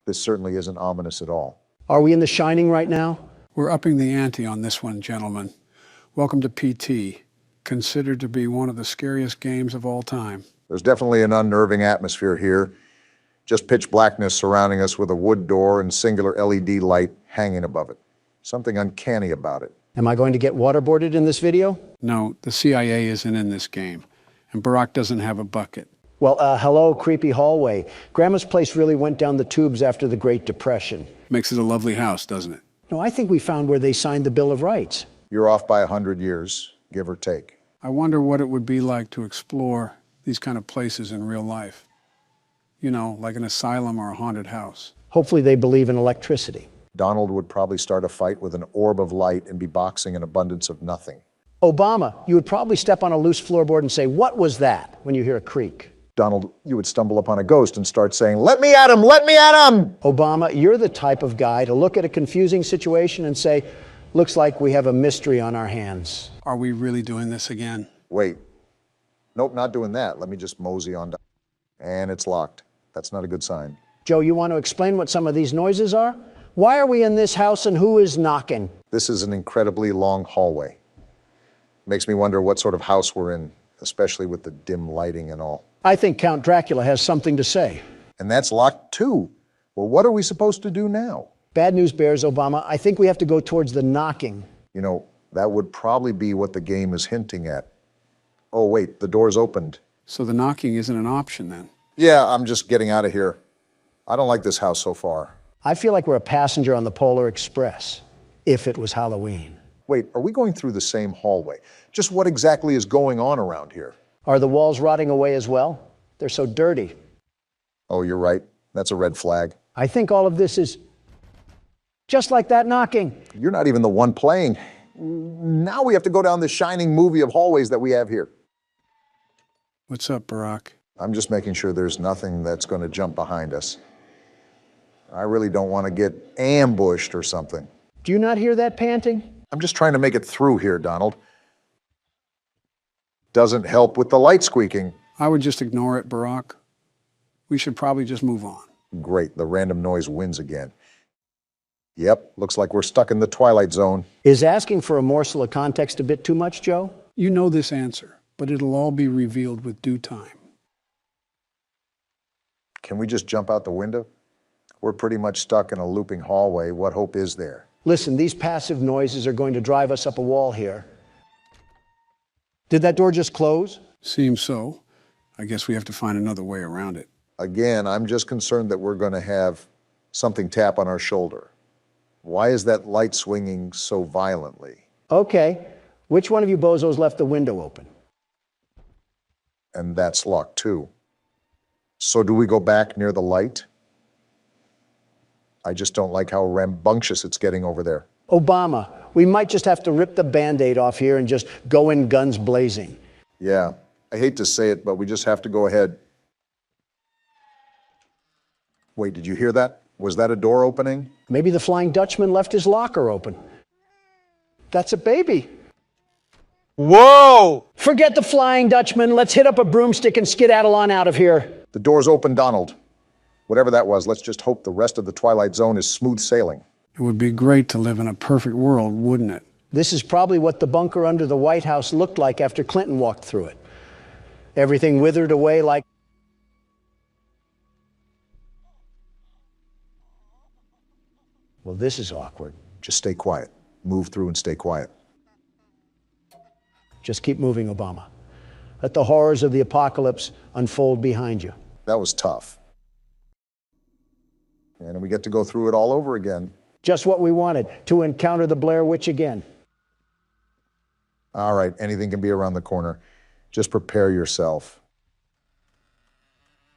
This certainly isn't ominous at all. Are we in The Shining right now? We're upping the ante on this one, gentlemen. Welcome to PT, considered to be one of the scariest games of all time. There's definitely an unnerving atmosphere here. Just pitch blackness surrounding us with a wood door and singular LED light hanging above it. Something uncanny about it. Am I going to get waterboarded in this video? No, the CIA isn't in this game, and Barack doesn't have a bucket. Well, hello, creepy hallway. Grandma's place really went down the tubes after the Great Depression. Makes it a lovely house, doesn't it? No, I think we found where they signed the Bill of Rights. You're off by 100 years, give or take. I wonder what it would be like to explore these kind of places in real life. You know, like an asylum or a haunted house. Hopefully they believe in electricity. Donald would probably start a fight with an orb of light and be boxing an abundance of nothing. Obama, you would probably step on a loose floorboard and say, "What was that?" when you hear a creak. Donald, you would stumble upon a ghost and start saying, "Let me at him, let me at him!" Obama, you're the type of guy to look at a confusing situation and say, "Looks like we have a mystery on our hands." Are we really doing this again? Wait. Nope, not doing that. Let me just mosey on down. And it's locked. That's not a good sign. Joe, you want to explain what some of these noises are? Why are we in this house and who is knocking? This is an incredibly long hallway. Makes me wonder what sort of house we're in, especially with the dim lighting and all. I think Count Dracula has something to say. And that's locked too. Well, what are we supposed to do now? Bad news bears, Obama. I think we have to go towards the knocking. You know, that would probably be what the game is hinting at. Oh, wait, the door's opened. So the knocking isn't an option then? Yeah, I'm just getting out of here. I don't like this house so far. I feel like we're a passenger on the Polar Express, if it was Halloween. Wait, are we going through the same hallway? Just what exactly is going on around here? Are the walls rotting away as well? They're so dirty. Oh, you're right. That's a red flag. I think all of this is just like that knocking. You're not even the one playing. Now we have to go down the shining movie of hallways that we have here. What's up, Barack? I'm just making sure there's nothing that's going to jump behind us. I really don't want to get ambushed or something. Do you not hear that panting? I'm just trying to make it through here, Donald. Doesn't help with the light squeaking. I would just ignore it, Barack. We should probably just move on. Great, the random noise wins again. Yep, looks like we're stuck in the Twilight Zone. Is asking for a morsel of context a bit too much, Joe? You know this answer, but it'll all be revealed with due time. Can we just jump out the window? We're pretty much stuck in a looping hallway. What hope is there? Listen, these passive noises are going to drive us up a wall here. Did that door just close? Seems so. I guess we have to find another way around it. Again, I'm just concerned that we're going to have something tap on our shoulder. Why is that light swinging so violently? Okay. Which one of you bozos left the window open? And that's locked too. So do we go back near the light? I just don't like how rambunctious it's getting over there. Obama, we might just have to rip the Band-Aid off here and just go in guns blazing. Yeah, I hate to say it, but we just have to go ahead. Wait, did you hear that? Was that a door opening? Maybe the Flying Dutchman left his locker open. That's a baby. Whoa! Forget the Flying Dutchman. Let's hit up a broomstick and skedaddle on out of here. The door's open, Donald. Whatever that was, let's just hope the rest of the Twilight Zone is smooth sailing. It would be great to live in a perfect world, wouldn't it? This is probably what the bunker under the White House looked like after Clinton walked through it. Everything withered away like... Well, this is awkward. Just stay quiet. Move through and stay quiet. Just keep moving, Obama. Let the horrors of the apocalypse unfold behind you. That was tough. And we get to go through it all over again. Just what we wanted, to encounter the Blair Witch again. All right, anything can be around the corner. Just prepare yourself.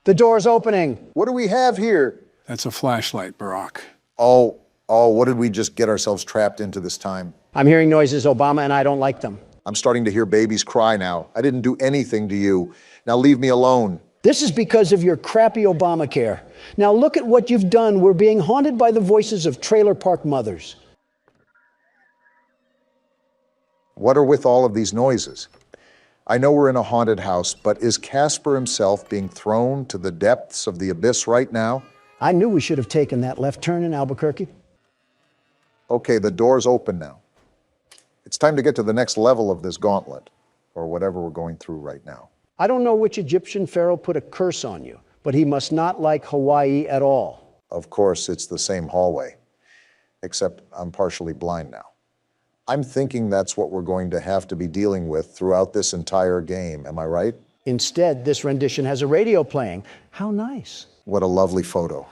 The door's opening. What do we have here? That's a flashlight, Barack. Oh, what did we just get ourselves trapped into this time? I'm hearing noises, Obama, and I don't like them. I'm starting to hear babies cry now. I didn't do anything to you. Now leave me alone. This is because of your crappy Obamacare. Now look at what you've done. We're being haunted by the voices of trailer park mothers. What are with all of these noises? I know we're in a haunted house, but is Casper himself being thrown to the depths of the abyss right now? I knew we should have taken that left turn in Albuquerque. Okay, the door's open now. It's time to get to the next level of this gauntlet, or whatever we're going through right now. I don't know which Egyptian pharaoh put a curse on you, but he must not like Hawaii at all. Of course, it's the same hallway, except I'm partially blind now. I'm thinking that's what we're going to have to be dealing with throughout this entire game. Am I right? Instead, this rendition has a radio playing. How nice. What a lovely photo.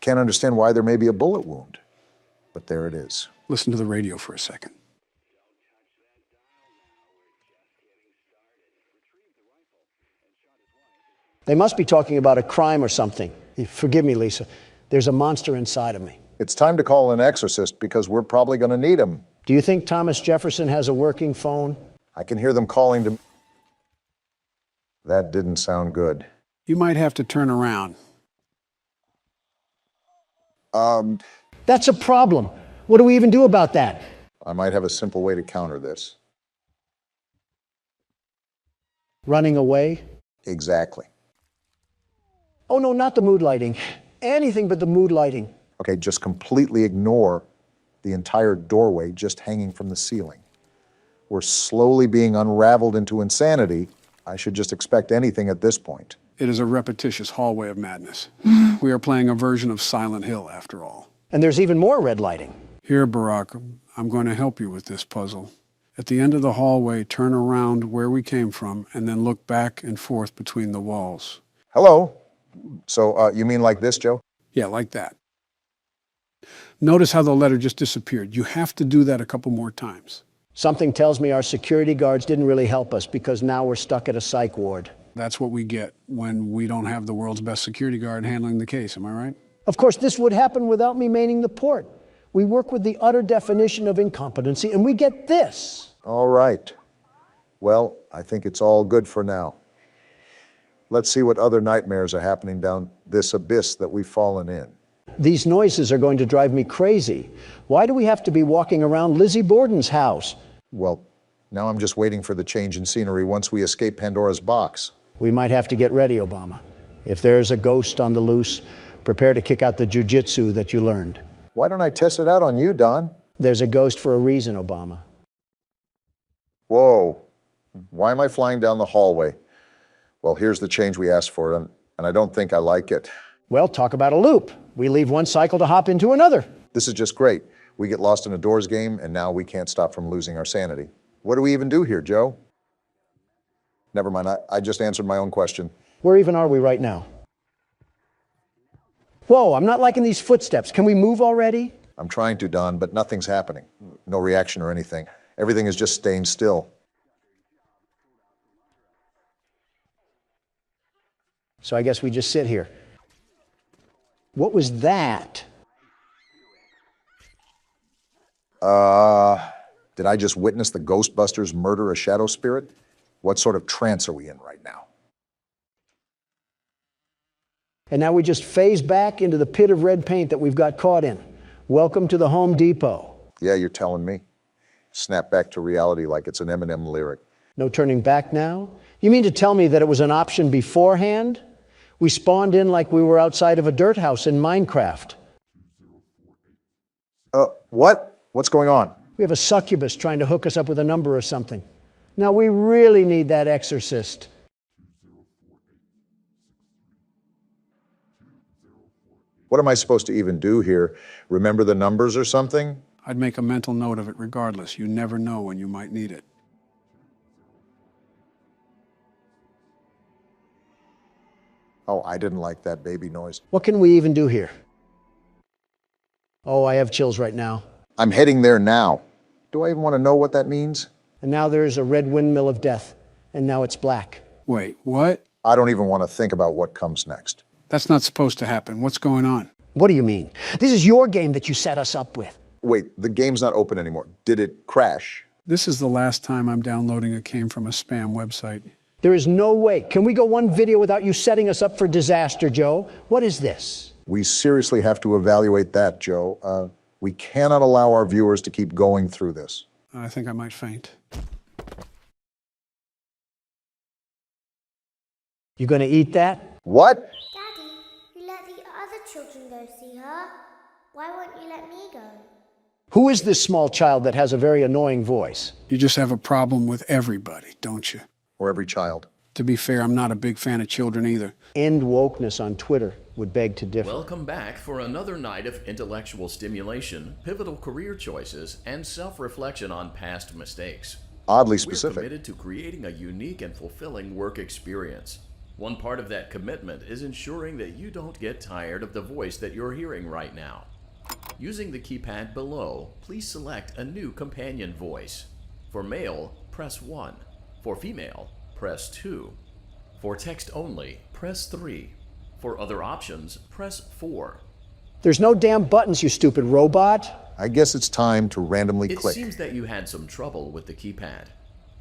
Can't understand why there may be a bullet wound, but there it is. Listen to the radio for a second. They must be talking about a crime or something. Forgive me, Lisa. There's a monster inside of me. It's time to call an exorcist because we're probably going to need him. Do you think Thomas Jefferson has a working phone? I can hear them calling to... That didn't sound good. You might have to turn around. That's a problem. What do we even do about that? I might have a simple way to counter this. Running away? Exactly. Oh, no, not the mood lighting. Anything but the mood lighting. Okay, just completely ignore the entire doorway just hanging from the ceiling. We're slowly being unraveled into insanity. I should just expect anything at this point. It is a repetitious hallway of madness. We are playing a version of Silent Hill, after all. And there's even more red lighting. Here, Barack, I'm going to help you with this puzzle. At the end of the hallway, turn around where we came from, and then look back and forth between the walls. Hello? So, you mean like this, Joe? Yeah, like that. Notice how the letter just disappeared. You have to do that a couple more times. Something tells me our security guards didn't really help us because now we're stuck at a psych ward. That's what we get when we don't have the world's best security guard handling the case, am I right? Of course, this would happen without me manning the port. We work with the utter definition of incompetency, and we get this. All right. Well, I think it's all good for now. Let's see what other nightmares are happening down this abyss that we've fallen in. These noises are going to drive me crazy. Why do we have to be walking around Lizzie Borden's house? Well, now I'm just waiting for the change in scenery once we escape Pandora's box. We might have to get ready, Obama. If there's a ghost on the loose, prepare to kick out the jujitsu that you learned. Why don't I test it out on you, Don? There's a ghost for a reason, Obama. Whoa. Why am I flying down the hallway? Well, here's the change we asked for, and I don't think I like it. Well, talk about a loop. We leave one cycle to hop into another. This is just great. We get lost in a doors game, and now we can't stop from losing our sanity. What do we even do here, Joe? Never mind, I just answered my own question. Where even are we right now? Whoa, I'm not liking these footsteps. Can we move already? I'm trying to, Don, but nothing's happening. No reaction or anything. Everything is just staying still. So I guess we just sit here. What was that? Did I just witness the Ghostbusters murder a shadow spirit? What sort of trance are we in right now? And now we just phase back into the pit of red paint that we've got caught in. Welcome to the Home Depot. Yeah, you're telling me. Snap back to reality like it's an Eminem lyric. No turning back now? You mean to tell me that it was an option beforehand? We spawned in like we were outside of a dirt house in Minecraft. What? What's going on? We have a succubus trying to hook us up with a number or something. Now we really need that exorcist. What am I supposed to even do here? Remember the numbers or something? I'd make a mental note of it regardless. You never know when you might need it. Oh, I didn't like that baby noise. What can we even do here? Oh, I have chills right now. I'm heading there now. Do I even want to know what that means? And now there's a red windmill of death, and now it's black. Wait, what? I don't even want to think about what comes next. That's not supposed to happen. What's going on? What do you mean? This is your game that you set us up with. Wait, the game's not open anymore. Did it crash? This is the last time I'm downloading a game from a spam website. There is no way. Can we go one video without you setting us up for disaster, Joe? What is this? We seriously have to evaluate that, Joe. We cannot allow our viewers to keep going through this. I think I might faint. You gonna eat that? What? Daddy, you let the other go see her. Why won't you let me go? Who is this small child that has a very annoying voice? You just have a problem with everybody, don't you? Or every child. To be fair, I'm not a big fan of children either. End wokeness on Twitter would beg to differ. Welcome back for another night of intellectual stimulation, pivotal career choices, and self-reflection on past mistakes. Oddly We're specific. committed to creating a unique and fulfilling work experience. One part of that commitment is ensuring that you don't get tired of the voice that you're hearing right now. Using the keypad below, please select a new companion voice. For male, press 1. For female, press 2. For text only, press 3. For other options, press 4. There's no damn buttons, you stupid robot. I guess it's time to randomly It click. seems that you had some trouble with the keypad.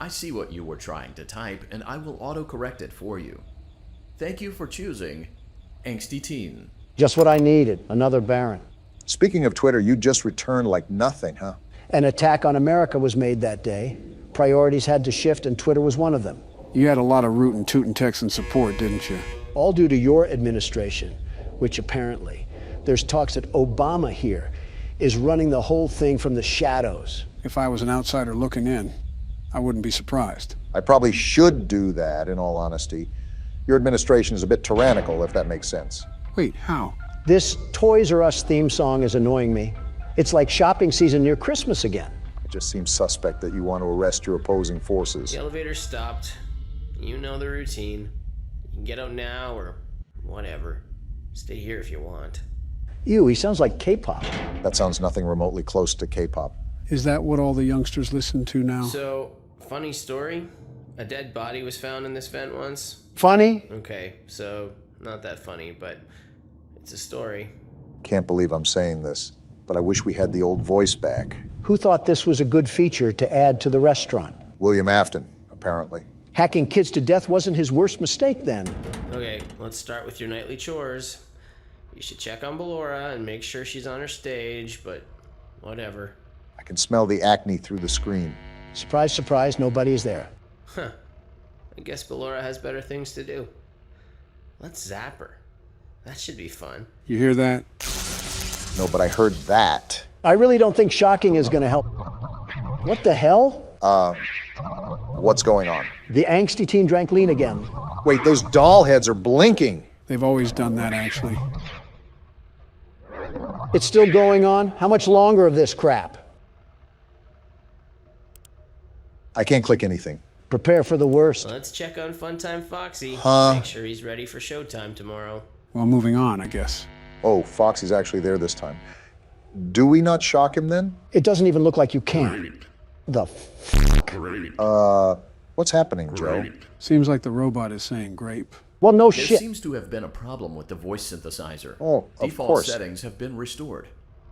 I see what you were trying to type, and I will auto-correct it for you. Thank you for choosing Angsty Teen. Just what I needed, another Baron. Speaking of Twitter, you just returned like nothing, huh? An attack on America was made that day. Priorities had to shift, and Twitter was one of them. You had a lot of rootin' tootin' Texan support, didn't you? All due to your administration, which apparently, there's talks that Obama here is running the whole thing from the shadows. If I was an outsider looking in, I wouldn't be surprised. I probably should do that, in all honesty. Your administration is a bit tyrannical, if that makes sense. Wait, how? This Toys R Us theme song is annoying me. It's like shopping season near Christmas again. It just seems suspect that you want to arrest your opposing forces. The elevator stopped. You know the routine. You can get out now or whatever. Stay here if you want. Ew, he sounds like K-pop. That sounds nothing remotely close to K-pop. Is that what all the youngsters listen to now? So, funny story. A dead body was found in this vent once. Funny? Okay, so not that funny, but it's a story. Can't believe I'm saying this, but I wish we had the old voice back. Who thought this was a good feature to add to the restaurant? William Afton, apparently. Hacking kids to death wasn't his worst mistake then. Okay, let's start with your nightly chores. You should check on Ballora and make sure she's on her stage, but whatever. I can smell the acne through the screen. Surprise, surprise, nobody is there. Huh. I guess Ballora has better things to do. Let's zap her. That should be fun. You hear that? No, but I heard that. I really don't think shocking is going to help. What the hell? What's going on? The angsty teen drank lean again. Wait, those doll heads are blinking. They've always done that, actually. It's still going on? How much longer of this crap? I can't click anything. Prepare for the worst. Let's check on Funtime Foxy. Make sure he's ready for showtime tomorrow. Well, moving on, I guess. Oh, Foxy's actually there this time. Do we not shock him then? It doesn't even look like you can. The What's happening, Joe? Seems like the robot is saying grape. Well, no There shit. seems to have been a problem with the voice synthesizer. Oh, of Default course. settings have been restored.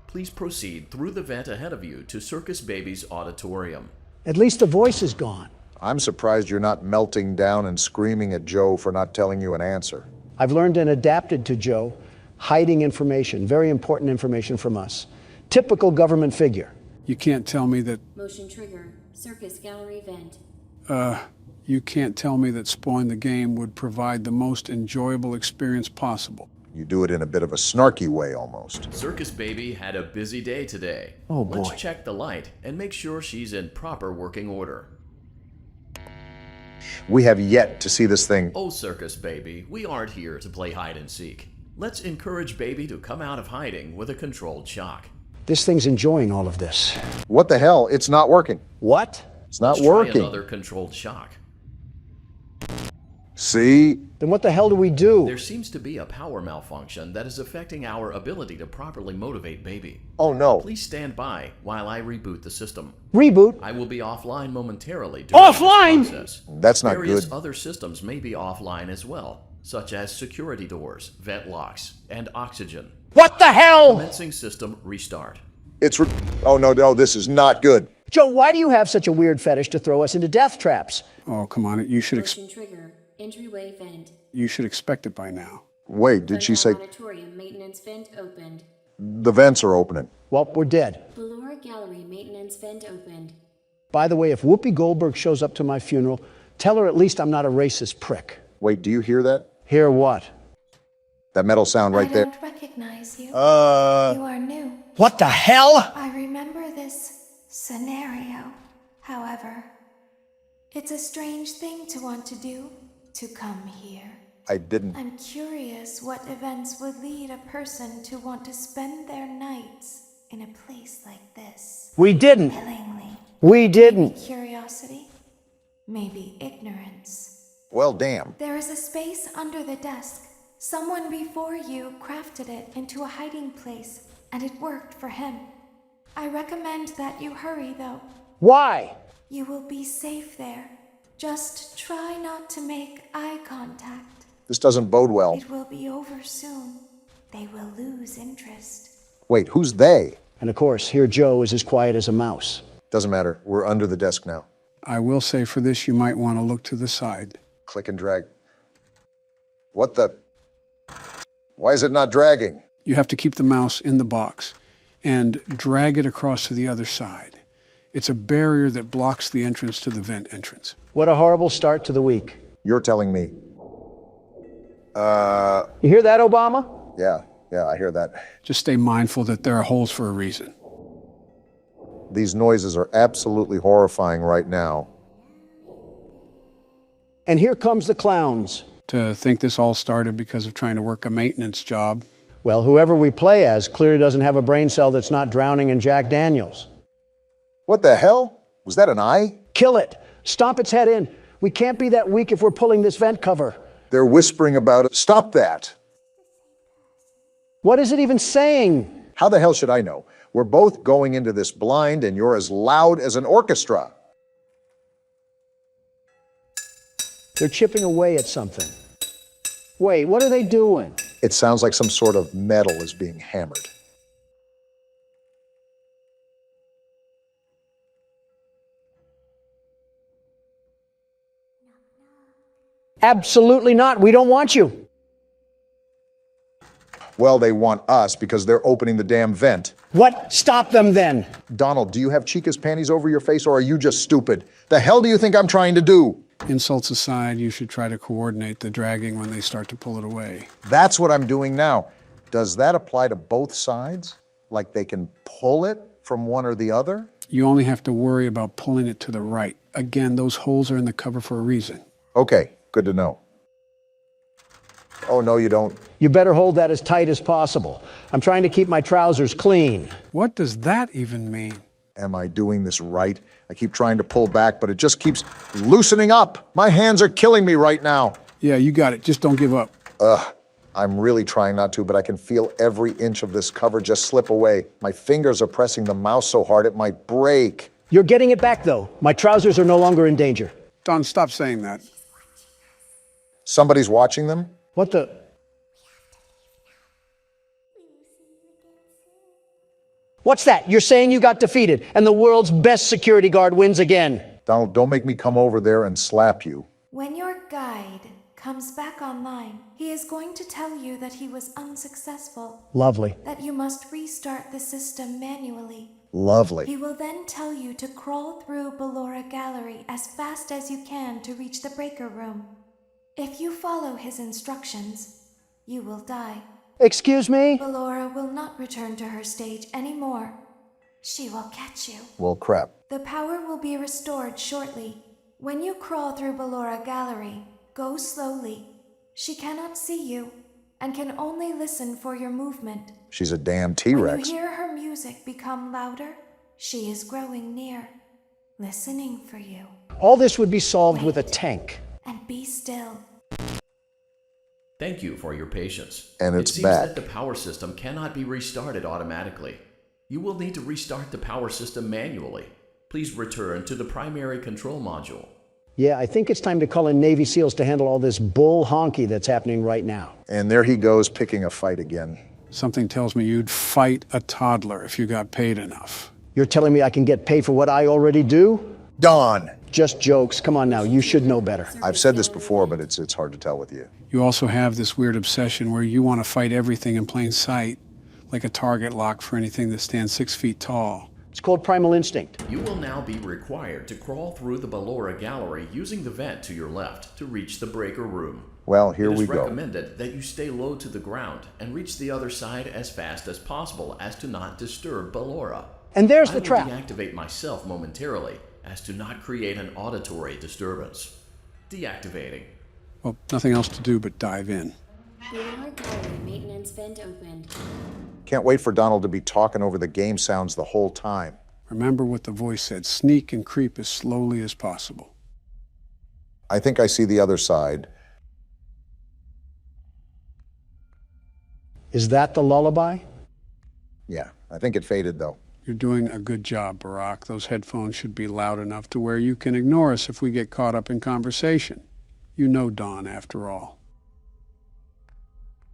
Please proceed through the vent ahead of you to Circus Baby's auditorium. At least the voice is gone. I'm surprised you're not melting down and screaming at Joe for not telling you an answer. I've learned and adapted to Joe, hiding information, very important information from us. Typical government figure. You can't tell me that, Motion trigger. Circus gallery vent. you can't tell me that spoiling the game would provide the most enjoyable experience possible. You do it in a bit of a snarky way, almost. Circus Baby had a busy day today. Oh, boy. Let's check the light and make sure she's in proper working order. We have yet to see this thing. Oh, Circus Baby, we aren't here to play hide and seek. Let's encourage Baby to come out of hiding with a controlled shock. This thing's enjoying all of this. What the hell? It's not working. What? It's not Let's try working. another controlled shock. See? Then what the hell do we do? There seems to be a power malfunction that is affecting our ability to properly motivate Baby. Oh, no. Please stand by while I reboot the system. Reboot? I will be offline momentarily during Offline? this process. That's not Various good. other systems may be offline as well, such as security doors, vent locks, and oxygen. What the hell? Commencing system restart. Oh, no, this is not good. Joe, why do you have such a weird fetish to throw us into death traps? Oh, come on. You should Motion trigger. Entryway vent. you should expect it by now. Wait, did she say Auditorium maintenance vent opened. the vents are opening? Well, we're dead. Ballora gallery maintenance vent opened. By the way, if Whoopi Goldberg shows up to my funeral, tell her at least I'm not a racist prick. Wait, do you hear that? Hear what? That metal sound right I there. don't recognize you. You are new. What the hell? I remember this scenario. However, it's a strange thing to want to do, to come here. I didn't. I'm curious what events would lead a person to want to spend their nights in a place like this. We didn't. Willingly. We didn't. Curiosity? Maybe ignorance. Well, damn. There is a space under the desk. Someone before you crafted it into a hiding place, and it worked for him. I recommend that you hurry, though. Why? You will be safe there. Just try not to make eye contact. This doesn't bode well. It will be over soon. They will lose interest. Wait, who's they? And of course, here Joe is as quiet as a mouse. Doesn't matter. We're under the desk now. I will say for this, you might want to look to the side. Click and drag. What the? Why is it not dragging? You have to keep the mouse in the box and drag it across to the other side. It's a barrier that blocks the entrance to the vent entrance. What a horrible start to the week. You're telling me. You hear that, Obama? Yeah, I hear that. Just stay mindful that there are holes for a reason. These noises are absolutely horrifying right now. And here comes the clowns. To think this all started because of trying to work a maintenance job. Well, whoever we play as clearly doesn't have a brain cell that's not drowning in Jack Daniels. What the hell? Was that an eye? Kill it. Stomp its head in. We can't be that weak if we're pulling this vent cover. They're whispering about it. Stop that. What is it even saying? How the hell should I know? We're both going into this blind and you're as loud as an orchestra. They're chipping away at something. Wait, what are they doing? It sounds like some sort of metal is being hammered. Absolutely not. We don't want you. Well, they want us because they're opening the damn vent. What? Stop them then. Donald, do you have Chica's panties over your face or are you just stupid? The hell do you think I'm trying to do? Insults aside, you should try to coordinate the dragging when they start to pull it away. That's what I'm doing now. Does that apply to both sides? Like they can pull it from one or the other? You only have to worry about pulling it to the right. Again, those holes are in the cover for a reason. Okay, good to know. Oh, no, you don't. You better hold that as tight as possible. I'm trying to keep my trousers clean. What does that even mean? Am I doing this right? I keep trying to pull back, but it just keeps loosening up. My hands are killing me right now. Yeah, you got it. Just don't give up. I'm really trying not to, but I can feel every inch of this cover just slip away. My fingers are pressing the mouse so hard it might break. You're getting it back, though. My trousers are no longer in danger. Don, stop saying that. Somebody's watching them? What the? What's that? You're saying you got defeated, and the world's best security guard wins again. Donald, don't make me come over there and slap you. When your guide comes back online, he is going to tell you that he was unsuccessful, Lovely. that you must restart the system manually. Lovely. He will then tell you to crawl through Ballora Gallery as fast as you can to reach the breaker room. If you follow his instructions, you will die. Excuse me? Ballora will not return to her stage anymore. She will catch you. Well, crap. The power will be restored shortly. When you crawl through Ballora Gallery, go slowly. She cannot see you and can only listen for your movement. She's a damn When T-Rex. you hear her music become louder, she is growing near, listening for you. All this would be solved with a tank. And be still. Thank you for your patience. And it's it seems back. that the power system cannot be restarted automatically. You will need to restart the power system manually. Please return to the primary control module. Yeah, I think it's time to call in Navy SEALs to handle all this bull honky that's happening right now. And there he goes picking a fight again. Something tells me you'd fight a toddler if you got paid enough. You're telling me I can get paid for what I already do? Don! Just jokes. Come on now, you should know better. I've said this before, but it's hard to tell with you. You also have this weird obsession where you want to fight everything in plain sight, like a target lock for anything that stands 6 feet tall. It's called primal instinct. You will now be required to crawl through the Ballora Gallery using the vent to your left to reach the breaker room. Well, here It we is go. recommended that you stay low to the ground and reach the other side as fast as possible as to not disturb Ballora. And there's I the will trap. deactivate myself momentarily as to not create an auditory disturbance. Deactivating. Well, nothing else to do but dive in. Ballora Gallery maintenance vent opened. Can't wait for Donald to be talking over the game sounds the whole time. Remember what the voice said, sneak and creep as slowly as possible. I think I see the other side. Is that the lullaby? Yeah, I think it faded though. You're doing a good job, Barack. Those headphones should be loud enough to where you can ignore us if we get caught up in conversation. You know Don, after all.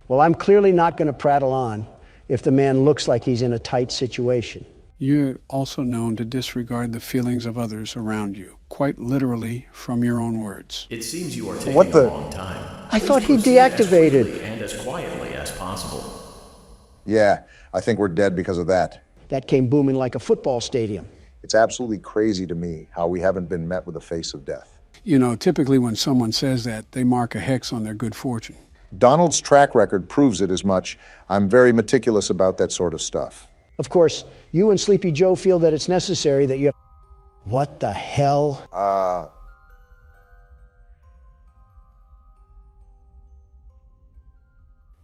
Well, I'm clearly not going to prattle on if the man looks like he's in a tight situation. You're also known to disregard the feelings of others around you, quite literally from your own words. It seems you are taking What the- a long time. I thought Please he proceed as deactivated. quickly and as quietly as possible. Yeah, I think we're dead because of that. That came booming like a football stadium. It's absolutely crazy to me how we haven't been met with the face of death. You know, typically when someone says that, they mark a hex on their good fortune. Donald's track record proves it as much. I'm very meticulous about that sort of stuff. Of course, you and Sleepy Joe feel that it's necessary that you have... What the hell?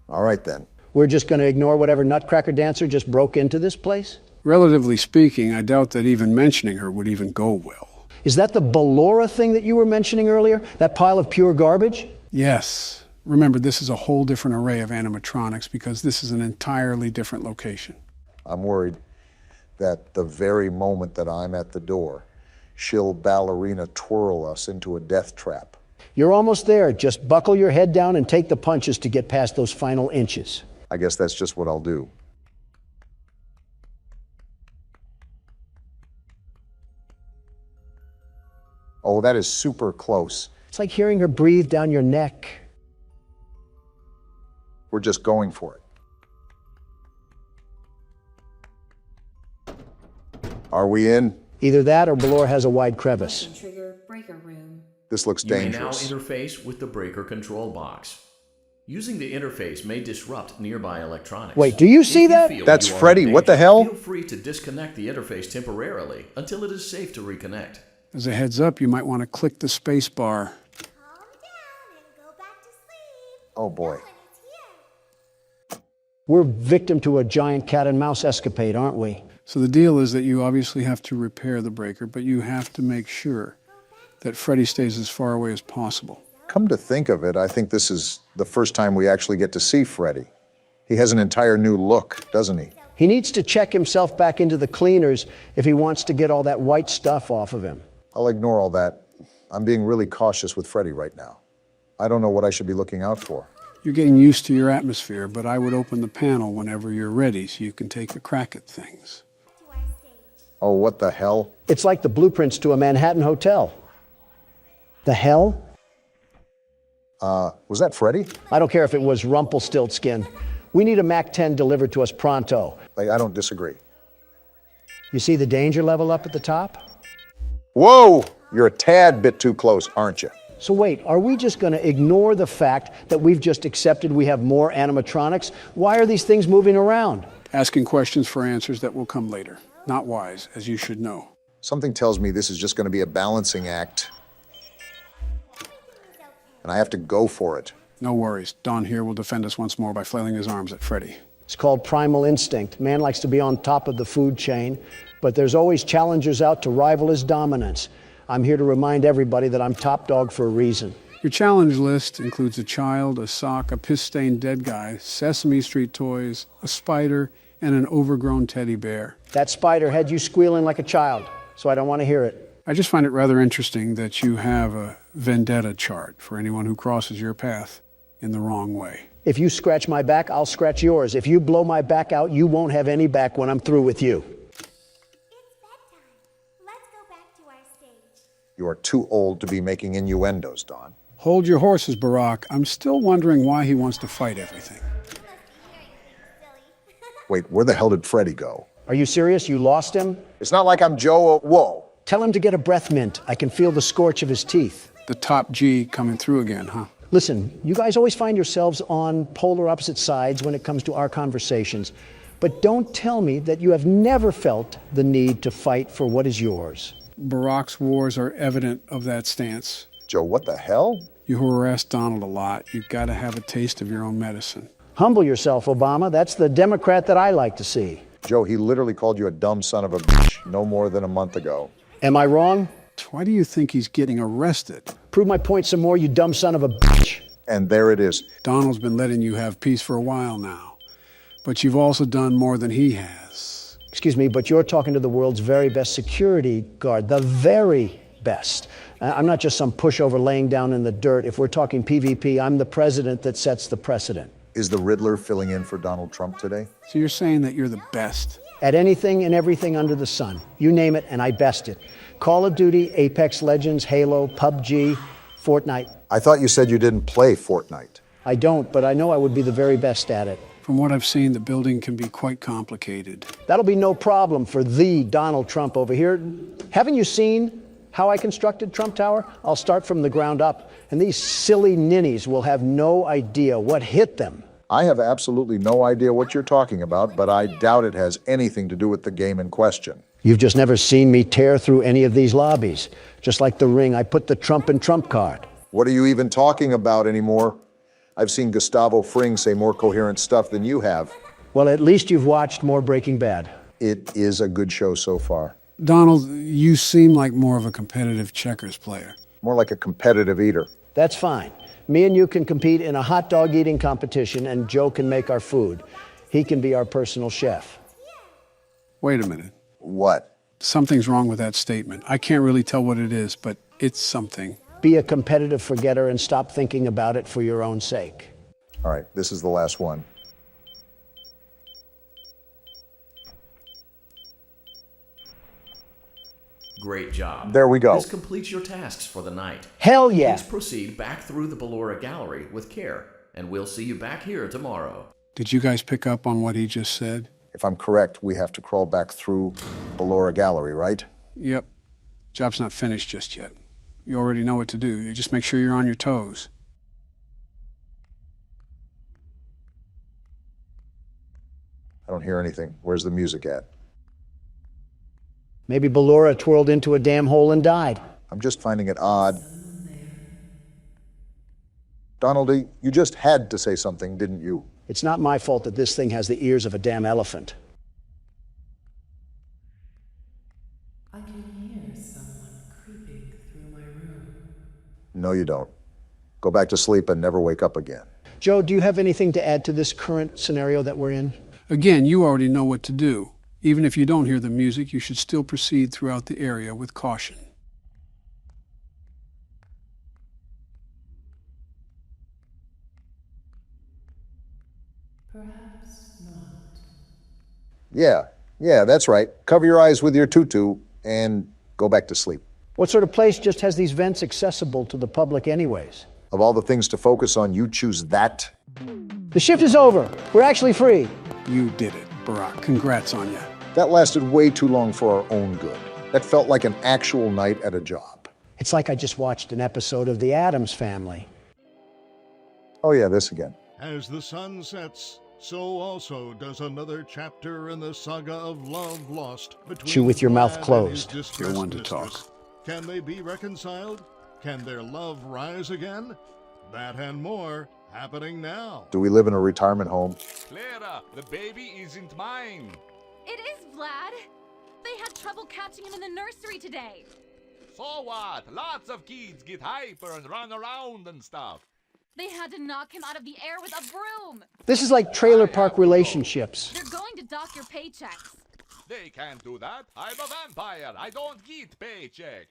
All right then. We're just going to ignore whatever nutcracker dancer just broke into this place? Relatively speaking, I doubt that even mentioning her would even go well. Is that the Ballora thing that you were mentioning earlier? That pile of pure garbage? Yes. Remember, this is a whole different array of animatronics because this is an entirely different location. I'm worried that the very moment that I'm at the door, she'll ballerina twirl us into a death trap. You're almost there. Just buckle your head down and take the punches to get past those final inches. I guess that's just what I'll do. Oh, that is super close. It's like hearing her breathe down your neck. We're just going for it. Are we in? Either that or Ballora has a wide crevice. Trigger breaker room. This looks You may now dangerous. interface with the breaker control box. Using the interface may disrupt nearby electronics. Wait, do you see If that? feel That's you are in Freddy. What the danger, hell? Feel free to disconnect the interface temporarily until it is safe to reconnect. As a heads up, you might want to click the space bar. Calm down and go back to sleep. Oh boy. No one is here. We're victim to a giant cat and mouse escapade, aren't we? So the deal is that you obviously have to repair the breaker, but you have to make sure that Freddy stays as far away as possible. Come to think of it, I think this is the first time we actually get to see Freddy. He has an entire new look, doesn't he? He needs to check himself back into the cleaners if he wants to get all that white stuff off of him. I'll ignore all that. I'm being really cautious with Freddy right now. I don't know what I should be looking out for. You're getting used to your atmosphere, but I would open the panel whenever you're ready so you can take a crack at things. To our stage. Oh, what the hell? It's like the blueprints to a Manhattan hotel. The hell? Was that Freddy? I don't care if it was Rumpelstiltskin. We need a Mac 10 delivered to us pronto. I don't disagree. You see the danger level up at the top? Whoa! You're a tad bit too close, aren't you? So wait, are we just going to ignore the fact that we've just accepted we have more animatronics? Why are these things moving around? Asking questions for answers that will come later. Not wise, as you should know. Something tells me this is just going to be a balancing act, and I have to go for it. No worries. Don here will defend us once more by flailing his arms at Freddy. It's called primal instinct. Man likes to be on top of the food chain, but there's always challengers out to rival his dominance. I'm here to remind everybody that I'm top dog for a reason. Your challenge list includes a child, a sock, a piss-stained dead guy, Sesame Street toys, a spider, and an overgrown teddy bear. That spider had you squealing like a child, so I don't want to hear it. I just find it rather interesting that you have a vendetta chart for anyone who crosses your path in the wrong way. If you scratch my back, I'll scratch yours. If you blow my back out, you won't have any back when I'm through with you. It's bedtime. Let's go back to our stage. You are too old to be making innuendos, Don. Hold your horses, Barack. I'm still wondering why he wants to fight everything. You must be hearing me, silly. Wait, where the hell did Freddy go? Are you serious? You lost him? It's not like I'm Joe. Whoa. Tell him to get a breath mint. I can feel the scorch of his teeth. The top G coming through again, huh? Listen, you guys always find yourselves on polar opposite sides when it comes to our conversations, but don't tell me that you have never felt the need to fight for what is yours. Barack's wars are evident of that stance. Joe, what the hell? You harass Donald a lot. You've got to have a taste of your own medicine. Humble yourself, Obama. That's the Democrat that I like to see. Joe, he literally called you a dumb son of a bitch no more than a month ago. Am I wrong? Why do you think he's getting arrested? Prove my point some more, you dumb son of a bitch. And there it is. Donald's been letting you have peace for a while now. But you've also done more than he has. Excuse me, but you're talking to the world's very best security guard, the very best. I'm not just some pushover laying down in the dirt. If we're talking PvP, I'm the president that sets the precedent. Is the Riddler filling in for Donald Trump today? So you're saying that you're the best? At anything and everything under the sun. You name it, and I best it. Call of Duty, Apex Legends, Halo, PUBG, Fortnite. I thought you said you didn't play Fortnite. I don't, but I know I would be the very best at it. From what I've seen, the building can be quite complicated. That'll be no problem for the Donald Trump over here. Haven't you seen how I constructed Trump Tower? I'll start from the ground up, and these silly ninnies will have no idea what hit them. I have absolutely no idea what you're talking about, but I doubt it has anything to do with the game in question. You've just never seen me tear through any of these lobbies. Just like the ring, I put the Trump in Trump card. What are you even talking about anymore? I've seen Gustavo Fring say more coherent stuff than you have. Well, at least you've watched more Breaking Bad. It is a good show so far. Donald, you seem like more of a competitive checkers player. More like a competitive eater. That's fine. Me and you can compete in a hot dog eating competition, and Joe can make our food. He can be our personal chef. Wait a minute. What? Something's wrong with that statement. I can't really tell what it is, but it's something. Be a competitive forgetter and stop thinking about it for your own sake. All right, this is the last one. Great job. There we go. This completes your tasks for the night. Hell yeah! Please proceed back through the Ballora Gallery with care, and we'll see you back here tomorrow. Did you guys pick up on what he just said? If I'm correct, we have to crawl back through Ballora Gallery, right? Yep. Job's not finished just yet. You already know what to do. You just make sure you're on your toes. I don't hear anything. Where's the music at? Maybe Ballora twirled into a damn hole and died. I'm just finding it odd. Donaldy, you just had to say something, didn't you? It's not my fault that this thing has the ears of a damn elephant. I can hear someone creeping through my room. No, you don't. Go back to sleep and never wake up again. Joe, do you have anything to add to this current scenario that we're in? Again, you already know what to do. Even if you don't hear the music, you should still proceed throughout the area with caution. Perhaps not. Yeah, that's right. Cover your eyes with your tutu and go back to sleep. What sort of place just has these vents accessible to the public anyways? Of all the things to focus on, you choose that? The shift is over. We're actually free. You did it, Barack. Congrats on you. That lasted way too long for our own good. That felt like an actual night at a job. It's like I just watched an episode of The Addams Family. Oh yeah, this again. As the sun sets, so also does another chapter in the saga of love lost between Chew with your mouth Vlad and closed. his You're one to distressed talk. mistress. Can they be reconciled? Can their love rise again? That and more happening now. Do we live in a retirement home? Clara, the baby isn't mine. It is, Vlad. They had trouble catching him in the nursery today. So what? Lots of kids get hyper and run around and stuff. They had to knock him out of the air with a broom. This is like trailer park relationships. They're going to dock your paychecks. They can't do that. I'm a vampire. I don't get paychecks.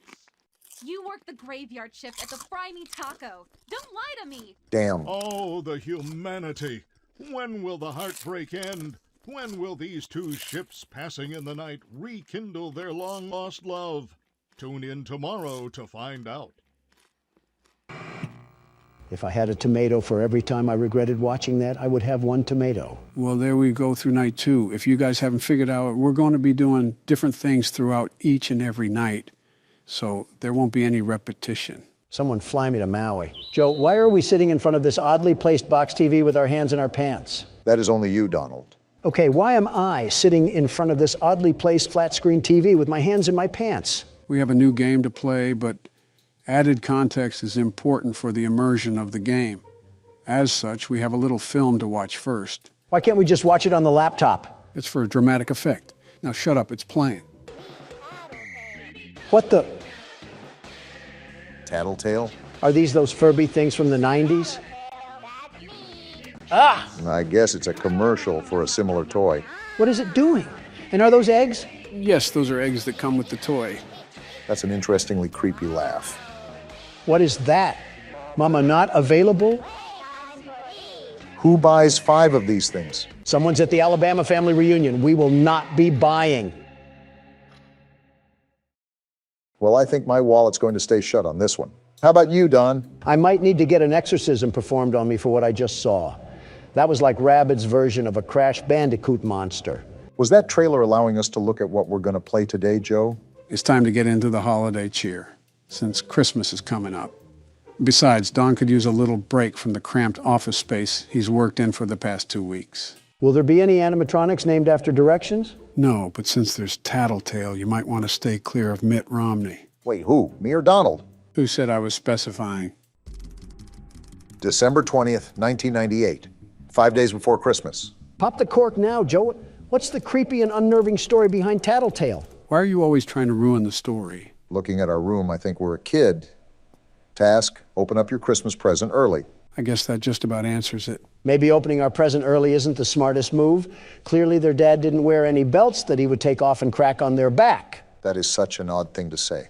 You work the graveyard shift at the Fry Me Taco. Don't lie to me. Damn. Oh, the humanity. When will the heartbreak end? When will these two ships passing in the night rekindle their long-lost love? Tune in tomorrow to find out. If I had a tomato for every time I regretted watching that, I would have one tomato. Well, there we go through night 2. If you guys haven't figured out, we're going to be doing different things throughout each and every night. So there won't be any repetition. Someone fly me to Maui. Joe, why are we sitting in front of this oddly placed box TV with our hands in our pants? That is only you, Donald. Okay, why am I sitting in front of this oddly placed flat screen TV with my hands in my pants? We have a new game to play, but added context is important for the immersion of the game. As such, we have a little film to watch first. Why can't we just watch it on the laptop? It's for a dramatic effect. Now shut up, it's playing. What the? Tattletale? Are these those Furby things from the 90s? Ah! I guess it's a commercial for a similar toy. What is it doing? And are those eggs? Yes, those are eggs that come with the toy. That's an interestingly creepy laugh. What is that? Mama not available? Who buys 5 of these things? Someone's at the Alabama family reunion. We will not be buying. Well, I think my wallet's going to stay shut on this one. How about you, Don? I might need to get an exorcism performed on me for what I just saw. That was like Rabbids' version of a Crash Bandicoot monster. Was that trailer allowing us to look at what we're going to play today, Joe? It's time to get into the holiday cheer, since Christmas is coming up. Besides, Don could use a little break from the cramped office space he's worked in for the past 2 weeks. Will there be any animatronics named after directions? No, but since there's Tattletale, you might want to stay clear of Mitt Romney. Wait, who? Me or Donald? Who said I was specifying? December 20th, 1998. 5 days before Christmas. Pop the cork now, Joe. What's the creepy and unnerving story behind Tattletale? Why are you always trying to ruin the story? Looking at our room, I think we're a kid. Task, open up your Christmas present early. I guess that just about answers it. Maybe opening our present early isn't the smartest move. Clearly their dad didn't wear any belts that he would take off and crack on their back. That is such an odd thing to say.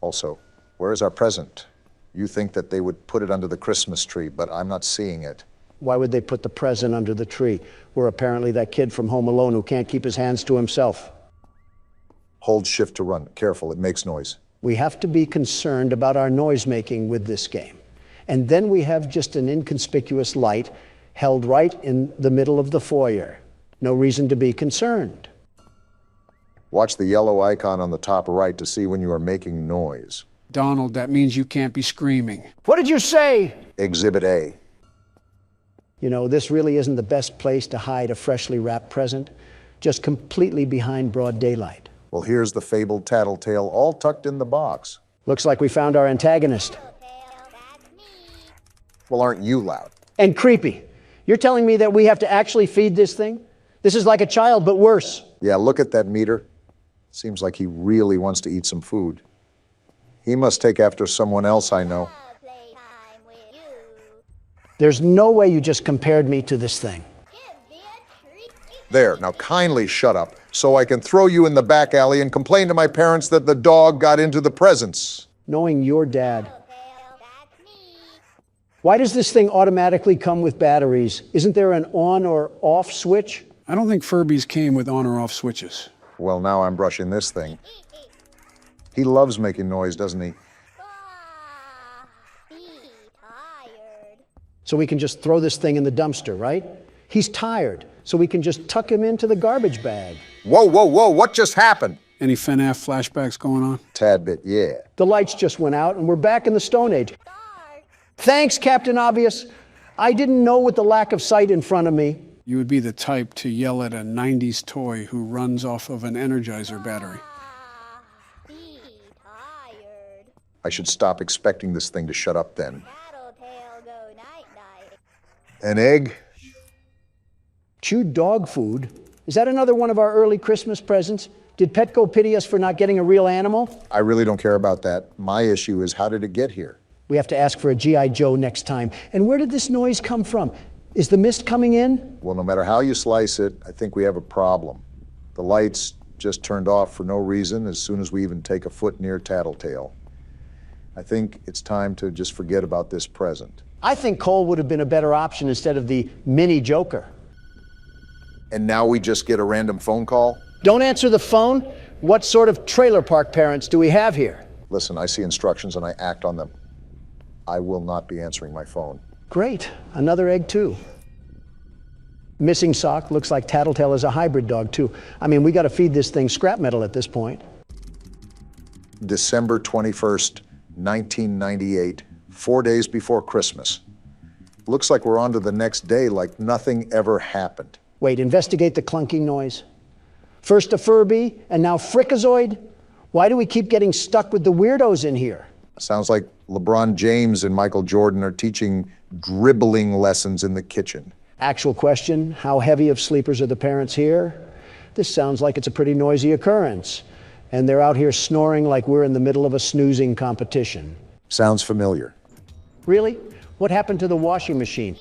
Also, where is our present? You think that they would put it under the Christmas tree, but I'm not seeing it. Why would they put the present under the tree? We're apparently that kid from Home Alone who can't keep his hands to himself. Hold shift to run. Careful, it makes noise. We have to be concerned about our noise making with this game. And then we have just an inconspicuous light held right in the middle of the foyer. No reason to be concerned. Watch the yellow icon on the top right to see when you are making noise. Donald, that means you can't be screaming. What did you say? Exhibit A. You know, this really isn't the best place to hide a freshly wrapped present, just completely behind broad daylight. Well, here's the fabled Tattletale all tucked in the box. Looks like we found our antagonist. Well, aren't you loud? And creepy. You're telling me that we have to actually feed this thing? This is like a child, but worse. Yeah, look at that meter. Seems like he really wants to eat some food. He must take after someone else I know. There's no way you just compared me to this thing. There, now kindly shut up so I can throw you in the back alley and complain to my parents that the dog got into the presents. Knowing your dad. Why does this thing automatically come with batteries? Isn't there an on or off switch? I don't think Furbies came with on or off switches. Well, now I'm brushing this thing. He loves making noise, doesn't he? So we can just throw this thing in the dumpster, right? He's tired, so we can just tuck him into the garbage bag. Whoa, whoa, whoa, what just happened? Any FNAF flashbacks going on? Tad bit, yeah. The lights just went out and we're back in the Stone Age. Thanks, Captain Obvious. I didn't know with the lack of sight in front of me. You would be the type to yell at a 90s toy who runs off of an Energizer battery. I should stop expecting this thing to shut up then. An egg? Chewed dog food? Is that another one of our early Christmas presents? Did Petco pity us for not getting a real animal? I really don't care about that. My issue is, how did it get here? We have to ask for a G.I. Joe next time. And where did this noise come from? Is the mist coming in? Well, no matter how you slice it, I think we have a problem. The lights just turned off for no reason as soon as we even take a foot near Tattletale. I think it's time to just forget about this present. I think Cole would have been a better option instead of the mini Joker. And now we just get a random phone call? Don't answer the phone? What sort of trailer park parents do we have here? Listen, I see instructions and I act on them. I will not be answering my phone. Great. Another egg, too. Missing sock. Looks like Tattletale is a hybrid dog, too. I mean, we got to feed this thing scrap metal at this point. December 21st, 1998, 4 days before Christmas. Looks like we're on to the next day like nothing ever happened. Wait, investigate the clunking noise. First a Furby, and now Frikazoid? Why do we keep getting stuck with the weirdos in here? Sounds like LeBron James and Michael Jordan are teaching dribbling lessons in the kitchen. Actual question, how heavy of sleepers are the parents here? This sounds like it's a pretty noisy occurrence. And they're out here snoring like we're in the middle of a snoozing competition. Sounds familiar. Really? What happened to the washing machine?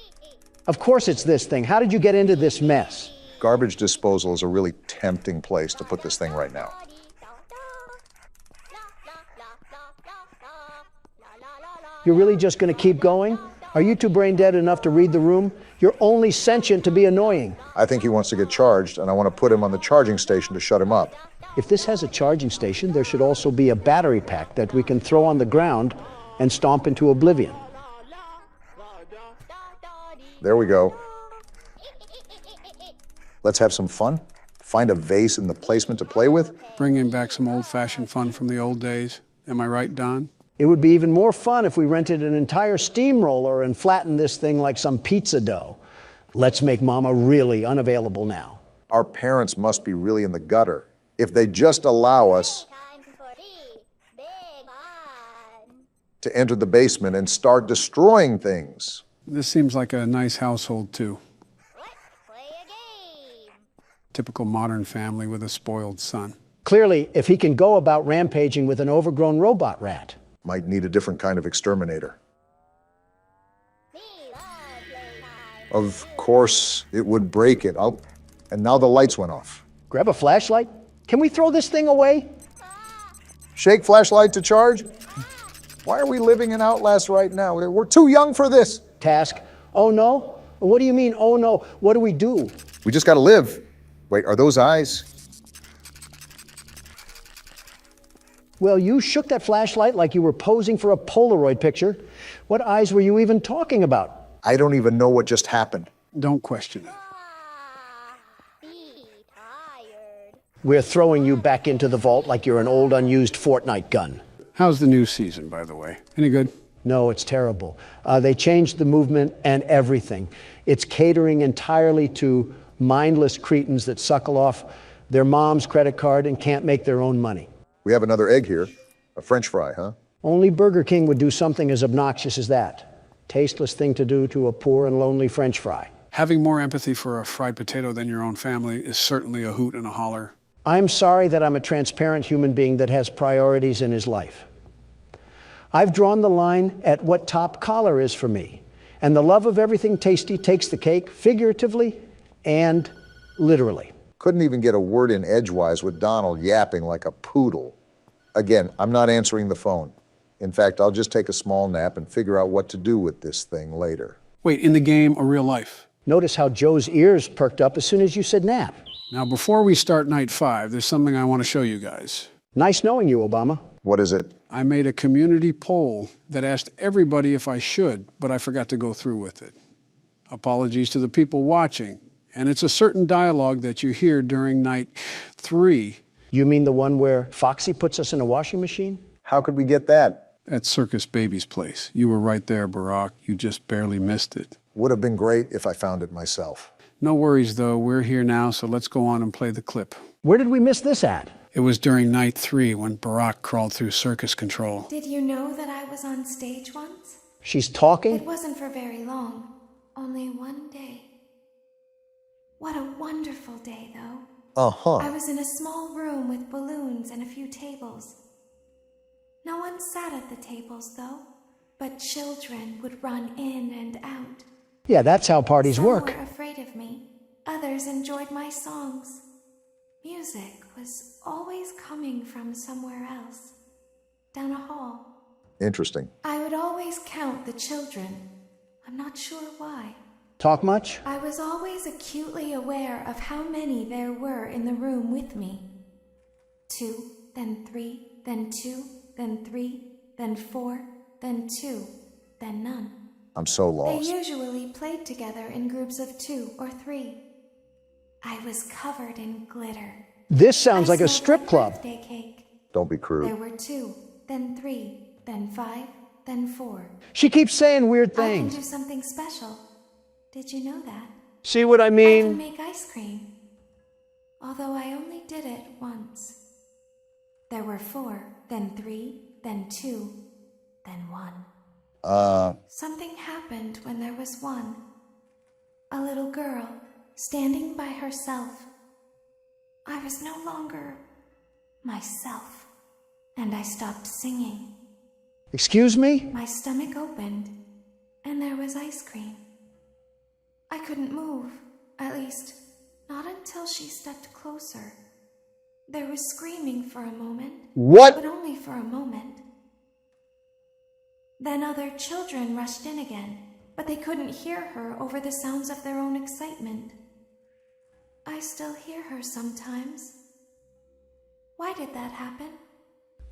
Of course it's this thing. How did you get into this mess? Garbage disposal is a really tempting place to put this thing right now. You're really just going to keep going? Are you two brain dead enough to read the room? You're only sentient to be annoying. I think he wants to get charged, and I want to put him on the charging station to shut him up. If this has a charging station, there should also be a battery pack that we can throw on the ground and stomp into oblivion. There we go. Let's have some fun. Find a vase in the placement to play with. Bringing back some old-fashioned fun from the old days. Am I right, Don? It would be even more fun if we rented an entire steamroller and flattened this thing like some pizza dough. Let's make Mama really unavailable now. Our parents must be really in the gutter. If they just allow us to enter the basement and start destroying things. This seems like a nice household, too. Typical modern family with a spoiled son. Clearly, if he can go about rampaging with an overgrown robot rat. Might need a different kind of exterminator. Of course, it would break it. And now the lights went off. Grab a flashlight? Can we throw this thing away? Shake flashlight to charge? Why are we living in Outlast right now? We're too young for this. Task. Oh no? What do you mean, oh no? What do we do? We just gotta live. Wait, are those eyes? Well, you shook that flashlight like you were posing for a Polaroid picture. What eyes were you even talking about? I don't even know what just happened. Don't question it. We're throwing you back into the vault like you're an old unused Fortnite gun. How's the new season, by the way? Any good? No, it's terrible. They changed the movement and everything. It's catering entirely to mindless cretins that suckle off their mom's credit card and can't make their own money. We have another egg here. A French fry, huh? Only Burger King would do something as obnoxious as that. Tasteless thing to do to a poor and lonely French fry. Having more empathy for a fried potato than your own family is certainly a hoot and a holler. I'm sorry that I'm a transparent human being that has priorities in his life. I've drawn the line at what top collar is for me. And the love of everything tasty takes the cake, figuratively and literally. Couldn't even get a word in edgewise with Donald yapping like a poodle. Again, I'm not answering the phone. In fact, I'll just take a small nap and figure out what to do with this thing later. Wait, in the game or real life? Notice how Joe's ears perked up as soon as you said nap. Now, before we start night 5, there's something I want to show you guys. Nice knowing you, Obama. What is it? I made a community poll that asked everybody if I should, but I forgot to go through with it. Apologies to the people watching. And it's a certain dialogue that you hear during night 3. You mean the one where Foxy puts us in a washing machine? How could we get that? At Circus Baby's place. You were right there, Barack. You just barely missed it. Would have been great if I found it myself. No worries, though. We're here now, so let's go on and play the clip. Where did we miss this at? It was during night 3 when Barack crawled through circus control. Did you know that I was on stage once? She's talking? It wasn't for very long. Only one day. What a wonderful day, though. Uh-huh. I was in a small room with balloons and a few tables. No one sat at the tables, though, but children would run in and out. Yeah, that's how parties Some work. were afraid of me. Others enjoyed my songs. Music was always coming from somewhere else, down a hall. Interesting. I would always count the children. I'm not sure why. Talk much? I was always acutely aware of how many there were in the room with me. 2, then 3, then 2, then 3, then 4, then 2, then none. I'm so They lost. usually played together in groups of 2 or 3. I was covered in glitter. This sounds like a smelled strip club. birthday cake. Don't be There crude. were 2, then 3, then 5, then 4. She keeps saying weird I can things. do something special. Did you know that? See what I I can mean? make ice cream. Although I only did it once. There were 4, then 3, then 2, then 1. Something happened when there was 1. A little girl standing by herself. I was no longer myself, and I stopped singing. Excuse me? My stomach opened, and there was ice cream. I couldn't move, at least, not until she stepped closer. There was screaming for a moment. What? But only for a moment. Then other children rushed in again, but they couldn't hear her over the sounds of their own excitement. I still hear her sometimes. Why did that happen?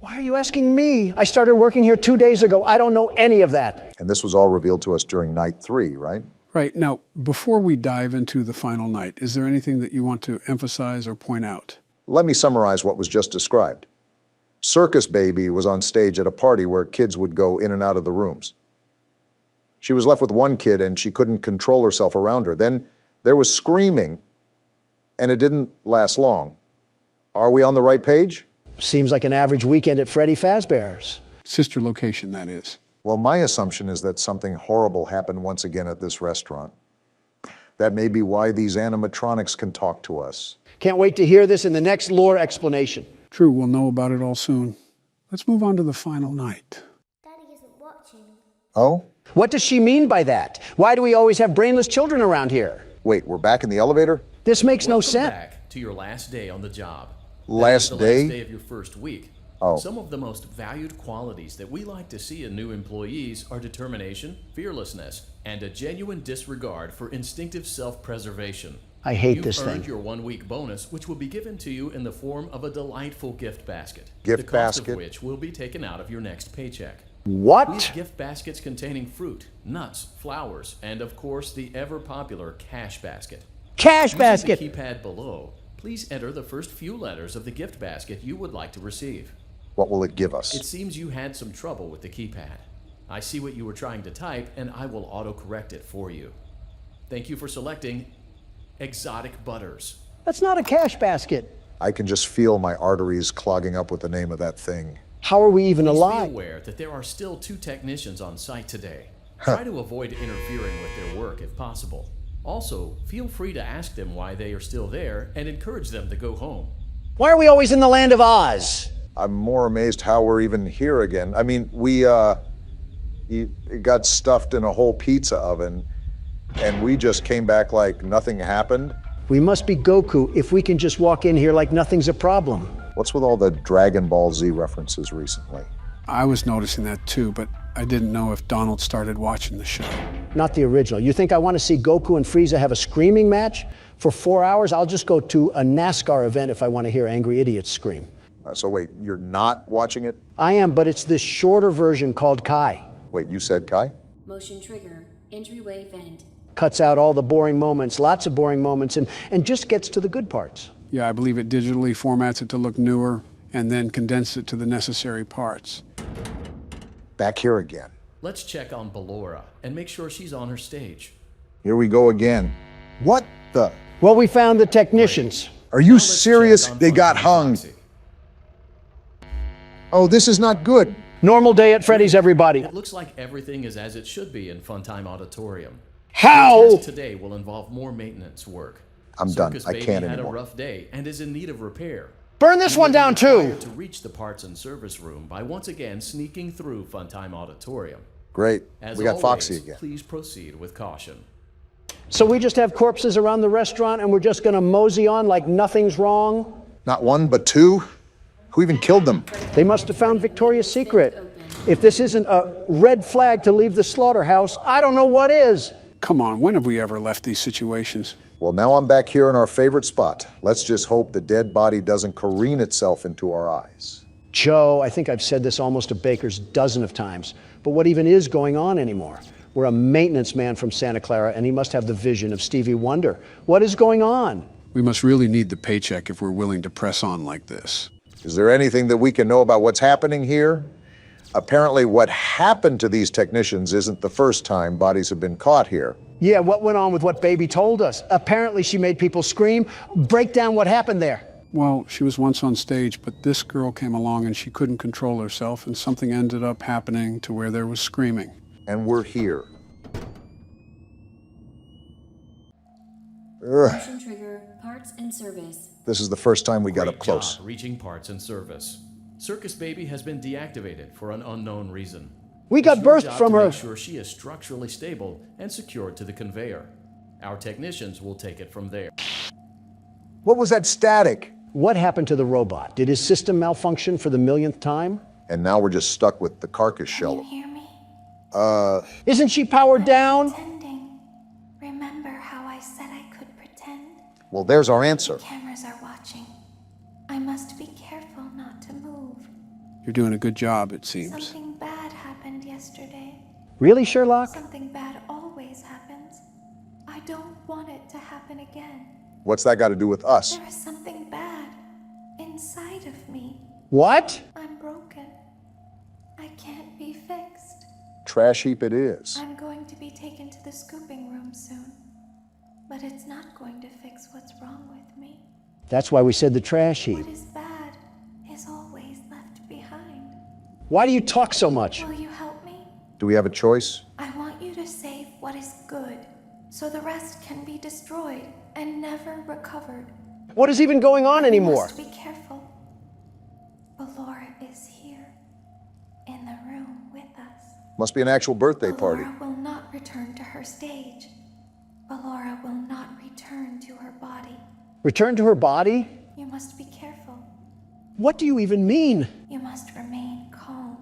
Why are you asking me? I started working here 2 days ago. I don't know any of that. And this was all revealed to us during night 3, right? Right. Now, before we dive into the final night, is there anything that you want to emphasize or point out? Let me summarize what was just described. Circus Baby was on stage at a party where kids would go in and out of the rooms. She was left with one kid and she couldn't control herself around her. Then there was screaming, and it didn't last long. Are we on the right page? Seems like an average weekend at Freddy Fazbear's. Sister location, that is. Well, my assumption is that something horrible happened once again at this restaurant. That may be why these animatronics can talk to us. Can't wait to hear this in the next lore explanation. True, we'll know about it all soon. Let's move on to the final night. Daddy isn't watching. Oh? What does she mean by that? Why do we always have brainless children around here? Wait, we're back in the elevator? This makes no Welcome sense. back to your last day on the job. Last That is day? the last day of your first week. Oh. Some of the most valued qualities that we like to see in new employees are determination, fearlessness, and a genuine disregard for instinctive self-preservation. I hate You've this earned thing. your 1-week bonus, which will be given to you in the form of a delightful gift basket. Gift the cost basket? of which will be taken out of your next paycheck. What? These gift baskets containing fruit, nuts, flowers, and of course the ever-popular cash basket. Cash Using basket! the keypad below, please enter the first few letters of the gift basket you would like to receive. What will it give us? It seems you had some trouble with the keypad. I see what you were trying to type, and I will auto-correct it for you. Thank you for selecting Exotic Butters. That's not a cash basket. I can just feel my arteries clogging up with the name of that thing. How are we even Please alive? be aware that there are still 2 technicians on site today. Try to avoid interfering with their work if possible. Also, feel free to ask them why they are still there and encourage them to go home. Why are we always in the land of Oz? I'm more amazed how we're even here again. I mean, we got stuffed in a whole pizza oven, and we just came back like nothing happened. We must be Goku if we can just walk in here like nothing's a problem. What's with all the Dragon Ball Z references recently? I was noticing that too, but I didn't know if Donald started watching the show. Not the original. You think I want to see Goku and Frieza have a screaming match? For 4 hours, I'll just go to a NASCAR event if I want to hear angry idiots scream. So wait, you're not watching it? I am, but it's this shorter version called Kai. Wait, you said Kai? Motion trigger. Entryway vent. Cuts out all the boring moments, lots of boring moments, and just gets to the good parts. Yeah, I believe it digitally formats it to look newer and then condenses it to the necessary parts. Back here again. Let's check on Ballora and make sure she's on her stage. Here we go again. What the? Well, we found the technicians. Are you serious? They got hung. Oh, this is not good. Normal day at Freddy's, everybody. It looks like everything is as it should be in Funtime Auditorium. How? The test today will involve more maintenance work. I'm done. Circus I Baby can't had anymore. a rough day and is in need of repair. Burn this one down too. To reach the parts and service room by once again sneaking through Funtime Auditorium. Great. As We got always, Foxy again. Please proceed with caution. So we just have corpses around the restaurant and we're just gonna mosey on like nothing's wrong? Not 1, but 2? Who even killed them? They must have found Victoria's Secret. If this isn't a red flag to leave the slaughterhouse, I don't know what is. Come on, when have we ever left these situations? Well, now I'm back here in our favorite spot. Let's just hope the dead body doesn't careen itself into our eyes. Joe, I think I've said this almost a baker's dozen of times, but what even is going on anymore? We're a maintenance man from Santa Clara, and he must have the vision of Stevie Wonder. What is going on? We must really need the paycheck if we're willing to press on like this. Is there anything that we can know about what's happening here? Apparently what happened to these technicians isn't the first time bodies have been caught here. Yeah, what went on with what Baby told us? Apparently she made people scream. Break down what happened there. Well, she was once on stage, but this girl came along and she couldn't control herself, and something ended up happening to where there was screaming. And we're here. Motion trigger, parts and service. This is the first time we got Great up close. job reaching parts and service. Circus Baby has been deactivated for an unknown reason. We got It's your birthed job from to her. make sure she is structurally stable and secured to the conveyor. Our technicians will take it from there. What was that static? What happened to the robot? Did his system malfunction for the millionth time? And now we're just stuck with the carcass Can shell. you hear me? Isn't she powered down? Pretending. Remember how I said I could pretend? Well, there's our answer. Cameras are watching. I must be careful not to move. You're doing a good job, it seems. Something bad happened yesterday. Really, Sherlock? Something bad always happens. I don't want it to happen again. What's that got to do with us? There is something bad inside of me. What? I'm broken. I can't be fixed. Trash heap it is. I'm going to be taken to the scooping room soon. But it's not going to fix what's wrong with me. That's why we said the trash heap. What is bad is always left behind. Why do you talk so much? Will you help me? Do we have a choice? I want you to save what is good, so the rest can be destroyed and never recovered. What is even going on anymore? Must be careful. Ballora is here, in the room with us. Must be an actual birthday party. Ballora will not return to her stage. Ballora will not return to her body. Return to her body? You must be careful. What do you even mean? You must remain calm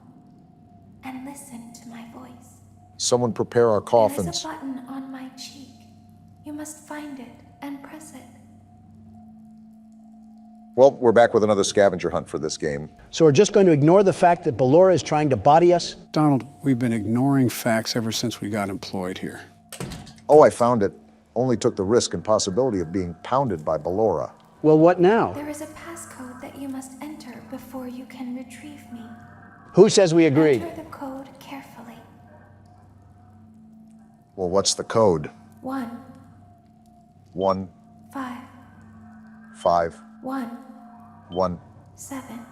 and listen to my voice. Someone prepare our There is coffins. a button on my cheek. You must find it and press it. Well, we're back with another scavenger hunt for this game. So we're just going to ignore the fact that Ballora is trying to body us? Donald, we've been ignoring facts ever since we got employed here. Oh, I found it. Only took the risk and possibility of being pounded by Ballora. Well, what now? There is a passcode that you must enter before you can retrieve me. Who says we agreed? Enter the code carefully. Well, what's the code? 1, 1, 5, 5, 1, 1, 7,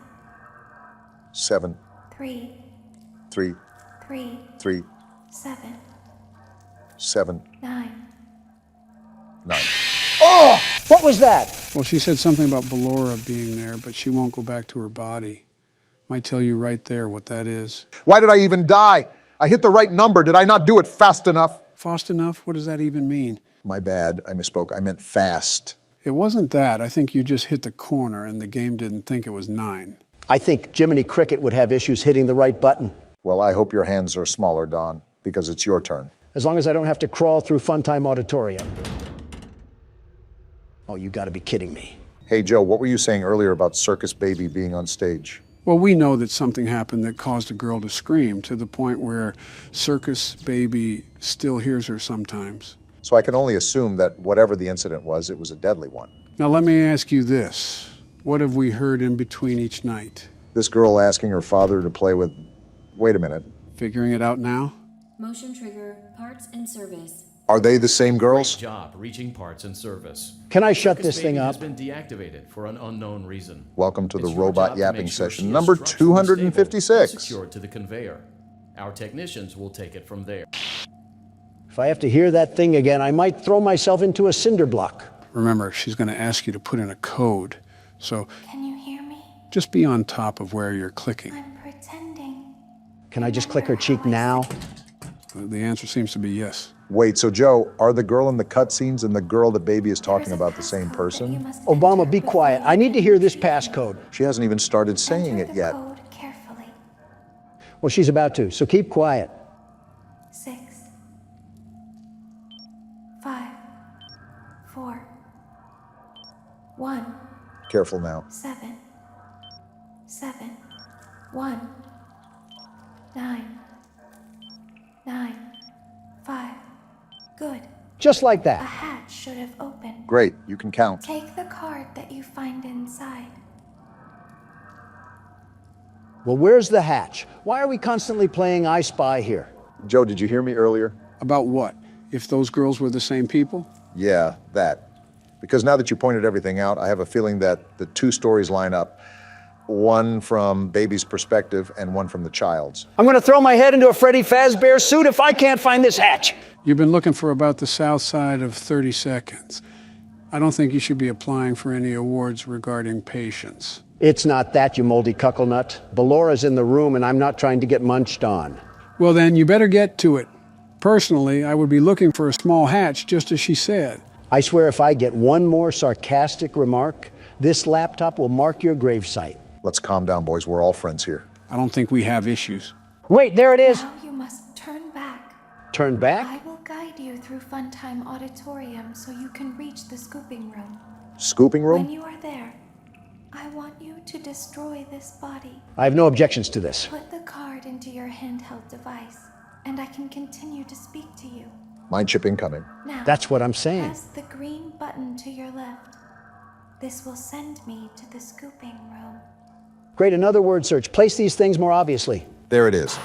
7, 3, 3, 3, 3, 7, 7, 9. 9. Oh! What was that? Well, she said something about Ballora being there, but she won't go back to her body. Might tell you right there what that is. Why did I even die? I hit the right number. Did I not do it fast enough? Fast enough? What does that even mean? My bad. I misspoke. I meant fast. It wasn't that. I think you just hit the corner and the game didn't think it was 9. I think Jiminy Cricket would have issues hitting the right button. Well, I hope your hands are smaller, Don, because it's your turn. As long as I don't have to crawl through Funtime Auditorium. Oh, you gotta be kidding me. Hey, Joe, what were you saying earlier about Circus Baby being on stage? Well, we know that something happened that caused a girl to scream to the point where Circus Baby still hears her sometimes. So I can only assume that whatever the incident was, it was a deadly one. Now, let me ask you this. What have we heard in between each night? This girl asking her father to play with... Wait a minute. Figuring it out now? Motion trigger, parts and service. Are they the same girls? Great job reaching parts and service. Can I shut Circus this thing Baby up? has been deactivated for an unknown reason. Welcome to the It's your robot job to yapping make sure session she is number structurally stable and 256. secured to the conveyor. Our technicians will take it from there. If I have to hear that thing again, I might throw myself into a cinder block. Remember, she's going to ask you to put in a code. So Can you hear me? just be on top of where you're clicking. I'm pretending. Can I just click her cheek now? The answer seems to be yes. Wait, so Joe, are the girl in the cutscenes and the girl that Baby is talking about the same person? Obama, be quiet. I need to hear this passcode. She hasn't even started saying it yet. Code carefully. Well, she's about to, so keep quiet. 6, 5, 4, 1, Careful now. 7, 7, 1, 9, 9, 5. Good. Just like A that. hatch should have opened. Great, you can count. Take the card that you find inside. Well, where's the hatch? Why are we constantly playing I Spy here? Joe, did you hear me earlier? About what? If those girls were the same people? Yeah, that. Because now that you pointed everything out, I have a feeling that the two stories line up. One from baby's perspective and one from the child's. I'm going to throw my head into a Freddy Fazbear suit if I can't find this hatch. You've been looking for about the south side of 30 seconds. I don't think you should be applying for any awards regarding patience. It's not that, you moldy cuckle nut. Bellora's in the room and I'm not trying to get munched on. Well, then you better get to it. Personally, I would be looking for a small hatch, just as she said. I swear if I get one more sarcastic remark, this laptop will mark your gravesite. Let's calm down, boys. We're all friends here. I don't think we have issues. Wait, there it is. Now you must turn back. Turn back? I will guide you through Funtime Auditorium so you can reach the scooping room. Scooping room? When you are there, I want you to destroy this body. I have no objections to this. Put the card into your handheld device, and I can continue to speak to you. Mind chip incoming. Now, That's what I'm saying. press the green button to your left. This will send me to the scooping room. Great, another word search. Place these things more obviously. There it is.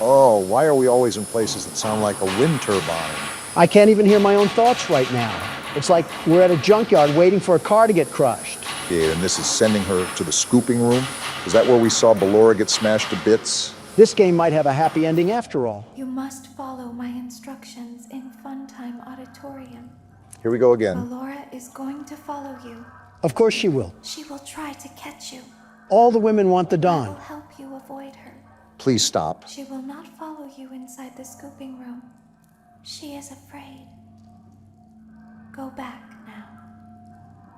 Oh, why are we always in places that sound like a wind turbine? I can't even hear my own thoughts right now. It's like we're at a junkyard waiting for a car to get crushed. Yeah, and this is sending her to the scooping room? Is that where we saw Ballora get smashed to bits? This game might have a happy ending after all. You must follow my instructions in Funtime Auditorium. Here we go again. Ballora is going to follow you. Of course she will. She will try to catch you. All the women want the I Dawn. will help you avoid her. Please stop. She will not follow you inside the scooping room. She is afraid. Go back now.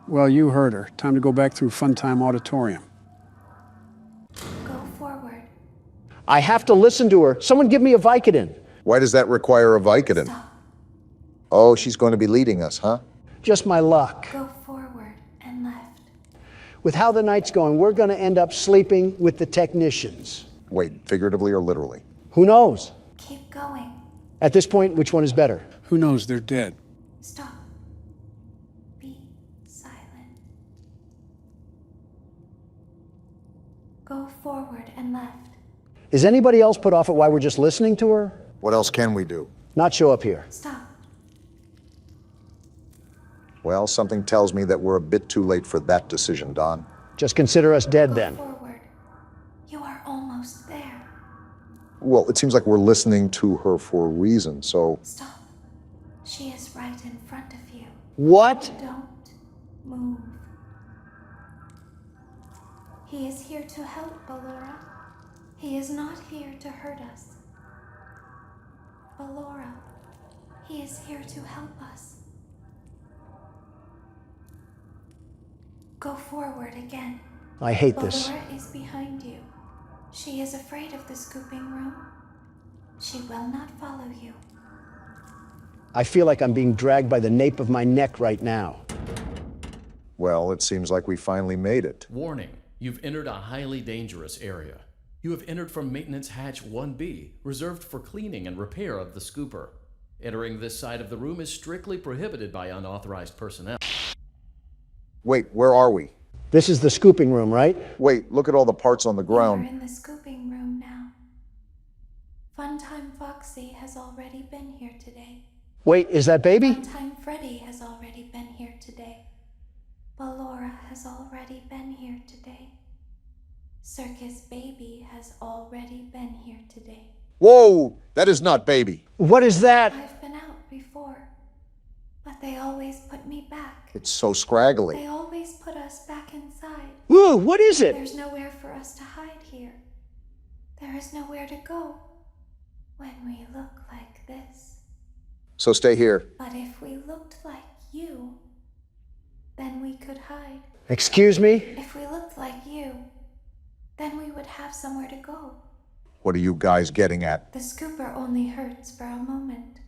Well, you heard her. Time to go back through Funtime Auditorium. Go forward. I have to listen to her. Someone give me a Vicodin. Why does that require a Vicodin? Stop. Oh, she's going to be leading us, huh? Just my luck. Go forward and left. With how the night's going, we're going to end up sleeping with the technicians. Wait, figuratively or literally? Who knows? Keep going. At this point, which one is better? Who knows? They're dead. Stop. Be silent. Go forward and left. Is anybody else put off at why we're just listening to her? What else can we do? Not show up here. Stop. Well, something tells me that we're a bit too late for that decision, Don. Just consider us dead Go then. forward. You are almost there. Well, it seems like we're listening to her for a reason, so... Stop. She is right in front of you. What? Don't move. He is here to help, Ballora. He is not here to hurt us. Ballora, he is here to help us. Go forward again. I hate this. Ballora is behind you. She is afraid of the scooping room. She will not follow you. I feel like I'm being dragged by the nape of my neck right now. Well, it seems like we finally made it. Warning, you've entered a highly dangerous area. You have entered from Maintenance Hatch 1B, reserved for cleaning and repair of the scooper. Entering this side of the room is strictly prohibited by unauthorized personnel. Wait, where are we? This is the scooping room, right? Wait, look at all the parts on the We're ground. in the scooping room now. Funtime Foxy has already been here today. Wait, is that baby? Funtime Freddy has already been here today. Ballora has already been here today. Circus Baby has already been here today. Whoa, that is not baby. What is that? I've been out before, but they always put me back. It's so scraggly. They always put us back inside. Ooh, what is it? There's nowhere for us to hide here. There is nowhere to go when we look like this. So stay here. But if we looked like you, then we could hide. Excuse me? If we looked like you, then we would have somewhere to go. What are you guys getting at? The scooper only hurts for a moment.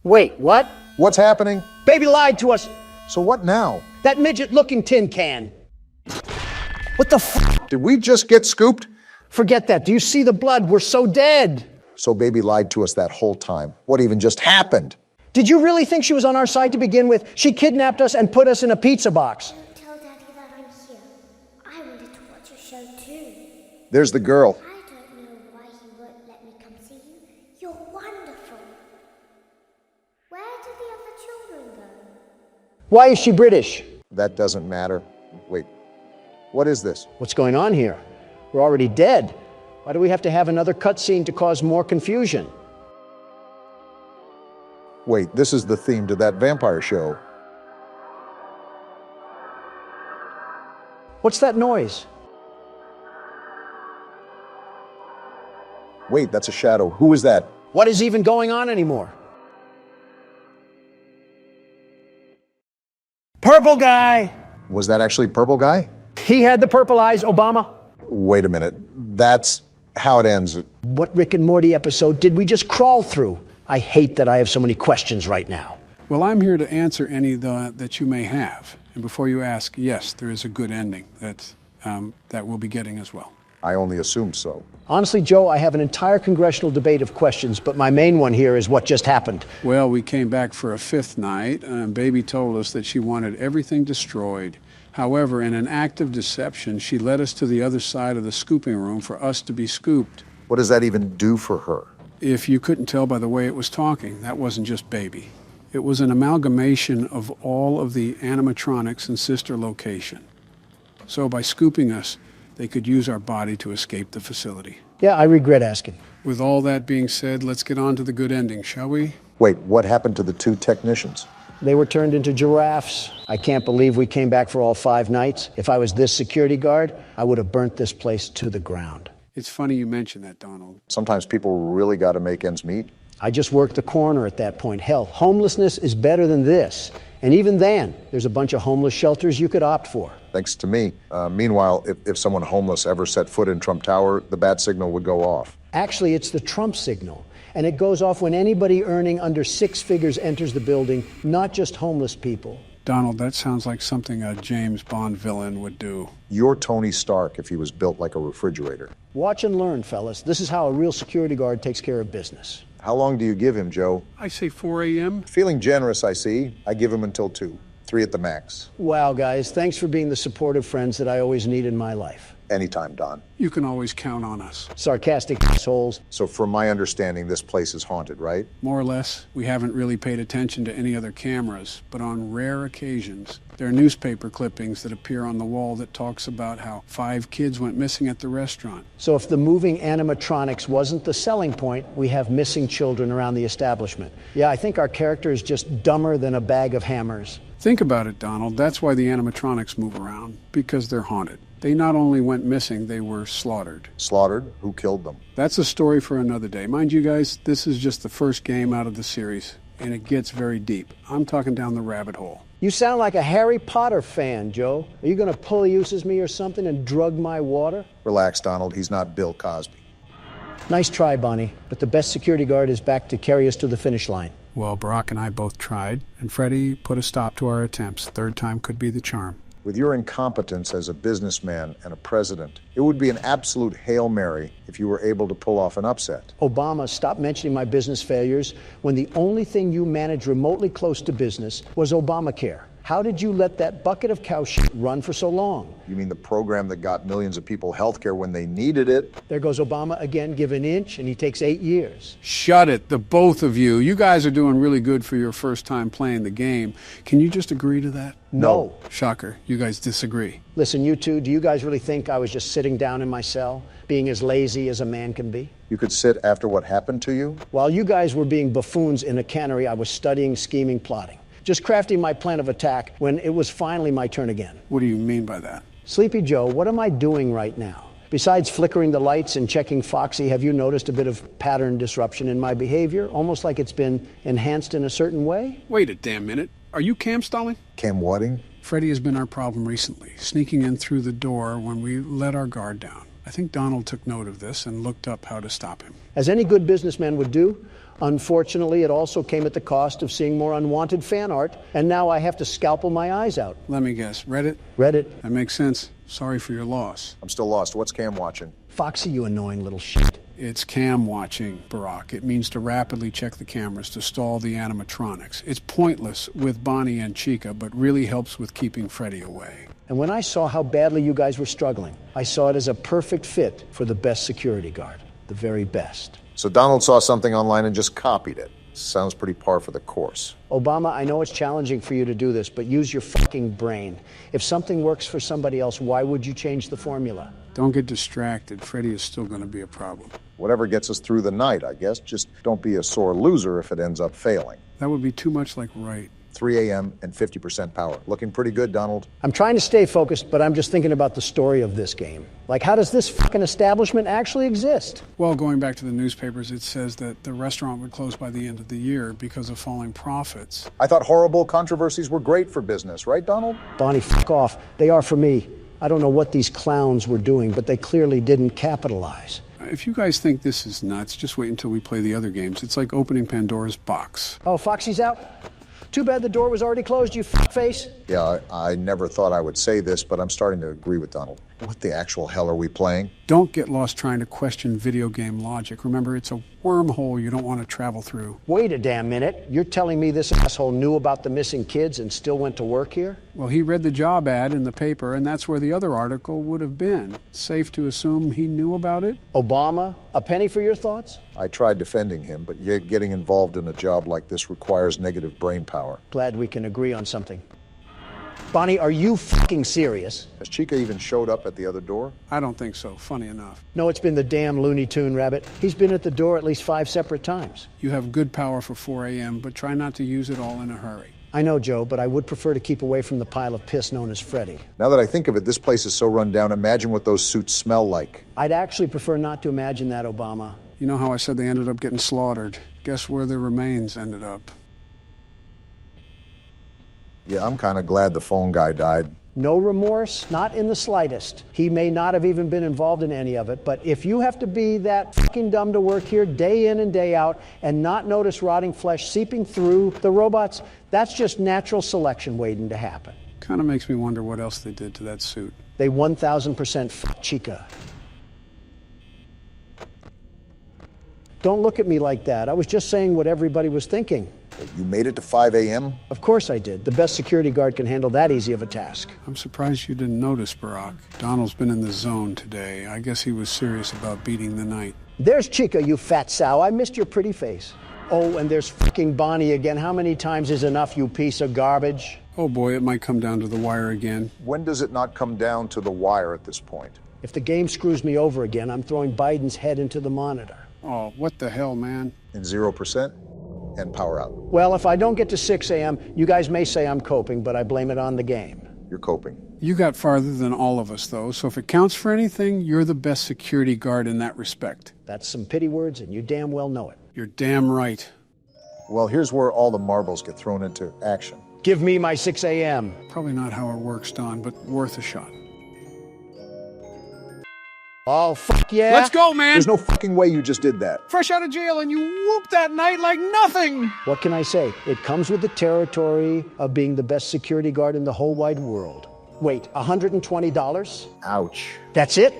Wait, what? What's happening? Baby lied to us. So what now? That midget-looking tin can. What the f? Did we just get scooped? Forget that. Do you see the blood? We're so dead. So baby lied to us that whole time. What even just happened? Did you really think she was on our side to begin with? She kidnapped us and put us in a pizza box. Don't tell Daddy that I'm here. I wanted to watch your show too. There's the girl. I don't know why you won't let me come see you. You're wonderful. Where did the other children go? Why is she British? That doesn't matter. Wait, what is this? What's going on here? We're already dead. Why do we have to have another cutscene to cause more confusion? Wait, this is the theme to that vampire show. What's that noise? Wait, that's a shadow. Who is that? What is even going on anymore? Purple guy! Was that actually Purple Guy? He had the purple eyes, Obama. Wait a minute. That's how it ends. What Rick and Morty episode did we just crawl through? I hate that I have so many questions right now. Well, I'm here to answer any that you may have. And before you ask, yes, there is a good ending that we'll be getting as well. I only assumed so. Honestly, Joe, I have an entire congressional debate of questions, but my main one here is what just happened. Well, we came back for a fifth night, and Baby told us that she wanted everything destroyed. However, in an act of deception, she led us to the other side of the scooping room for us to be scooped. What does that even do for her? If you couldn't tell by the way it was talking, that wasn't just Baby. It was an amalgamation of all of the animatronics in sister location. So by scooping us, they could use our body to escape the facility. Yeah, I regret asking. With all that being said, let's get on to the good ending, shall we? Wait, what happened to the two technicians? They were turned into giraffes. I can't believe we came back for all 5 nights. If I was this security guard, I would have burnt this place to the ground. It's funny you mention that, Donald. Sometimes people really got to make ends meet. I just worked the corner at that point. Hell, homelessness is better than this. And even then, there's a bunch of homeless shelters you could opt for. Thanks to me. Meanwhile, if someone homeless ever set foot in Trump Tower, the bat signal would go off. Actually, it's the Trump signal. And it goes off when anybody earning under 6 figures enters the building, not just homeless people. Donald, that sounds like something a James Bond villain would do. You're Tony Stark if he was built like a refrigerator. Watch and learn, fellas. This is how a real security guard takes care of business. How long do you give him, Joe? I say 4 a.m. Feeling generous, I see. I give him until 2. 3 at the max. Wow, guys, thanks for being the supportive friends that I always need in my life. Anytime, Don. You can always count on us. Sarcastic assholes. So from my understanding, this place is haunted, right? More or less. We haven't really paid attention to any other cameras, but on rare occasions, there are newspaper clippings that appear on the wall that talks about how 5 kids went missing at the restaurant. So if the moving animatronics wasn't the selling point, we have missing children around the establishment. Yeah, I think our character is just dumber than a bag of hammers. Think about it, Donald. That's why the animatronics move around, because they're haunted. They not only went missing, they were slaughtered. Slaughtered? Who killed them? That's a story for another day. Mind you guys, this is just the first game out of the series, and it gets very deep. I'm talking down the rabbit hole. You sound like a Harry Potter fan, Joe. Are you going to polyuses me or something and drug my water? Relax, Donald. He's not Bill Cosby. Nice try, Bonnie, but the best security guard is back to carry us to the finish line. Well, Barack and I both tried, and Freddie put a stop to our attempts. Third time could be the charm. With your incompetence as a businessman and a president, it would be an absolute Hail Mary if you were able to pull off an upset. Obama, stop mentioning my business failures when the only thing you managed remotely close to business was Obamacare. How did you let that bucket of cow shit run for so long? You mean the program that got millions of people health care when they needed it? There goes Obama again, give an inch, and he takes 8 years. Shut it, the both of you. You guys are doing really good for your first time playing the game. Can you just agree to that? No. Shocker, you guys disagree. Listen, you two, do you guys really think I was just sitting down in my cell, being as lazy as a man can be? You could sit after what happened to you? While you guys were being buffoons in a cannery, I was studying, scheming, plotting. Just crafting my plan of attack when it was finally my turn again. What do you mean by that? Sleepy Joe, what am I doing right now? Besides flickering the lights and checking Foxy, have you noticed a bit of pattern disruption in my behavior? Almost like it's been enhanced in a certain way? Wait a damn minute. Are you cam stalling? Cam whatting? Freddie has been our problem recently, sneaking in through the door when we let our guard down. I think Donald took note of this and looked up how to stop him. As any good businessman would do, unfortunately, it also came at the cost of seeing more unwanted fan art, and now I have to scalpel my eyes out. Let me guess, Reddit? Reddit. That makes sense. Sorry for your loss. I'm still lost. What's Cam watching? Foxy, you annoying little shit. It's cam watching, Barack. It means to rapidly check the cameras to stall the animatronics. It's pointless with Bonnie and Chica, but really helps with keeping Freddie away. And when I saw how badly you guys were struggling, I saw it as a perfect fit for the best security guard, the very best. So Donald saw something online and just copied it. Sounds pretty par for the course. Obama, I know it's challenging for you to do this, but use your fucking brain. If something works for somebody else, why would you change the formula? Don't get distracted. Freddie is still going to be a problem. Whatever gets us through the night, I guess. Just don't be a sore loser if it ends up failing. That would be too much like Wright. 3 a.m. and 50% power. Looking pretty good, Donald. I'm trying to stay focused, but I'm just thinking about the story of this game. Like, how does this fucking establishment actually exist? Well, going back to the newspapers, it says that the restaurant would close by the end of the year because of falling profits. I thought horrible controversies were great for business, right, Donald? Bonnie, fuck off. They are for me. I don't know what these clowns were doing, but they clearly didn't capitalize. If you guys think this is nuts, just wait until we play the other games. It's like opening Pandora's box. Oh, Foxy's out? Too bad the door was already closed, you fuckface. Yeah, I never thought I would say this, but I'm starting to agree with Donald. What the actual hell are we playing? Don't get lost trying to question video game logic. Remember, it's a wormhole you don't want to travel through. Wait a damn minute. You're telling me this asshole knew about the missing kids and still went to work here? Well, he read the job ad in the paper, and that's where the other article would have been. Safe to assume he knew about it? Obama, a penny for your thoughts? I tried defending him, but yet getting involved in a job like this requires negative brain power. Glad we can agree on something. Bonnie, are you fucking serious? Has Chica even showed up at the other door? I don't think so, funny enough. No, it's been the damn Looney Tune rabbit. He's been at the door at least 5 separate times. You have good power for 4 a.m., but try not to use it all in a hurry. I know, Joe, but I would prefer to keep away from the pile of piss known as Freddie. Now that I think of it, this place is so run down. Imagine what those suits smell like. I'd actually prefer not to imagine that, Obama. You know how I said they ended up getting slaughtered? Guess where their remains ended up? Yeah, I'm kind of glad the phone guy died. No remorse, not in the slightest. He may not have even been involved in any of it, but if you have to be that fucking dumb to work here day in and day out and not notice rotting flesh seeping through the robots, that's just natural selection waiting to happen. Kind of makes me wonder what else they did to that suit. They 1,000% fucked Chica. Don't look at me like that. I was just saying what everybody was thinking. You made it to 5 a.m.? Of course I did. The best security guard can handle that easy of a task. I'm surprised you didn't notice, Barack. Donald's been in the zone today. I guess he was serious about beating the night. There's Chica, you fat sow. I missed your pretty face. Oh, and there's fucking Bonnie again. How many times is enough, you piece of garbage? Oh boy, it might come down to the wire again. When does it not come down to the wire at this point? If the game screws me over again, I'm throwing Biden's head into the monitor. Oh, what the hell, man? And 0%? And power out. Well, if I don't get to 6 a.m., you guys may say I'm coping, but I blame it on the game. You're coping. You got farther than all of us, though, so if it counts for anything, you're the best security guard in that respect. That's some pity words, and you damn well know it. You're damn right. Well, here's where all the marbles get thrown into action. Give me my 6 a.m. Probably not how it works, Don, but worth a shot. Oh, fuck yeah. Let's go, man. There's no fucking way you just did that. Fresh out of jail and you whooped that night like nothing. What can I say? It comes with the territory of being the best security guard in the whole wide world. Wait, $120? Ouch. That's it?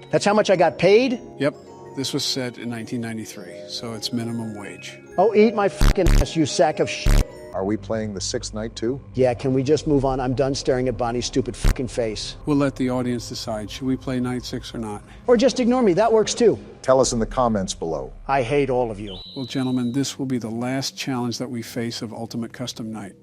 That's how much I got paid? Yep. This was set in 1993, so it's minimum wage. Oh, eat my fucking ass, you sack of shit. Are we playing the 6th night too? Yeah, can we just move on? I'm done staring at Bonnie's stupid fucking face. We'll let the audience decide. Should we play night 6 or not? Or just ignore me, that works too. Tell us in the comments below. I hate all of you. Well, gentlemen, this will be the last challenge that we face of Ultimate Custom Night,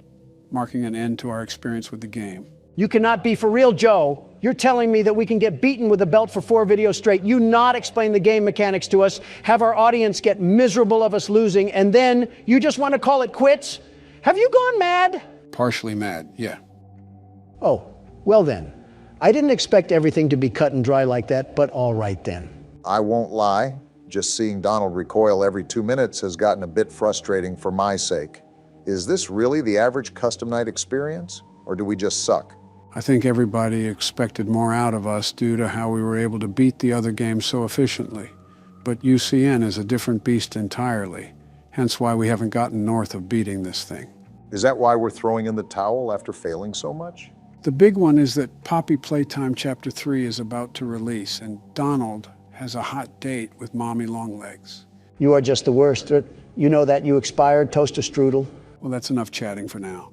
marking an end to our experience with the game. You cannot be for real, Joe. You're telling me that we can get beaten with a belt for 4 videos straight, you not explain the game mechanics to us, have our audience get miserable of us losing, and then you just want to call it quits? Have you gone mad? Partially mad, yeah. Oh, well then. I didn't expect everything to be cut and dry like that, but all right then. I won't lie. Just seeing Donald recoil every 2 minutes has gotten a bit frustrating for my sake. Is this really the average custom night experience? Or do we just suck? I think everybody expected more out of us due to how we were able to beat the other games so efficiently. But UCN is a different beast entirely, hence why we haven't gotten north of beating this thing. Is that why we're throwing in the towel after failing so much? The big one is that Poppy Playtime Chapter 3 is about to release, and Donald has a hot date with Mommy Longlegs. You are just the worst. You know that you expired, toaster strudel. Well, that's enough chatting for now.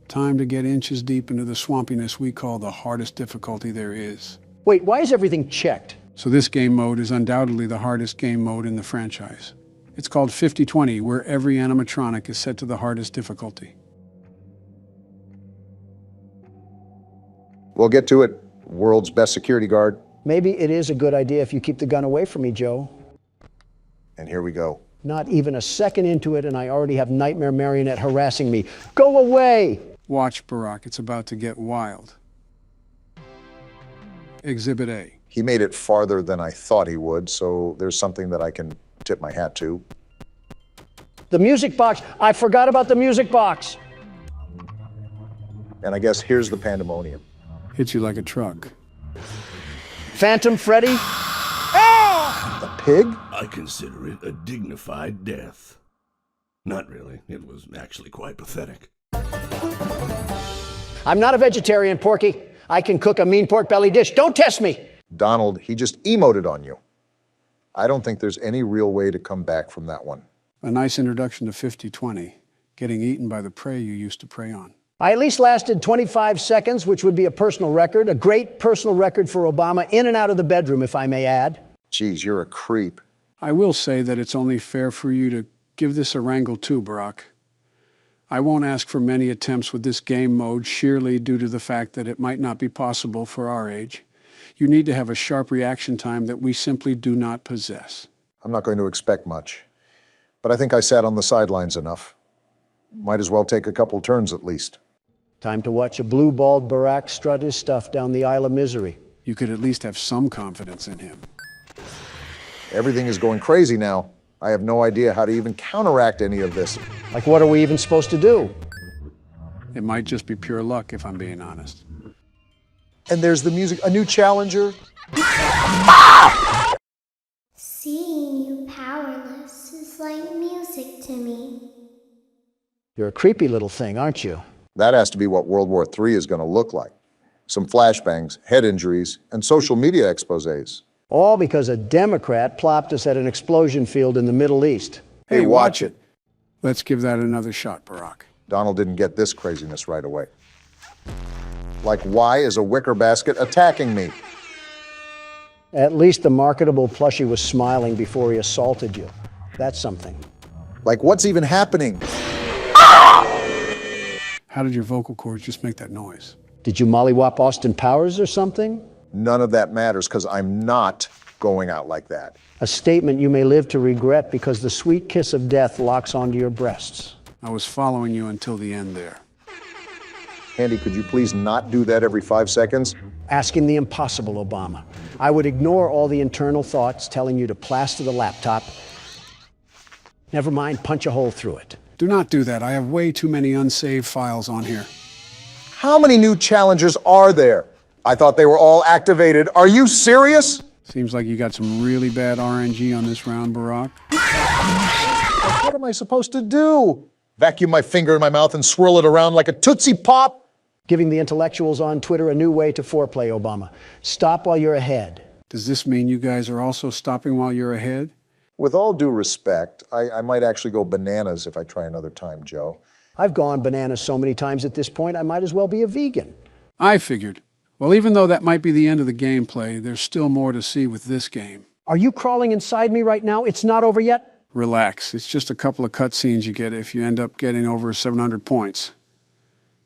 Time to get inches deep into the swampiness we call the hardest difficulty there is. Wait, why is everything checked? So this game mode is undoubtedly the hardest game mode in the franchise. It's called 50-20, where every animatronic is set to the hardest difficulty. We'll get to it. World's best security guard. Maybe it is a good idea if you keep the gun away from me, Joe. And here we go. Not even a second into it, and I already have Nightmare Marionette harassing me. Go away! Watch, Barack, it's about to get wild. Exhibit A. He made it farther than I thought he would, so there's something that I can tip my hat to. The music box! I forgot about the music box! And I guess here's the pandemonium. Hit you like a truck. Phantom Freddy? The pig? I consider it a dignified death. Not really. It was actually quite pathetic. I'm not a vegetarian, Porky. I can cook a mean pork belly dish. Don't test me! Donald, he just emoted on you. I don't think there's any real way to come back from that one. A nice introduction to 50-20, getting eaten by the prey you used to prey on. I at least lasted 25 seconds, which would be a personal record, a great personal record for Obama, in and out of the bedroom, if I may add. Geez, you're a creep. I will say that it's only fair for you to give this a wrangle too, Barack. I won't ask for many attempts with this game mode, sheerly due to the fact that it might not be possible for our age. You need to have a sharp reaction time that we simply do not possess. I'm not going to expect much, but I think I sat on the sidelines enough. Might as well take a couple turns at least. Time to watch a blue-balled Barack strut his stuff down the Isle of Misery. You could at least have some confidence in him. Everything is going crazy now. I have no idea how to even counteract any of this. Like, what are we even supposed to do? It might just be pure luck, if I'm being honest. And there's the music, a new challenger. Seeing you powerless is like music to me. You're a creepy little thing, aren't you? That has to be what World War III is going to look like. Some flashbangs, head injuries, and social media exposés. All because a Democrat plopped us at an explosion field in the Middle East. Hey, watch it. Let's give that another shot, Barack. Donald didn't get this craziness right away. Like, why is a wicker basket attacking me? At least the marketable plushie was smiling before he assaulted you. That's something. Like, what's even happening? How did your vocal cords just make that noise? Did you mollywop Austin Powers or something? None of that matters, because I'm not going out like that. A statement you may live to regret because the sweet kiss of death locks onto your breasts. I was following you until the end there. Andy, could you please not do that every 5 seconds? Asking the impossible, Obama. I would ignore all the internal thoughts telling you to plaster the laptop. Never mind, punch a hole through it. Do not do that. I have way too many unsaved files on here. How many new challengers are there? I thought they were all activated. Are you serious? Seems like you got some really bad RNG on this round, Barack. What am I supposed to do? Vacuum my finger in my mouth and swirl it around like a Tootsie Pop? Giving the intellectuals on Twitter a new way to foreplay, Obama. Stop while you're ahead. Does this mean you guys are also stopping while you're ahead? With all due respect, I might actually go bananas if I try another time, Joe. I've gone bananas so many times at this point, I might as well be a vegan. I figured. Well, even though that might be the end of the gameplay, there's still more to see with this game. Are you crawling inside me right now? It's not over yet? Relax. It's just a couple of cutscenes you get if you end up getting over 700 points.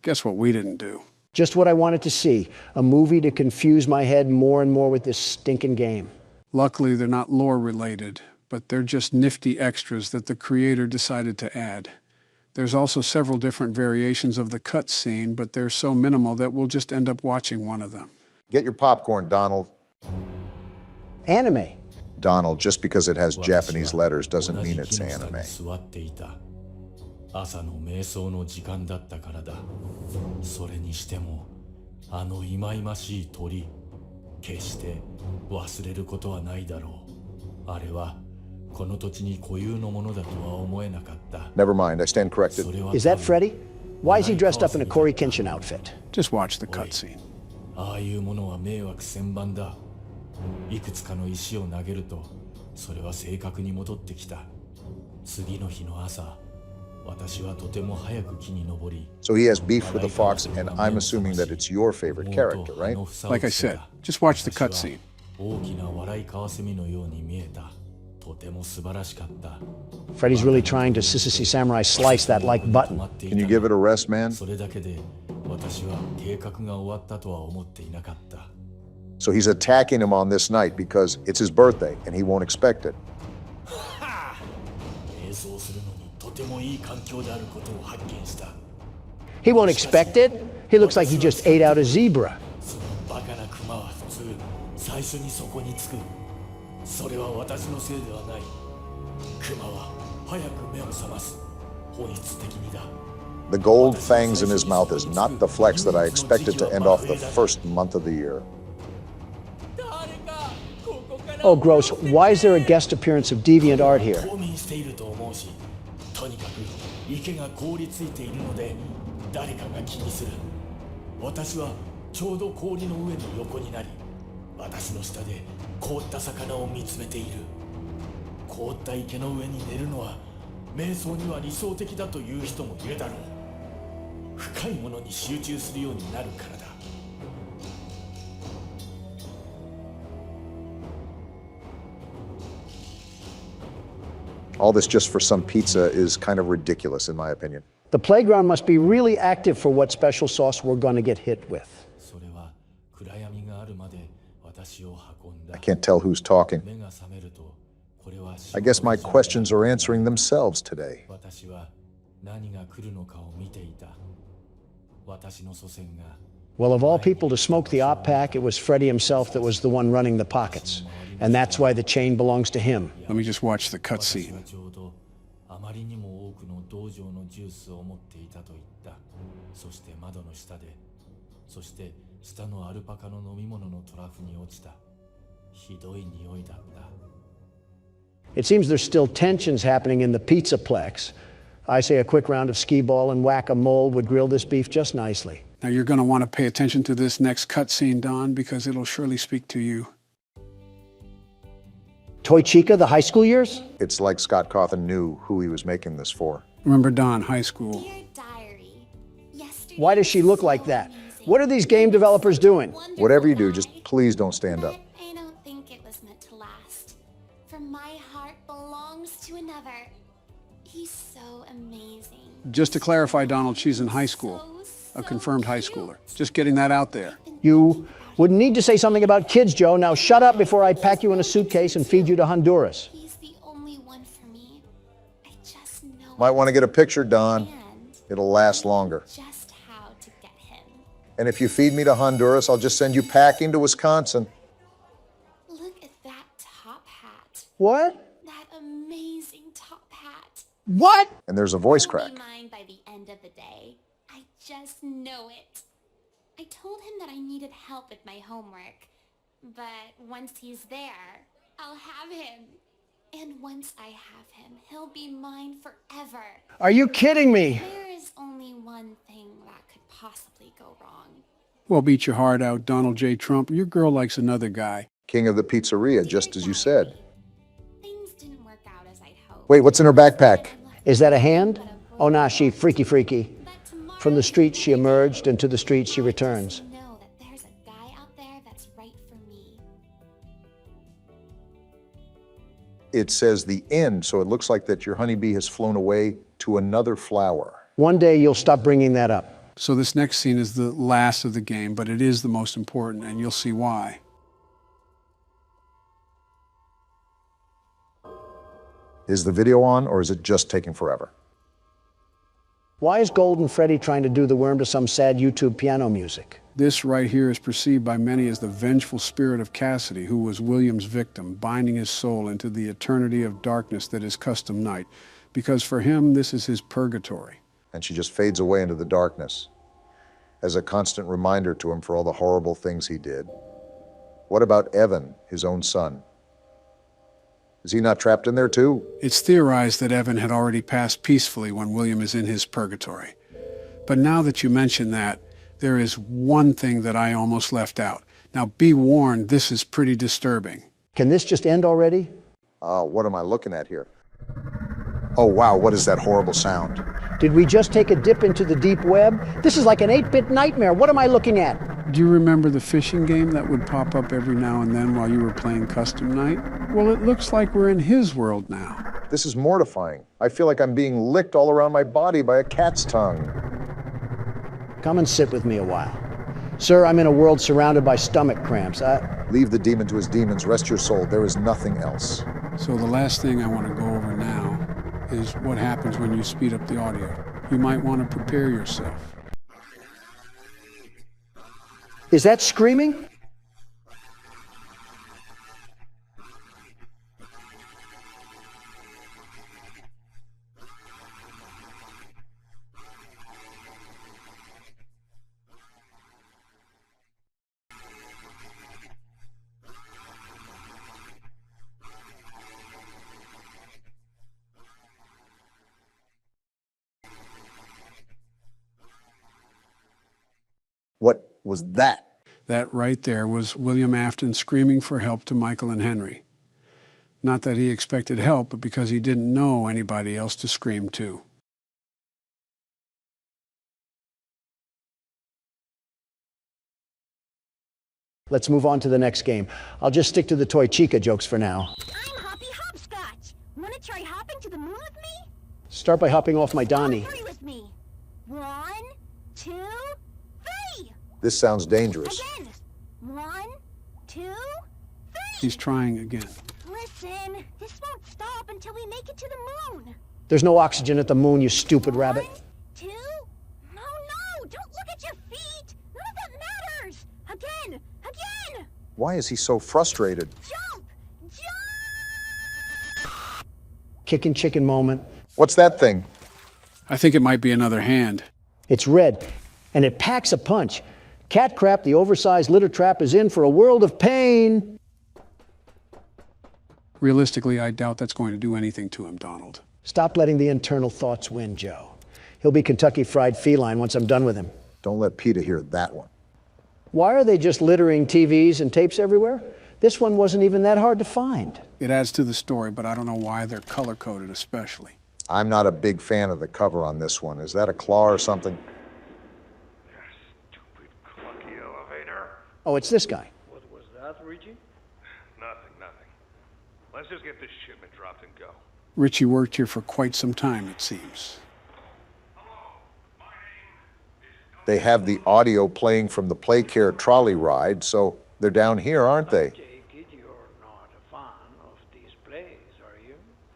Guess what we didn't do? Just what I wanted to see. A movie to confuse my head more and more with this stinking game. Luckily, they're not lore-related, but they're just nifty extras that the creator decided to add. There's also several different variations of the cutscene, but they're so minimal that we'll just end up watching one of them. Get your popcorn, Donald. Anime. Donald, just because it has Japanese letters doesn't mean it's anime. 朝の瞑想の時間だったからだ。それにしても、あの忌々しい鳥、決して忘れることはないだろう。あれはこの土地に固有のものだとは思えなかった。 Never mind, I stand corrected. Is that Freddy? Why is he dressed up in a Corey Kenshin outfit? Just watch the cutscene. ああいうものは迷惑千万だ。いくつかの石を投げると、それは正確に戻ってきた。次の日の朝、So he has beef with the fox, and I'm assuming that it's your favorite character, right? Like I said, just watch the cutscene. Freddy's really trying to Sissy Samurai slice that like button. Can you give it a rest, man? So he's attacking him on this night because it's his birthday and he won't expect it. He won't expect it? He looks like he just ate out a zebra. The gold fangs in his mouth is not the flex that I expected to end off the first month of the year. Oh, gross. Why is there a guest appearance of deviant art here? All this just for some pizza is kind of ridiculous, in my opinion. The playground must be really active for what special sauce we're going to get hit with. I can't tell who's talking. I guess my questions are answering themselves today. Well, of all people to smoke the op pack, it was Freddy himself that was the one running the pockets. And that's why the chain belongs to him. Let me just watch the cutscene. It seems there's still tensions happening in the Pizzaplex. I say a quick round of skee-ball and whack-a-mole would grill this beef just nicely. Now you're going to want to pay attention to this next cutscene, Don, because it'll surely speak to you. Toy Chica, the high school years? It's like Scott Cawthon knew who he was making this for. Remember Don, high school. Why does she look like that? What are these game developers doing? Whatever you do, just please don't stand up. I don't think it was meant to last. For my heart belongs to another. He's so amazing. Just to clarify, Donald, she's in high school. A confirmed high schooler. Just getting that out there. You wouldn't need to say something about kids, Joe. Now shut up before I pack you in a suitcase and feed you to Honduras. He's the only one for me. I just know. Might want to get a picture, Don. It'll last longer. Just how to get him. And if you feed me to Honduras, I'll just send you packing to Wisconsin. Look at that top hat. What? That amazing top hat. What? And there's a voice He'll crack. be mine by the end of the day. I just know it. I told him that I needed help with my homework, but once he's there, I'll have him. And once I have him, he'll be mine forever. Are you kidding me? There is only one thing that could possibly go wrong. Well, beat your heart out, Donald J. Trump. Your girl likes another guy. King of the pizzeria, just as you said. Things didn't work out as I'd hoped. Wait, what's in her backpack? Is that a hand? Oh, nah, she freaky. From the streets she emerged, and to the streets she returns. Know that there's a guy out there that's right for me. It says the end, so it looks like that your honeybee has flown away to another flower. One day you'll stop bringing that up. So this next scene is the last of the game, but it is the most important, and you'll see why. Is the video on, or is it just taking forever? Why is Golden Freddy trying to do the worm to some sad YouTube piano music? This right here is perceived by many as the vengeful spirit of Cassidy, who was William's victim, binding his soul into the eternity of darkness that is custom night. Because for him, this is his purgatory. And she just fades away into the darkness as a constant reminder to him for all the horrible things he did. What about Evan, his own son? Is he not trapped in there too? It's theorized that Evan had already passed peacefully when William is in his purgatory. But now that you mention that, there is one thing that I almost left out. Now be warned, this is pretty disturbing. Can this just end already? What am I looking at here? Oh, wow, what is that horrible sound? Did we just take a dip into the deep web? This is like an 8-bit nightmare. What am I looking at? Do you remember the fishing game that would pop up every now and then while you were playing Custom Night? Well, it looks like we're in his world now. This is mortifying. I feel like I'm being licked all around my body by a cat's tongue. Come and sit with me a while. Sir, I'm in a world surrounded by stomach cramps. Leave the demon to his demons. Rest your soul. There is nothing else. So the last thing I want to go over now is what happens when you speed up the audio. You might want to prepare yourself. Is that screaming? What was that? That right there was William Afton screaming for help to Michael and Henry. Not that he expected help, but because he didn't know anybody else to scream to. Let's move on to the next game. I'll just stick to the Toy Chica jokes for now. I'm Hoppy Hopscotch. Want to try hopping to the moon with me? Start by hopping off my Donnie. Hurry with me. 1, 2, 3. This sounds dangerous. Again. 1, 2, 3. He's trying again. Listen, this won't stop until we make it to the moon. There's no oxygen at the moon, you stupid rabbit. 2. No, don't look at your feet. None of that matters. Again. Why is he so frustrated? Jump! Kicking chicken moment. What's that thing? I think it might be another hand. It's red, and it packs a punch. Cat Crap, the oversized litter trap, is in for a world of pain. Realistically, I doubt that's going to do anything to him, Donald. Stop letting the internal thoughts win, Joe. He'll be Kentucky Fried Feline once I'm done with him. Don't let Peter hear that one. Why are they just littering TVs and tapes everywhere? This one wasn't even that hard to find. It adds to the story, but I don't know why they're color-coded especially. I'm not a big fan of the cover on this one. Is that a claw or something? Stupid clunky elevator. Oh, it's this guy. What was that, Richie? Nothing. Let's just get this shipment dropped and go. Richie worked here for quite some time, it seems. They have the audio playing from the Play Care trolley ride, so they're down here, aren't they? I take it you're not a fan of these plays, are you?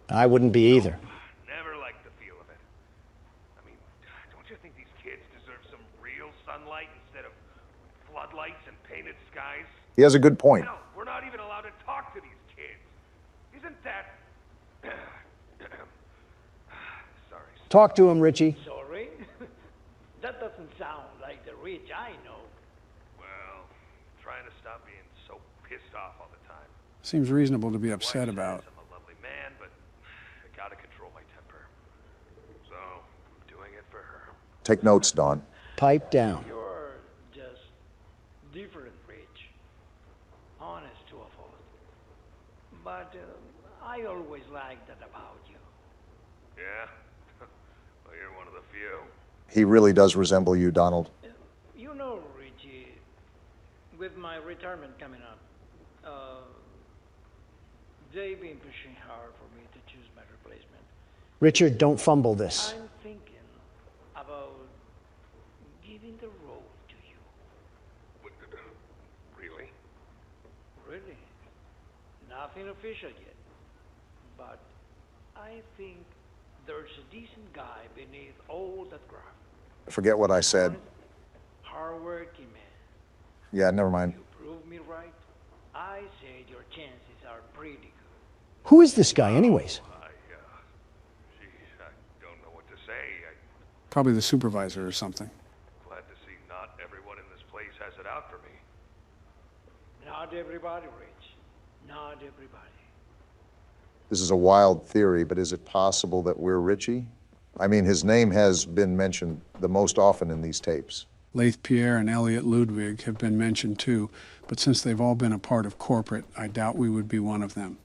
I wouldn't be either. Never liked the feel of it. I mean, don't you think these kids deserve some real sunlight instead of floodlights and painted skies? He has a good point. Hell, we're not even allowed to talk to these kids. Isn't that... Sorry. Talk to him, Richie. Sorry? That doesn't sound like the Rich I know. Well, trying to stop being so pissed off all the time. Seems reasonable to be upset about. I'm a lovely man, but I gotta control my temper. So, I'm doing it for her. Take notes, Don. Pipe down. You're just different, Rich. Honest to a fault. But I always liked that about you. Yeah? Well, you're one of the few. He really does resemble you, Donald. You know, Richie, with my retirement coming up, they've been pushing hard for me to choose my replacement. Richard, don't fumble this. I'm thinking about giving the role to you. Really? Really? Nothing official yet. But I think there's a decent guy beneath all that graft. Forget what I said. Hard-working man. Yeah, never mind. You prove me right. I say your chances are pretty good. Who is this guy, anyways? Geez, I don't know what to say. Probably the supervisor or something. Glad to see not everyone in this place has it out for me. Not everybody, Rich. Not everybody. This is a wild theory, but is it possible that we're Richie? I mean, his name has been mentioned the most often in these tapes. Leith Pierre and Elliot Ludwig have been mentioned too, but since they've all been a part of corporate, I doubt we would be one of them.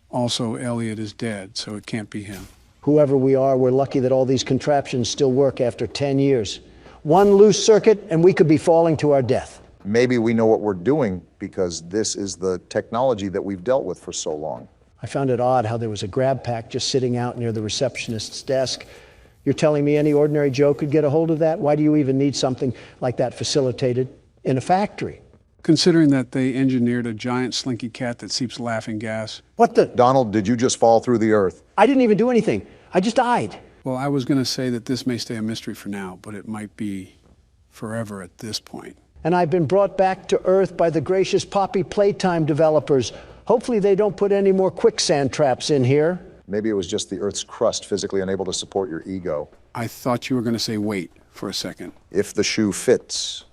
Also, Elliot is dead, so it can't be him. Whoever we are, we're lucky that all these contraptions still work after 10 years. One loose circuit, and we could be falling to our death. Maybe we know what we're doing because this is the technology that we've dealt with for so long. I found it odd how there was a grab pack just sitting out near the receptionist's desk. You're telling me any ordinary Joe could get a hold of that? Why do you even need something like that facilitated in a factory? Considering that they engineered a giant slinky cat that seeps laughing gas. What the? Donald, did you just fall through the earth? I didn't even do anything. I just died. Well, I was going to say that this may stay a mystery for now, but it might be forever at this point. And I've been brought back to Earth by the gracious Poppy Playtime developers. Hopefully they don't put any more quicksand traps in here. Maybe it was just the Earth's crust physically unable to support your ego. I thought you were going to say wait for a second. If the shoe fits.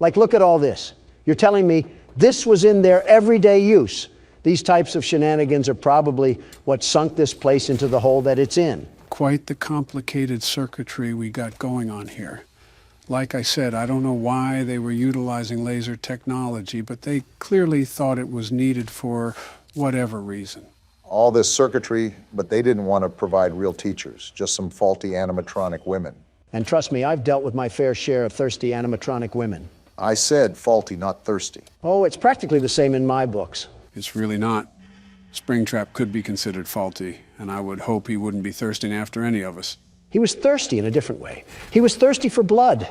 Like, look at all this. You're telling me this was in their everyday use. These types of shenanigans are probably what sunk this place into the hole that it's in. Quite the complicated circuitry we got going on here. Like I said, I don't know why they were utilizing laser technology, but they clearly thought it was needed for whatever reason. All this circuitry, but they didn't want to provide real teachers, just some faulty animatronic women. And trust me, I've dealt with my fair share of thirsty animatronic women. I said faulty, not thirsty. Oh, it's practically the same in my books. It's really not. Springtrap could be considered faulty, and I would hope he wouldn't be thirsting after any of us. He was thirsty in a different way. He was thirsty for blood,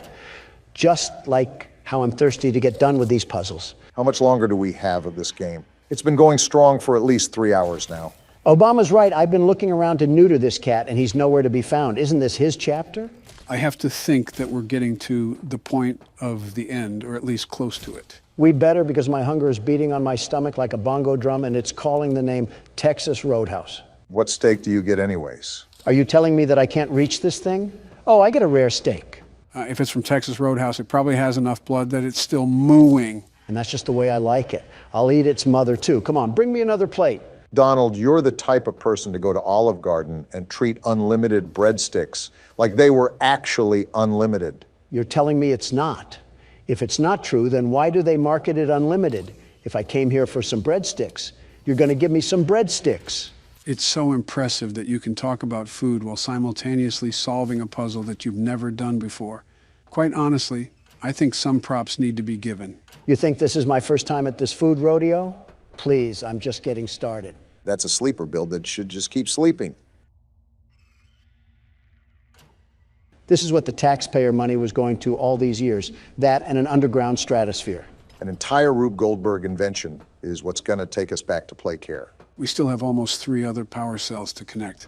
just like how I'm thirsty to get done with these puzzles. How much longer do we have of this game? It's been going strong for at least 3 hours now. Obama's right. I've been looking around to neuter this cat, and he's nowhere to be found. Isn't this his chapter? I have to think that we're getting to the point of the end, or at least close to it. We'd better, because my hunger is beating on my stomach like a bongo drum, and it's calling the name Texas Roadhouse. What steak do you get anyways? Are you telling me that I can't reach this thing? Oh, I get a rare steak. If it's from Texas Roadhouse, it probably has enough blood that it's still mooing. And that's just the way I like it. I'll eat its mother, too. Come on, bring me another plate. Donald, you're the type of person to go to Olive Garden and treat unlimited breadsticks like they were actually unlimited. You're telling me it's not. If it's not true, then why do they market it unlimited? If I came here for some breadsticks, you're going to give me some breadsticks. It's so impressive that you can talk about food while simultaneously solving a puzzle that you've never done before. Quite honestly, I think some props need to be given. You think this is my first time at this food rodeo? Please, I'm just getting started. That's a sleeper build that should just keep sleeping. This is what the taxpayer money was going to all these years, that and an underground stratosphere. An entire Rube Goldberg invention is what's going to take us back to play care. We still have almost 3 other power cells to connect.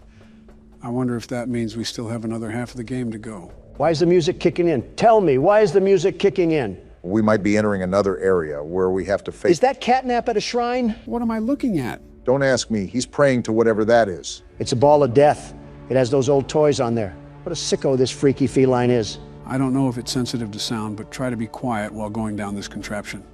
I wonder if that means we still have another half of the game to go. Why is the music kicking in? Tell me, why is the music kicking in? We might be entering another area where we have to face... Is that catnap at a shrine? What am I looking at? Don't ask me. He's praying to whatever that is. It's a ball of death. It has those old toys on there. What a sicko this freaky feline is. I don't know if it's sensitive to sound, but try to be quiet while going down this contraption.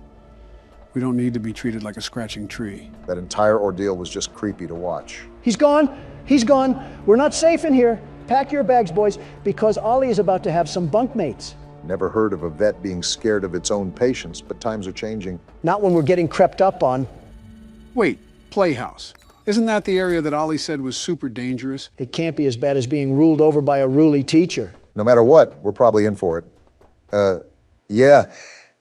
We don't need to be treated like a scratching tree. That entire ordeal was just creepy to watch. He's gone. He's gone. We're not safe in here. Pack your bags, boys, because Ollie is about to have some bunkmates. Never heard of a vet being scared of its own patients, but times are changing. Not when we're getting crept up on. Wait, Playhouse. Isn't that the area that Ollie said was super dangerous? It can't be as bad as being ruled over by a ruly teacher. No matter what, we're probably in for it. Yeah,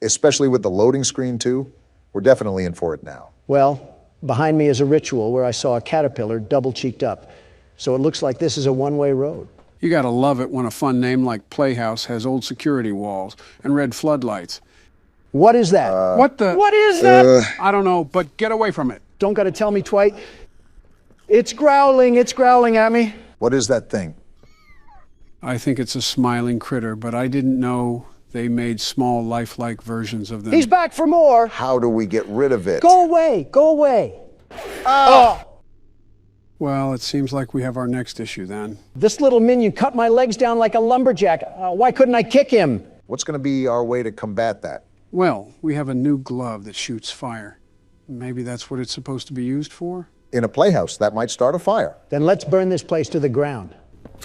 especially with the loading screen, too. We're definitely in for it now. Well, behind me is a ritual where I saw a caterpillar double-cheeked up. So it looks like this is a one-way road. You gotta love it when a fun name like Playhouse has old security walls and red floodlights. What is that? What is that? I don't know, but get away from it. Don't gotta tell me, Twite. It's growling at me. What is that thing? I think it's a smiling critter, but I didn't know they made small, lifelike versions of them. He's back for more. How do we get rid of it? Go away, go away. Well, it seems like we have our next issue then. This little minion cut my legs down like a lumberjack. Why couldn't I kick him? What's going to be our way to combat that? Well, we have a new glove that shoots fire. Maybe that's what it's supposed to be used for? In a playhouse, that might start a fire. Then let's burn this place to the ground.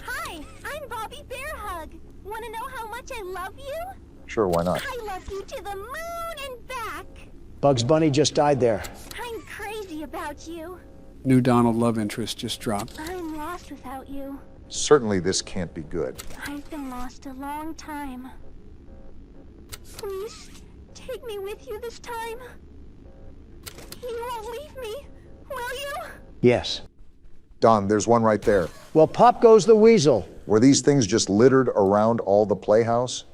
Hi, I'm Bobby Bearhug. Want to know how much I love you? Sure, why not? I love you to the moon and back. Bugs Bunny just died there. I'm crazy about you. New Donald love interest just dropped. I'm lost without you. Certainly this can't be good. I've been lost a long time. Please, take me with you this time. You won't leave me, will you? Yes. Don, there's one right there. Well, pop goes the weasel. Were these things just littered around all the playhouse?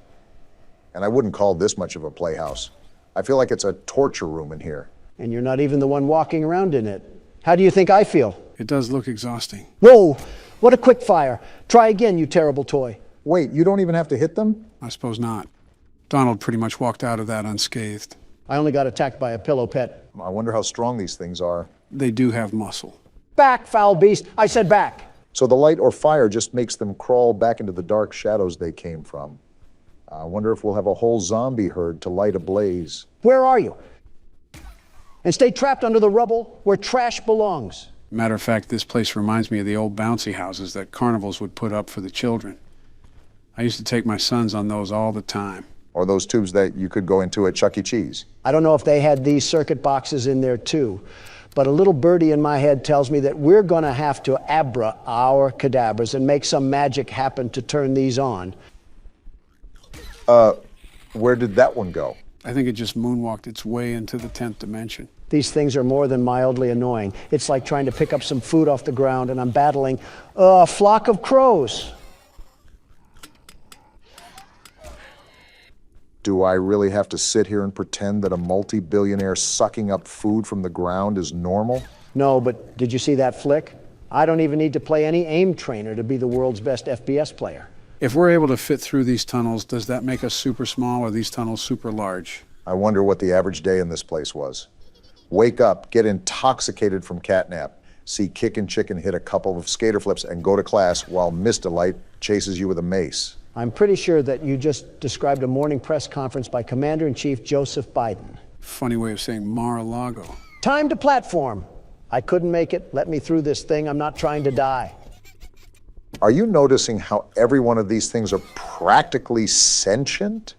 And I wouldn't call this much of a playhouse. I feel like it's a torture room in here. And you're not even the one walking around in it. How do you think I feel? It does look exhausting. Whoa! What a quick fire. Try again, you terrible toy. Wait, you don't even have to hit them? I suppose not. Donald pretty much walked out of that unscathed. I only got attacked by a pillow pet. I wonder how strong these things are. They do have muscle. Back, foul beast. I said back. So the light or fire just makes them crawl back into the dark shadows they came from. I wonder if we'll have a whole zombie herd to light a blaze. Where are you? And stay trapped under the rubble where trash belongs. Matter of fact, this place reminds me of the old bouncy houses that carnivals would put up for the children. I used to take my sons on those all the time. Or those tubes that you could go into at Chuck E. Cheese. I don't know if they had these circuit boxes in there too, but a little birdie in my head tells me that we're going to have to abra our cadabras and make some magic happen to turn these on. Where did that one go? I think it just moonwalked its way into the 10th dimension. These things are more than mildly annoying. It's like trying to pick up some food off the ground and I'm battling a flock of crows. Do I really have to sit here and pretend that a multi-billionaire sucking up food from the ground is normal? No, but did you see that flick? I don't even need to play any aim trainer to be the world's best FPS player. If we're able to fit through these tunnels, does that make us super small or these tunnels super large? I wonder what the average day in this place was. Wake up, get intoxicated from catnap, see Kickin' Chicken hit a couple of skater flips and go to class while Mr. Light chases you with a mace. I'm pretty sure that you just described a morning press conference by Commander-in-Chief Joseph Biden. Funny way of saying Mar-a-Lago. Time to platform. I couldn't make it. Let me through this thing. I'm not trying to die. Are you noticing how every one of these things are practically sentient?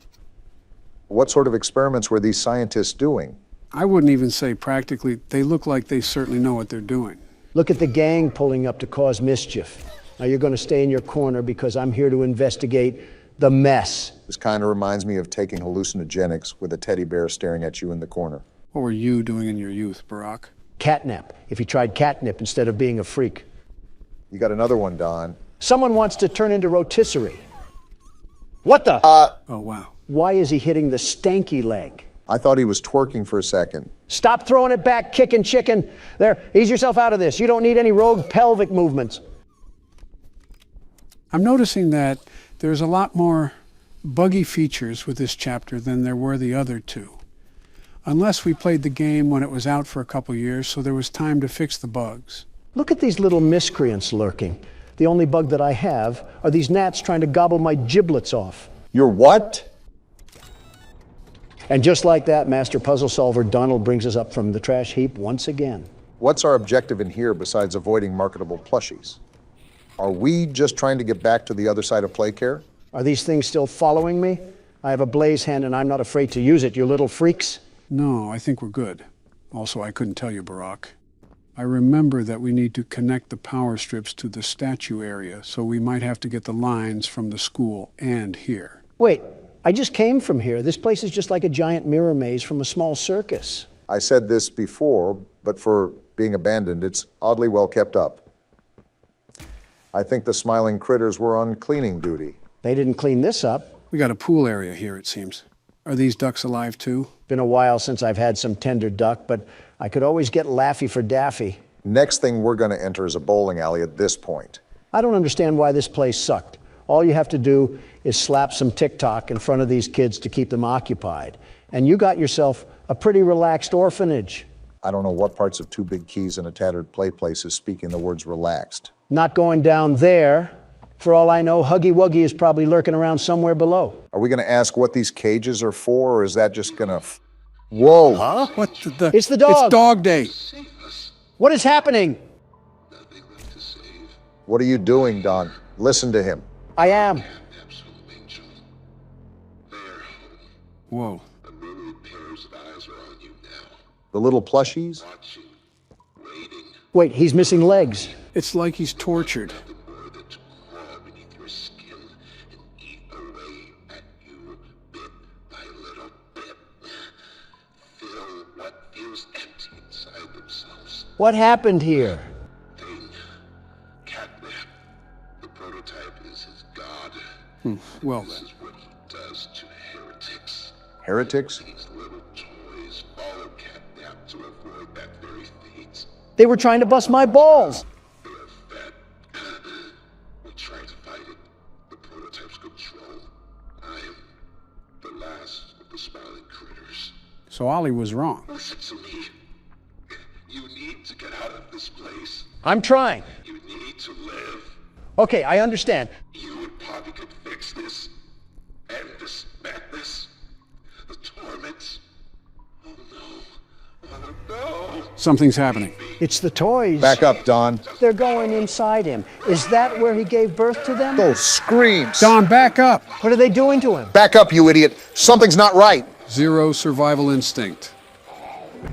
What sort of experiments were these scientists doing? I wouldn't even say practically. They look like they certainly know what they're doing. Look at the gang pulling up to cause mischief. Now you're going to stay in your corner because I'm here to investigate the mess. This kind of reminds me of taking hallucinogenics with a teddy bear staring at you in the corner. What were you doing in your youth, Barack? Catnap. If you tried catnip instead of being a freak. You got another one, Don. Someone wants to turn into rotisserie. What the? Oh, wow. Why is he hitting the stanky leg? I thought he was twerking for a second. Stop throwing it back, Kickin' Chicken. There, ease yourself out of this. You don't need any rogue pelvic movements. I'm noticing that there's a lot more buggy features with this chapter than there were the other two. Unless we played the game when it was out for a couple years, so there was time to fix the bugs. Look at these little miscreants lurking. The only bug that I have are these gnats trying to gobble my giblets off. Your what? And just like that, Master Puzzle Solver Donald brings us up from the trash heap once again. What's our objective in here besides avoiding marketable plushies? Are we just trying to get back to the other side of Playcare? Are these things still following me? I have a blaze hand and I'm not afraid to use it, you little freaks. No, I think we're good. Also, I couldn't tell you, Barack. I remember that we need to connect the power strips to the statue area, so we might have to get the lines from the school and here. Wait, I just came from here. This place is just like a giant mirror maze from a small circus. I said this before, but for being abandoned, it's oddly well kept up. I think the smiling critters were on cleaning duty. They didn't clean this up. We got a pool area here, it seems. Are these ducks alive too? Been a while since I've had some tender duck, but I could always get Laffy for Daffy. Next thing we're going to enter is a bowling alley at this point. I don't understand why this place sucked. All you have to do is slap some TikTok in front of these kids to keep them occupied. And you got yourself a pretty relaxed orphanage. I don't know what parts of Two Big Keys and a Tattered Play Place is speaking the words relaxed. Not going down there. For all I know, Huggy Wuggy is probably lurking around somewhere below. Are we going to ask what these cages are for, or is that just going to... Whoa! Huh? What the... It's the dog! It's dog day! What is happening? What are you doing, Don? Listen to him. I am. Whoa. The little plushies? Wait, he's missing legs. It's like he's tortured. What happened here? The prototype is his god. Well This then. is what he does to heretics. Heretics? These little toys follow Catnap to avoid that very fate. They were trying to bust my balls. They are fed. We try to fight it. The prototype's control. I am the last of the smiling critters. So Ollie was wrong. Listen to me. You need to get out of this place. I'm trying. You need to live. Okay, I understand. You and Poppy could fix this. End this madness. The torment. Oh no. Oh no. Something's happening. It's the toys. Back up, Don. They're going inside him. Is that where he gave birth to them? Those screams. Don, back up. What are they doing to him? Back up, you idiot. Something's not right. Zero survival instinct.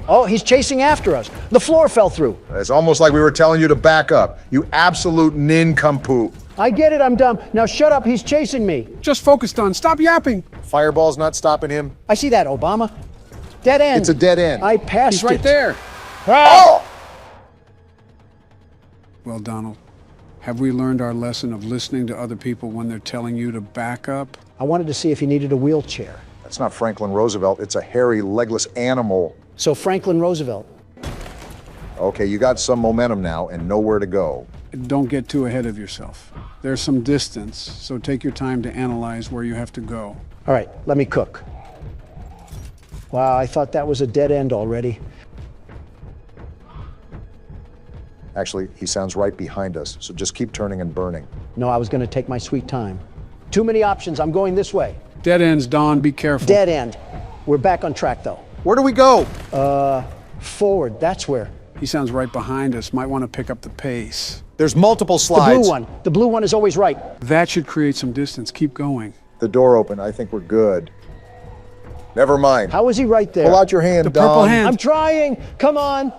Oh, he's chasing after us. The floor fell through. It's almost like we were telling you to back up. You absolute nincompoop. I get it, I'm dumb. Now shut up, he's chasing me. Just focus, Don. Stop yapping. Fireball's not stopping him. I see that, Obama. Dead end. It's a dead end. I passed He's right it. there. Oh! Well, Donald, have we learned our lesson of listening to other people when they're telling you to back up? I wanted to see if he needed a wheelchair. That's not Franklin Roosevelt. It's a hairy, legless animal. So Franklin Roosevelt. Okay, you got some momentum now and nowhere to go. Don't get too ahead of yourself. There's some distance, so take your time to analyze where you have to go. All right, let me cook. Wow, I thought that was a dead end already. Actually, he sounds right behind us, so just keep turning and burning. No, I was going to take my sweet time. Too many options. I'm going this way. Dead ends, Don. Be careful. Dead end. We're back on track, though. Where do we go? Forward. That's where. He sounds right behind us. Might want to pick up the pace. There's multiple The slides. blue one. The blue one is always right. That should create some distance. Keep going. The door open. I think we're good. Never mind. How is he right there? Pull out your hand, The Don. purple hand. I'm trying. Come on.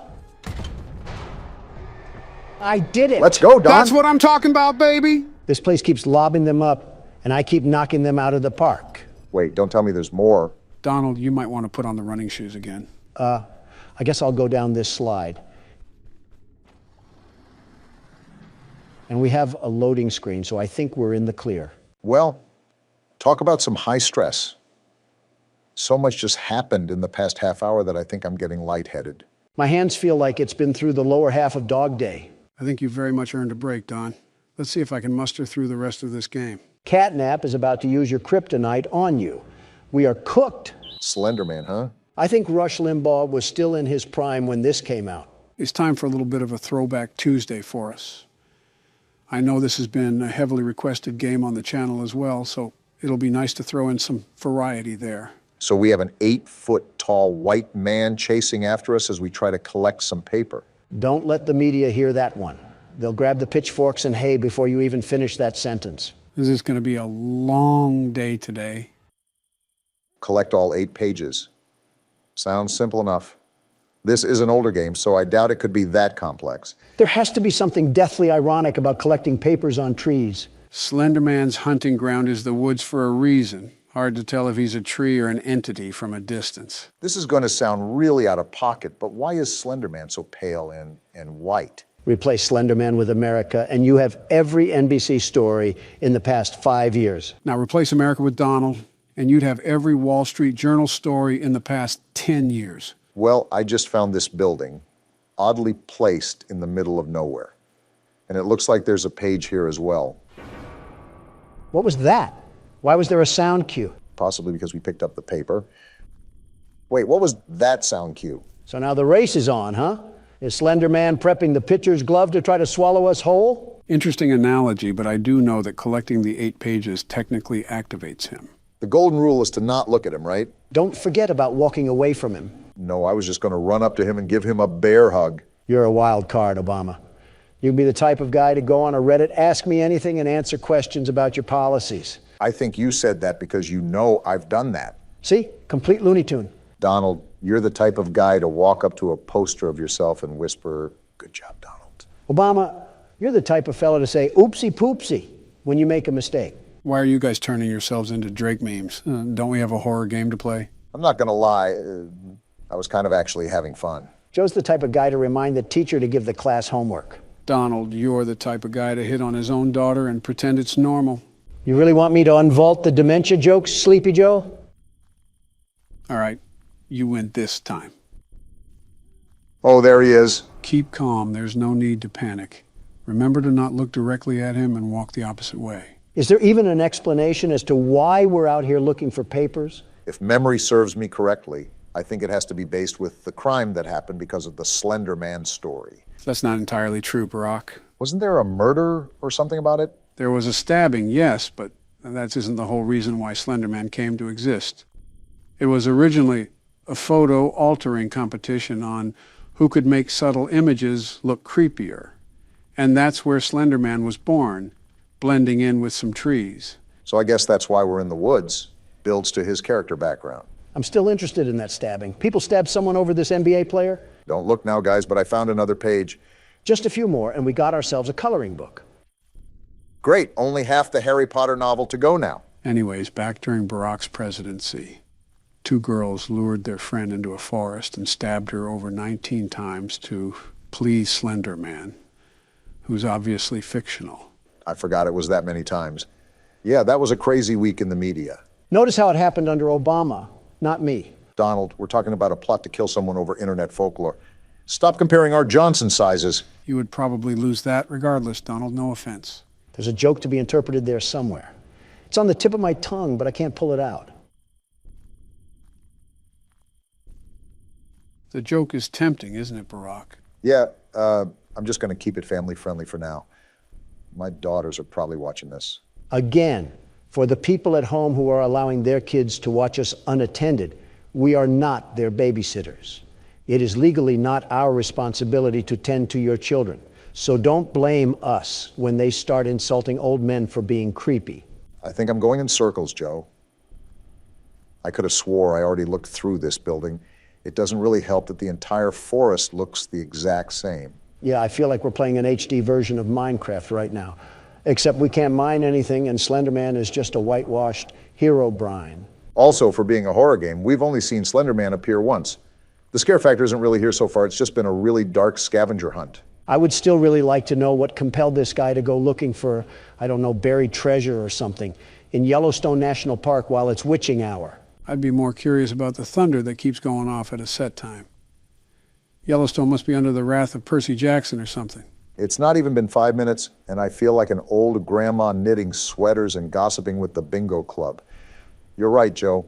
I did it. Let's go, Don. That's what I'm talking about, baby. This place keeps lobbing them up, and I keep knocking them out of the park. Wait, don't tell me there's more. Donald, you might want to put on the running shoes again. I guess I'll go down this slide. And we have a loading screen, so I think we're in the clear. Well, talk about some high stress. So much just happened in the past half hour that I think I'm getting lightheaded. My hands feel like it's been through the lower half of Dog Day. I think you very much earned a break, Don. Let's see if I can muster through the rest of this game. Catnap is about to use your kryptonite on you. We are cooked. Slenderman, huh? I think Rush Limbaugh was still in his prime when this came out. It's time for a little bit of a throwback Tuesday for us. I know this has been a heavily requested game on the channel as well, so it'll be nice to throw in some variety there. So we have an 8-foot-tall white man chasing after us as we try to collect some paper. Don't let the media hear that one. They'll grab the pitchforks and hay before you even finish that sentence. This is going to be a long day today. Collect all 8 pages. Sounds simple enough. This is an older game, so I doubt it could be that complex. There has to be something deathly ironic about collecting papers on trees. Slenderman's hunting ground is the woods for a reason. Hard to tell if he's a tree or an entity from a distance. This is going to sound really out of pocket, but why is Slenderman so pale and white? Replace Slenderman with America, and you have every NBC story in the past 5 years. Now replace America with Donald, and you'd have every Wall Street Journal story in the past 10 years. Well, I just found this building, oddly placed in the middle of nowhere. And it looks like there's a page here as well. What was that? Why was there a sound cue? Possibly because we picked up the paper. Wait, what was that sound cue? So now the race is on, huh? Is Slenderman prepping the pitcher's glove to try to swallow us whole? Interesting analogy, but I do know that collecting the 8 pages technically activates him. The golden rule is to not look at him, right? Don't forget about walking away from him. No, I was just going to run up to him and give him a bear hug. You're a wild card, Obama. You'd be the type of guy to go on a Reddit, ask me anything, and answer questions about your policies. I think you said that because you know I've done that. See? Complete Looney Tune. Donald, you're the type of guy to walk up to a poster of yourself and whisper, Good job, Donald. Obama, you're the type of fellow to say oopsie poopsie when you make a mistake. Why are you guys turning yourselves into Drake memes? Don't we have a horror game to play? I'm not going to lie. I was kind of actually having fun. Joe's the type of guy to remind the teacher to give the class homework. Donald, you're the type of guy to hit on his own daughter and pretend it's normal. You really want me to unvault the dementia jokes, Sleepy Joe? All right, you win this time. Oh, there he is. Keep calm. There's no need to panic. Remember to not look directly at him and walk the opposite way. Is there even an explanation as to why we're out here looking for papers? If memory serves me correctly, I think it has to be based with the crime that happened because of the Slender Man story. That's not entirely true, Barack. Wasn't there a murder or something about it? There was a stabbing, yes, but that isn't the whole reason why Slender Man came to exist. It was originally a photo altering competition on who could make subtle images look creepier. And that's where Slender Man was born, blending in with some trees. So I guess that's why we're in the woods. Builds to his character background. I'm still interested in that stabbing. People stab someone over this NBA player? Don't look now, guys, but I found another page. Just a few more, and we got ourselves a coloring book. Great, only half the Harry Potter novel to go now. Anyways, back during Barack's presidency, 2 girls lured their friend into a forest and stabbed her over 19 times to please Slender Man, who's obviously fictional. I forgot it was that many times. Yeah, that was a crazy week in the media. Notice how it happened under Obama, not me. Donald, we're talking about a plot to kill someone over internet folklore. Stop comparing our Johnson sizes. You would probably lose that regardless, Donald. No offense. There's a joke to be interpreted there somewhere. It's on the tip of my tongue, but I can't pull it out. The joke is tempting, isn't it, Barack? Yeah, I'm just going to keep it family friendly for now. My daughters are probably watching this. Again, for the people at home who are allowing their kids to watch us unattended, we are not their babysitters. It is legally not our responsibility to tend to your children. So don't blame us when they start insulting old men for being creepy. I think I'm going in circles, Joe. I could have swore I already looked through this building. It doesn't really help that the entire forest looks the exact same. Yeah, I feel like we're playing an HD version of Minecraft right now. Except we can't mine anything, and Slender Man is just a whitewashed hero brine. Also, for being a horror game, we've only seen Slender Man appear once. The scare factor isn't really here so far. It's just been a really dark scavenger hunt. I would still really like to know what compelled this guy to go looking for, I don't know, buried treasure or something in Yellowstone National Park while it's witching hour. I'd be more curious about the thunder that keeps going off at a set time. Yellowstone must be under the wrath of Percy Jackson or something. It's not even been 5 minutes, and I feel like an old grandma knitting sweaters and gossiping with the bingo club. You're right, Joe.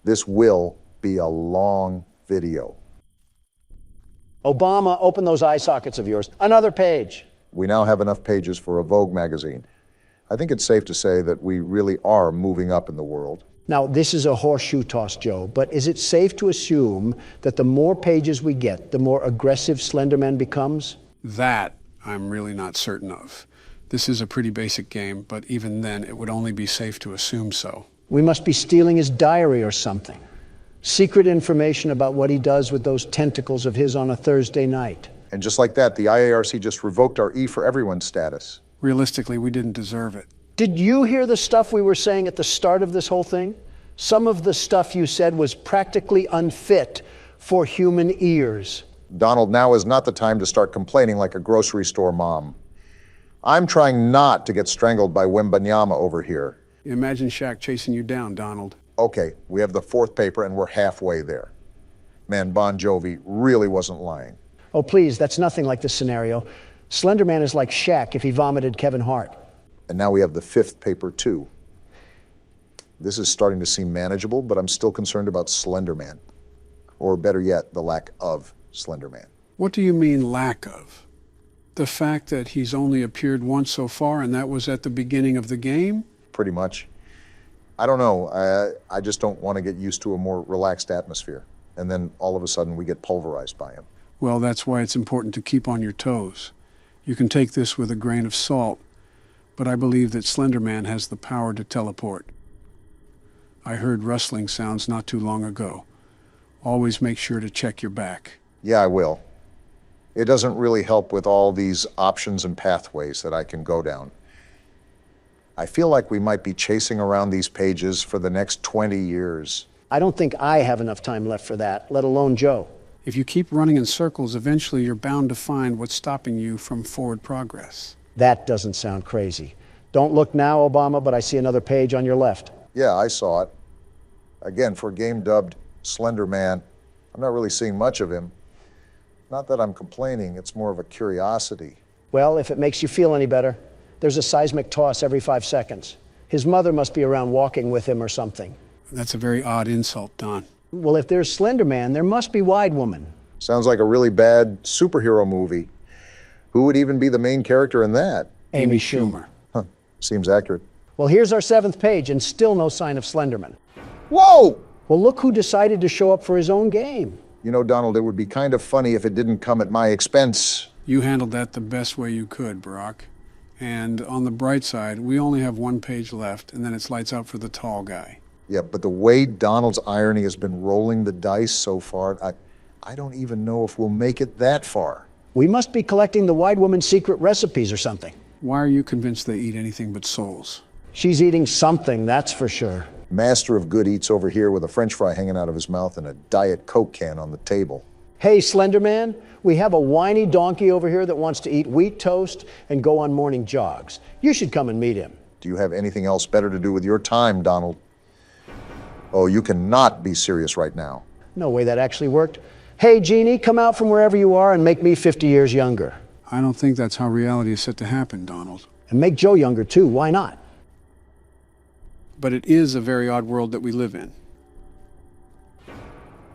This will be a long video. Obama, open those eye sockets of yours. Another page. We now have enough pages for a Vogue magazine. I think it's safe to say that we really are moving up in the world. Now, this is a horseshoe toss, Joe, but is it safe to assume that the more pages we get, the more aggressive Slender Man becomes? That I'm really not certain of. This is a pretty basic game, but even then, it would only be safe to assume so. We must be stealing his diary or something. Secret information about what he does with those tentacles of his on a Thursday night. And just like that, the IARC just revoked our E for Everyone status. Realistically, we didn't deserve it. Did you hear the stuff we were saying at the start of this whole thing? Some of the stuff you said was practically unfit for human ears. Donald, now is not the time to start complaining like a grocery store mom. I'm trying not to get strangled by Wembanyama over here. Imagine Shaq chasing you down, Donald. Okay, we have the 4th paper and we're halfway there. Man, Bon Jovi really wasn't lying. Oh, please, that's nothing like this scenario. Slender Man is like Shaq if he vomited Kevin Hart. And now we have the 5th paper, too. This is starting to seem manageable, but I'm still concerned about Slender Man. Or better yet, the lack of Slender Man. What do you mean, lack of? The fact that he's only appeared once so far, and that was at the beginning of the game? Pretty much. I don't know. I just don't want to get used to a more relaxed atmosphere. And then all of a sudden we get pulverized by him. Well, that's why it's important to keep on your toes. You can take this with a grain of salt, but I believe that Slender Man has the power to teleport. I heard rustling sounds not too long ago. Always make sure to check your back. Yeah, I will. It doesn't really help with all these options and pathways that I can go down. I feel like we might be chasing around these pages for the next 20 years. I don't think I have enough time left for that, let alone Joe. If you keep running in circles, eventually you're bound to find what's stopping you from forward progress. That doesn't sound crazy. Don't look now, Obama, but I see another page on your left. Yeah, I saw it. Again, for a game dubbed Slender Man, I'm not really seeing much of him. Not that I'm complaining, it's more of a curiosity. Well, if it makes you feel any better, there's a seismic toss every 5 seconds. His mother must be around walking with him or something. That's a very odd insult, Don. Well, if there's Slender Man, there must be Wide Woman. Sounds like a really bad superhero movie. Who would even be the main character in that? Amy Schumer. Huh, seems accurate. Well, here's our 7th page, and still no sign of Slenderman. Whoa! Well, look who decided to show up for his own game. You know, Donald, it would be kind of funny if it didn't come at my expense. You handled that the best way you could, Barack. And on the bright side, we only have 1 page left, and then it's lights out for the tall guy. Yeah, but the way Donald's irony has been rolling the dice so far, I don't even know if we'll make it that far. We must be collecting the Wide Woman's secret recipes or something. Why are you convinced they eat anything but souls? She's eating something, that's for sure. Master of good eats over here with a French fry hanging out of his mouth and a Diet Coke can on the table. Hey, Slender Man, we have a whiny donkey over here that wants to eat wheat toast and go on morning jogs. You should come and meet him. Do you have anything else better to do with your time, Donald? Oh, you cannot be serious right now. No way that actually worked. Hey, Jeannie, come out from wherever you are and make me 50 years younger. I don't think that's how reality is set to happen, Donald. And make Joe younger, too. Why not? But it is a very odd world that we live in.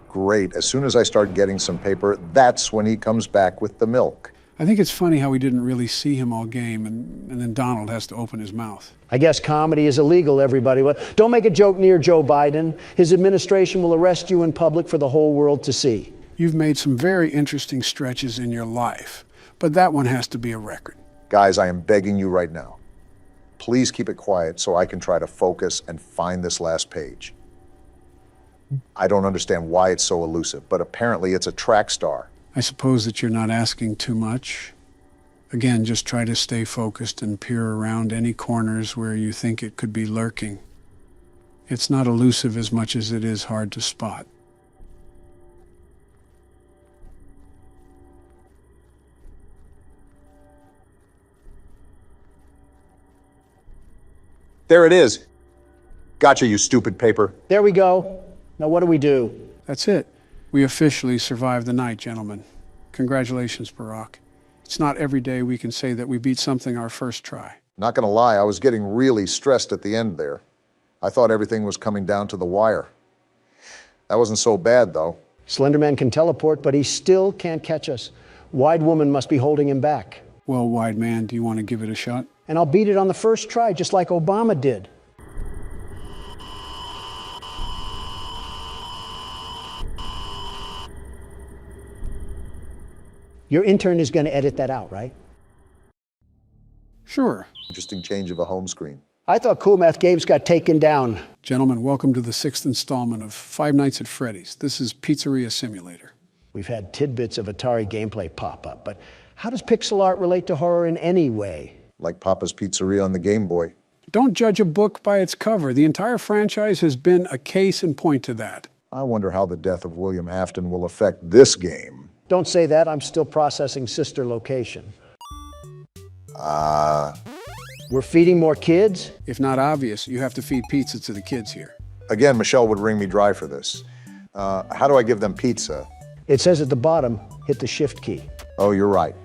Great. As soon as I start getting some paper, that's when he comes back with the milk. I think it's funny how we didn't really see him all game, and then Donald has to open his mouth. I guess comedy is illegal, everybody. Don't make a joke near Joe Biden. His administration will arrest you in public for the whole world to see. You've made some very interesting stretches in your life, but that one has to be a record. Guys, I am begging you right now. Please keep it quiet so I can try to focus and find this last page. I don't understand why it's so elusive, but apparently it's a track star. I suppose that you're not asking too much. Again, just try to stay focused and peer around any corners where you think it could be lurking. It's not elusive as much as it is hard to spot. There it is. Gotcha, you stupid paper. There we go. Now what do we do? That's it. We officially survived the night, gentlemen. Congratulations, Barack. It's not every day we can say that we beat something our first try. Not gonna lie, I was getting really stressed at the end there. I thought everything was coming down to the wire. That wasn't so bad, though. Slenderman can teleport, but he still can't catch us. Wide Woman must be holding him back. Well, Wide Man, do you want to give it a shot? And I'll beat it on the first try, just like Obama did. Your intern is going to edit that out, right? Sure. Interesting change of a home screen. I thought Cool Math Games got taken down. Gentlemen, welcome to the 6th installment of Five Nights at Freddy's. This is Pizzeria Simulator. We've had tidbits of Atari gameplay pop up, but how does pixel art relate to horror in any way? Like Papa's Pizzeria on the Game Boy. Don't judge a book by its cover. The entire franchise has been a case in point to that. I wonder how the death of William Afton will affect this game. Don't say that. I'm still processing Sister Location. We're feeding more kids? If not obvious, you have to feed pizza to the kids here. Again, Michelle would wring me dry for this. How do I give them pizza? It says at the bottom, hit the shift key. Oh, you're right.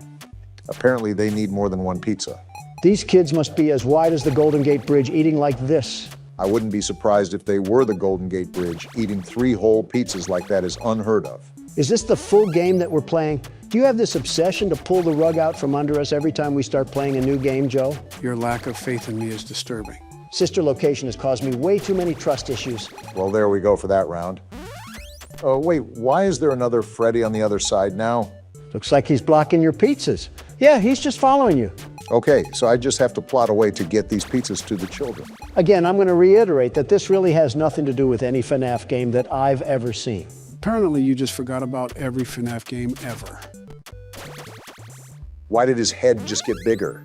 Apparently they need more than one pizza. These kids must be as wide as the Golden Gate Bridge, eating like this. I wouldn't be surprised if they were the Golden Gate Bridge. Eating 3 whole pizzas like that is unheard of. Is this the full game that we're playing? Do you have this obsession to pull the rug out from under us every time we start playing a new game, Joe? Your lack of faith in me is disturbing. Sister Location has caused me way too many trust issues. Well, there we go for that round. Oh, wait, why is there another Freddy on the other side now? Looks like he's blocking your pizzas. Yeah, he's just following you. Okay, so I just have to plot a way to get these pizzas to the children. Again, I'm going to reiterate that this really has nothing to do with any FNAF game that I've ever seen. Apparently, you just forgot about every FNAF game ever. Why did his head just get bigger?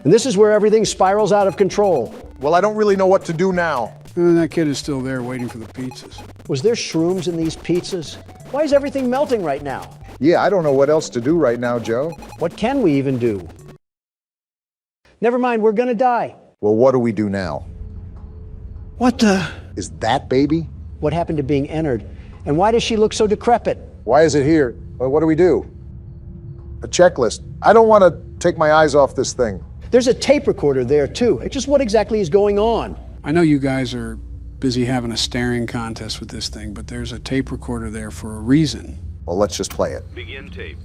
And this is where everything spirals out of control. Well, I don't really know what to do now. And that kid is still there waiting for the pizzas. Was there shrooms in these pizzas? Why is everything melting right now? Yeah, I don't know what else to do right now, Joe. What can we even do? Never mind, we're gonna die. Well, what do we do now? What the? Is that baby? What happened to being entered? And why does she look so decrepit? Why is it here? Well, what do we do? A checklist. I don't want to take my eyes off this thing. There's a tape recorder there, too. Just what exactly is going on? I know you guys are busy having a staring contest with this thing, but there's a tape recorder there for a reason. Well, let's just play it. Begin tape.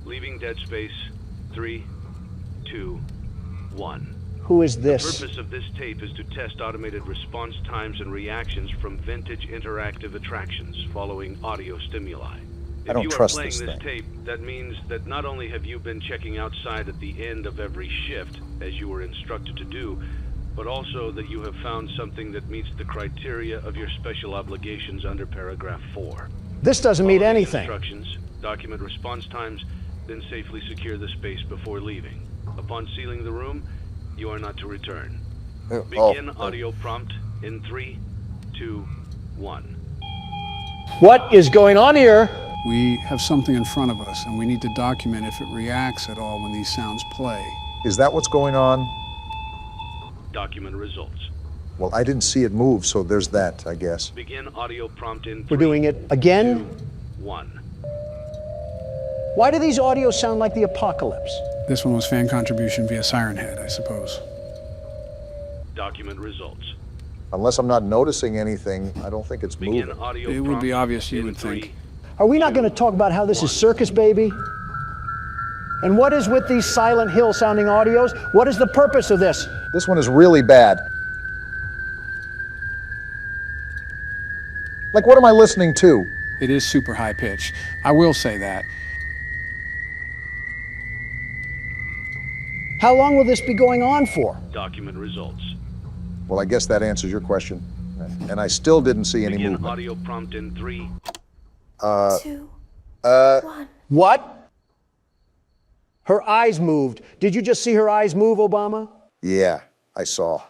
Leaving dead space. 3, 2, 1. Who is this? The purpose of this tape is to test automated response times and reactions from vintage interactive attractions following audio stimuli. I don't trust this thing. If you are playing this tape, that means that not only have you been checking outside at the end of every shift, as you were instructed to do, but also that you have found something that meets the criteria of your special obligations under paragraph 4. This doesn't mean anything. Instructions, document response times, then safely secure the space before leaving. Upon sealing the room, you are not to return. Begin audio prompt in 3, 2, 1. What is going on here? We have something in front of us, and we need to document if it reacts at all when these sounds play. Is that what's going on? Document results. Well, I didn't see it move, so there's that, I guess. Begin audio prompt in 3, We're doing it again? 2, 1. Why do these audios sound like the apocalypse? This one was fan contribution via Siren Head, I suppose. Document results. Unless I'm not noticing anything, I don't think it's moving. It would be obvious, you would think. Are we not going to talk about how this is circus, baby? And what is with these Silent Hill sounding audios? What is the purpose of this? This one is really bad. Like, what am I listening to? It is super high pitched. I will say that. How long will this be going on for? Document results. Well, I guess that answers your question. And I still didn't see any Begin movement. audio prompt in 3, 2, 1. What? Her eyes moved. Did you just see her eyes move, Obama? Yeah, I saw.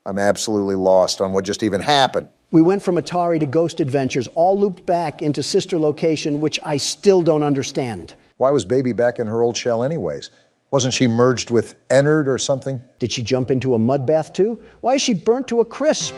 I'm absolutely lost on what just even happened. We went from Atari to Ghost Adventures, all looped back into sister location, which I still don't understand. Why was Baby back in her old shell anyways? Wasn't she merged with Ennard or something? Did she jump into a mud bath too? Why is she burnt to a crisp?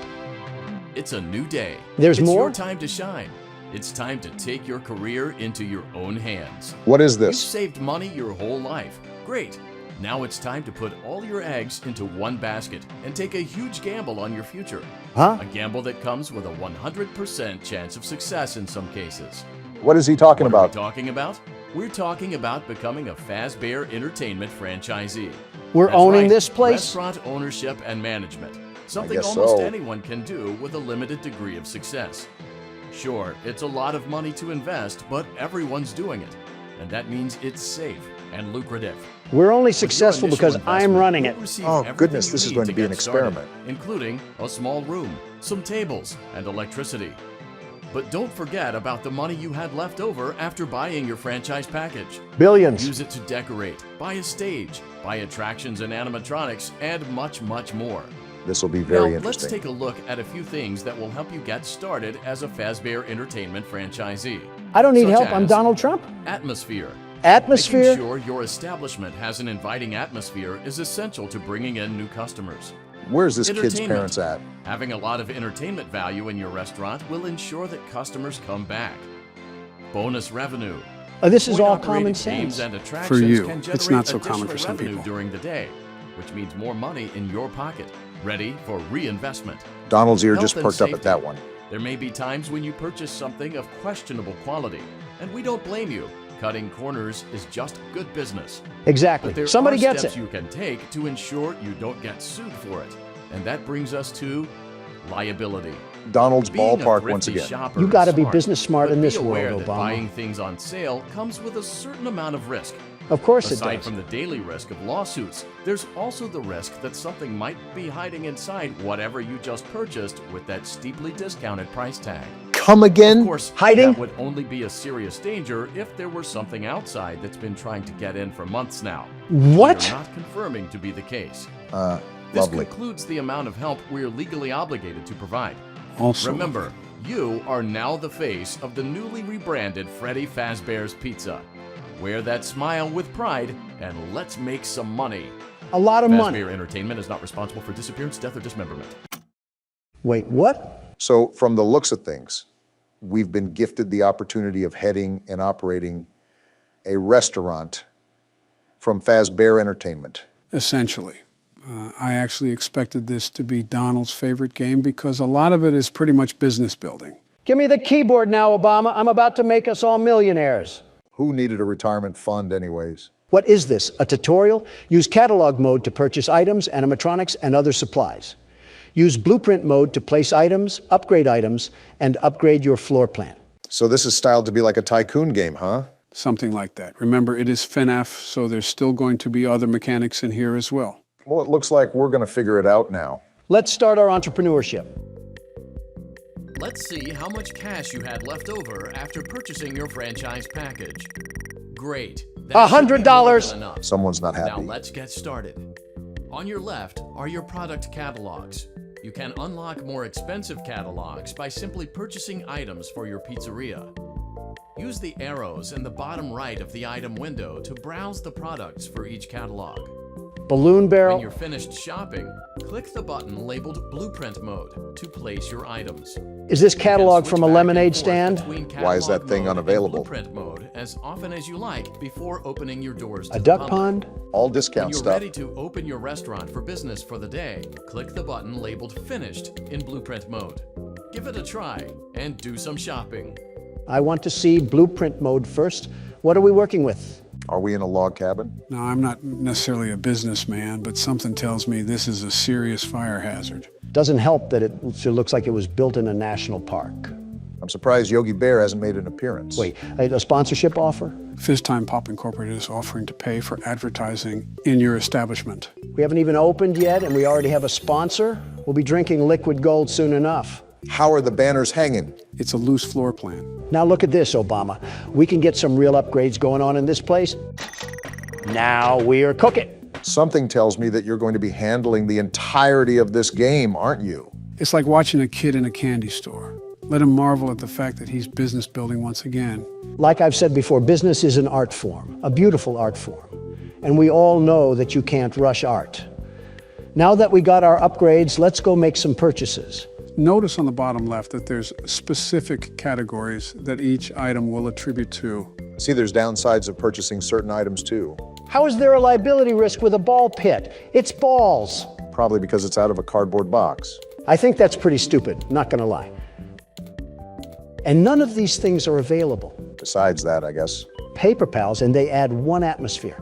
It's a new day. There's it's more? It's your time to shine. It's time to take your career into your own hands. What is You've this? saved money your whole life. Great. Now it's time to put all your eggs into one basket and take a huge gamble on your future. Huh? A gamble that comes with a 100% chance of success in some cases. What is he talking What are about? we talking about? We're talking about becoming a Fazbear Entertainment franchisee. We're That's owning right, this place? Restaurant ownership and management. Something guess almost so. anyone can do with a limited degree of success. Sure, it's a lot of money to invest, but everyone's doing it. And that means it's safe and lucrative. We're only With your successful initial because I'm investment, running you'll it. receive Oh, everything goodness, you this is need going to be get an started, experiment. including a small room, some tables, and electricity. But don't forget about the money you had left over after buying your franchise package. Billions. Use it to decorate, buy a stage, buy attractions and animatronics, and much, much more. This will be very Now, let's interesting. take a look at a few things that will help you get started as a Fazbear Entertainment franchisee. I don't need Such help. I'm as Donald Trump. Atmosphere. Atmosphere? Making sure your establishment has an inviting atmosphere is essential to bringing in new customers. Where's this kid's Entertainment. parents at? Having a lot of entertainment value in your restaurant will ensure that customers come back. Bonus revenue. This is all Coin-operated common games sense. and attractions For you. can It's generate not so common additional for some revenue people. during the day, which means more money in your pocket, ready for reinvestment. Donald's ear Health just and perked up at safety. that one. There may be times when you purchase something of questionable quality, and we don't blame you. Cutting corners is just good business. Exactly. But there Somebody are gets steps it. you can take to ensure you don't get sued for it. And that brings us to liability. Donald's Being a ballpark once thrifty again. shopper You got to is be smart, business smart but in this be aware world, that Obama. buying things on sale comes with a certain amount of risk. Of course it Aside does. from the daily risk of lawsuits, there's also the risk that something might be hiding inside whatever you just purchased with that steeply discounted price tag. come again? Of course, hiding? That would only be a serious danger if there were something outside that's been trying to get in for months now. What? We're not confirming to be the case. This Lovely. concludes the amount of help we're legally obligated to provide. Also, remember, you are now the face of the newly rebranded Freddy Fazbear's Pizza. Wear that smile with pride, and let's make some money. A lot of money. Fazbear Entertainment is not responsible for disappearance, death, or dismemberment. Wait, what? So, from the looks of things, we've been gifted the opportunity of heading and operating a restaurant from Fazbear Entertainment. Essentially. I actually expected this to be Donald's favorite game because a lot of it is pretty much business building. Give me the keyboard now, Obama. I'm about to make us all millionaires. Who needed a retirement fund anyways? What is this, a tutorial? Use catalog mode to purchase items, animatronics, and other supplies. Use blueprint mode to place items, and upgrade your floor plan. So this is styled to be like a tycoon game, huh? Something like that. Remember, it is FNAF, so there's still going to be other mechanics in here as well. Well, it looks like we're going to figure it out now. Let's start our entrepreneurship. Let's see how much cash you had left over after purchasing your franchise package. Great. That should be more than enough. Someone's not happy. Now let's get started. On your left are your product catalogs. You can unlock more expensive catalogs by simply purchasing items for your pizzeria. Use the arrows in the bottom right of the item window to browse the products for each catalog. Balloon barrel. When you're finished shopping, click the button labeled Blueprint Mode to place your items. Is this catalog from a lemonade stand? Why is that thing unavailable? Blueprint mode as often as you like before opening your doors to A the duck public. pond? All discount When you're stuff. ready to open your restaurant for business for the day, click the button labeled Finished in Blueprint mode. Give it a try and do some shopping. I want to see blueprint mode first. What are we working with? Are we in a log cabin? Now, I'm not necessarily a businessman, but something tells me this is a serious fire hazard. Doesn't help that it looks like it was built in a national park. I'm surprised Yogi Bear hasn't made an appearance. Wait, a sponsorship offer? FizTime Pop Incorporated is offering to pay for advertising in your establishment. We haven't even opened yet, and we already have a sponsor? We'll be drinking liquid gold soon enough. How are the banners hanging? It's a loose floor plan. Now look at this, Obama. We can get some real upgrades going on in this place. Now we are cooking. Something tells me that you're going to be handling the entirety of this game, aren't you? It's like watching a kid in a candy store. Let him marvel at the fact that he's business building once again. Like I've said before, business is an art form, a beautiful art form. And we all know that you can't rush art. Now that we got our upgrades, let's go make some purchases. Notice on the bottom left that there's specific categories that each item will attribute to. See, there's downsides of purchasing certain items too. How is there a liability risk with a ball pit? It's balls. Probably because it's out of a cardboard box. I think that's pretty stupid, not gonna lie. And none of these things are available. Besides that, I guess. Paper Pals, and they add one atmosphere.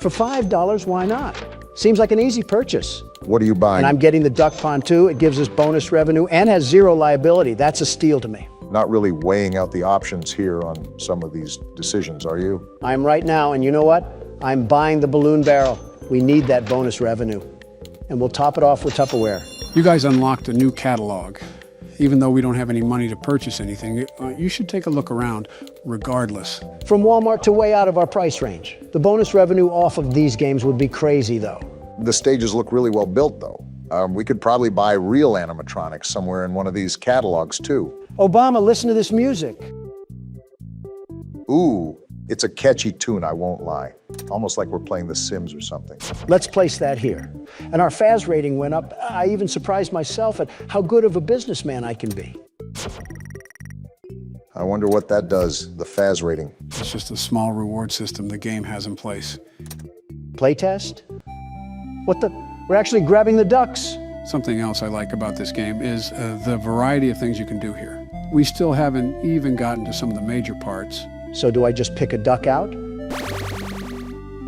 For $5, why not? Seems like an easy purchase. What are you buying? And I'm getting the duck pond too. It gives us bonus revenue and has zero liability. That's a steal to me. Not really weighing out the options here on some of these decisions, are you? I'm right now, and you know what? I'm buying the balloon barrel. We need that bonus revenue. And we'll top it off with Tupperware. You guys unlocked a new catalog. Even though we don't have any money to purchase anything, you should take a look around regardless. From Walmart to way out of our price range. The bonus revenue off of these games would be crazy, though. The stages look really well built, though. We could probably buy real animatronics somewhere in one of these catalogs, too. Obama, listen to this music. Ooh, it's a catchy tune, I won't lie. Almost like we're playing The Sims or something. Let's place that here. And our Faz rating went up. I even surprised myself at how good of a businessman I can be. I wonder what that does, the Faz rating. It's just a small reward system the game has in place. Playtest? What the? We're actually grabbing the ducks. Something else I like about this game is the variety of things you can do here. We still haven't even gotten to some of the major parts. So do I just pick a duck out?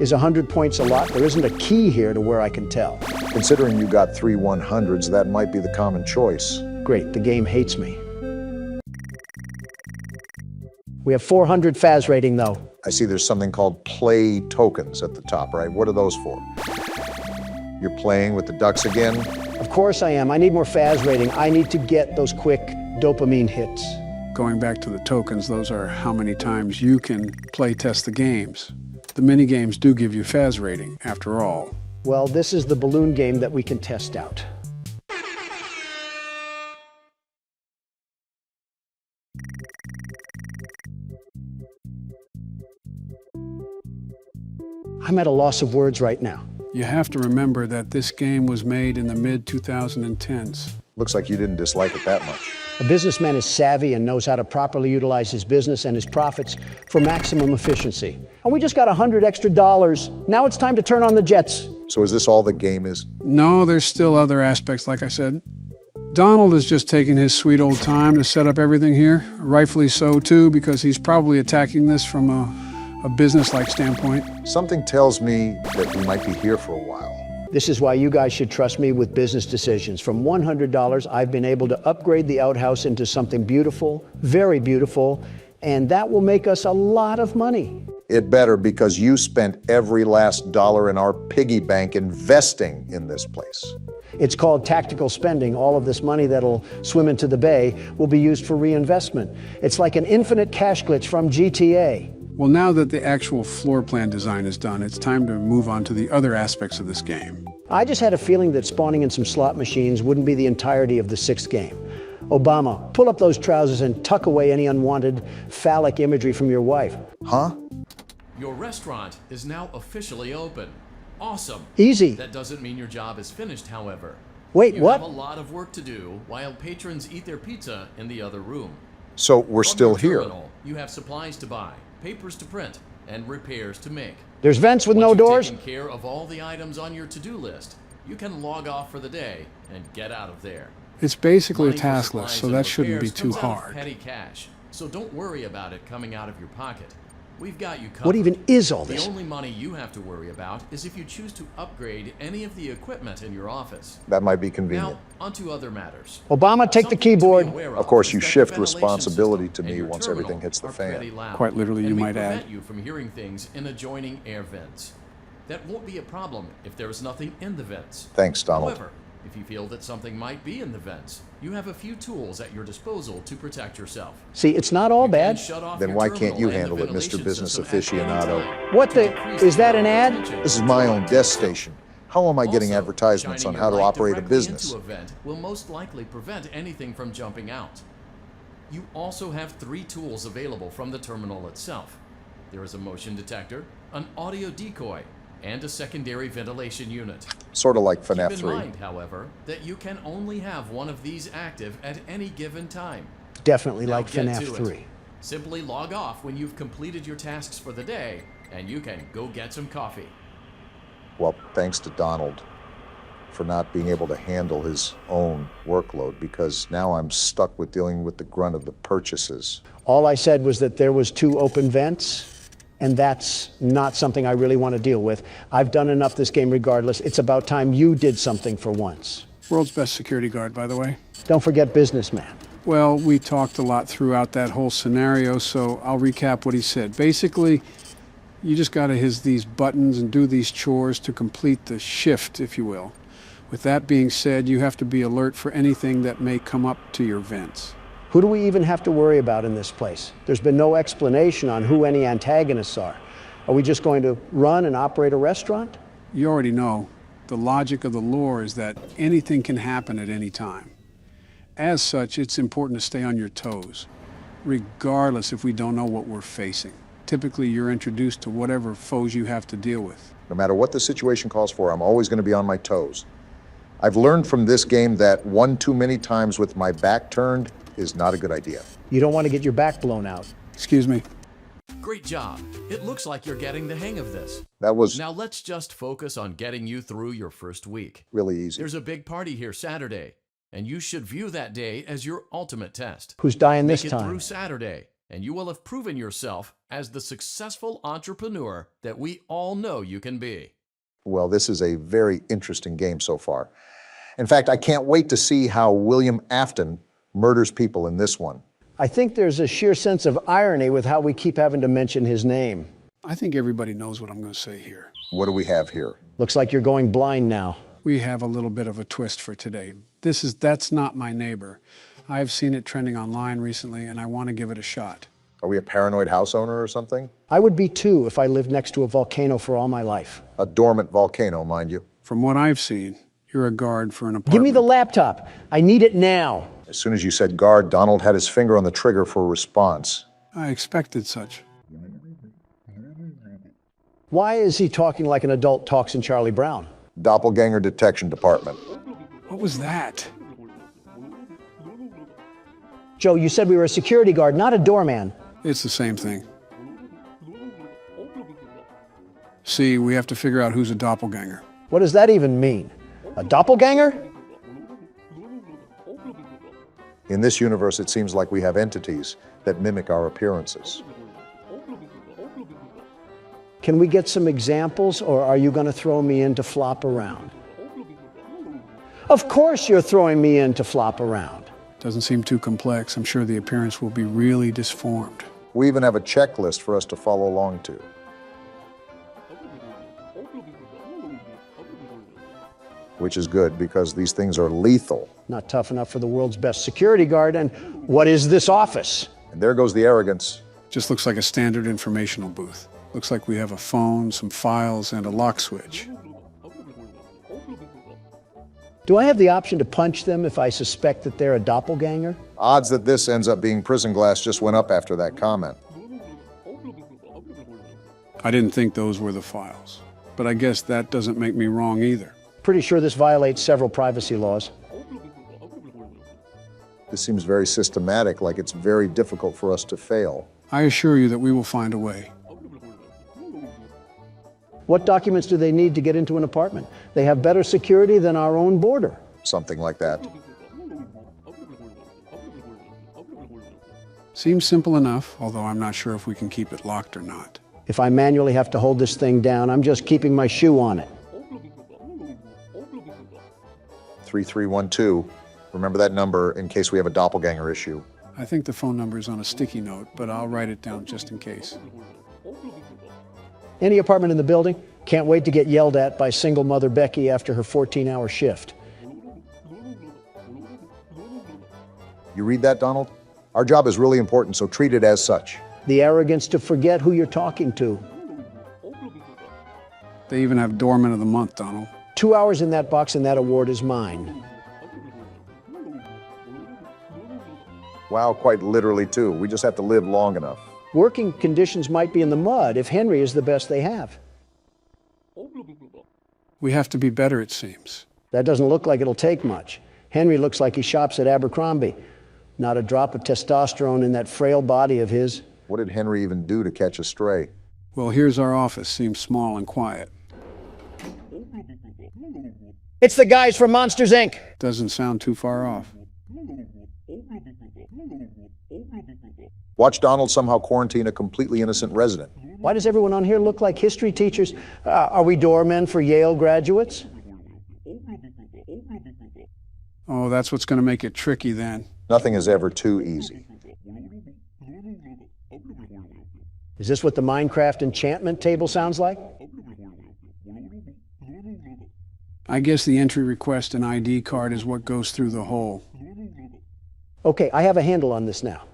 Is 100 points a lot? There isn't a key here to where I can tell. Considering you got 3 100s, that might be the common choice. Great, the game hates me. We have 400 Faz rating, though. I see there's something called play tokens at the top, right? What are those for? You're playing with the ducks again? Of course I am. I need more Faz rating. I need to get those quick dopamine hits. Going back to the tokens, those are how many times you can play test the games. The mini games do give you FAS rating, after all. Well, this is the balloon game that we can test out. I'm at a loss of words right now. You have to remember that this game was made in the mid-2010s. Looks like you didn't dislike it that much. A businessman is savvy and knows how to properly utilize his business and his profits for maximum efficiency. And we just got $100 extra. Now it's time to turn on the jets. So is this all the game is? No, there's still other aspects, like I said. Donald is just taking his sweet old time to set up everything here. Rightfully so, too, because he's probably attacking this from a business-like standpoint. Something tells me that we might be here for a while. This is why you guys should trust me with business decisions. From $100, I've been able to upgrade the outhouse into something beautiful, very beautiful, and that will make us a lot of money. It better, because you spent every last dollar in our piggy bank investing in this place. It's called tactical spending. All of this money that'll swim into the bay will be used for reinvestment. It's like an infinite cash glitch from GTA. Well, now that the actual floor plan design is done, it's time to move on to the other aspects of this game. I just had a feeling that spawning in some slot machines wouldn't be the entirety of the sixth game. Obama, pull up those trousers and tuck away any unwanted phallic imagery from your wife. Huh? Your restaurant is now officially open. Awesome. Easy. That doesn't mean your job is finished, however. Wait, you what? have a lot of work to do while patrons eat their pizza in the other room. So we're From still your here. terminal, you have supplies to buy, papers to print, and repairs to make. There's vents with no Once doors? you've taken care of all the items on your to-do list, you can log off for the day and get out of there. It's basically a Money for task list, supplies so and that shouldn't be repairs too comes out of hard. petty cash, so don't worry about it coming out of your pocket. We've got you covered. What even is all this? The only money you have to worry about is if you choose to upgrade any of the equipment in your office. That might be convenient. Now, onto other matters. Obama, take the keyboard. Of course, you is that shift the ventilation responsibility to system me and your once terminal everything hits the are fan. pretty loud, Quite literally, you and may might add. prevent you from hearing things in adjoining air vents. That won't be a problem if there is nothing in the vents. Thanks, Donald. However, if you feel that something might be in the vents, you have a few tools at your disposal to protect yourself. See, it's not all bad. Then why can't you handle it, Mr. Business Aficionado? What the? Is that an ad? This is my own desk station. How am I getting advertisements on how to operate a business? Into a vent will most likely prevent anything from jumping out. You also have 3 tools available from the terminal itself. There is a motion detector, an audio decoy, and a secondary ventilation unit. Sort of like FNAF Keep in 3. mind, however, that you can only have one of these active at any given time. Definitely Now like get FNAF to it. 3. Simply log off when you've completed your tasks for the day, and you can go get some coffee. Well, thanks to Donald for not being able to handle his own workload, because now I'm stuck with dealing with the grunt of the purchases. All I said was that there was 2 open vents, and that's not something I really want to deal with. I've done enough this game regardless. It's about time you did something for once. World's best security guard, by the way. Don't forget businessman. Well, we talked a lot throughout that whole scenario, so I'll recap what he said. Basically, you just got to hit these buttons and do these chores to complete the shift, if you will. With that being said, you have to be alert for anything that may come up to your vents. Who do we even have to worry about in this place? There's been no explanation on who any antagonists are. Are we just going to run and operate a restaurant? You already know. The logic of the lore is that anything can happen at any time. As such, it's important to stay on your toes, regardless if we don't know what we're facing. Typically, you're introduced to whatever foes you have to deal with. No matter what the situation calls for, I'm always going to be on my toes. I've learned from this game that one too many times with my back turned is not a good idea. You don't want to get your back blown out. Excuse me. Great job. It looks like you're getting the hang of this. That was Now let's just focus on getting you through your first week. really easy. There's a big party here Saturday, and you should view that day as your ultimate test. Who's dying Make this it time? through Saturday, and you will have proven yourself as the successful entrepreneur that we all know you can be. Well, this is a very interesting game so far. In fact, I can't wait to see how William Afton murders people in this one. I think there's a sheer sense of irony with how we keep having to mention his name. I think everybody knows what I'm going to say here. What do we have here? Looks like you're going blind now. We have a little bit of a twist for today. That's not my neighbor. I've seen it trending online recently, and I want to give it a shot. Are we a paranoid house owner or something? I would be too if I lived next to a volcano for all my life. A dormant volcano, mind you. From what I've seen, you're a guard for an apartment. Give me the laptop. I need it now. As soon as you said guard, Donald had his finger on the trigger for a response. I expected such. Why is he talking like an adult talks in Charlie Brown? Doppelganger Detection Department. What was that? Joe, you said we were a security guard, not a doorman. It's the same thing. See, we have to figure out who's a doppelganger. What does that even mean? A doppelganger? In this universe, it seems like we have entities that mimic our appearances. Can we get some examples, or are you going to throw me in to flop around? Of course you're throwing me in to flop around. Doesn't seem too complex. I'm sure the appearance will be really disformed. We even have a checklist for us to follow along to. Which is good, because these things are lethal. Not tough enough for the world's best security guard, and what is this office? And there goes the arrogance. Just looks like a standard informational booth. Looks like we have a phone, some files, and a lock switch. Do I have the option to punch them if I suspect that they're a doppelganger? Odds that this ends up being prison glass just went up after that comment. I didn't think those were the files, but I guess that doesn't make me wrong either. Pretty sure this violates several privacy laws. This seems very systematic, like it's very difficult for us to fail. I assure you that we will find a way. What documents do they need to get into an apartment? They have better security than our own border. Something like that. Seems simple enough, although I'm not sure if we can keep it locked or not. If I manually have to hold this thing down, I'm just keeping my shoe on it. 3312. Remember that number in case we have a doppelganger issue. I think the phone number is on a sticky note, but I'll write it down just in case. Any apartment in the building? Can't wait to get yelled at by single mother Becky after her 14-hour shift. You read that, Donald? Our job is really important, so treat it as such. The arrogance to forget who you're talking to. They even have Doorman of the Month, Donald. 2 hours in that box and that award is mine. Wow, quite literally too. We just have to live long enough. Working conditions might be in the mud if Henry is the best they have. We have to be better, it seems. That doesn't look like it'll take much. Henry looks like he shops at Abercrombie. Not a drop of testosterone in that frail body of his. What did Henry even do to catch a stray? Well, here's our office. Seems small and quiet. It's the guys from Monsters, Inc. Doesn't sound too far off. Watch Donald somehow quarantine a completely innocent resident. Why does everyone on here look like history teachers? Are we doormen for Yale graduates? Oh, that's what's going to make it tricky then. Nothing is ever too easy. Is this what the Minecraft enchantment table sounds like? I guess the entry request and ID card is what goes through the hole. Okay, I have a handle on this now.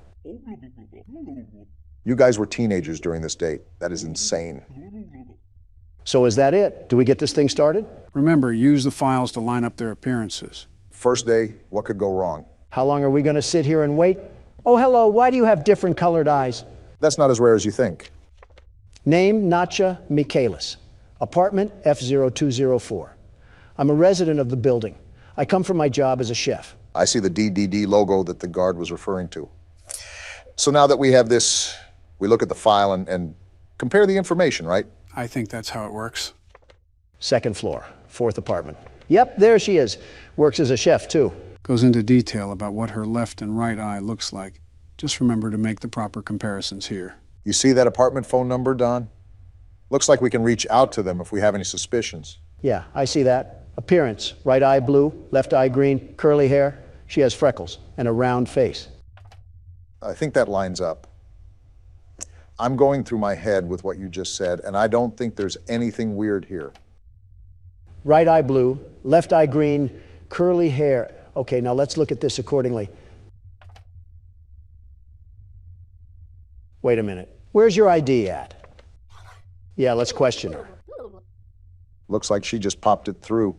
You guys were teenagers during this date. That is insane. So is that it? Do we get this thing started? Remember, use the files to line up their appearances. First day, what could go wrong? How long are we going to sit here and wait? Oh, hello, why do you have different colored eyes? That's not as rare as you think. Name, Natcha Michaelis. Apartment F0204. I'm a resident of the building. I come from my job as a chef. I see the DDD logo that the guard was referring to. So now that we have this, we look at the file and compare the information, right? I think that's how it works. Second floor, fourth apartment. Yep, there she is. Works as a chef, too. Goes into detail about what her left and right eye looks like. Just remember to make the proper comparisons here. You see that apartment phone number, Don? Looks like we can reach out to them if we have any suspicions. Yeah, I see that. Appearance, right eye blue, left eye green, curly hair. She has freckles and a round face. I think that lines up. I'm going through my head with what you just said, and I don't think there's anything weird here. Right eye blue, left eye green, curly hair. Okay, now let's look at this accordingly. Wait a minute. Where's your ID at? Yeah, let's question her. Looks like she just popped it through.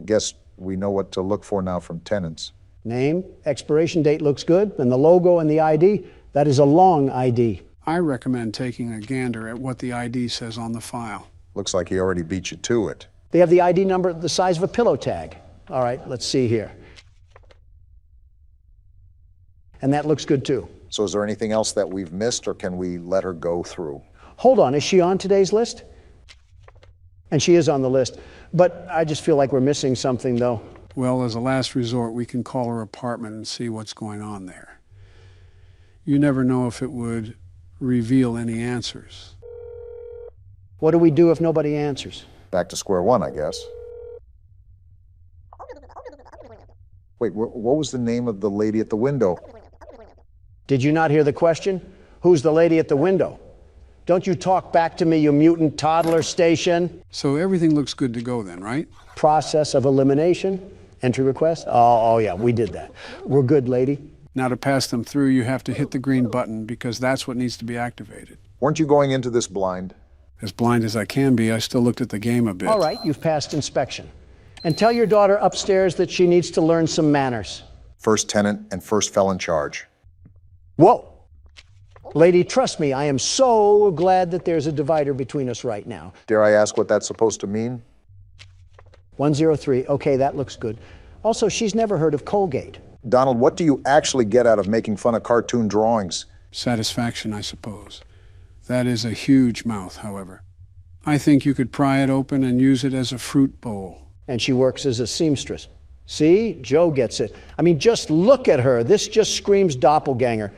Guess we know what to look for now from tenants. Name, expiration date looks good, and the logo and the ID, that is a long ID. I recommend taking a gander at what the ID says on the file. Looks like he already beat you to it. They have the ID number the size of a pillow tag. All right, let's see here. And that looks good too. So is there anything else that we've missed, or can we let her go through? Hold on, is she on today's list? And she is on the list, but I just feel like we're missing something though. Well, as a last resort, we can call her apartment and see what's going on there. You never know if it would reveal any answers. What do we do if nobody answers? Back to square one, I guess. Wait, what was the name of the lady at the window? Did you not hear the question? Who's the lady at the window? Don't you talk back to me, you mutant toddler station. So everything looks good to go then, right? Process of elimination, entry request. Oh yeah, we did that. We're good, lady. Now to pass them through, you have to hit the green button because that's what needs to be activated. Weren't you going into this blind? As blind as I can be, I still looked at the game a bit. All right, you've passed inspection. And tell your daughter upstairs that she needs to learn some manners. First tenant and first felon charge. Whoa! Lady, trust me, I am so glad that there's a divider between us right now. Dare I ask what that's supposed to mean? 103, okay, that looks good. Also, she's never heard of Colgate. Donald, what do you actually get out of making fun of cartoon drawings? Satisfaction, I suppose. That is a huge mouth, however. I think you could pry it open and use it as a fruit bowl. And she works as a seamstress. See, Joe gets it. I mean, just look at her. This just screams doppelganger.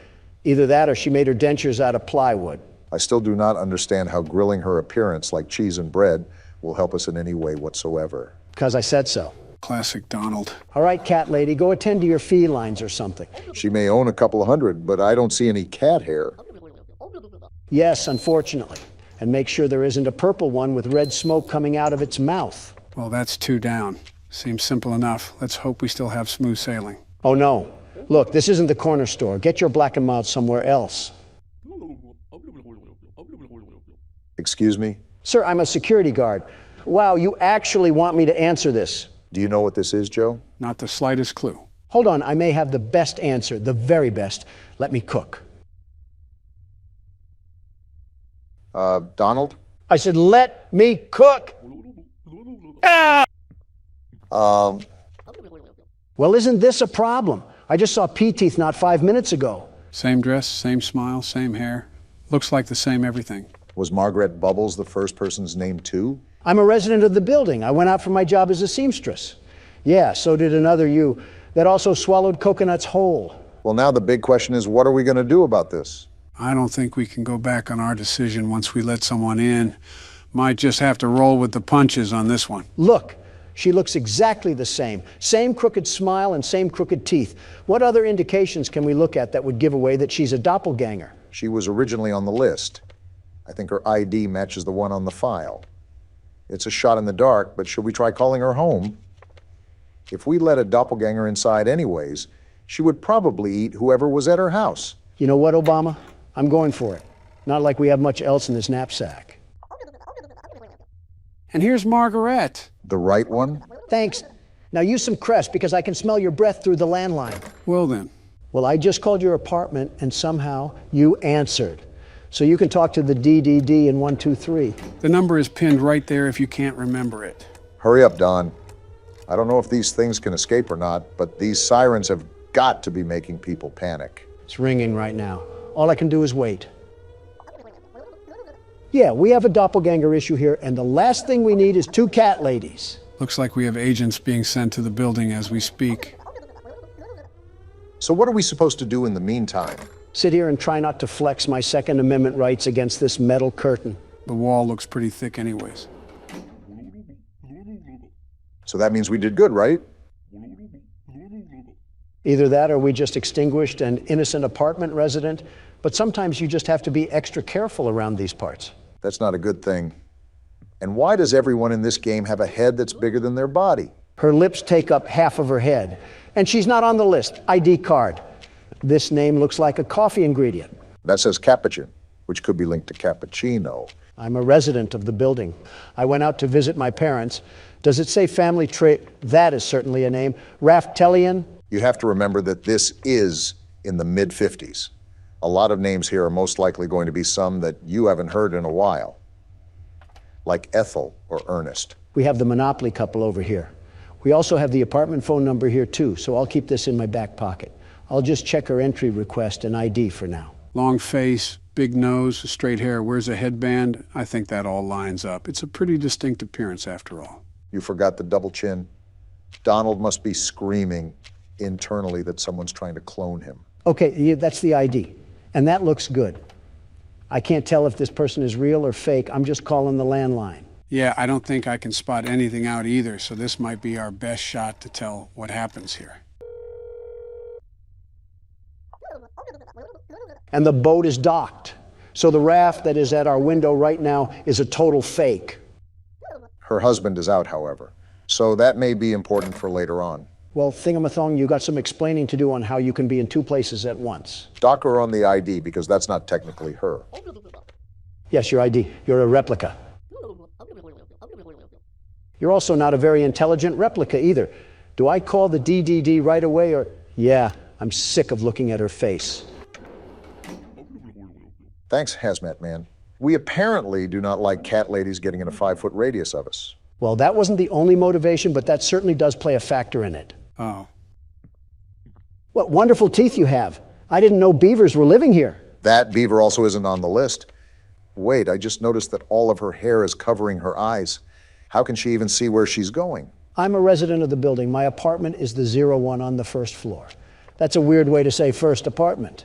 Either that or she made her dentures out of plywood. I still do not understand how grilling her appearance like cheese and bread will help us in any way whatsoever. Because I said so. Classic Donald. All right, cat lady, go attend to your felines or something. She may own a couple of hundred, but I don't see any cat hair. Yes, unfortunately. And make sure there isn't a purple one with red smoke coming out of its mouth. Well, that's 2 down. Seems simple enough. Let's hope we still have smooth sailing. Oh, no. Look, this isn't the corner store. Get your black and mild somewhere else. Excuse me? Sir, I'm a security guard. Wow, you actually want me to answer this? Do you know what this is, Joe? Not the slightest clue. Hold on, I may have the best answer, the very best. Let me cook. Donald? I said, let me cook! Ah! Well, isn't this a problem? I just saw P-Teeth not 5 minutes ago. Same dress, same smile, same hair. Looks like the same everything. Was Margaret Bubbles the first person's name too? I'm a resident of the building. I went out for my job as a seamstress. Yeah, so did another you that also swallowed coconuts whole. Well, now the big question is, what are we going to do about this? I don't think we can go back on our decision once we let someone in. Might just have to roll with the punches on this one. Look, she looks exactly the same. Same crooked smile and same crooked teeth. What other indications can we look at that would give away that she's a doppelganger? She was originally on the list. I think her ID matches the one on the file. It's a shot in the dark, but should we try calling her home? If we let a doppelganger inside anyways, she would probably eat whoever was at her house. You know what, Obama? I'm going for it. Not like we have much else in this knapsack. And here's Margaret. The right one? Thanks. Now use some Crest because I can smell your breath through the landline. Well then. Well, I just called your apartment and somehow you answered. So you can talk to the DDD in 123. The number is pinned right there if you can't remember it. Hurry up, Don. I don't know if these things can escape or not, but these sirens have got to be making people panic. It's ringing right now. All I can do is wait. Yeah, we have a doppelganger issue here, and the last thing we need is 2 cat ladies. Looks like we have agents being sent to the building as we speak. So what are we supposed to do in the meantime? Sit here and try not to flex my Second Amendment rights against this metal curtain. The wall looks pretty thick anyways. So that means we did good, right? Either that or we just extinguished an innocent apartment resident, but sometimes you just have to be extra careful around these parts. That's not a good thing. And why does everyone in this game have a head that's bigger than their body? Her lips take up half of her head, and she's not on the list. ID card. This name looks like a coffee ingredient. That says Capuchin, which could be linked to cappuccino. I'm a resident of the building. I went out to visit my parents. Does it say family tree? That is certainly a name. Raftelian? You have to remember that this is in the mid-50s. A lot of names here are most likely going to be some that you haven't heard in a while, like Ethel or Ernest. We have the Monopoly couple over here. We also have the apartment phone number here too, so I'll keep this in my back pocket. I'll just check her entry request and ID for now. Long face, big nose, straight hair, wears a headband. I think that all lines up. It's a pretty distinct appearance after all. You forgot the double chin. Donald must be screaming internally that someone's trying to clone him. Okay, yeah, that's the ID, and that looks good. I can't tell if this person is real or fake. I'm just calling the landline. Yeah, I don't think I can spot anything out either, so this might be our best shot to tell what happens here. And the boat is docked. So the raft that is at our window right now is a total fake. Her husband is out, however, so that may be important for later on. Well, Thingamathong, you got some explaining to do on how you can be in two places at once. Dock her on the ID, because that's not technically her. Yes, your ID. You're a replica. You're also not a very intelligent replica either. Do I call the DDD right away or... Yeah, I'm sick of looking at her face. Thanks, Hazmat Man. We apparently do not like cat ladies getting in a 5-foot radius of us. Well, that wasn't the only motivation, but that certainly does play a factor in it. Oh. What wonderful teeth you have. I didn't know beavers were living here. That beaver also isn't on the list. Wait, I just noticed that all of her hair is covering her eyes. How can she even see where she's going? I'm a resident of the building. My apartment is the 01 on the first floor. That's a weird way to say first apartment.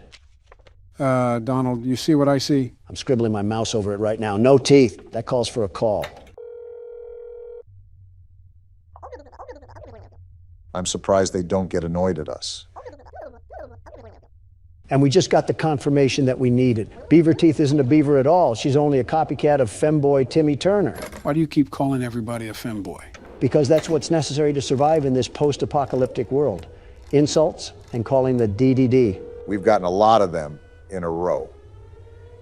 Donald, you see what I see? I'm scribbling my mouse over it right now. No teeth. That calls for a call. I'm surprised they don't get annoyed at us. And we just got the confirmation that we needed. Beaver Teeth isn't a beaver at all. She's only a copycat of femboy Timmy Turner. Why do you keep calling everybody a femboy? Because that's what's necessary to survive in this post-apocalyptic world. Insults and calling the DDD. We've gotten a lot of them in a row.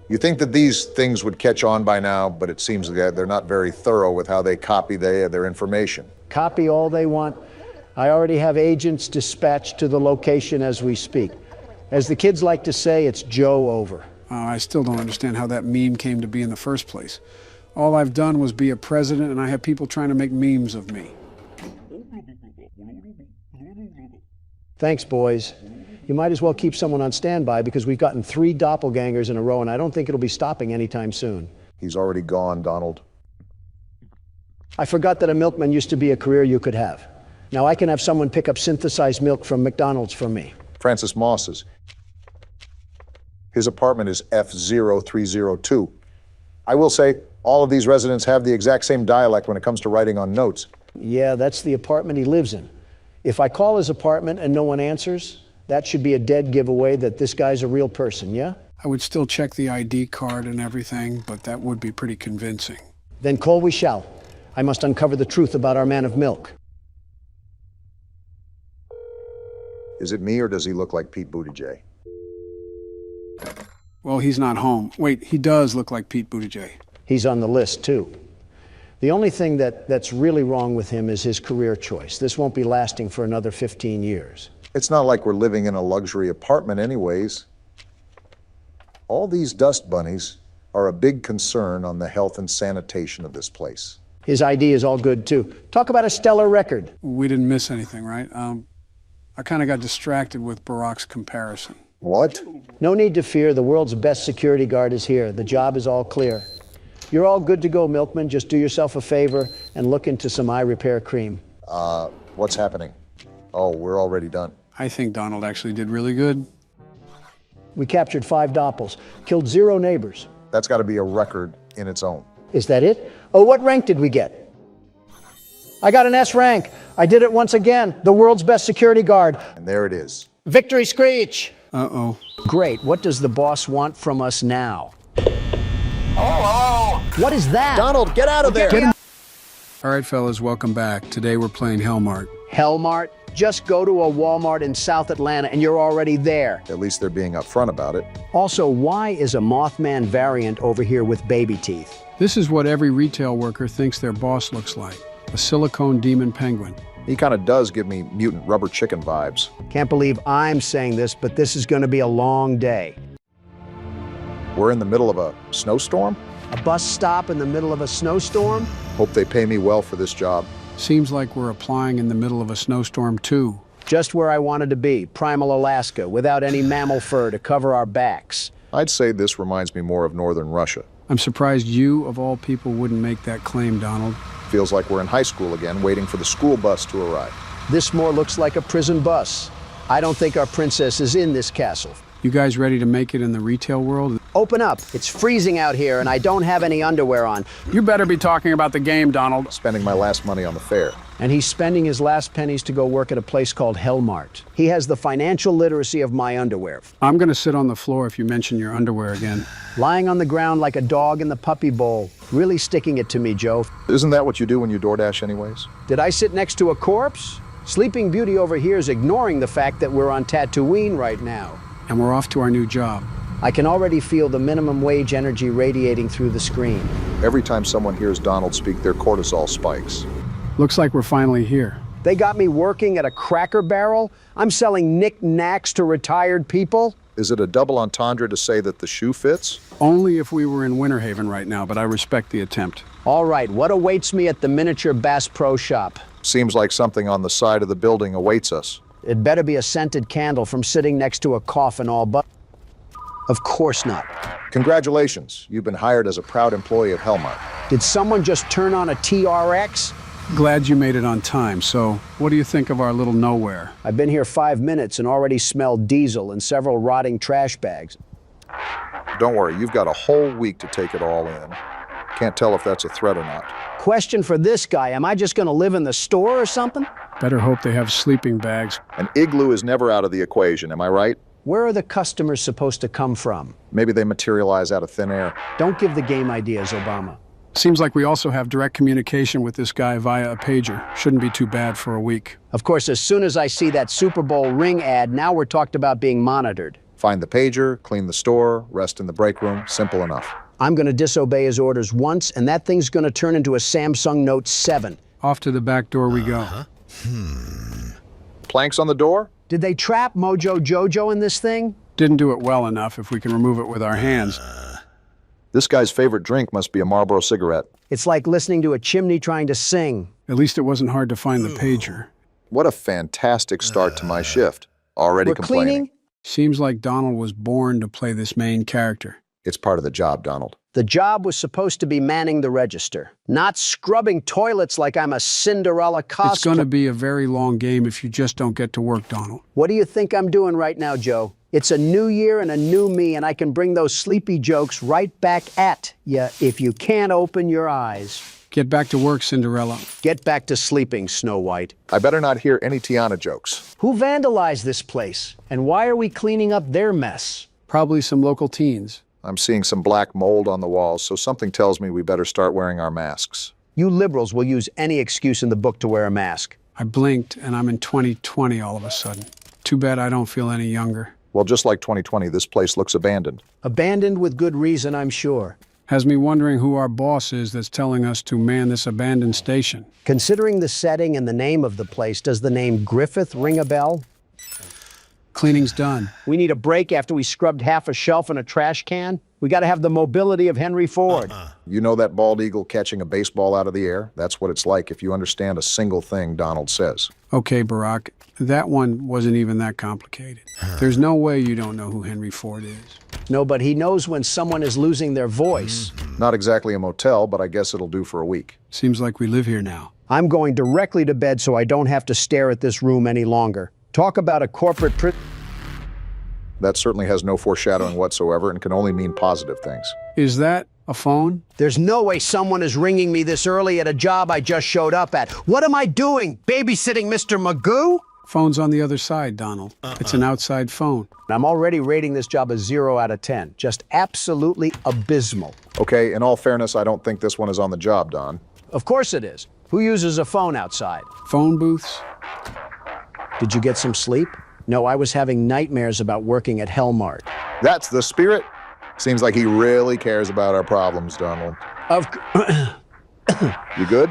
You think that these things would catch on by now, but it seems that they're not very thorough with how they copy their information. Copy all they want. I already have agents dispatched to the location as we speak. As the kids like to say, it's Joe over. I still don't understand how that meme came to be in the first place. All I've done was be a president, and I have people trying to make memes of me. Thanks, boys. You might as well keep someone on standby because we've gotten 3 doppelgangers in a row, and I don't think it'll be stopping anytime soon. He's already gone, Donald. I forgot that a milkman used to be a career you could have. Now I can have someone pick up synthesized milk from McDonald's for me. Francis Moss's. His apartment is F0302. I will say, all of these residents have the exact same dialect when it comes to writing on notes. Yeah, that's the apartment he lives in. If I call his apartment and no one answers, that should be a dead giveaway that this guy's a real person, yeah? I would still check the ID card and everything, but that would be pretty convincing. Then call we shall. I must uncover the truth about our man of milk. Is it me, or does he look like Pete Buttigieg? Well, he's not home. Wait, he does look like Pete Buttigieg. He's on the list, too. The only thing that's really wrong with him is his career choice. This won't be lasting for another 15 years. It's not like we're living in a luxury apartment anyways. All these dust bunnies are a big concern on the health and sanitation of this place. His ID is all good, too. Talk about a stellar record. We didn't miss anything, right? I kind of got distracted with Barack's comparison. What? No need to fear. The world's best security guard is here. The job is all clear. You're all good to go, Milkman. Just do yourself a favor and look into some eye repair cream. What's happening? Oh, we're already done. I think Donald actually did really good. We captured 5 doppels, killed 0 neighbors. That's got to be a record in its own. Is that it? Oh, what rank did we get? I got an S rank. I did it once again. The world's best security guard. And there it is. Victory screech! Uh-oh. Great. What does the boss want from us now? Hello! What is that? Donald, get out of there! All right, fellas, welcome back. Today we're playing Hellmart. Hellmart? Just go to a Walmart in South Atlanta and you're already there. At least they're being upfront about it. Also, why is a Mothman variant over here with baby teeth? This is what every retail worker thinks their boss looks like. A silicone demon penguin. He kind of does give me mutant rubber chicken vibes. Can't believe I'm saying this, but this is going to be a long day. We're in the middle of a snowstorm? A bus stop in the middle of a snowstorm? Hope they pay me well for this job. Seems like we're applying in the middle of a snowstorm too. Just where I wanted to be, primal Alaska, without any mammal fur to cover our backs. I'd say this reminds me more of northern Russia. I'm surprised you, of all people, wouldn't make that claim, Donald. Feels like we're in high school again, waiting for the school bus to arrive. This more looks like a prison bus. I don't think our princess is in this castle. You guys ready to make it in the retail world? Open up. It's freezing out here and I don't have any underwear on. You better be talking about the game, Donald. Spending my last money on the fair. And he's spending his last pennies to go work at a place called Hellmart. He has the financial literacy of my underwear. I'm gonna sit on the floor if you mention your underwear again. Lying on the ground like a dog in the puppy bowl. Really sticking it to me, Joe. Isn't that what you do when you DoorDash anyways? Did I sit next to a corpse? Sleeping Beauty over here is ignoring the fact that we're on Tatooine right now. And we're off to our new job. I can already feel the minimum wage energy radiating through the screen. Every time someone hears Donald speak, their cortisol spikes. Looks like we're finally here. They got me working at a Cracker Barrel? I'm selling knick-knacks to retired people? Is it a double entendre to say that the shoe fits? Only if we were in Winter Haven right now, but I respect the attempt. All right, what awaits me at the Miniature Bass Pro Shop? Seems like something on the side of the building awaits us. It better be a scented candle from sitting next to a coffin all but... Of course not. Congratulations, you've been hired as a proud employee of Hellmart. Did someone just turn on a TRX? Glad you made it on time. So, what do you think of our little nowhere? I've been here 5 minutes and already smelled diesel and several rotting trash bags. Don't worry, you've got a whole week to take it all in. Can't tell if that's a threat or not. Question for this guy, am I just gonna live in the store or something? Better hope they have sleeping bags. An igloo is never out of the equation, am I right? Where are the customers supposed to come from? Maybe they materialize out of thin air. Don't give the game ideas, Obama. Seems like we also have direct communication with this guy via a pager. Shouldn't be too bad for a week. Of course, as soon as I see that Super Bowl ring ad, now we're talked about being monitored. Find the pager, clean the store, rest in the break room, simple enough. I'm gonna disobey his orders once, and that thing's gonna turn into a Samsung Note 7. Off to the back door we go. Planks on the door? Did they trap Mojo Jojo in this thing? Didn't do it well enough if we can remove it with our hands. This guy's favorite drink must be a Marlboro cigarette. It's like listening to a chimney trying to sing. At least it wasn't hard to find the pager. What a fantastic start to my shift. Already We're complaining. cleaning? Seems like Donald was born to play this main character. It's part of the job, Donald. The job was supposed to be manning the register, not scrubbing toilets like I'm a Cinderella cosplay. It's going to be a very long game if you just don't get to work, Donald. What do you think I'm doing right now, Joe? It's a new year and a new me, and I can bring those sleepy jokes right back at you if you can't open your eyes. Get back to work, Cinderella. Get back to sleeping, Snow White. I better not hear any Tiana jokes. Who vandalized this place? And why are we cleaning up their mess? Probably some local teens. I'm seeing some black mold on the walls, so something tells me we better start wearing our masks. You liberals will use any excuse in the book to wear a mask. I blinked, and I'm in 2020 all of a sudden. Too bad I don't feel any younger. Well, just like 2020, this place looks abandoned. Abandoned with good reason, I'm sure. Has me wondering who our boss is that's telling us to man this abandoned station. Considering the setting and the name of the place, does the name Griffith ring a bell? Cleaning's done. We need a break after we scrubbed half a shelf in a trash can? We gotta have the mobility of Henry Ford. You know that bald eagle catching a baseball out of the air? That's what it's like if you understand a single thing Donald says. Okay, Barack, that one wasn't even that complicated. There's no way you don't know who Henry Ford is. No, but he knows when someone is losing their voice. Not exactly a motel, but I guess it'll do for a week. Seems like we live here now. I'm going directly to bed so I don't have to stare at this room any longer. Talk about a corporate That certainly has no foreshadowing whatsoever and can only mean positive things. Is that a phone? There's no way someone is ringing me this early at a job I just showed up at. What am I doing? Babysitting Mr. Magoo? Phone's on the other side, Donald. It's an outside phone. I'm already rating this job a 0 out of 10. Just absolutely abysmal. Okay, in all fairness, I don't think this one is on the job, Don. Of course it is. Who uses a phone outside? Phone booths? Did you get some sleep? No, I was having nightmares about working at Hellmart. That's the spirit. Seems like he really cares about our problems, Donald. You good?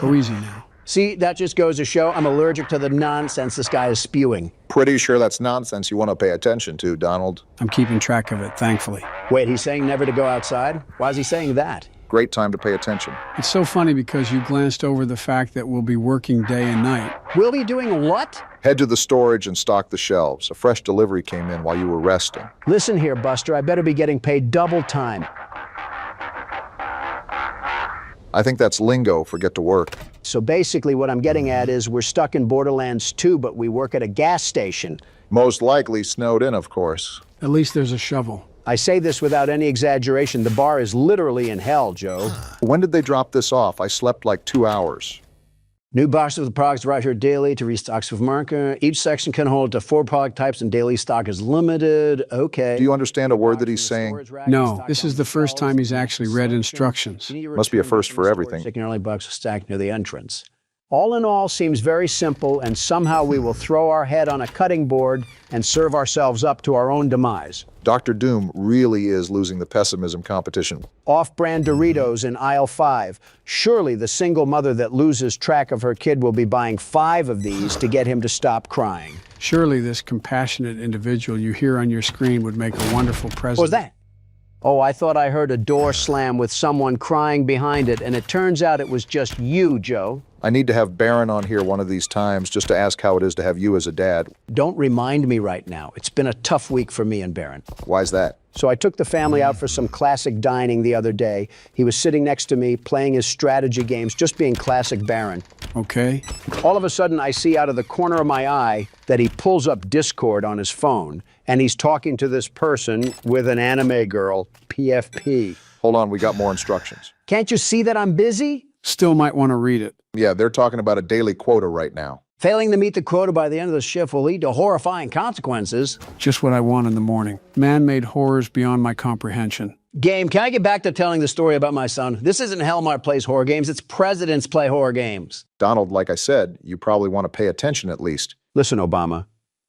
Go easy now. See, that just goes to show I'm allergic to the nonsense this guy is spewing. Pretty sure that's nonsense you want to pay attention to, Donald. I'm keeping track of it, thankfully. Wait, he's saying never to go outside? Why is he saying that? Great time to pay attention. It's so funny because you glanced over the fact that we'll be working day and night. We'll be doing what? Head to the storage and stock the shelves. A fresh delivery came in while you were resting. Listen here, Buster, I better be getting paid double time. I think that's lingo for get to work. So basically what I'm getting at is we're stuck in Borderlands 2, but we work at a gas station. Most likely snowed in, of course. At least there's a shovel. I say this without any exaggeration. The bar is literally in hell, Joe. When did they drop this off? I slept like 2 hours. New boxes of the products arrive here daily to restock supermarket. Each section can hold to 4 product types and daily stock is limited. Okay. Do you understand a word that he's saying? No, this is the first time he's actually read instructions. Must be a first for everything. Sticking early bucks stacked near the entrance. All in all, seems very simple, and somehow we will throw our head on a cutting board and serve ourselves up to our own demise. Dr. Doom really is losing the pessimism competition. Off-brand Doritos in aisle 5. Surely the single mother that loses track of her kid will be buying 5 of these to get him to stop crying. Surely this compassionate individual you hear on your screen would make a wonderful president. What was that? Oh, I thought I heard a door slam with someone crying behind it, and it turns out it was just you, Joe. I need to have Baron on here one of these times just to ask how it is to have you as a dad. Don't remind me right now. It's been a tough week for me and Baron. Why's that? So I took the family out for some classic dining the other day. He was sitting next to me, playing his strategy games, just being classic Baron. Okay. All of a sudden, I see out of the corner of my eye that he pulls up Discord on his phone, and he's talking to this person with an anime girl, PFP. Hold on, we got more instructions. Can't you see that I'm busy? Still might want to read it. Yeah, they're talking about a daily quota right now. Failing to meet the quota by the end of the shift will lead to horrifying consequences. Just what I want in the morning. Man-made horrors beyond my comprehension. Game, can I get back to telling the story about my son? This isn't Hellmart Plays Horror Games, it's Presidents Play Horror Games. Donald, like I said, you probably want to pay attention at least. Listen, Obama,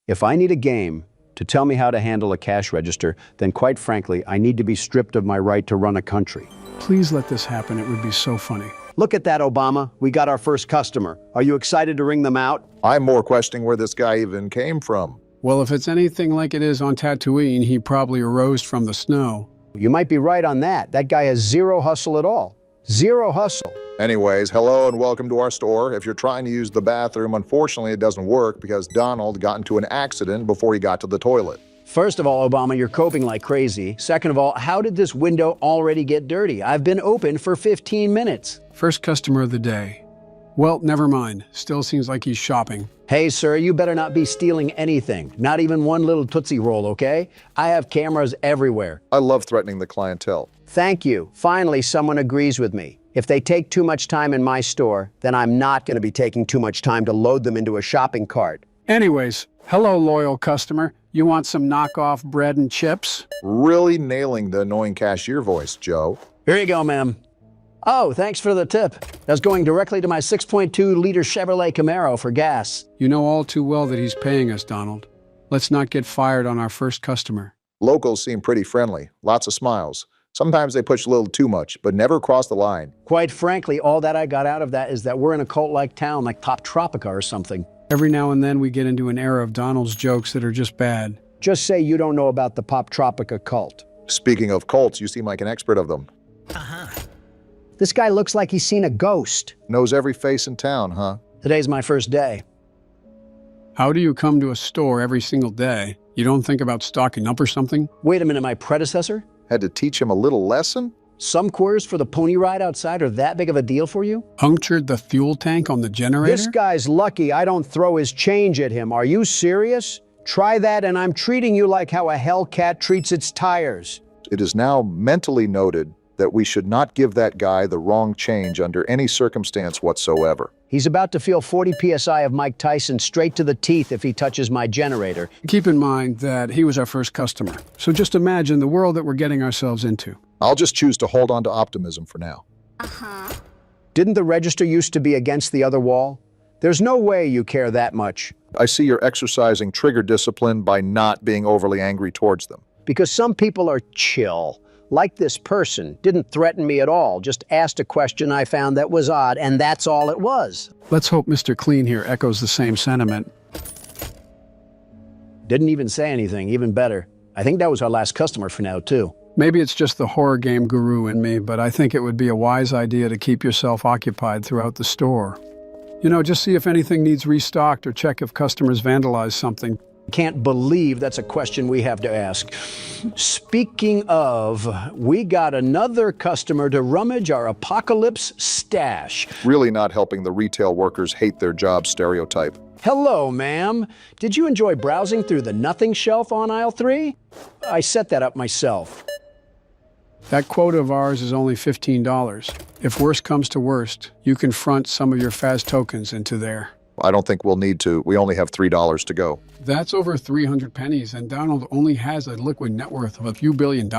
if I need a game to tell me how to handle a cash register, then quite frankly, I need to be stripped of my right to run a country. Please let this happen. It would be so funny. Look at that, Obama. We got our first customer. Are you excited to ring them out? I'm more questioning where this guy even came from. Well, if it's anything like it is on Tatooine, he probably arose from the snow. You might be right on that. That guy has zero hustle at all. Zero hustle. Anyways, hello and welcome to our store. If you're trying to use the bathroom, unfortunately it doesn't work because Donald got into an accident before he got to the toilet. First of all, Obama, you're coping like crazy. Second of all, how did this window already get dirty? I've been open for 15 minutes. First customer of the day. Well, never mind. Still seems like he's shopping. Hey, sir, you better not be stealing anything. Not even one little Tootsie Roll, okay? I have cameras everywhere. I love threatening the clientele. Thank you. Finally, someone agrees with me. If they take too much time in my store, then I'm not going to be taking too much time to load them into a shopping cart. Anyways, hello, loyal customer. You want some knockoff bread and chips? Really nailing the annoying cashier voice, Joe. Here you go, ma'am. Oh, thanks for the tip. That's going directly to my 6.2-liter Chevrolet Camaro for gas. You know all too well that he's paying us, Donald. Let's not get fired on our first customer. Locals seem pretty friendly. Lots of smiles. Sometimes they push a little too much, but never cross the line. Quite frankly, all that I got out of that is that we're in a cult-like town like Top Tropica or something. Every now and then we get into an era of Donald's jokes that are just bad. Just say you don't know about the Pop Tropica cult. Speaking of cults, you seem like an expert of them. This guy looks like he's seen a ghost. Knows every face in town, huh? Today's my first day. How do you come to a store every single day? You don't think about stocking up or something? Wait a minute, my predecessor? Had to teach him a little lesson? Some quarters for the pony ride outside are that big of a deal for you? Punctured the fuel tank on the generator? This guy's lucky I don't throw his change at him. Are you serious? Try that and I'm treating you like how a Hellcat treats its tires. It is now mentally noted that we should not give that guy the wrong change under any circumstance whatsoever. He's about to feel 40 PSI of Mike Tyson straight to the teeth if he touches my generator. Keep in mind that he was our first customer. So just imagine the world that we're getting ourselves into. I'll just choose to hold on to optimism for now. Didn't the register used to be against the other wall? There's no way you care that much. I see you're exercising trigger discipline by not being overly angry towards them. Because some people are chill. Like this person, didn't threaten me at all, just asked a question I found that was odd, and that's all it was. Let's hope Mr. Clean here echoes the same sentiment. Didn't even say anything, even better. I think that was our last customer for now, too. Maybe it's just the horror game guru in me, but I think it would be a wise idea to keep yourself occupied throughout the store. You know, just see if anything needs restocked or check if customers vandalize something. Can't believe that's a question we have to ask. Speaking of, we got another customer to rummage our apocalypse stash. Really not helping the retail workers hate their job stereotype. Hello, ma'am. Did you enjoy browsing through the nothing shelf on aisle 3? I set that up myself. That quota of ours is only $15. If worst comes to worst, you can front some of your Faz tokens into there. I don't think we'll need to. We only have $3 to go. That's over 300 pennies, and Donald only has a liquid net worth of a few $billion.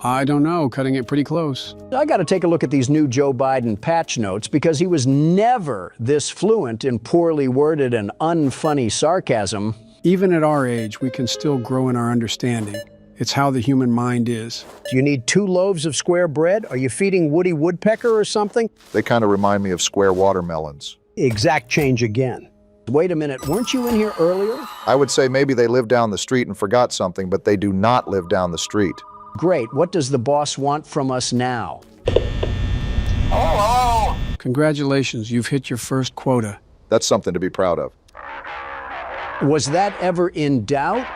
I don't know, cutting it pretty close. I got to take a look at these new Joe Biden patch notes because he was never this fluent in poorly worded and unfunny sarcasm. Even at our age, we can still grow in our understanding. It's how the human mind is. Do you need 2 loaves of square bread? Are you feeding Woody Woodpecker or something? They kind of remind me of square watermelons. Exact change again. Wait a minute, weren't you in here earlier? I would say maybe they live down the street and forgot something, but they do not live down the street. Great. What does the boss want from us now? Hello! Congratulations, you've hit your first quota. That's something to be proud of. Was that ever in doubt?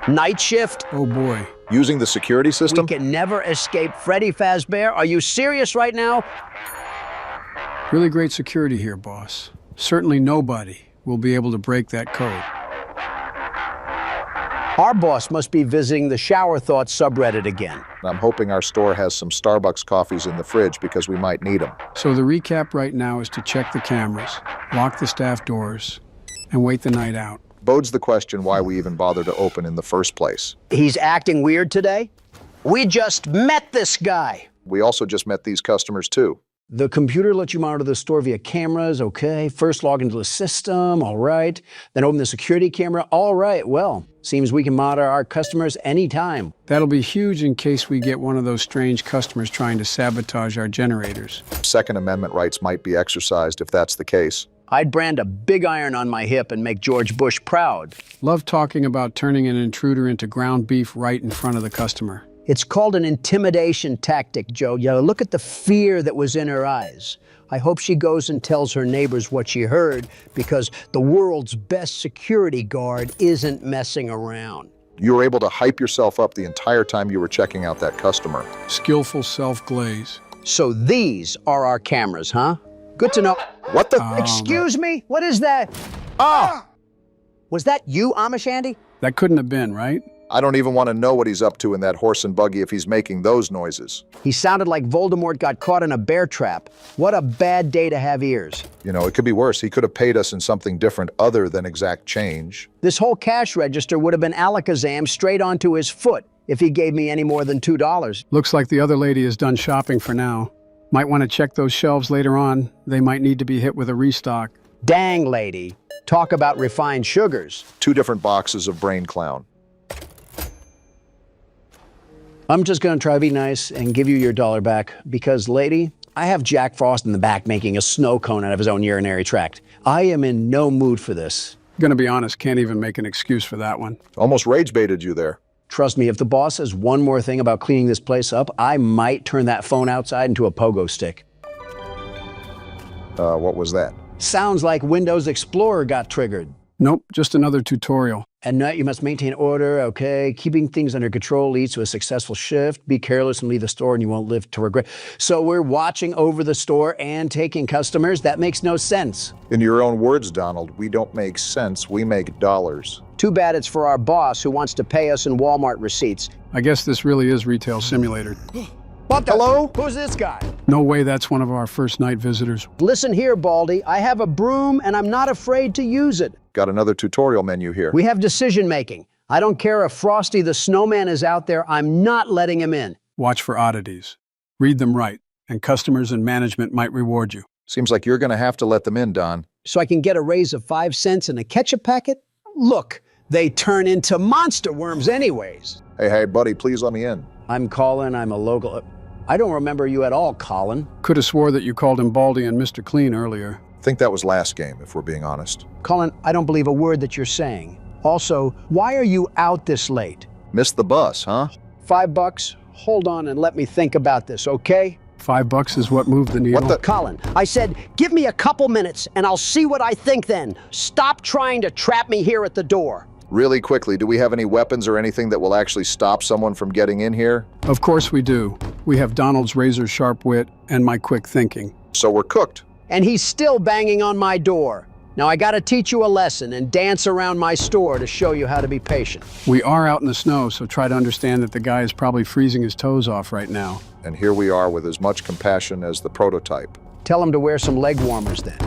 Night shift? Oh boy. Using the security system? We can never escape Freddy Fazbear. Are you serious right now? Really great security here, boss. Certainly nobody will be able to break that code. Our boss must be visiting the Shower Thoughts subreddit again. I'm hoping our store has some Starbucks coffees in the fridge because we might need them. So the recap right now is to check the cameras, lock the staff doors, and wait the night out. Bodes the question why we even bother to open in the first place. He's acting weird today? We just met this guy. We also just met these customers too. The computer lets you monitor the store via cameras, okay. First log into the system, all right. Then open the security camera, all right. Well, seems we can monitor our customers anytime. That'll be huge in case we get one of those strange customers trying to sabotage our generators. Second Amendment rights might be exercised if that's the case. I'd brand a big iron on my hip and make George Bush proud. Love talking about turning an intruder into ground beef right in front of the customer. It's called an intimidation tactic, Joe. Look at the fear that was in her eyes. I hope she goes and tells her neighbors what she heard because the world's best security guard isn't messing around. You were able to hype yourself up the entire time you were checking out that customer. Skillful self-glaze. So these are our cameras, huh? Good to know. What the? Excuse me? What is that? Ah! Was that you, Amish Andy? That couldn't have been, right? I don't even want to know what he's up to in that horse and buggy if he's making those noises. He sounded like Voldemort got caught in a bear trap. What a bad day to have ears. You know, it could be worse. He could have paid us in something different other than exact change. This whole cash register would have been alakazam straight onto his foot if he gave me any more than $2. Looks like the other lady is done shopping for now. Might want to check those shelves later on. They might need to be hit with a restock. Dang, lady. Talk about refined sugars. 2 different boxes of Brain Clown. I'm just going to try to be nice and give you your $1 back because, lady, I have Jack Frost in the back making a snow cone out of his own urinary tract. I am in no mood for this. Gonna be honest, can't even make an excuse for that one. Almost rage baited you there. Trust me, if the boss says one more thing about cleaning this place up, I might turn that phone outside into a pogo stick. What was that? Sounds like Windows Explorer got triggered. Nope, just another tutorial. At night, you must maintain order, okay? Keeping things under control leads to a successful shift. Be careless and leave the store and you won't live to regret. So we're watching over the store and taking customers? That makes no sense. In your own words, Donald, we don't make sense, we make dollars. Too bad it's for our boss who wants to pay us in Walmart receipts. I guess this really is Retail Simulator. What the? Hello? Who's this guy? No way that's one of our first night visitors. Listen here, Baldy. I have a broom and I'm not afraid to use it. Got another tutorial menu here. We have decision making. I don't care if Frosty the Snowman is out there, I'm not letting him in. Watch for oddities. Read them right, and customers and management might reward you. Seems like you're going to have to let them in, Don. So I can get a raise of 5 cents and a ketchup packet? Look, they turn into monster worms anyways. Hey, buddy, please let me in. I'm Colin, I'm a local... I don't remember you at all, Colin. Could have swore that you called him Baldy and Mr. Clean earlier. I think that was last game, if we're being honest. Colin, I don't believe a word that you're saying. Also, why are you out this late? Missed the bus, huh? $5? Hold on and let me think about this, okay? $5 is what moved the needle. What the? Colin, I said, give me a couple minutes and I'll see what I think then. Stop trying to trap me here at the door. Really quickly, do we have any weapons or anything that will actually stop someone from getting in here? Of course we do. We have Donald's razor-sharp wit and my quick thinking. So we're cooked. And he's still banging on my door. Now I gotta teach you a lesson and dance around my store to show you how to be patient. We are out in the snow, so try to understand that the guy is probably freezing his toes off right now. And here we are with as much compassion as the prototype. Tell him to wear some leg warmers then.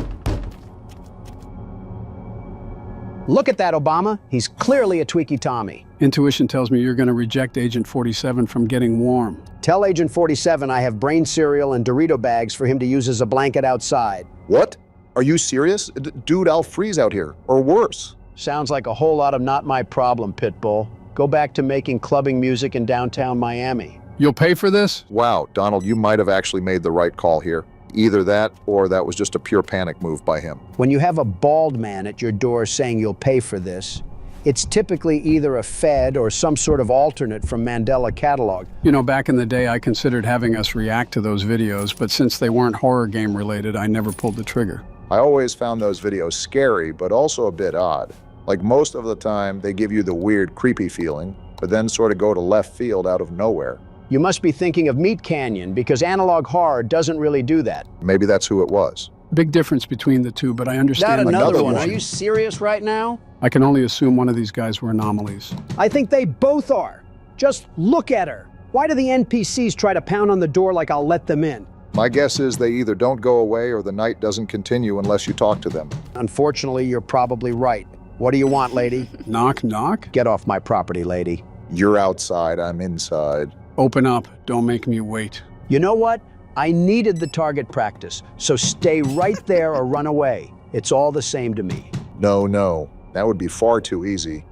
Look at that, Obama. He's clearly a tweaky Tommy. Intuition tells me you're going to reject Agent 47 from getting warm. Tell Agent 47 I have brain cereal and Dorito bags for him to use as a blanket outside. What? Are you serious? Dude, I'll freeze out here, or worse. Sounds like a whole lot of not my problem, Pitbull. Go back to making clubbing music in downtown Miami. You'll pay for this? Wow, Donald, you might have actually made the right call here. Either that, or that was just a pure panic move by him. When you have a bald man at your door saying you'll pay for this, it's typically either a Fed or some sort of alternate from Mandela catalog. You know, back in the day, I considered having us react to those videos, but since they weren't horror game related, I never pulled the trigger. I always found those videos scary, but also a bit odd. Like most of the time, they give you the weird, creepy feeling, but then sort of go to left field out of nowhere. You must be thinking of Meat Canyon, because analog horror doesn't really do that. Maybe that's who it was. Big difference between the two, but I understand. Not another one. Are you serious right now? I can only assume one of these guys were anomalies. I think they both are. Just look at her. Why do the NPCs try to pound on the door like I'll let them in? My guess is they either don't go away or the night doesn't continue unless you talk to them. Unfortunately, you're probably right. What do you want, lady? Knock, knock? Get off my property, lady. You're outside, I'm inside. Open up. Don't make me wait. You know what? I needed the target practice, so stay right there or run away. It's all the same to me. No. That would be far too easy.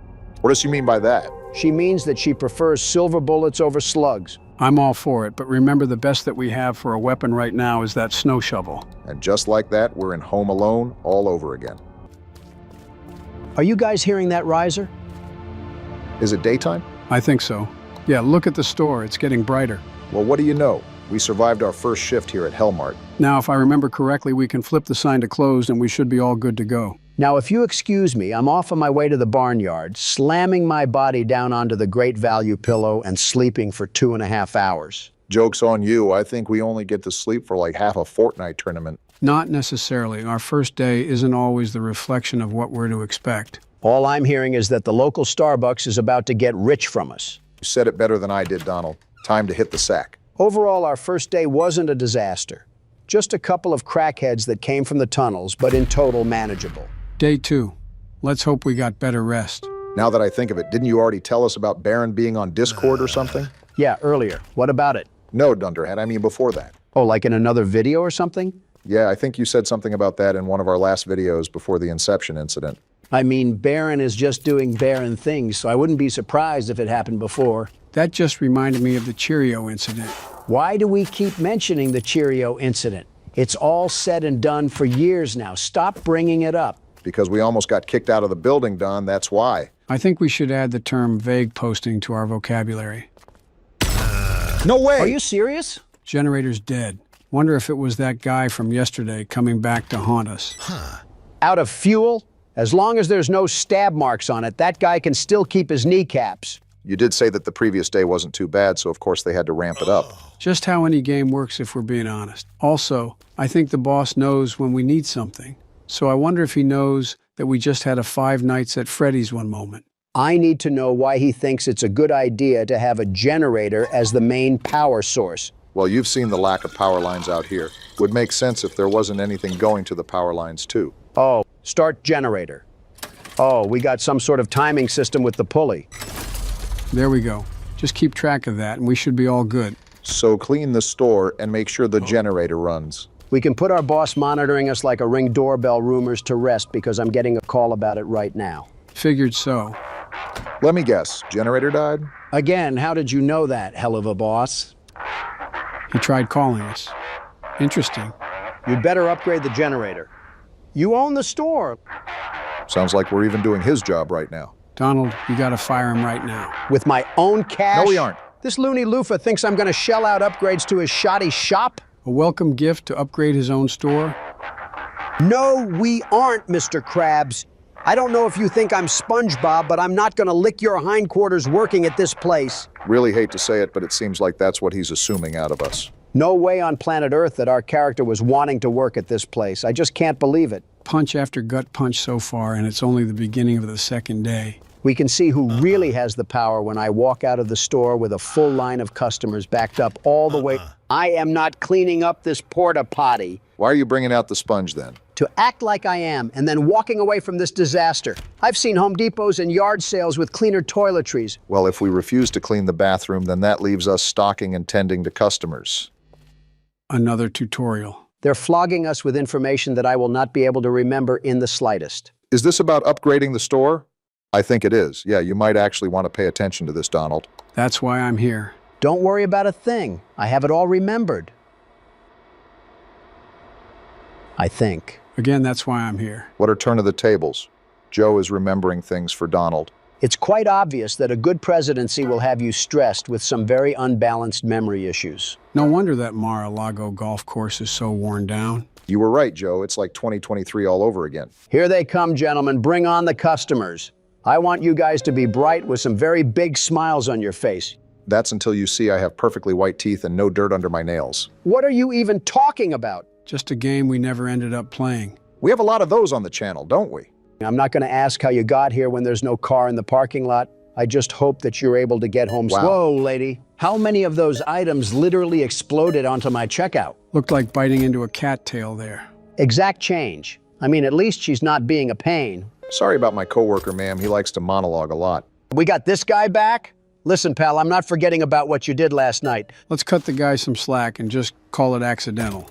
What does she mean by that? She means that she prefers silver bullets over slugs. I'm all for it, but remember the best that we have for a weapon right now is that snow shovel. And just like that, we're in Home Alone all over again. Are you guys hearing that riser? Is it daytime? I think so. Yeah, look at the store. It's getting brighter. Well, what do you know? We survived our first shift here at Hellmart. Now, if I remember correctly, we can flip the sign to closed and we should be all good to go. Now, if you excuse me, I'm off on my way to the barnyard, slamming my body down onto the great value pillow and sleeping for 2.5 hours. Joke's on you. I think we only get to sleep for like half a Fortnite tournament. Not necessarily. Our first day isn't always the reflection of what we're to expect. All I'm hearing is that the local Starbucks is about to get rich from us. You said it better than I did, Donald. Time to hit the sack. Overall, our first day wasn't a disaster. Just a couple of crackheads that came from the tunnels, but in total manageable. Day 2. Let's hope we got better rest. Now that I think of it, didn't you already tell us about Baron being on Discord or something? Yeah, earlier. What about it? No, Dunderhead. I mean before that. Oh, like in another video or something? Yeah, I think you said something about that in one of our last videos before the Inception incident. I mean, Baron is just doing Baron things, so I wouldn't be surprised if it happened before. That just reminded me of the Cheerio incident. Why do we keep mentioning the Cheerio incident? It's all said and done for years now. Stop bringing it up. Because we almost got kicked out of the building, Don, that's why. I think we should add the term vague posting to our vocabulary. No way! Are you serious? Generator's dead. Wonder if it was that guy from yesterday coming back to haunt us. Out of fuel? As long as there's no stab marks on it, that guy can still keep his kneecaps. You did say that the previous day wasn't too bad, so of course they had to ramp it up. Just how any game works if we're being honest. Also, I think the boss knows when we need something. So I wonder if he knows that we just had a 5 Nights at Freddy's one moment. I need to know why he thinks it's a good idea to have a generator as the main power source. Well, you've seen the lack of power lines out here. Would make sense if there wasn't anything going to the power lines too. Oh, start generator. Oh, we got some sort of timing system with the pulley. There we go. Just keep track of that and we should be all good. So clean the store and make sure the generator runs. We can put our boss monitoring us like a Ring doorbell rumors to rest because I'm getting a call about it right now. Figured so. Let me guess, generator died? Again, how did you know that, hell of a boss? He tried calling us. Interesting. You'd better upgrade the generator. You own the store. Sounds like we're even doing his job right now. Donald, you gotta fire him right now. With my own cash? No, we aren't. This loony loofah thinks I'm gonna shell out upgrades to his shoddy shop? A welcome gift to upgrade his own store? No, we aren't, Mr. Krabs. I don't know if you think I'm SpongeBob, but I'm not gonna lick your hindquarters working at this place. Really hate to say it, but it seems like that's what he's assuming out of us. No way on planet Earth that our character was wanting to work at this place. I just can't believe it. Punch after gut punch so far, and it's only the beginning of the second day. We can see who really has the power when I walk out of the store with a full line of customers backed up all the way. I am not cleaning up this porta potty. Why are you bringing out the sponge then? To act like I am and then walking away from this disaster. I've seen Home Depots and yard sales with cleaner toiletries. Well, if we refuse to clean the bathroom, then that leaves us stocking and tending to customers. Another tutorial. They're flogging us with information that I will not be able to remember in the slightest. Is this about upgrading the store? I think it is. Yeah, you might actually want to pay attention to this, Donald. That's why I'm here. Don't worry about a thing. I have it all remembered. I think. Again, that's why I'm here. What are turn of the tables? Joe is remembering things for Donald. It's quite obvious that a good presidency will have you stressed with some very unbalanced memory issues. No wonder that Mar-a-Lago golf course is so worn down. You were right, Joe. It's like 2023 all over again. Here they come, gentlemen. Bring on the customers. I want you guys to be bright with some very big smiles on your face. That's until you see I have perfectly white teeth and no dirt under my nails. What are you even talking about? Just a game we never ended up playing. We have a lot of those on the channel, don't we? I'm not going to ask how you got here when there's no car in the parking lot. I just hope that you're able to get home. Wow. Whoa, lady. How many of those items literally exploded onto my checkout? Looked like biting into a cattail there. Exact change. I mean, at least she's not being a pain. Sorry about my coworker, ma'am. He likes to monologue a lot. We got this guy back? Listen, pal, I'm not forgetting about what you did last night. Let's cut the guy some slack and just call it accidental.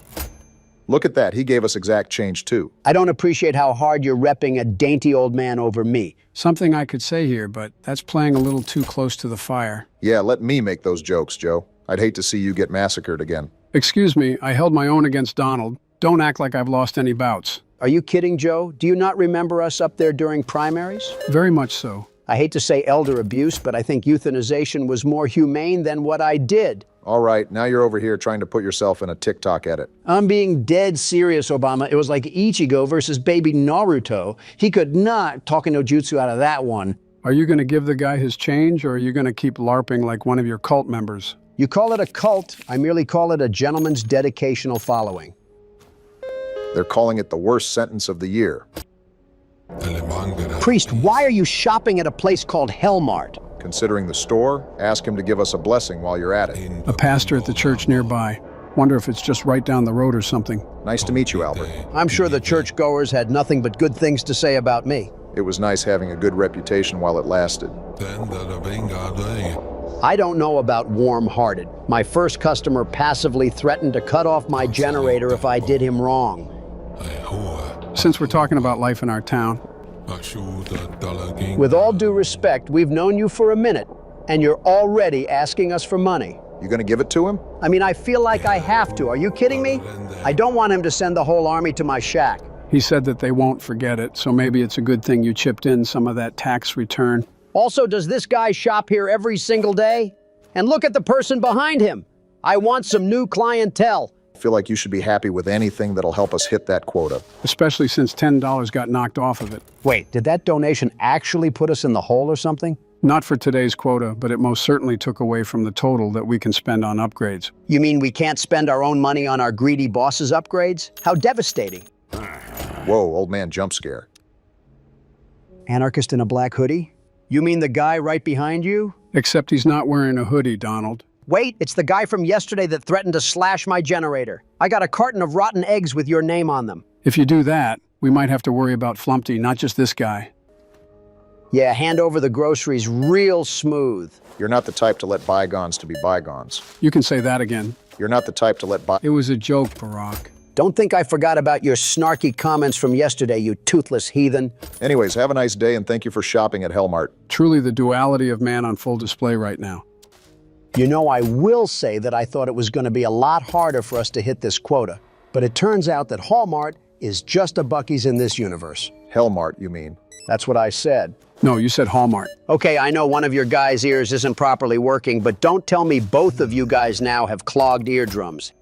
Look at that. He gave us exact change, too. I don't appreciate how hard you're repping a dainty old man over me. Something I could say here, but that's playing a little too close to the fire. Yeah, let me make those jokes, Joe. I'd hate to see you get massacred again. Excuse me, I held my own against Donald. Don't act like I've lost any bouts. Are you kidding, Joe? Do you not remember us up there during primaries? Very much so. I hate to say elder abuse, but I think euthanization was more humane than what I did. All right, now you're over here trying to put yourself in a TikTok edit. I'm being dead serious, Obama. It was like Ichigo versus baby Naruto. He could not talk no jutsu out of that one. Are you going to give the guy his change, or are you going to keep LARPing like one of your cult members? You call it a cult, I merely call it a gentleman's dedicational following. They're calling it the worst sentence of the year. Priest, why are you shopping at a place called Hellmart? Considering the store, ask him to give us a blessing while you're at it. A pastor at the church nearby. Wonder if it's just right down the road or something. Nice to meet you, Albert. I'm sure the churchgoers had nothing but good things to say about me. It was nice having a good reputation while it lasted. I don't know about warm-hearted. My first customer passively threatened to cut off my generator if I did him wrong. Since we're talking about life in our town. With all due respect, we've known you for a minute, and you're already asking us for money. You gonna give it to him? I mean, I feel like I have to. Are you kidding me? I don't want him to send the whole army to my shack. He said that they won't forget it, so maybe it's a good thing you chipped in some of that tax return. Also, does this guy shop here every single day? And look at the person behind him. I want some new clientele. I feel like you should be happy with anything that'll help us hit that quota. Especially since $10 got knocked off of it. Wait, did that donation actually put us in the hole or something? Not for today's quota, but it most certainly took away from the total that we can spend on upgrades. You mean we can't spend our own money on our greedy boss's upgrades? How devastating. Whoa, old man jump scare. Anarchist in a black hoodie? You mean the guy right behind you? Except he's not wearing a hoodie, Donald. Wait, it's the guy from yesterday that threatened to slash my generator. I got a carton of rotten eggs with your name on them. If you do that, we might have to worry about Flumpty, not just this guy. Yeah, hand over the groceries real smooth. You're not the type to let bygones to be bygones. You can say that again. You're not the type to let It was a joke, Barack. Don't think I forgot about your snarky comments from yesterday, you toothless heathen. Anyways, have a nice day and thank you for shopping at Hellmart. Truly the duality of man on full display right now. You know, I will say that I thought it was going to be a lot harder for us to hit this quota, but it turns out that Hallmart is just a Buc-ee's in this universe. Hellmart, you mean? That's what I said. No, you said Hallmark. Okay, I know one of your guys' ears isn't properly working, but don't tell me both of you guys now have clogged eardrums.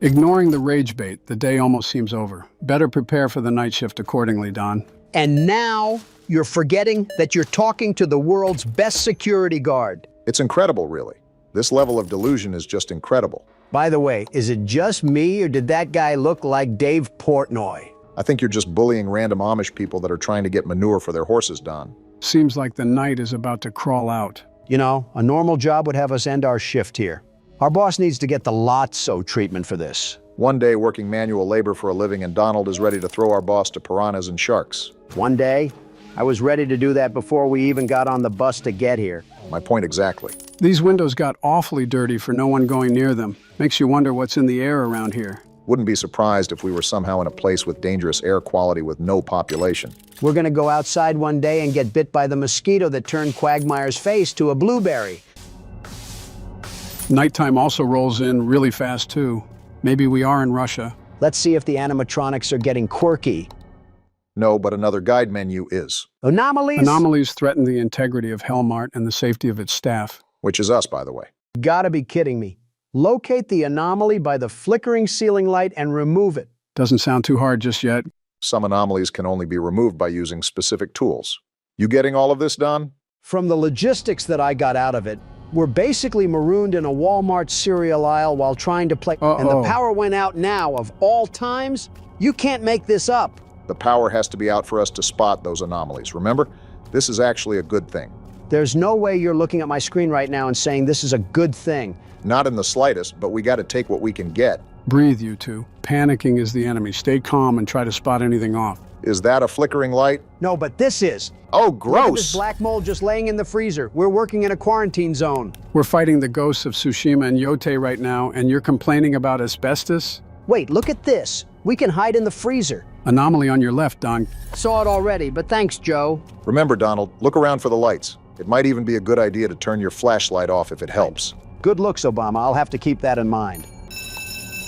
Ignoring the rage bait, the day almost seems over. Better prepare for the night shift accordingly, Don. And now you're forgetting that you're talking to the world's best security guard. It's incredible, really. This level of delusion is just incredible. By the way, is it just me or did that guy look like Dave Portnoy? I think you're just bullying random Amish people that are trying to get manure for their horses, Don. Seems like the night is about to crawl out. You know, a normal job would have us end our shift here. Our boss needs to get the Lotso treatment for this. One day working manual labor for a living and Donald is ready to throw our boss to piranhas and sharks. One day? I was ready to do that before we even got on the bus to get here. My point exactly. These windows got awfully dirty for no one going near them. Makes you wonder what's in the air around here. Wouldn't be surprised if we were somehow in a place with dangerous air quality with no population. We're gonna go outside one day and get bit by the mosquito that turned Quagmire's face to a blueberry. Nighttime also rolls in really fast, too. Maybe we are in Russia. Let's see if the animatronics are getting quirky. No, but another guide menu is. Anomalies? Anomalies threaten the integrity of Hellmart and the safety of its staff. Which is us, by the way. Gotta be kidding me. Locate the anomaly by the flickering ceiling light and remove it. Doesn't sound too hard just yet. Some anomalies can only be removed by using specific tools. You getting all of this, Don? From the logistics that I got out of it, we're basically marooned in a Walmart cereal aisle while trying to play. And the power went out now, of all times? You can't make this up. The power has to be out for us to spot those anomalies. Remember, this is actually a good thing. There's no way you're looking at my screen right now and saying this is a good thing. Not in the slightest, but we got to take what we can get. Breathe, you two. Panicking is the enemy. Stay calm and try to spot anything off. Is that a flickering light? No, but this is. Oh, gross! Look at this black mold just laying in the freezer. We're working in a quarantine zone. We're fighting the ghosts of Tsushima and Yote right now, and you're complaining about asbestos? Wait, look at this. We can hide in the freezer. Anomaly on your left, Don. Saw it already, but thanks, Joe. Remember, Donald, look around for the lights. It might even be a good idea to turn your flashlight off if it helps. Good looks, Obama. I'll have to keep that in mind.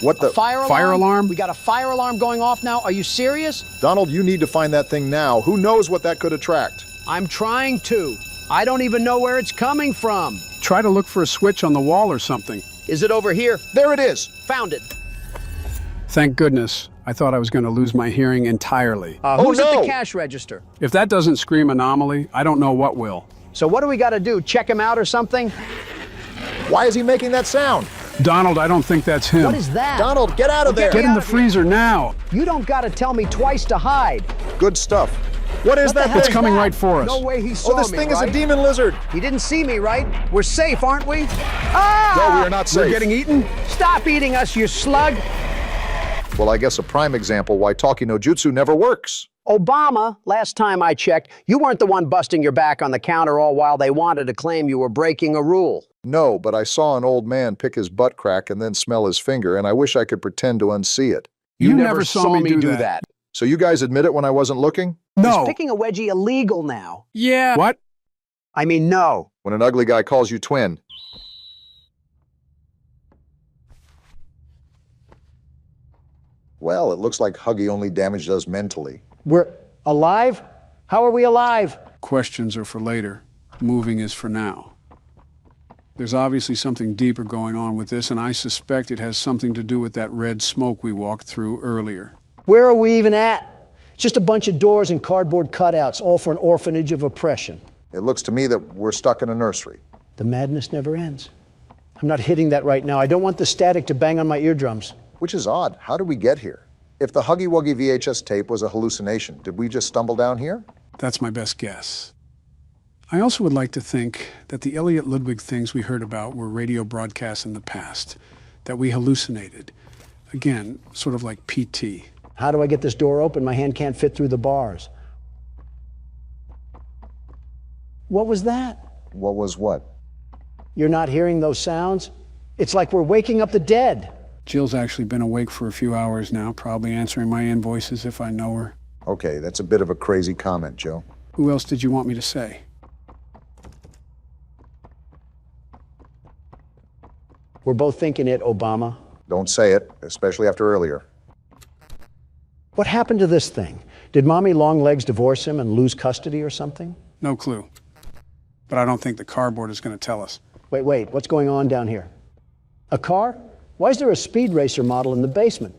What the? Fire alarm? We got a fire alarm going off now? Are you serious? Donald, you need to find that thing now. Who knows what that could attract? I'm trying to. I don't even know where it's coming from. Try to look for a switch on the wall or something. Is it over here? There it is. Found it. Thank goodness. I thought I was going to lose my hearing entirely. Who's at the cash register? If that doesn't scream anomaly, I don't know what will. So what do we got to do? Check him out or something? Why is he making that sound? Donald, I don't think that's him. What is that? Donald, get out of there! Get in the freezer now! You don't got to tell me twice to hide. Good stuff. What is that thing? It's coming right for us. No way he saw me, this thing right? is a demon lizard. He didn't see me, right? We're safe, aren't we? Ah! No, we are not safe. We're getting eaten? Stop eating us, you slug! Well, I guess a prime example why talkie no jutsu never works. Obama, last time I checked, you weren't the one busting your back on the counter all while they wanted to claim you were breaking a rule. No, but I saw an old man pick his butt crack and then smell his finger, and I wish I could pretend to unsee it. You never saw me do that. So you guys admit it when I wasn't looking? No. Is picking a wedgie illegal now? Yeah. What? I mean, no. When an ugly guy calls you twin. Well, it looks like Huggy only damaged us mentally. We're alive? How are we alive? Questions are for later. Moving is for now. There's obviously something deeper going on with this, and I suspect it has something to do with that red smoke we walked through earlier. Where are we even at? Just a bunch of doors and cardboard cutouts, all for an orphanage of oppression. It looks to me that we're stuck in a nursery. The madness never ends. I'm not hitting that right now. I don't want the static to bang on my eardrums. Which is odd. How did we get here? If the Huggy Wuggy VHS tape was a hallucination, did we just stumble down here? That's my best guess. I also would like to think that the Elliot Ludwig things we heard about were radio broadcasts in the past, that we hallucinated. Again, sort of like PT. How do I get this door open? My hand can't fit through the bars. What was that? What was what? You're not hearing those sounds? It's like we're waking up the dead. Jill's actually been awake for a few hours now, probably answering my invoices if I know her. Okay, that's a bit of a crazy comment, Joe. Who else did you want me to say? We're both thinking it, Obama. Don't say it, especially after earlier. What happened to this thing? Did Mommy Longlegs divorce him and lose custody or something? No clue. But I don't think the cardboard is going to tell us. Wait, what's going on down here? A car? Why is there a speed racer model in the basement?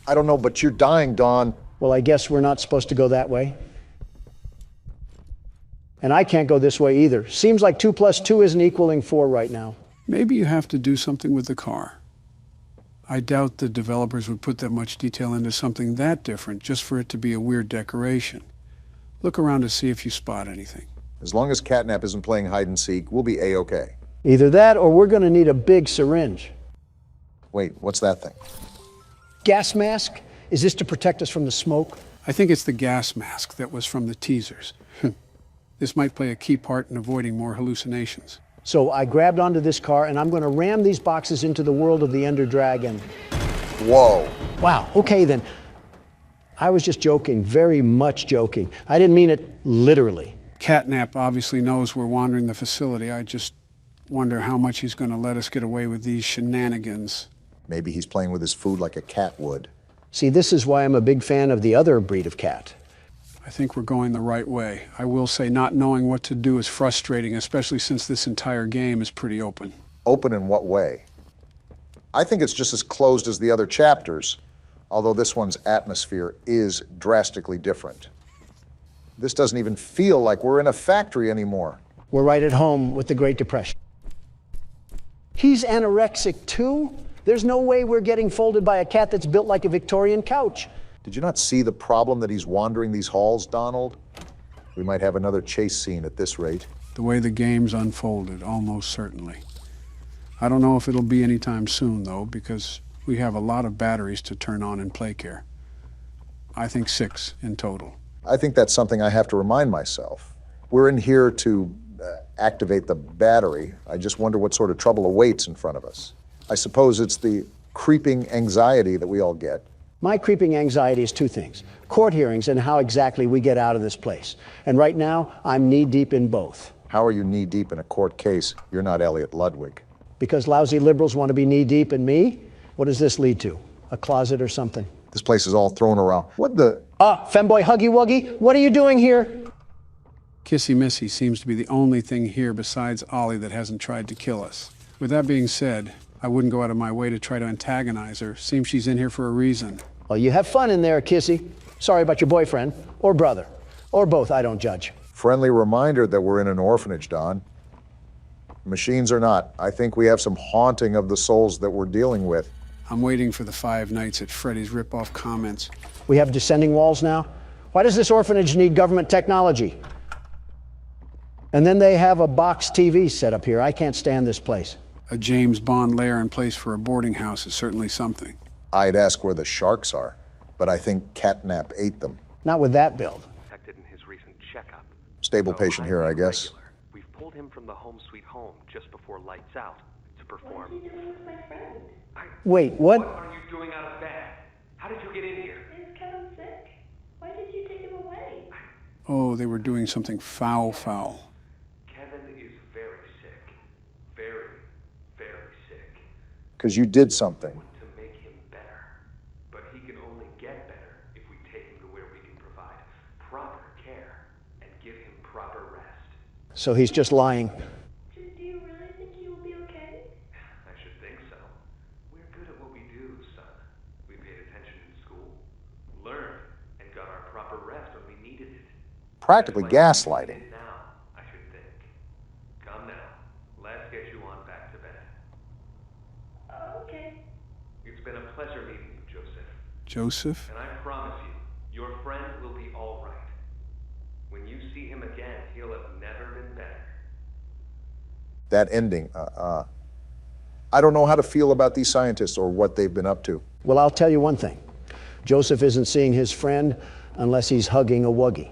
I don't know, but you're dying, Don. Well, I guess we're not supposed to go that way. And I can't go this way either. Seems like 2 + 2 isn't equaling 4 right now. Maybe you have to do something with the car. I doubt the developers would put that much detail into something that different just for it to be a weird decoration. Look around to see if you spot anything. As long as Catnap isn't playing hide and seek, we'll be A-okay. Either that or we're going to need a big syringe. Wait, what's that thing? Gas mask? Is this to protect us from the smoke? I think it's the gas mask that was from the teasers. This might play a key part in avoiding more hallucinations. So I grabbed onto this car and I'm going to ram these boxes into the world of the Ender Dragon. Whoa. Wow, okay then. I was just joking, very much joking. I didn't mean it literally. Catnap obviously knows we're wandering the facility. I just wonder how much he's going to let us get away with these shenanigans. Maybe he's playing with his food like a cat would. See, this is why I'm a big fan of the other breed of cat. I think we're going the right way. I will say not knowing what to do is frustrating, especially since this entire game is pretty open. Open in what way? I think it's just as closed as the other chapters, although this one's atmosphere is drastically different. This doesn't even feel like we're in a factory anymore. We're right at home with the Great Depression. He's anorexic too? There's no way we're getting folded by a cat that's built like a Victorian couch. Did you not see the problem that he's wandering these halls, Donald? We might have another chase scene at this rate. The way the game's unfolded, almost certainly. I don't know if it'll be anytime soon, though, because we have a lot of batteries to turn on in PlayCare. I think 6 in total. I think that's something I have to remind myself. We're in here to activate the battery. I just wonder what sort of trouble awaits in front of us. I suppose it's the creeping anxiety that we all get. My creeping anxiety is 2 things. Court hearings and how exactly we get out of this place. And right now, I'm knee-deep in both. How are you knee-deep in a court case? You're not Elliot Ludwig. Because lousy liberals want to be knee-deep in me? What does this lead to? A closet or something? This place is all thrown around. What the? Femboy Huggy Wuggy, what are you doing here? Kissy Missy seems to be the only thing here besides Ollie that hasn't tried to kill us. With that being said, I wouldn't go out of my way to try to antagonize her. Seems she's in here for a reason. Well, you have fun in there, Kissy. Sorry about your boyfriend, or brother, or both, I don't judge. Friendly reminder that we're in an orphanage, Don. Machines or not, I think we have some haunting of the souls that we're dealing with. I'm waiting for the 5 Nights at Freddy's rip-off comments. We have descending walls now? Why does this orphanage need government technology? And then they have a box TV set up here. I can't stand this place. A James Bond lair in place for a boarding house is certainly something. I'd ask where the sharks are, but I think Catnap ate them. Not with that build. Detected in his recent checkup. Stable patient here, I guess. We've pulled him from the home sweet home just before lights out to perform. What are you doing with my friend? Wait, what? What are you doing out of bed? How did you get in here? Is Kevin sick? Why did you take him away? Oh, they were doing something foul. Kevin is very sick. Very, very sick. Because you did something. To make him better. But he can only get better if we take him to where we can provide proper care and give him proper rest. So he's just lying. Do you really think he will be okay? I should think so. We're good at what we do, son. We paid attention in school, learned, and got our proper rest when we needed it. Practically gaslighting. Now, I should think. Come now. Let's get you on back to bed. Okay. It's been a pleasure meeting you, Joseph. Joseph? And I promise you, your friend will be all right. When you see him again, he'll have never been better. That ending, I don't know how to feel about these scientists or what they've been up to. Well, I'll tell you one thing. Joseph isn't seeing his friend unless he's hugging a wuggy.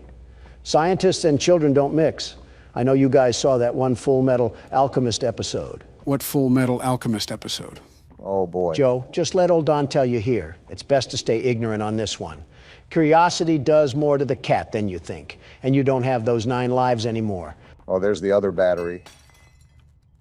Scientists and children don't mix. I know you guys saw that one Full Metal Alchemist episode. What Full Metal Alchemist episode? Oh, boy. Joe, just let old Don tell you here. It's best to stay ignorant on this one. Curiosity does more to the cat than you think, and you don't have those 9 lives anymore. Oh, there's the other battery.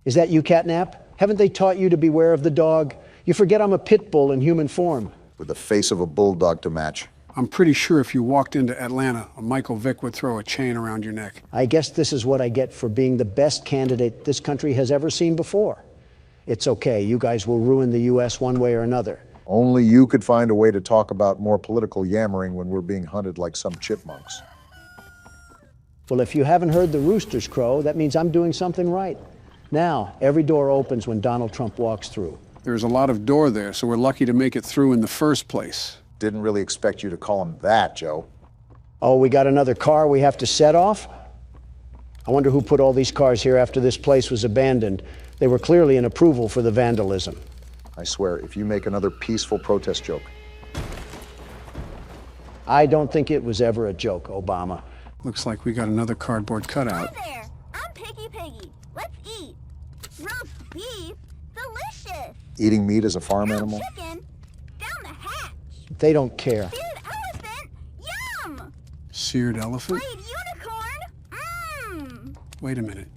Is that you, Catnap? Haven't they taught you to beware of the dog? You forget I'm a pit bull in human form. With the face of a bulldog to match. I'm pretty sure if you walked into Atlanta, a Michael Vick would throw a chain around your neck. I guess this is what I get for being the best candidate this country has ever seen before. It's okay, you guys will ruin the U.S. one way or another. Only you could find a way to talk about more political yammering when we're being hunted like some chipmunks. Well, if you haven't heard the roosters crow, that means I'm doing something right. Now, every door opens when Donald Trump walks through. There's a lot of door there, so we're lucky to make it through in the first place. Didn't really expect you to call him that, Joe. Oh, we got another car we have to set off? I wonder who put all these cars here after this place was abandoned. They were clearly an approval for the vandalism. I swear, if you make another peaceful protest joke. I don't think it was ever a joke, Obama. Looks like we got another cardboard cutout. Hi there, I'm Piggy. Let's eat. Roast beef, delicious. Eating meat as a farm animal? Chicken, down the hatch. They don't care. Seared elephant, yum. Seared elephant? Played unicorn, Wait a minute.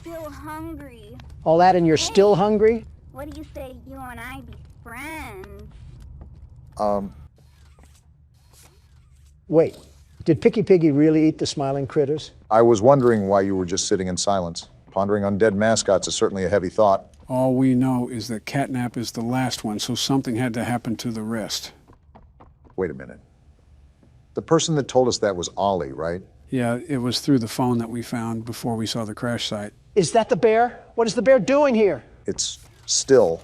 Still hungry. All that and you're still hungry? What do you say you and I be friends? Wait, did Piggy really eat the smiling critters? I was wondering why you were just sitting in silence. Pondering on dead mascots is certainly a heavy thought. All we know is that Catnap is the last one, so something had to happen to the rest. Wait a minute. The person that told us that was Ollie, right? Yeah, it was through the phone that we found before we saw the crash site. Is that the bear? What is the bear doing here? It's still,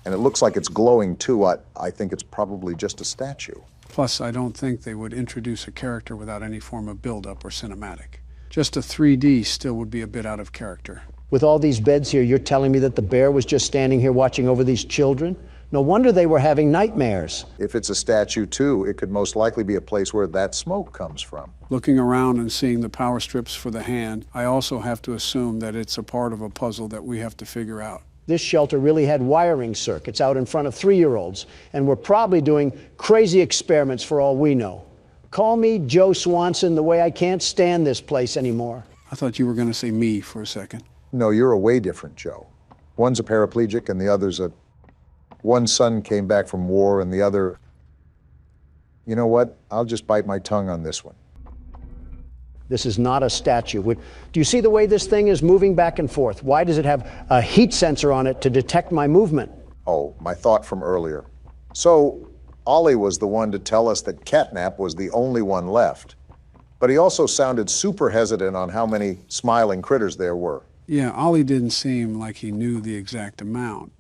and it looks like it's glowing too. I think it's probably just a statue. Plus, I don't think they would introduce a character without any form of build-up or cinematic. Just a 3D still would be a bit out of character. With all these beds here, you're telling me that the bear was just standing here watching over these children? No wonder they were having nightmares. If it's a statue too, it could most likely be a place where that smoke comes from. Looking around and seeing the power strips for the hand, I also have to assume that it's a part of a puzzle that we have to figure out. This shelter really had wiring circuits out in front of 3-year-olds, and we're probably doing crazy experiments for all we know. Call me Joe Swanson the way I can't stand this place anymore. I thought you were going to say me for a second. No, you're a way different Joe. One's a paraplegic and the other's a... One son came back from war and the other... You know what? I'll just bite my tongue on this one. This is not a statue. Do you see the way this thing is moving back and forth? Why does it have a heat sensor on it to detect my movement? Oh, my thought from earlier. So, Ollie was the one to tell us that Catnap was the only one left. But he also sounded super hesitant on how many smiling critters there were. Yeah, Ollie didn't seem like he knew the exact amount,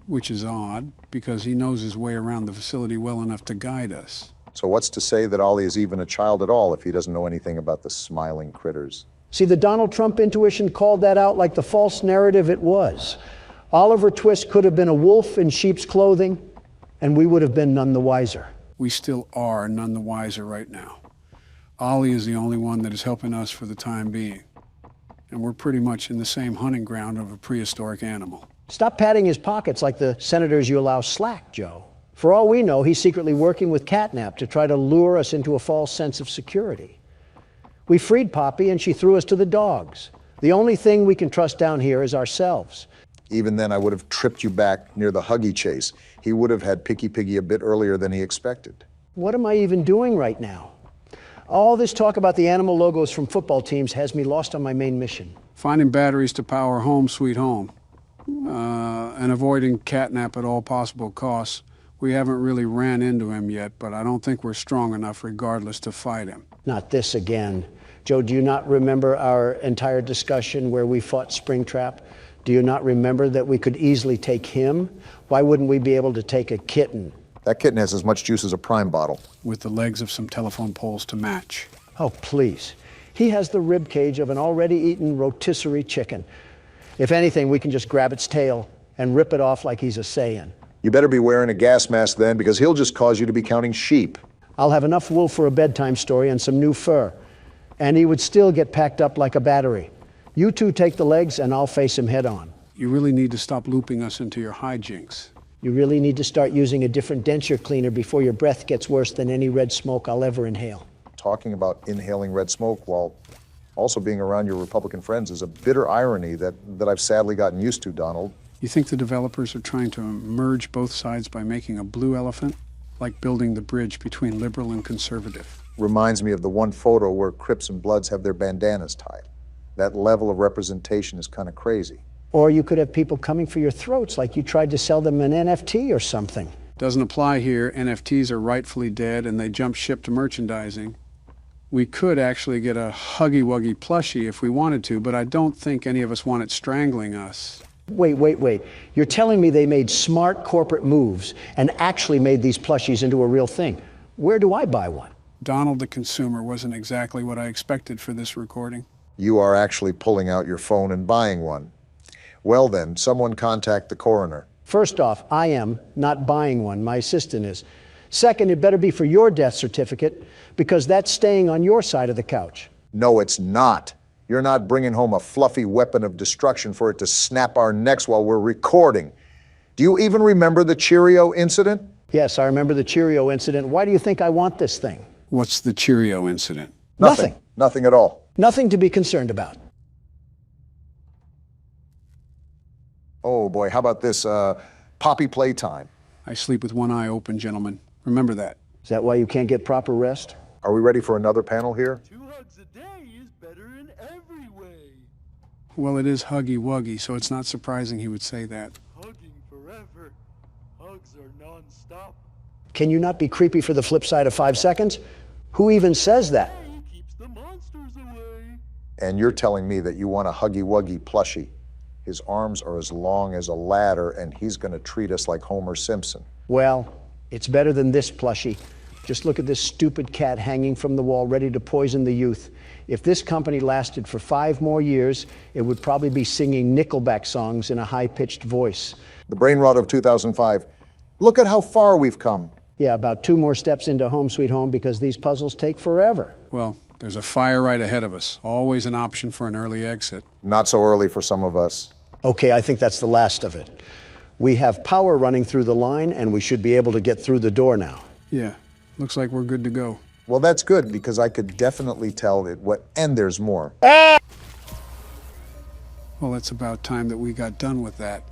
which is odd, because he knows his way around the facility well enough to guide us. So what's to say that Ollie is even a child at all if he doesn't know anything about the smiling critters? See, the Donald Trump intuition called that out like the false narrative it was. Oliver Twist could have been a wolf in sheep's clothing, and we would have been none the wiser. We still are none the wiser right now. Ollie is the only one that is helping us for the time being. And we're pretty much in the same hunting ground of a prehistoric animal. Stop patting his pockets like the senators you allow slack, Joe. For all we know, he's secretly working with Catnap to try to lure us into a false sense of security. We freed Poppy and she threw us to the dogs. The only thing we can trust down here is ourselves. Even then, I would have tripped you back near the Huggy chase. He would have had Piggy a bit earlier than he expected. What am I even doing right now? All this talk about the animal logos from football teams has me lost on my main mission. Finding batteries to power Home Sweet Home and avoiding Catnap at all possible costs. We haven't really ran into him yet, but I don't think we're strong enough regardless to fight him. Not this again. Joe, do you not remember our entire discussion where we fought Springtrap? Do you not remember that we could easily take him? Why wouldn't we be able to take a kitten? That kitten has as much juice as a prime bottle. With the legs of some telephone poles to match. Oh, please. He has the rib cage of an already eaten rotisserie chicken. If anything, we can just grab its tail and rip it off like he's a Saiyan. You better be wearing a gas mask then, because he'll just cause you to be counting sheep. I'll have enough wool for a bedtime story and some new fur. And he would still get packed up like a battery. You two take the legs and I'll face him head on. You really need to stop looping us into your hijinks. You really need to start using a different denture cleaner before your breath gets worse than any red smoke I'll ever inhale. Talking about inhaling red smoke while also being around your Republican friends is a bitter irony that I've sadly gotten used to, Donald. You think the developers are trying to merge both sides by making a blue elephant? Like building the bridge between liberal and conservative. Reminds me of the one photo where Crips and Bloods have their bandanas tied. That level of representation is kind of crazy. Or you could have people coming for your throats like you tried to sell them an NFT or something. Doesn't apply here. NFTs are rightfully dead and they jump ship to merchandising. We could actually get a Huggy Wuggy plushie if we wanted to, but I don't think any of us want it strangling us. Wait. You're telling me they made smart corporate moves and actually made these plushies into a real thing. Where do I buy one? Donald the consumer wasn't exactly what I expected for this recording. You are actually pulling out your phone and buying one. Well then, someone contact the coroner. First off, I am not buying one. My assistant is. Second, it better be for your death certificate because that's staying on your side of the couch. No, it's not. You're not bringing home a fluffy weapon of destruction for it to snap our necks while we're recording. Do you even remember the Cheerio incident? Yes, I remember the Cheerio incident. Why do you think I want this thing? What's the Cheerio incident? Nothing. Nothing at all. Nothing to be concerned about. Oh boy, how about this Poppy Playtime? I sleep with one eye open, gentlemen. Remember that. Is that why you can't get proper rest? Are we ready for another panel here? 2 hugs a day is better in every way. Well, it is Huggy Wuggy, so it's not surprising he would say that. Hugging forever. Hugs are non-stop. Can you not be creepy for the flip side of 5 seconds? Who even says that? Keeps the monsters away. And you're telling me that you want a Huggy Wuggy plushie. His arms are as long as a ladder, and he's going to treat us like Homer Simpson. Well, it's better than this plushie. Just look at this stupid cat hanging from the wall, ready to poison the youth. If this company lasted for 5 more years, it would probably be singing Nickelback songs in a high-pitched voice. The brain rot of 2005. Look at how far we've come. Yeah, about 2 more steps into Home Sweet Home because these puzzles take forever. Well, there's a fire right ahead of us. Always an option for an early exit. Not so early for some of us. Okay, I think that's the last of it. We have power running through the line, and we should be able to get through the door now. Yeah, looks like we're good to go. Well, that's good, because I could definitely tell it what, and there's more. Well, it's about time that we got done with that.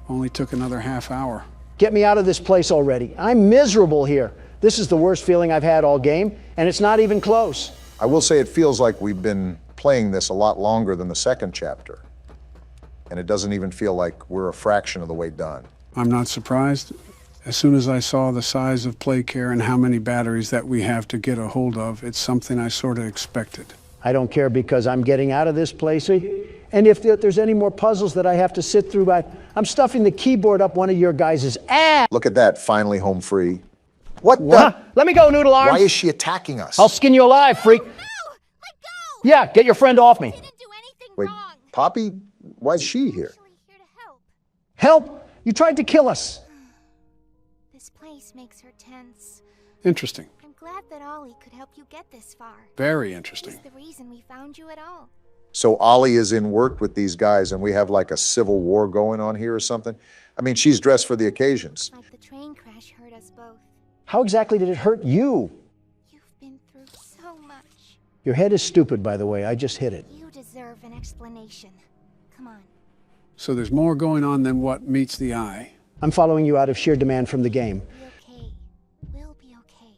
Only took another half hour. Get me out of this place already. I'm miserable here. This is the worst feeling I've had all game, and it's not even close. I will say it feels like we've been playing this a lot longer than the second chapter. And it doesn't even feel like we're a fraction of the way done. I'm not surprised. As soon as I saw the size of PlayCare and how many batteries that we have to get a hold of, it's something I sort of expected. I don't care because I'm getting out of this place. And if there's any more puzzles that I have to sit through, I'm stuffing the keyboard up one of your guys' ass. Look at that, finally home free. What the? Let me go, Noodle Arms. Why is she attacking us? I'll skin you alive, freak. No, let go. Yeah, get your friend off me. Didn't do anything Wait, wrong. Poppy, why is she here? Here to help. Help? You tried to kill us. This place makes her tense. Interesting. I'm glad that Ollie could help you get this far. Very interesting. He's the reason we found you at all. So Ollie is in work with these guys and we have like a civil war going on here or something? I mean, she's dressed for the occasions. Like the train crash hurt us both. How exactly did it hurt you? You've been through so much. Your head is stupid, by the way. I just hit it. You deserve an explanation. Come on. So there's more going on than what meets the eye. I'm following you out of sheer demand from the game. Be okay. We'll be okay.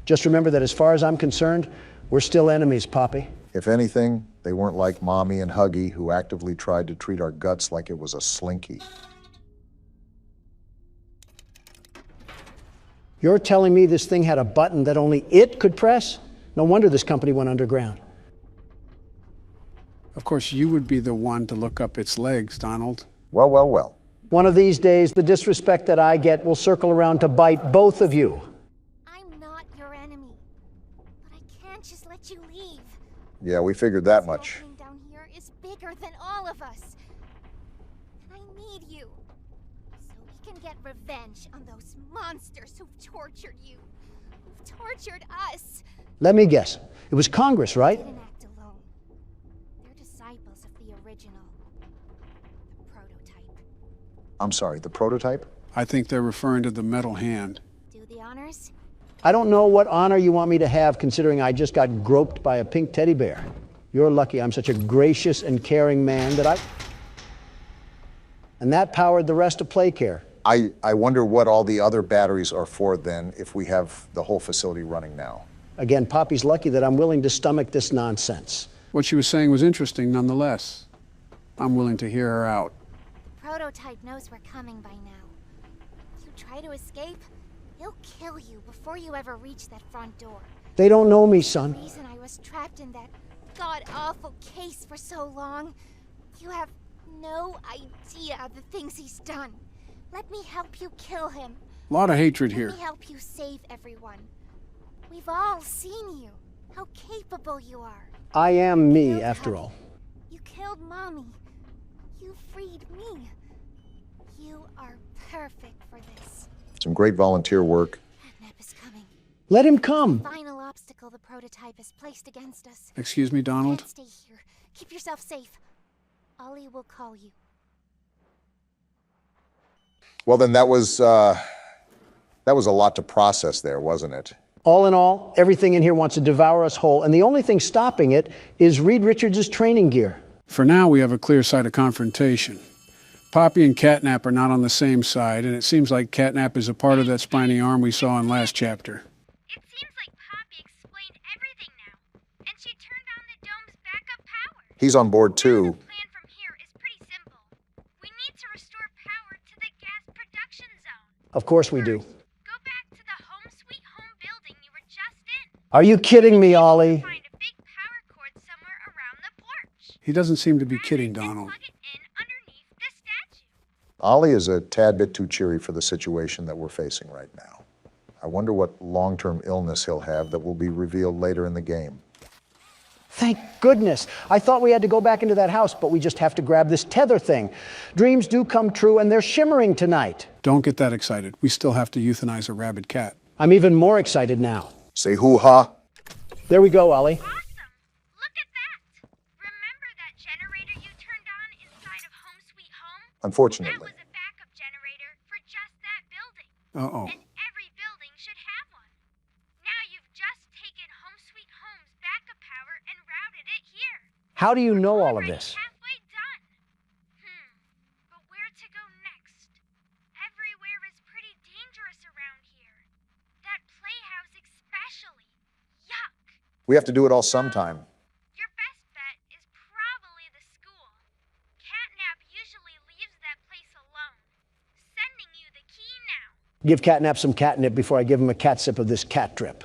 Just remember that as far as I'm concerned, we're still enemies, Poppy. If anything, they weren't like Mommy and Huggy, who actively tried to treat our guts like it was a slinky. You're telling me this thing had a button that only it could press? No wonder this company went underground. Of course, you would be the one to look up its legs, Donald. Well, well, well. One of these days, the disrespect that I get will circle around to bite both of you. I'm not your enemy. But I can't just let you leave. Yeah, we figured that much. This down here is bigger than all of us. And I need you. So we can get revenge on those monsters who've tortured you. Who've tortured us. Let me guess. It was Congress, right? They didn't act alone. They're disciples of the original. The prototype. I'm sorry, the prototype? I think they're referring to the metal hand. Do the honors? I don't know what honor you want me to have, considering I just got groped by a pink teddy bear. You're lucky I'm such a gracious and caring man that And that powered the rest of Playcare. I wonder what all the other batteries are for then if we have the whole facility running now. Again, Poppy's lucky that I'm willing to stomach this nonsense. What she was saying was interesting nonetheless. I'm willing to hear her out. Prototype knows we're coming by now. If you try to escape, he'll kill you before you ever reach that front door. They don't know me, son. The reason I was trapped in that god-awful case for so long, you have no idea the things he's done. Let me help you kill him. A lot of hatred here. Let me help you save everyone. We've all seen you, how capable you are. I am me, after all. You killed Mommy. You freed me. You are perfect for this. Some great volunteer work. FNAF is coming. Let him come. The final obstacle the prototype has placed against us. Excuse me, Donald? Can't stay here. Keep yourself safe. Ollie will call you. Well, then that was a lot to process there, wasn't it? All in all, everything in here wants to devour us whole, and the only thing stopping it is Reed Richards' training gear. For now, we have a clear side of confrontation. Poppy and Catnap are not on the same side, and it seems like Catnap is a part of that spiny arm we saw in last chapter. It seems like Poppy explained everything now, and she turned on the dome's backup power. He's on board too. The plan from here is pretty simple. We need to restore power to the gas production zone. Of course we do. Go back to the home sweet home building you were just in. Are you kidding me, Ollie? Find a big power cord somewhere around the porch. He doesn't seem to be kidding, Donald. Plug it in underneath the statue. Ollie is a tad bit too cheery for the situation that we're facing right now. I wonder what long-term illness he'll have that will be revealed later in the game. Thank goodness. I thought we had to go back into that house, but we just have to grab this tether thing. Dreams do come true, and they're shimmering tonight. Don't get that excited. We still have to euthanize a rabid cat. I'm even more excited now. Say hoo-ha. There we go, Ollie. Awesome. Look at that. Remember that generator you turned on inside of Home Sweet Home? Unfortunately. That was a backup generator for just that building. Uh-oh. And every building should have one. Now you've just taken Home Sweet Home's backup power and routed it here. How do you know all of this? Halfway done. But where to go next? Everywhere is pretty dangerous around here. That playhouse especially. Yuck. We have to do it all sometime. Your best bet is probably the school. Catnap usually leaves that place alone. Sending you the key now. Give Catnap some catnip before I give him a cat sip of this cat drip.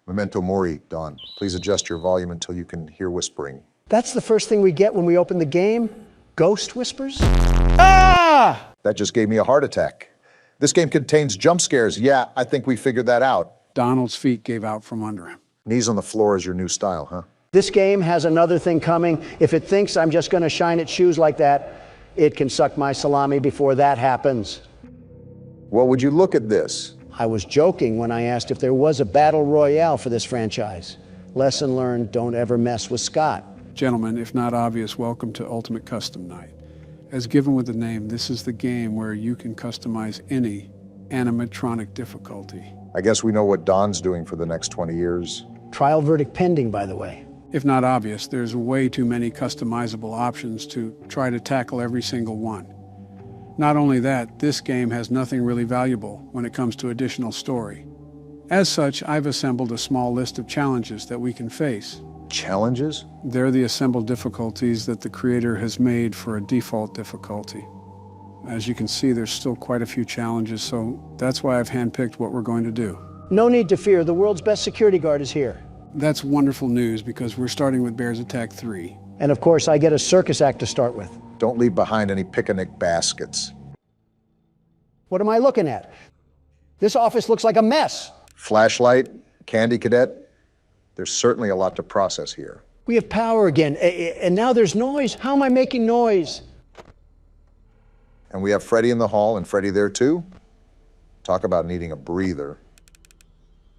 Memento mori, Don. Please adjust your volume until you can hear whispering. That's the first thing we get when we open the game? Ghost whispers? Ah! That just gave me a heart attack. This game contains jump scares. Yeah, I think we figured that out. Donald's feet gave out from under him. Knees on the floor is your new style, huh? This game has another thing coming. If it thinks I'm just going to shine its shoes like that, it can suck my salami before that happens. Well, would you look at this? I was joking when I asked if there was a battle royale for this franchise. Lesson learned, don't ever mess with Scott. Gentlemen, if not obvious, welcome to Ultimate Custom Night. As given with the name, this is the game where you can customize any animatronic difficulty. I guess we know what Don's doing for the next 20 years. Trial verdict pending, by the way. If not obvious, there's way too many customizable options to try to tackle every single one. Not only that, this game has nothing really valuable when it comes to additional story. As such, I've assembled a small list of challenges that we can face. Challenges? They're the assembled difficulties that the creator has made for a default difficulty. As you can see, there's still quite a few challenges, so that's why I've handpicked what we're going to do. No need to fear, the world's best security guard is here. That's wonderful news because we're starting with Bears Attack 3. And of course, I get a circus act to start with. Don't leave behind any picnic baskets. What am I looking at? This office looks like a mess. Flashlight, candy cadet. There's certainly a lot to process here. We have power again, and now there's noise. How am I making noise? And we have Freddy in the hall, and Freddy there too. Talk about needing a breather.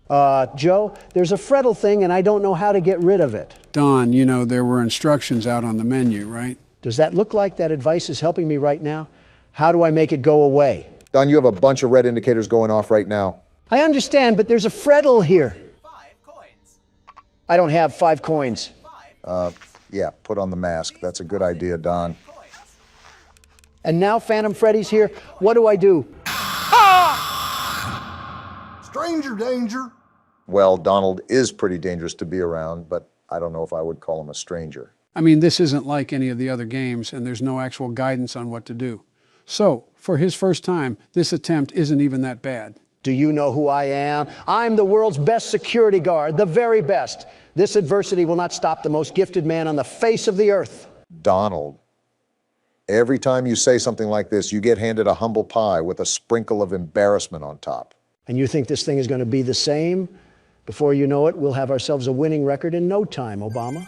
Joe, there's a Fredel thing and I don't know how to get rid of it. Don, you know there were instructions out on the menu, right? Does that look like that advice is helping me right now? How do I make it go away? Don, you have a bunch of red indicators going off right now. I understand, but there's a Fredel here. 5 coins. I don't have 5 coins. Yeah, put on the mask. That's a good idea, Don. And now Phantom Freddy's here. What do I do? Stranger danger. Well, Donald is pretty dangerous to be around, but I don't know if I would call him a stranger. I mean, this isn't like any of the other games, and there's no actual guidance on what to do. So, for his first time, this attempt isn't even that bad. Do you know who I am? I'm the world's best security guard, the very best. This adversity will not stop the most gifted man on the face of the earth. Donald, every time you say something like this, you get handed a humble pie with a sprinkle of embarrassment on top. And you think this thing is going to be the same? Before you know it, we'll have ourselves a winning record in no time, Obama.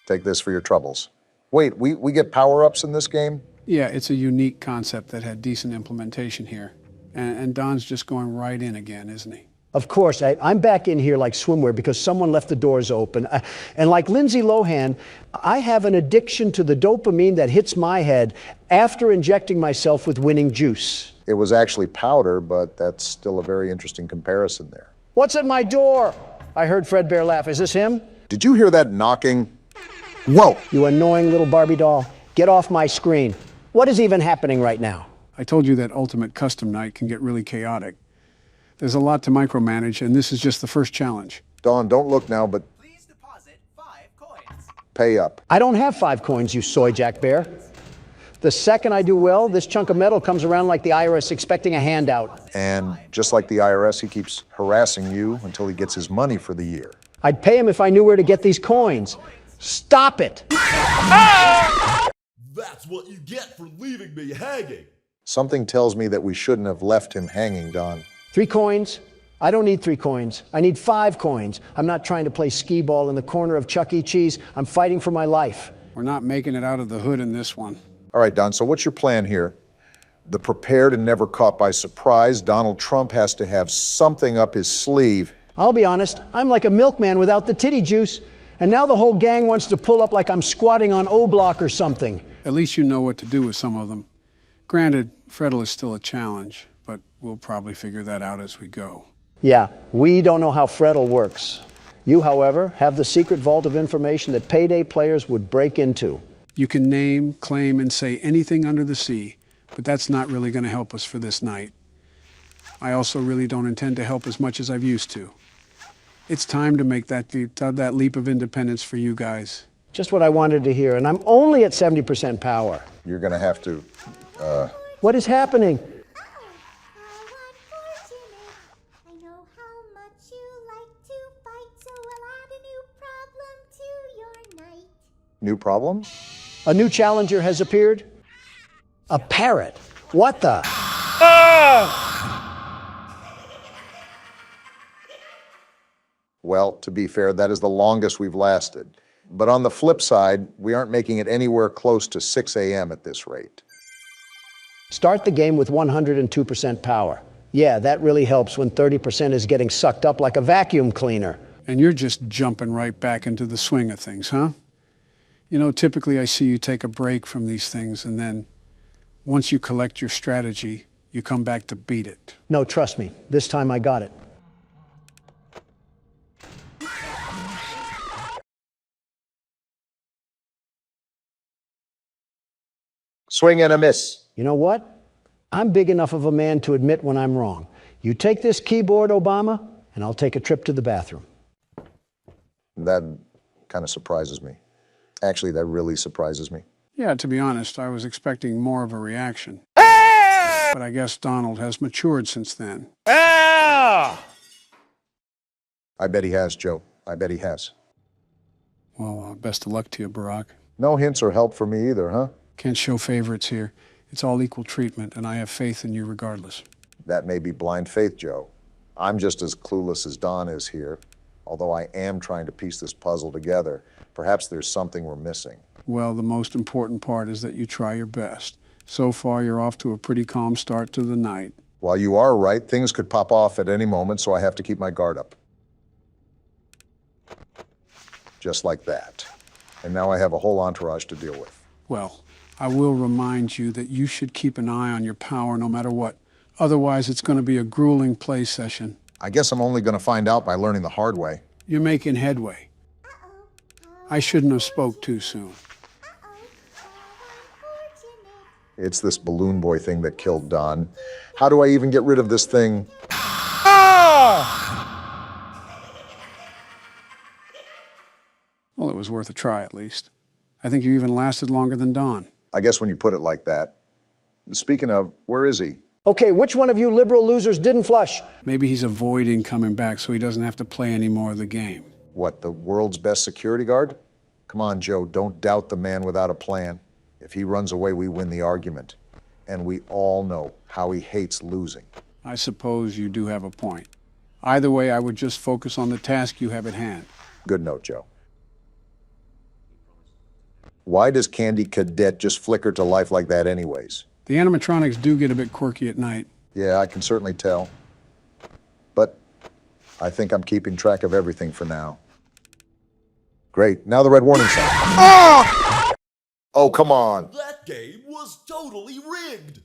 Take this for your troubles. Wait, we get power-ups in this game? Yeah, it's a unique concept that had decent implementation here. And Don's just going right in again, isn't he? Of course, I'm back in here like swimwear because someone left the doors open. And like Lindsay Lohan, I have an addiction to the dopamine that hits my head after injecting myself with winning juice. It was actually powder, but that's still a very interesting comparison there. What's at my door? I heard Fred Bear laugh. Is this him? Did you hear that knocking? Whoa! You annoying little Barbie doll. Get off my screen. What is even happening right now? I told you that Ultimate Custom Night can get really chaotic. There's a lot to micromanage, and this is just the first challenge. Don, don't look now, but Please deposit 5 coins. pay up. I don't have 5 coins, you soy jack bear. The second I do well, this chunk of metal comes around like the IRS expecting a handout. And just like the IRS, he keeps harassing you until he gets his money for the year. I'd pay him if I knew where to get these coins. Stop it! That's what you get for leaving me hanging. Something tells me that we shouldn't have left him hanging, Don. 3 coins? I don't need 3 coins. I need 5 coins. I'm not trying to play skee ball in the corner of Chuck E. Cheese. I'm fighting for my life. We're not making it out of the hood in this one. All right, Don, so what's your plan here? The prepared and never caught by surprise, Donald Trump has to have something up his sleeve. I'll be honest, I'm like a milkman without the titty juice, and now the whole gang wants to pull up like I'm squatting on O-Block or something. At least you know what to do with some of them. Granted, Fredel is still a challenge, but we'll probably figure that out as we go. Yeah, we don't know how Fredel works. You, however, have the secret vault of information that payday players would break into. You can name, claim, and say anything under the sea, but that's not really going to help us for this night. I also really don't intend to help as much as I've used to. It's time to make that leap of independence for you guys. Just what I wanted to hear, and I'm only at 70% power. You're going to have to, What is happening? I know how much you like to fight, so I'll add a new problem to your night. New problem? A new challenger has appeared? A parrot. What the? Well, to be fair, that is the longest we've lasted. But on the flip side, we aren't making it anywhere close to 6 a.m. at this rate. Start the game with 102% power. Yeah, that really helps when 30% is getting sucked up like a vacuum cleaner. And you're just jumping right back into the swing of things, huh? You know, typically I see you take a break from these things, and then once you collect your strategy, you come back to beat it. No, trust me, this time I got it. Swing and a miss. You know what? I'm big enough of a man to admit when I'm wrong. You take this keyboard, Obama, and I'll take a trip to the bathroom. That kind of surprises me. Actually, that really surprises me. Yeah, to be honest, I was expecting more of a reaction. But I guess Donald has matured since then. I bet he has, Joe. I bet he has. Well, best of luck to you, Barack. No hints or help for me either, huh? Can't show favorites here. It's all equal treatment, and I have faith in you regardless. That may be blind faith, Joe. I'm just as clueless as Don is here, although I am trying to piece this puzzle together. Perhaps there's something we're missing. Well, the most important part is that you try your best. So far, you're off to a pretty calm start to the night. While you are right, things could pop off at any moment, so I have to keep my guard up. Just like that. And now I have a whole entourage to deal with. Well, I will remind you that you should keep an eye on your power no matter what. Otherwise, it's going to be a grueling play session. I guess I'm only going to find out by learning the hard way. You're making headway. I shouldn't have spoke too soon. It's this balloon boy thing that killed Don. How do I even get rid of this thing? Well, it was worth a try, at least. I think you even lasted longer than Don. I guess when you put it like that. Speaking of, where is he? Okay, which one of you liberal losers didn't flush? Maybe he's avoiding coming back so he doesn't have to play any more of the game. What, the world's best security guard? Come on, Joe, don't doubt the man without a plan. If he runs away, we win the argument. And we all know how he hates losing. I suppose you do have a point. Either way, I would just focus on the task you have at hand. Good note, Joe. Why does Candy Cadet just flicker to life like that anyways? The animatronics do get a bit quirky at night. Yeah, I can certainly tell. But I think I'm keeping track of everything for now. Great, now the red warning sign. Ah! Oh, come on. That game was totally rigged.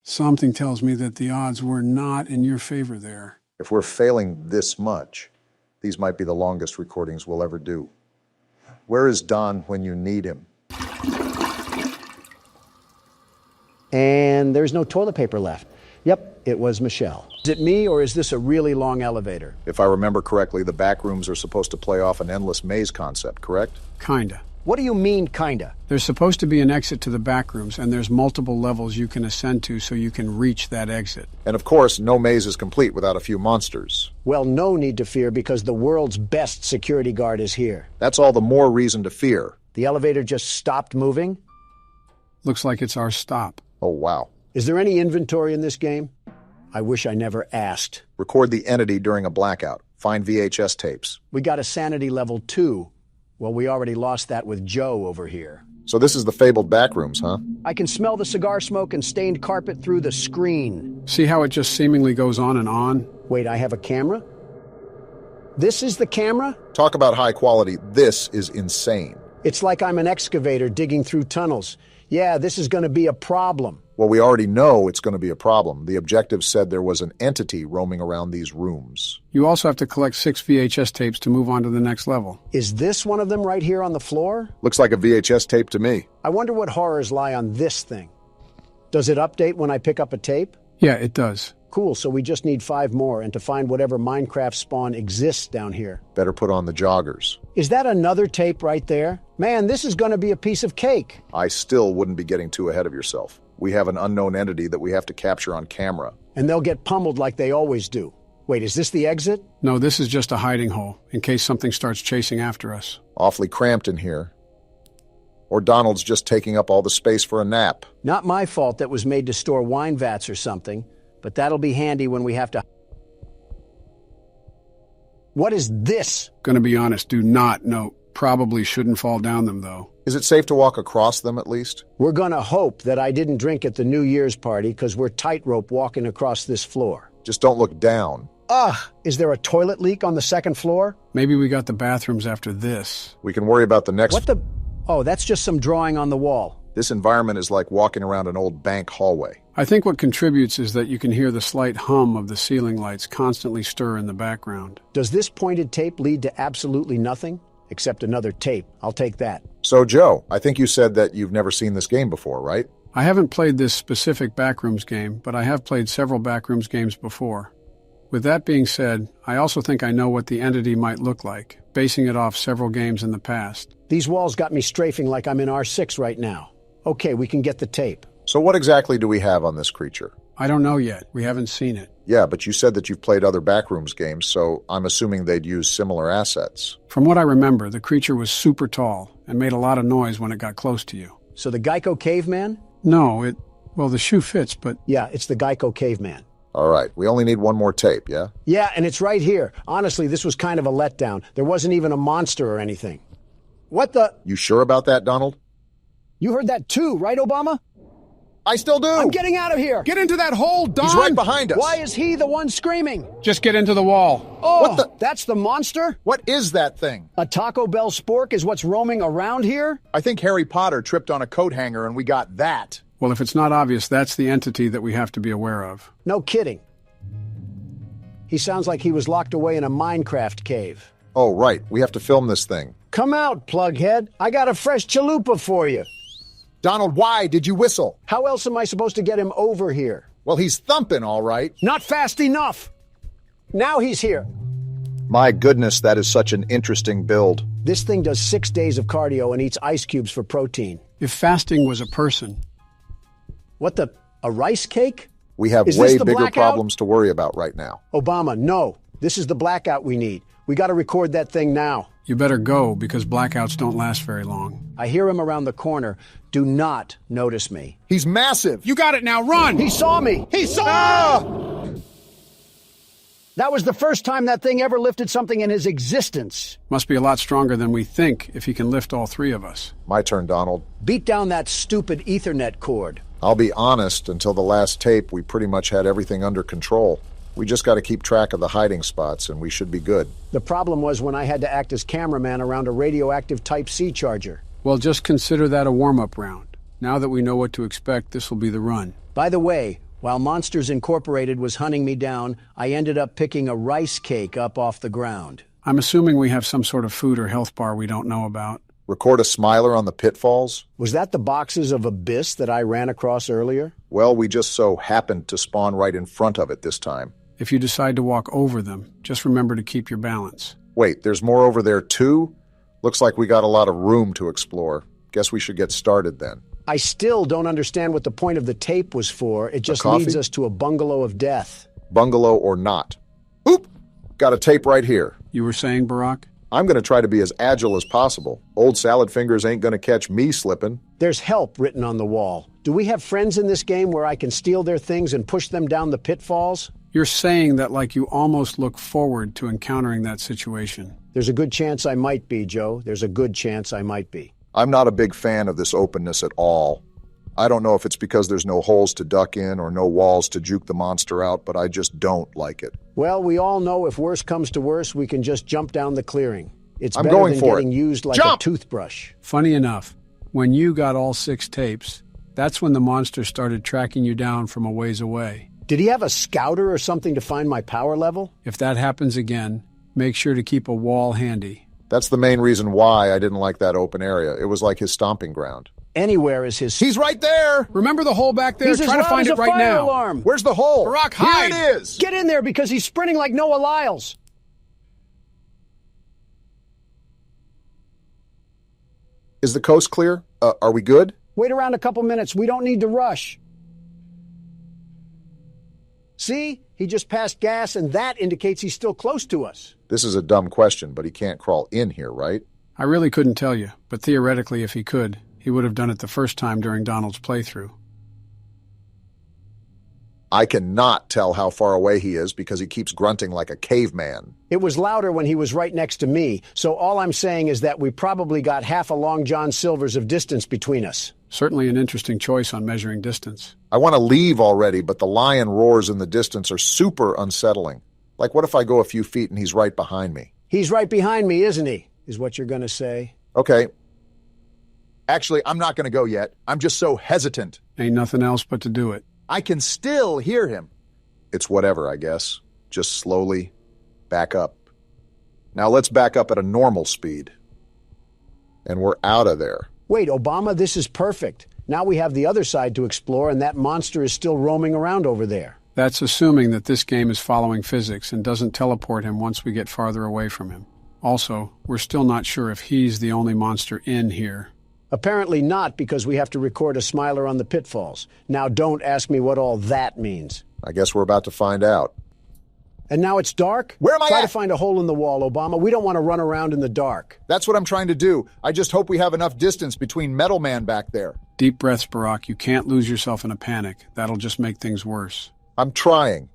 Something tells me that the odds were not in your favor there. If we're failing this much, these might be the longest recordings we'll ever do. Where is Don when you need him? And there's no toilet paper left. Yep, it was Michelle. Is it me, or is this a really long elevator? If I remember correctly, the back rooms are supposed to play off an endless maze concept, correct? Kinda. What do you mean, kinda? There's supposed to be an exit to the back rooms, and there's multiple levels you can ascend to so you can reach that exit. And of course, no maze is complete without a few monsters. Well, no need to fear because the world's best security guard is here. That's all the more reason to fear. The elevator just stopped moving? Looks like it's our stop. Oh, wow. Is there any inventory in this game? I wish I never asked. Record the entity during a blackout. Find VHS tapes. We got a sanity level 2. Well, we already lost that with Joe over here. So this is the fabled backrooms, huh? I can smell the cigar smoke and stained carpet through the screen. See how it just seemingly goes on and on? Wait, I have a camera? This is the camera? Talk about high quality. This is insane. It's like I'm an excavator digging through tunnels. Yeah, this is going to be a problem. Well, we already know it's going to be a problem. The objective said there was an entity roaming around these rooms. You also have to collect 6 VHS tapes to move on to the next level. Is this one of them right here on the floor? Looks like a VHS tape to me. I wonder what horrors lie on this thing. Does it update when I pick up a tape? Yeah, it does. Cool, so we just need 5 more and to find whatever Minecraft spawn exists down here. Better put on the joggers. Is that another tape right there? Man, this is going to be a piece of cake. I still wouldn't be getting too ahead of yourself. We have an unknown entity that we have to capture on camera. And they'll get pummeled like they always do. Wait, is this the exit? No, this is just a hiding hole, in case something starts chasing after us. Awfully cramped in here. Or Donald's just taking up all the space for a nap. Not my fault that was made to store wine vats or something, but that'll be handy when we have to... What is this? Gonna be honest, do not know. Probably shouldn't fall down them, though. Is it safe to walk across them, at least? We're gonna hope that I didn't drink at the New Year's party, because we're tightrope walking across this floor. Just don't look down. Ugh! Is there a toilet leak on the second floor? Maybe we got the bathrooms after this. We can worry about the next... What the... Oh, that's just some drawing on the wall. This environment is like walking around an old bank hallway. I think what contributes is that you can hear the slight hum of the ceiling lights constantly stir in the background. Does this pointed tape lead to absolutely nothing? Except another tape. I'll take that. So, Joe, I think you said that you've never seen this game before, right? I haven't played this specific Backrooms game, but I have played several Backrooms games before. With that being said, I also think I know what the entity might look like, basing it off several games in the past. These walls got me strafing like I'm in R6 right now. Okay, we can get the tape. So what exactly do we have on this creature? I don't know yet. We haven't seen it. Yeah, but you said that you've played other Backrooms games, so I'm assuming they'd use similar assets. From what I remember, the creature was super tall and made a lot of noise when it got close to you. So the Geico Caveman? No, well, the shoe fits, but... Yeah, it's the Geico Caveman. All right, we only need one more tape, yeah? Yeah, and it's right here. Honestly, this was kind of a letdown. There wasn't even a monster or anything. What the... You sure about that, Donald? You heard that too, right, Obama? I still do. I'm getting out of here. Get into that hole, Don! He's right behind us. Why is he the one screaming? Just get into the wall. Oh, that's the monster? What is that thing? A Taco Bell spork is what's roaming around here? I think Harry Potter tripped on a coat hanger and we got that. Well, if it's not obvious, that's the entity that we have to be aware of. No kidding. He sounds like he was locked away in a Minecraft cave. Oh, right. We have to film this thing. Come out, plughead. I got a fresh chalupa for you. Donald, why did you whistle? How else am I supposed to get him over here? Well, he's thumping, all right. Not fast enough. Now he's here. My goodness, that is such an interesting build. This thing does 6 days of cardio and eats ice cubes for protein. If fasting was a person. What the? A rice cake? We have way bigger problems to worry about right now. Obama, no. This is the blackout we need. We got to record that thing now. You better go, because blackouts don't last very long. I hear him around the corner. Do not notice me. He's massive. You got it now, run! He saw me! He saw me! That was the first time that thing ever lifted something in his existence. Must be a lot stronger than we think if he can lift all three of us. My turn, Donald. Beat down that stupid Ethernet cord. I'll be honest, until the last tape, we pretty much had everything under control. We just got to keep track of the hiding spots, and we should be good. The problem was when I had to act as cameraman around a radioactive Type-C charger. Well, just consider that a warm-up round. Now that we know what to expect, this will be the run. By the way, while Monsters Incorporated was hunting me down, I ended up picking a rice cake up off the ground. I'm assuming we have some sort of food or health bar we don't know about. Record a smiler on the pitfalls? Was that the boxes of Abyss that I ran across earlier? Well, we just so happened to spawn right in front of it this time. If you decide to walk over them, just remember to keep your balance. Wait, there's more over there too? Looks like we got a lot of room to explore. Guess we should get started then. I still don't understand what the point of the tape was for. It just leads us to a bungalow of death. Bungalow or not. Oop! Got a tape right here. You were saying, Barack? I'm going to try to be as agile as possible. Old salad fingers ain't going to catch me slipping. There's help written on the wall. Do we have friends in this game where I can steal their things and push them down the pitfalls? You're saying that like you almost look forward to encountering that situation. There's a good chance I might be, Joe. There's a good chance I might be. I'm not a big fan of this openness at all. I don't know if it's because there's no holes to duck in or no walls to juke the monster out, but I just don't like it. Well, we all know if worse comes to worse, we can just jump down the clearing. It's I'm better going than for getting it. used like Jump! a toothbrush. Funny enough, when you got all 6 tapes, that's when the monster started tracking you down from a ways away. Did he have a scouter or something to find my power level? If that happens again, make sure to keep a wall handy. That's the main reason why I didn't like that open area. It was like his stomping ground. Anywhere is his... He's right there! Remember the hole back there? He's Try to find it right now. Alarm. Where's the hole? Barack, hide! Here it is! Get in there because he's sprinting like Noah Lyles. Is the coast clear? Are we good? Wait around a couple minutes. We don't need to rush. See? He just passed gas, and that indicates he's still close to us. This is a dumb question, but he can't crawl in here, right? I really couldn't tell you, but theoretically, if he could, he would have done it the first time during Donald's playthrough. I cannot tell how far away he is because he keeps grunting like a caveman. It was louder when he was right next to me, so all I'm saying is that we probably got half a Long John Silver's of distance between us. Certainly an interesting choice on measuring distance. I want to leave already, but the lion roars in the distance are super unsettling. Like, what if I go a few feet and he's right behind me? He's right behind me, isn't he? Is what you're going to say. Okay. Actually, I'm not going to go yet. I'm just so hesitant. Ain't nothing else but to do it. I can still hear him. It's whatever, I guess. Just slowly back up. Now let's back up at a normal speed. And we're out of there. Wait, Obama, this is perfect. Now we have the other side to explore, and that monster is still roaming around over there. That's assuming that this game is following physics and doesn't teleport him once we get farther away from him. Also, we're still not sure if he's the only monster in here. Apparently not, because we have to record a smiler on the pitfalls. Now don't ask me what all that means. I guess we're about to find out. And now it's dark? Where am I Try at? to find a hole in the wall, Obama. We don't want to run around in the dark. That's what I'm trying to do. I just hope we have enough distance between Metal Man back there. Deep breaths, Barack. You can't lose yourself in a panic. That'll just make things worse. I'm trying.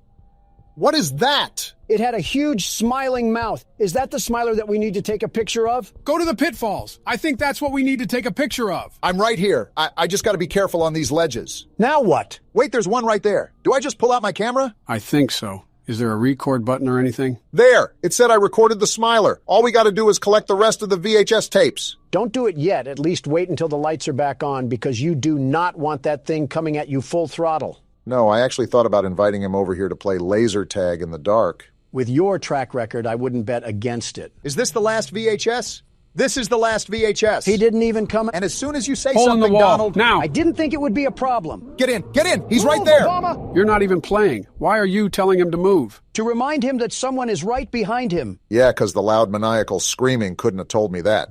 What is that? It had a huge smiling mouth. Is that the smiler that we need to take a picture of? Go to the pitfalls. I think that's what we need to take a picture of. I'm right here. I just got to be careful on these ledges. Now what? Wait, there's one right there. Do I just pull out my camera? I think so. Is there a record button or anything? There! It said I recorded the smiler. All we got to do is collect the rest of the VHS tapes. Don't do it yet. At least wait until the lights are back on, because you do not want that thing coming at you full throttle. No, I actually thought about inviting him over here to play laser tag in the dark. With your track record, I wouldn't bet against it. Is this the last VHS? This is the last VHS. He didn't even come. And as soon as you say Hole something, in the wall. Donald... Now! I didn't think it would be a problem. Get in! Get in! He's Move, right there! Obama! You're not even playing. Why are you telling him to move? To remind him that someone is right behind him. Yeah, because the loud maniacal screaming couldn't have told me that.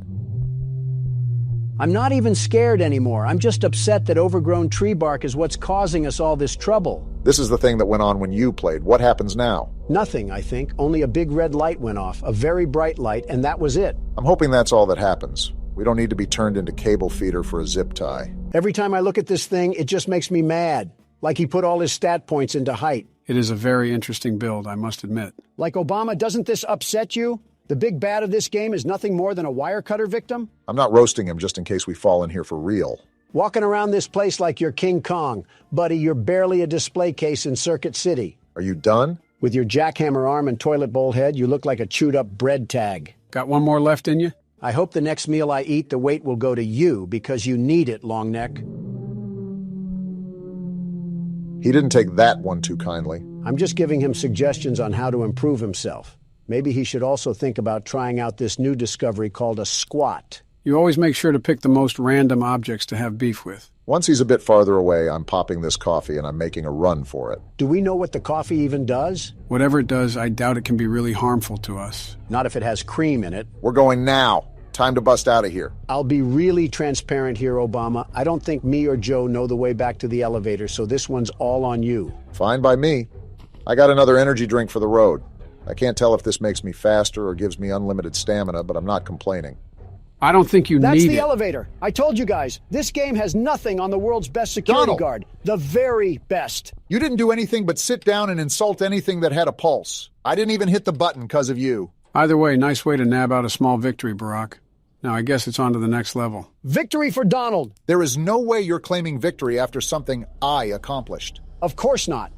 I'm not even scared anymore. I'm just upset that overgrown tree bark is what's causing us all this trouble. This is the thing that went on when you played. What happens now? Nothing, I think. Only a big red light went off. A very bright light, and that was it. I'm hoping that's all that happens. We don't need to be turned into cable feeder for a zip tie. Every time I look at this thing, it just makes me mad. Like he put all his stat points into height. It is a very interesting build, I must admit. Like Obama, doesn't this upset you? The big bad of this game is nothing more than a wire cutter victim? I'm not roasting him just in case we fall in here for real. Walking around this place like you're King Kong. Buddy, you're barely a display case in Circuit City. Are you done? With your jackhammer arm and toilet bowl head, you look like a chewed-up bread tag. Got one more left in you? I hope the next meal I eat, the weight will go to you, because you need it, long neck. He didn't take that one too kindly. I'm just giving him suggestions on how to improve himself. Maybe he should also think about trying out this new discovery called a squat. You always make sure to pick the most random objects to have beef with. Once he's a bit farther away, I'm popping this coffee and I'm making a run for it. Do we know what the coffee even does? Whatever it does, I doubt it can be really harmful to us. Not if it has cream in it. We're going now. Time to bust out of here. I'll be really transparent here, Obama. I don't think me or Joe know the way back to the elevator, so this one's all on you. Fine by me. I got another energy drink for the road. I can't tell if this makes me faster or gives me unlimited stamina, but I'm not complaining. I don't think you need it. That's the elevator. I told you guys, this game has nothing on the world's best security guard. The very best. You didn't do anything but sit down and insult anything that had a pulse. I didn't even hit the button because of you. Either way, nice way to nab out a small victory, Barack. Now, I guess it's on to the next level. Victory for Donald. There is no way you're claiming victory after something I accomplished. Of course not.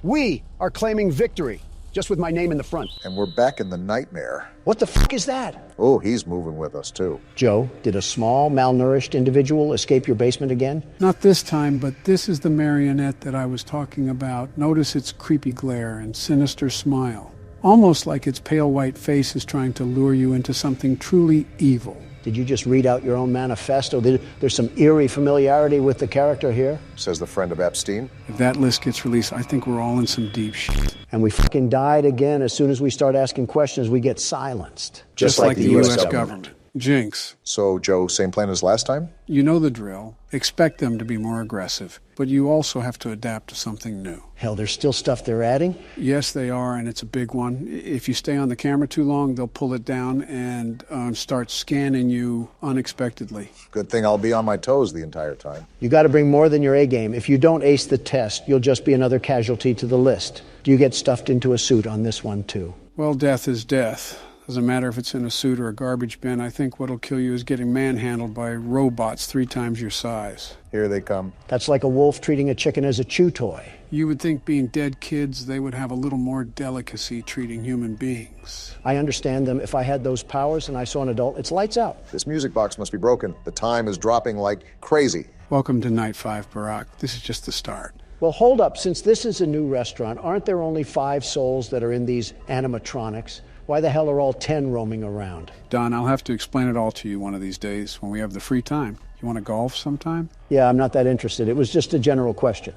We are claiming victory, just with my name in the front. And we're back in the nightmare. What the fuck is that? Oh, he's moving with us, too. Joe, did a small, malnourished individual escape your basement again? Not this time, but this is the marionette that I was talking about. Notice its creepy glare and sinister smile. Almost like its pale white face is trying to lure you into something truly evil. Did you just read out your own manifesto? There's some eerie familiarity with the character here. Says the friend of Epstein. If that list gets released, I think we're all in some deep shit. And we fucking died again. As soon as we start asking questions, we get silenced. Just like the U.S. government. Jinx. So, Joe, same plan as last time? You know the drill. Expect them to be more aggressive, but you also have to adapt to something new. Hell, there's still stuff they're adding? Yes, they are, and it's a big one. If you stay on the camera too long, they'll pull it down and start scanning you unexpectedly. Good thing I'll be on my toes the entire time. You got to bring more than your A game. If you don't ace the test, you'll just be another casualty to the list. Do you get stuffed into a suit on this one, too? Well, death is death. Doesn't matter if it's in a suit or a garbage bin. I think what'll kill you is getting manhandled by robots 3 times your size. Here they come. That's like a wolf treating a chicken as a chew toy. You would think being dead kids, they would have a little more delicacy treating human beings. I understand them. If I had those powers and I saw an adult, it's lights out. This music box must be broken. The time is dropping like crazy. Welcome to Night 5, Barack. This is just the start. Well, hold up. Since this is a new restaurant, aren't there only 5 souls that are in these animatronics? Why the hell are all 10 roaming around? Don, I'll have to explain it all to you one of these days when we have the free time. You want to golf sometime? Yeah, I'm not that interested. It was just a general question.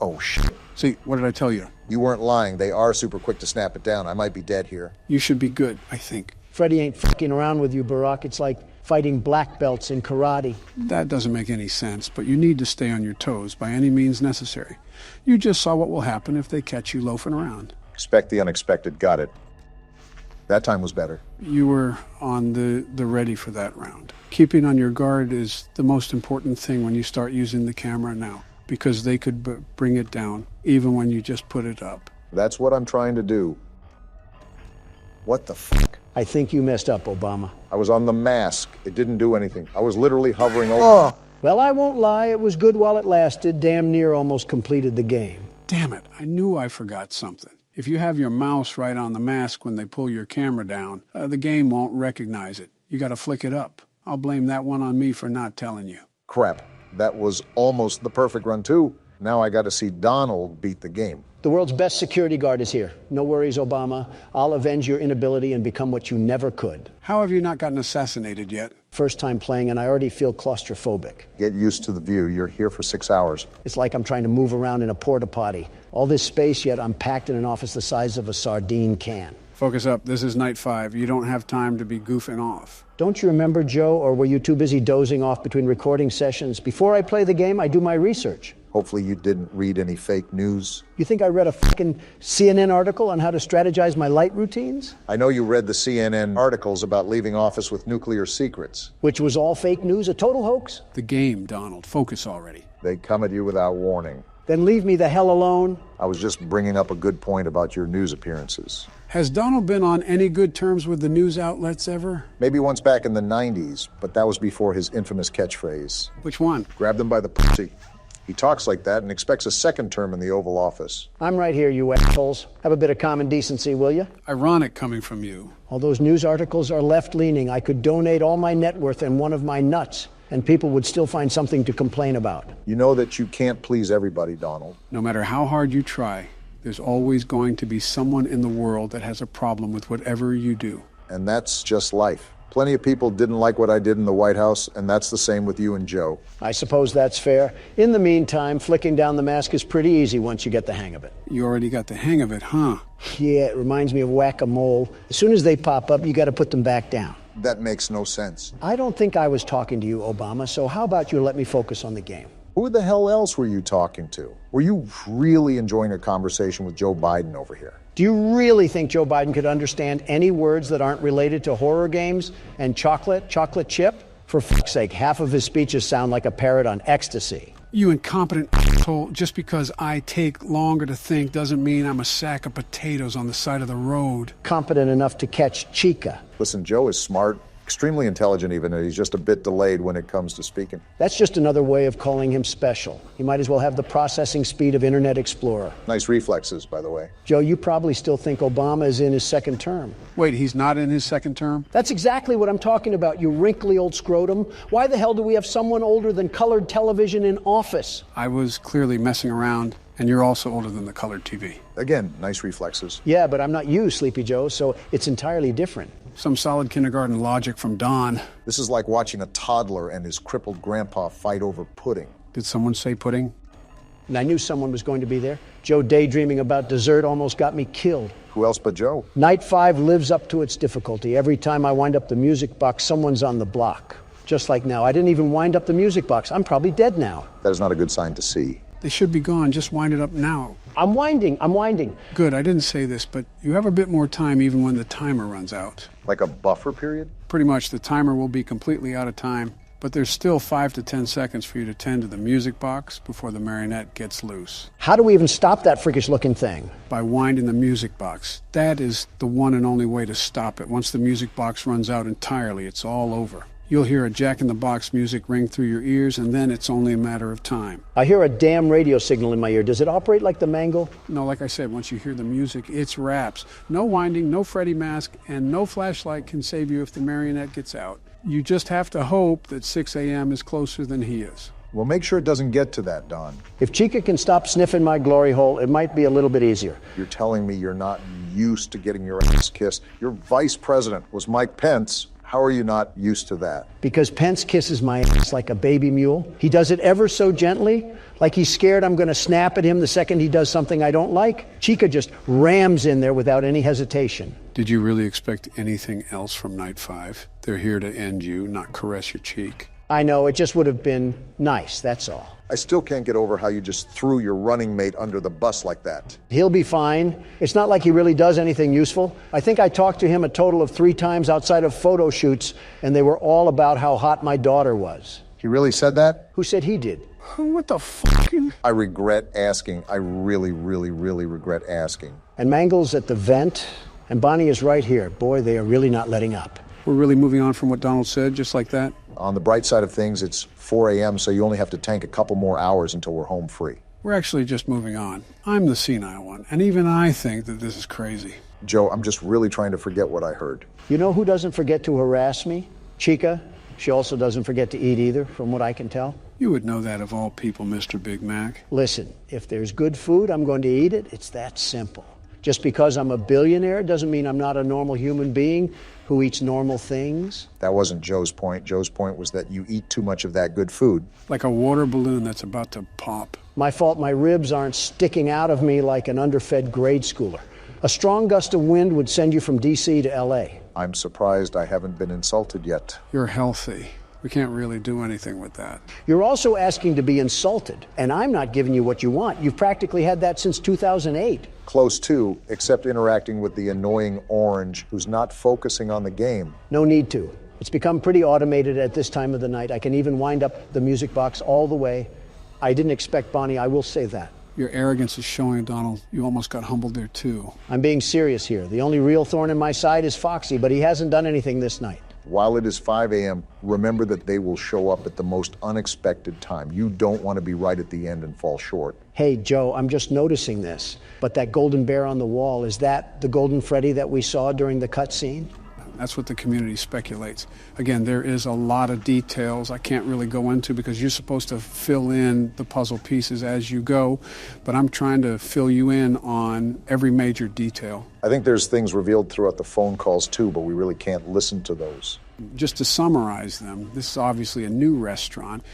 Oh, shit. See, what did I tell you? You weren't lying. They are super quick to snap it down. I might be dead here. You should be good, I think. Freddie ain't fucking around with you, Barack. It's like fighting black belts in karate. That doesn't make any sense, but you need to stay on your toes by any means necessary. You just saw what will happen if they catch you loafing around. Expect the unexpected. Got it. That time was better. You were on the ready for that round. Keeping on your guard is the most important thing when you start using the camera now. because they could bring it down even when you just put it up. That's what I'm trying to do. What the fuck? I think you messed up, Obama. I was on the mask. It didn't do anything. I was literally hovering over. Oh. Well, I won't lie. It was good while it lasted. Damn near almost completed the game. Damn it. I knew I forgot something. If you have your mouse right on the mask when they pull your camera down, the game won't recognize it. You got to flick it up. I'll blame that one on me for not telling you. Crap. That was almost the perfect run, too. Now I got to see Donald beat the game. The world's best security guard is here. No worries, Obama. I'll avenge your inability and become what you never could. How have you not gotten assassinated yet? First time playing, and I already feel claustrophobic. Get used to the view. You're here for 6 hours. It's like I'm trying to move around in a porta potty. All this space, yet I'm packed in an office the size of a sardine can. Focus up. This is night 5. You don't have time to be goofing off. Don't you remember, Joe, or were you too busy dozing off between recording sessions? Before I play the game, I do my research. Hopefully you didn't read any fake news. You think I read a fucking CNN article on how to strategize my light routines? I know you read the CNN articles about leaving office with nuclear secrets. Which was all fake news, a total hoax? The game, Donald. Focus already. They come at you without warning. Then leave me the hell alone. I was just bringing up a good point about your news appearances. Has Donald been on any good terms with the news outlets ever? Maybe once back in the 90s, but that was before his infamous catchphrase. Which one? Grab them by the pussy. He talks like that and expects a second term in the Oval Office. I'm right here, you assholes. Have a bit of common decency, will you? Ironic coming from you. All those news articles are left-leaning. I could donate all my net worth and one of my nuts, and people would still find something to complain about. You know that you can't please everybody, Donald. No matter how hard you try, there's always going to be someone in the world that has a problem with whatever you do. And that's just life. Plenty of people didn't like what I did in the White House, and that's the same with you and Joe. I suppose that's fair. In the meantime, flicking down the mask is pretty easy once you get the hang of it. You already got the hang of it, huh? Yeah, it reminds me of whack-a-mole. As soon as they pop up, you got to put them back down. That makes no sense. I don't think I was talking to you, Obama, so how about you let me focus on the game? Who the hell else were you talking to? Were you really enjoying a conversation with Joe Biden over here? Do you really think Joe Biden could understand any words that aren't related to horror games and chocolate chip? For fuck's sake, half of his speeches sound like a parrot on ecstasy. You incompetent asshole. Just because I take longer to think doesn't mean I'm a sack of potatoes on the side of the road. Competent enough to catch Chica. Listen, Joe is smart, extremely intelligent even, and he's just a bit delayed when it comes to speaking. That's just another way of calling him special. He might as well have the processing speed of Internet Explorer. Nice reflexes, by the way. Joe, you probably still think Obama is in his second term. Wait, he's not in his second term? That's exactly what I'm talking about, you wrinkly old scrotum. Why the hell do we have someone older than colored television in office? I was clearly messing around, and you're also older than the colored TV. Again, nice reflexes. Yeah, but I'm not you, Sleepy Joe, so it's entirely different. Some solid kindergarten logic from Don. This is like watching a toddler and his crippled grandpa fight over pudding. Did someone say pudding? And I knew someone was going to be there. Joe daydreaming about dessert almost got me killed. Who else but Joe? Night 5 lives up to its difficulty. Every time I wind up the music box, someone's on the block. Just like now. I didn't even wind up the music box. I'm probably dead now. That is not a good sign to see. They should be gone. Just wind it up now. I'm winding. Good, I didn't say this, but you have a bit more time even when the timer runs out. Like a buffer period? Pretty much. The timer will be completely out of time, but there's still 5 to 10 seconds for you to tend to the music box before the marionette gets loose. How do we even stop that freakish-looking thing? By winding the music box. That is the one and only way to stop it. Once the music box runs out entirely, it's all over. You'll hear a jack-in-the-box music ring through your ears, and then it's only a matter of time. I hear a damn radio signal in my ear. Does it operate like the mangle? No, like I said, once you hear the music, it's raps. No winding, no Freddy mask, and no flashlight can save you if the marionette gets out. You just have to hope that 6 a.m. is closer than he is. Well, make sure it doesn't get to that, Don. If Chica can stop sniffing my glory hole, it might be a little bit easier. You're telling me you're not used to getting your ass kissed. Your vice president was Mike Pence. How are you not used to that? Because Pence kisses my ass like a baby mule. He does it ever so gently, like he's scared I'm going to snap at him the second he does something I don't like. Chica just rams in there without any hesitation. Did you really expect anything else from Night 5? They're here to end you, not caress your cheek. I know, it just would have been nice, that's all. I still can't get over how you just threw your running mate under the bus like that. He'll be fine. It's not like he really does anything useful. I think I talked to him a total of 3 times outside of photo shoots, and they were all about how hot my daughter was. He really said that? Who said he did? What the fucking? I regret asking. I really, really, really regret asking. And Mangle's at the vent, and Bonnie is right here. Boy, they are really not letting up. We're really moving on from what Donald said, just like that? On the bright side of things, it's 4 a.m., so you only have to tank a couple more hours until we're home free. We're actually just moving on. I'm the senile one, and even I think that this is crazy. Joe, I'm just really trying to forget what I heard. You know who doesn't forget to harass me? Chica. She also doesn't forget to eat either, from what I can tell. You would know that of all people, Mr. Big Mac. Listen, if there's good food, I'm going to eat it. It's that simple. Just because I'm a billionaire doesn't mean I'm not a normal human being who eats normal things. That wasn't Joe's point. Joe's point was that you eat too much of that good food. Like a water balloon that's about to pop. My fault my ribs aren't sticking out of me like an underfed grade schooler. A strong gust of wind would send you from D.C. to L.A. I'm surprised I haven't been insulted yet. You're healthy. We can't really do anything with that. You're also asking to be insulted, and I'm not giving you what you want. You've practically had that since 2008. Close to, except interacting with the annoying orange who's not focusing on the game. No need to. It's become pretty automated at this time of the night. I can even wind up the music box all the way. I didn't expect Bonnie, I will say that. Your arrogance is showing, Donald. You almost got humbled there, too. I'm being serious here. The only real thorn in my side is Foxy, but he hasn't done anything this night. While it is 5 a.m., remember that they will show up at the most unexpected time. You don't want to be right at the end and fall short. Hey, Joe, I'm just noticing this. But that golden bear on the wall, is that the Golden Freddy that we saw during the cutscene? That's what the community speculates. Again, there is a lot of details I can't really go into because you're supposed to fill in the puzzle pieces as you go, but I'm trying to fill you in on every major detail. I think there's things revealed throughout the phone calls too, but we really can't listen to those. Just to summarize them, this is obviously a new restaurant,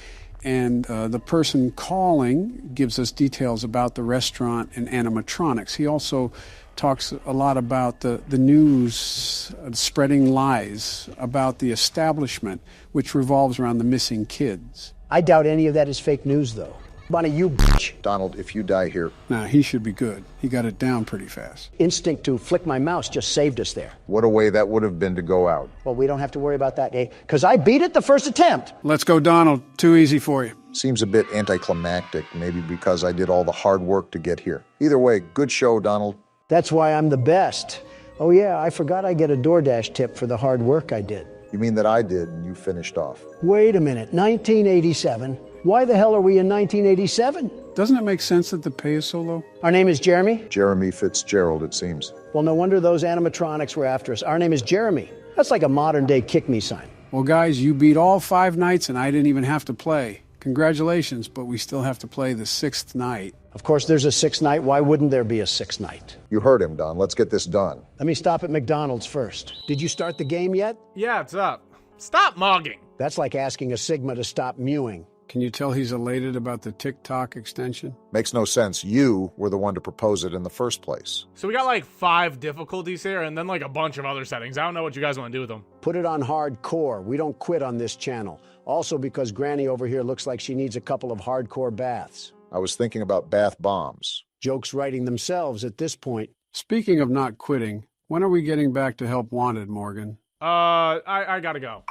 and the person calling gives us details about the restaurant and animatronics. He also talks a lot about the news spreading lies about the establishment, which revolves around the missing kids. I doubt any of that is fake news, though. Bonnie, you bitch. Donald, if you die here... Nah, he should be good. He got it down pretty fast. Instinct to flick my mouse just saved us there. What a way that would have been to go out. Well, we don't have to worry about that, eh? Because I beat it the first attempt. Let's go, Donald. Too easy for you. Seems a bit anticlimactic, maybe because I did all the hard work to get here. Either way, good show, Donald. That's why I'm the best. Oh yeah, I forgot I get a DoorDash tip for the hard work I did. You mean that I did and you finished off? Wait a minute, 1987? Why the hell are we in 1987? Doesn't it make sense that the pay is so low? Our name is Jeremy? Jeremy Fitzgerald, it seems. Well, no wonder those animatronics were after us. Our name is Jeremy. That's like a modern-day kick-me sign. Well, guys, you beat all 5 nights and I didn't even have to play. Congratulations, but we still have to play the 6th night. Of course, there's a 6th night. Why wouldn't there be a 6th night? You heard him, Don. Let's get this done. Let me stop at McDonald's first. Did you start the game yet? Yeah, it's up. Stop mogging. That's like asking a Sigma to stop mewing. Can you tell he's elated about the TikTok extension? Makes no sense. You were the one to propose it in the first place. So we got like 5 difficulties here and then like a bunch of other settings. I don't know what you guys want to do with them. Put it on hardcore. We don't quit on this channel. Also because Granny over here looks like she needs a couple of hardcore baths. I was thinking about bath bombs. Jokes writing themselves at this point. Speaking of not quitting, when are we getting back to Help Wanted, Morgan? I gotta go.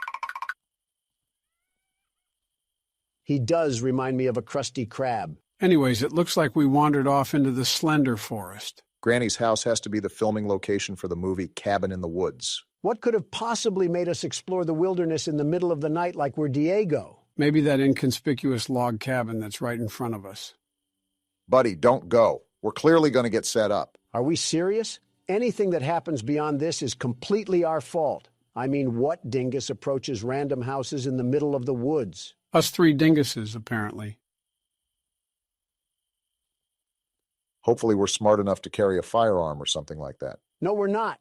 He does remind me of a crusty crab. Anyways, it looks like we wandered off into the Slender Forest. Granny's house has to be the filming location for the movie Cabin in the Woods. What could have possibly made us explore the wilderness in the middle of the night like we're Diego? Maybe that inconspicuous log cabin that's right in front of us. Buddy, don't go. We're clearly going to get set up. Are we serious? Anything that happens beyond this is completely our fault. I mean, what dingus approaches random houses in the middle of the woods? Us 3 dinguses, apparently. Hopefully we're smart enough to carry a firearm or something like that. No, we're not.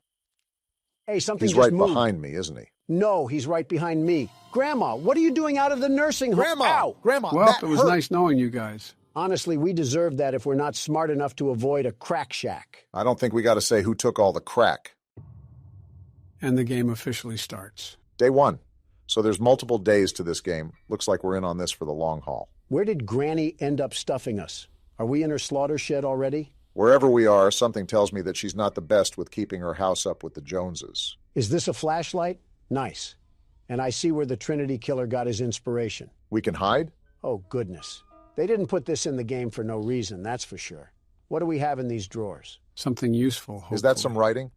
Hey, something He's just right moved. behind me, isn't he? No, he's right behind me. Grandma, what are you doing out of the nursing home? Grandma! Ow! Grandma, Well, that it was hurt. nice knowing you guys. Honestly, we deserve that if we're not smart enough to avoid a crack shack. I don't think we got to say who took all the crack. And the game officially starts. Day 1. So there's multiple days to this game. Looks like we're in on this for the long haul. Where did Granny end up stuffing us? Are we in her slaughter shed already? Wherever we are, something tells me that she's not the best with keeping her house up with the Joneses. Is this a flashlight? Nice. And I see where the Trinity Killer got his inspiration. We can hide? Oh, goodness. They didn't put this in the game for no reason, that's for sure. What do we have in these drawers? Something useful, hopefully. Is that some writing?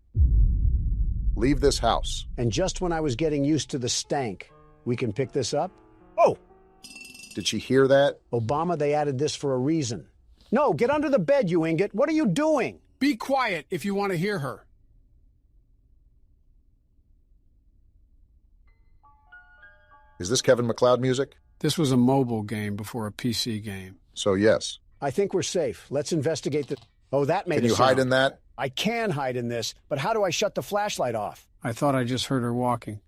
Leave this house. And just when I was getting used to the stank, we can pick this up? Oh! Did she hear that? Obama, they added this for a reason. No, get under the bed, you ingot. What are you doing? Be quiet if you want to hear her. Is this Kevin MacLeod music? This was a mobile game before a PC game. So yes. I think we're safe. Let's investigate the... Oh, that made Can a you sound. hide in that? I can hide in this, but how do I shut the flashlight off? I thought I just heard her walking.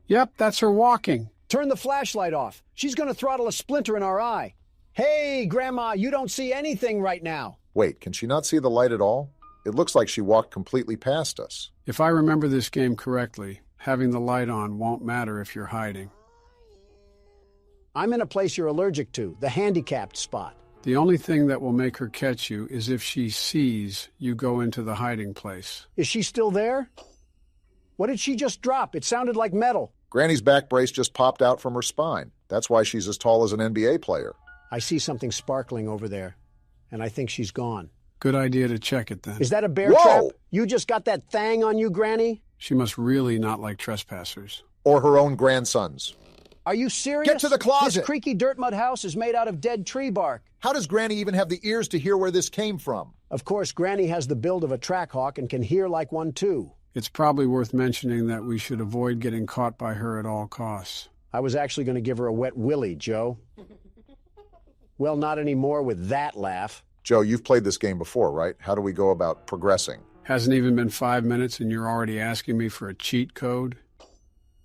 Yep, that's her walking. Turn the flashlight off. She's going to throttle a splinter in our eye. Hey, Grandma, you don't see anything right now. Wait, can she not see the light at all? It looks like she walked completely past us. If I remember this game correctly, having the light on won't matter if you're hiding. I'm in a place you're allergic to, the handicapped spot. The only thing that will make her catch you is if she sees you go into the hiding place. Is she still there? What did she just drop? It sounded like metal. Granny's back brace just popped out from her spine. That's why she's as tall as an NBA player. I see something sparkling over there, and I think she's gone. Good idea to check it then. Is that a bear Whoa! trap? You just got that thang on you, Granny? She must really not like trespassers. Or her own grandsons. Are you serious? Get to the closet! This creaky dirt mud house is made out of dead tree bark. How does Granny even have the ears to hear where this came from? Of course, Granny has the build of a trackhawk and can hear like one too. It's probably worth mentioning that we should avoid getting caught by her at all costs. I was actually going to give her a wet willy, Joe. Well, not anymore with that laugh. Joe, you've played this game before, right? How do we go about progressing? Hasn't even been 5 minutes and you're already asking me for a cheat code?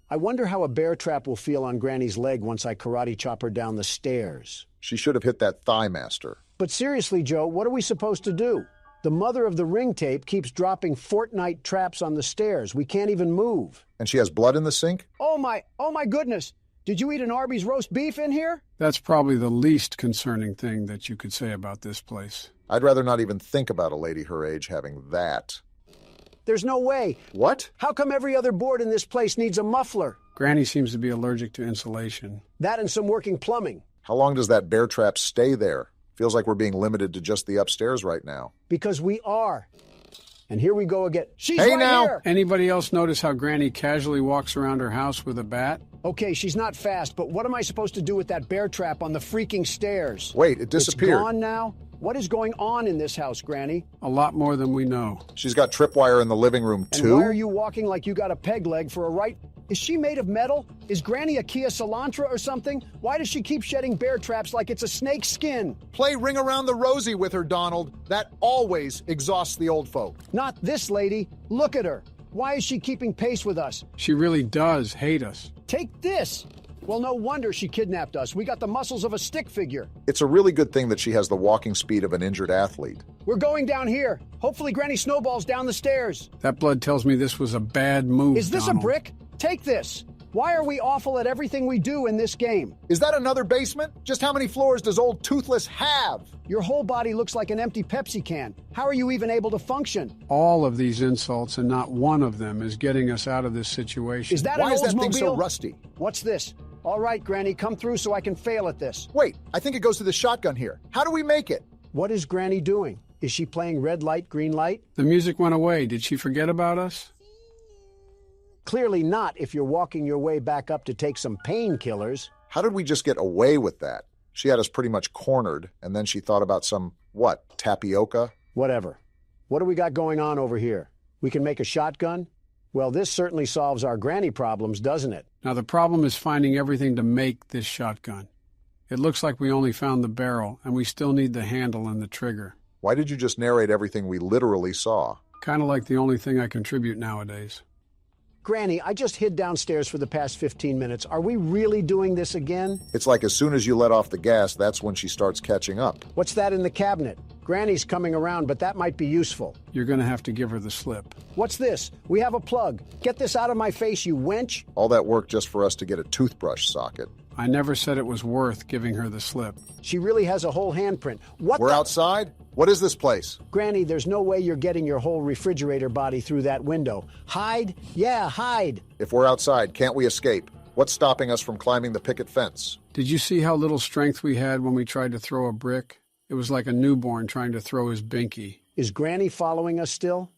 I wonder how a bear trap will feel on Granny's leg once I karate chop her down the stairs. She should have hit that thigh master. But seriously, Joe, what are we supposed to do? The mother of the ring tape keeps dropping Fortnite traps on the stairs. We can't even move. And she has blood in the sink? Oh my goodness. Did you eat an Arby's roast beef in here? That's probably the least concerning thing that you could say about this place. I'd rather not even think about a lady her age having that. There's no way. What? How come every other board in this place needs a muffler? Granny seems to be allergic to insulation. That and some working plumbing. How long does that bear trap stay there? Feels like we're being limited to just the upstairs right now. Because we are. And here we go again. She's Hey right now! here! Anybody else notice how Granny casually walks around her house with a bat? Okay, she's not fast, but what am I supposed to do with that bear trap on the freaking stairs? Wait, it disappeared. It's gone now? What is going on in this house, Granny? A lot more than we know. She's got tripwire in the living room, And too? why are you walking like you got a peg leg for a right? Is she made of metal? Is Granny a Kia Elantra or something? Why does she keep shedding bear traps like it's a snake's skin? Play Ring Around the Rosie with her, Donald. That always exhausts the old folk. Not this lady. Look at her. Why is she keeping pace with us? She really does hate us. Take this. Well, no wonder she kidnapped us. We got the muscles of a stick figure. It's a really good thing that she has the walking speed of an injured athlete. We're going down here. Hopefully Granny snowballs down the stairs. That blood tells me this was a bad move, Is this Donald. a brick? Take this. Why are we awful at everything we do in this game? Is that another basement? Just how many floors does old Toothless have? Your whole body looks like an empty Pepsi can. How are you even able to function? All of these insults and not one of them is getting us out of this situation. Is that Why an is that thing so Oldsmobile? rusty? What's this? All right, Granny, come through so I can fail at this. Wait, I think it goes to the shotgun here. How do we make it? What is Granny doing? Is she playing red light, green light? The music went away. Did she forget about us? Clearly not if you're walking your way back up to take some painkillers. How did we just get away with that? She had us pretty much cornered, and then she thought about some, what, tapioca? Whatever. What do we got going on over here? We can make a shotgun? Well, this certainly solves our Granny problems, doesn't it? Now, the problem is finding everything to make this shotgun. It looks like we only found the barrel, and we still need the handle and the trigger. Why did you just narrate everything we literally saw? Kind of like the only thing I contribute nowadays. Granny, I just hid downstairs for the past 15 minutes. Are we really doing this again? It's like as soon as you let off the gas, that's when she starts catching up. What's that in the cabinet? Granny's coming around, but that might be useful. You're going to have to give her the slip. What's this? We have a plug. Get this out of my face, you wench. All that work just for us to get a toothbrush socket. I never said it was worth giving her the slip. She really has a whole handprint. What We're outside? What is this place? Granny, there's no way you're getting your whole refrigerator body through that window. Hide? Yeah, hide. If we're outside, can't we escape? What's stopping us from climbing the picket fence? Did you see how little strength we had when we tried to throw a brick? It was like a newborn trying to throw his binky. Is Granny following us still?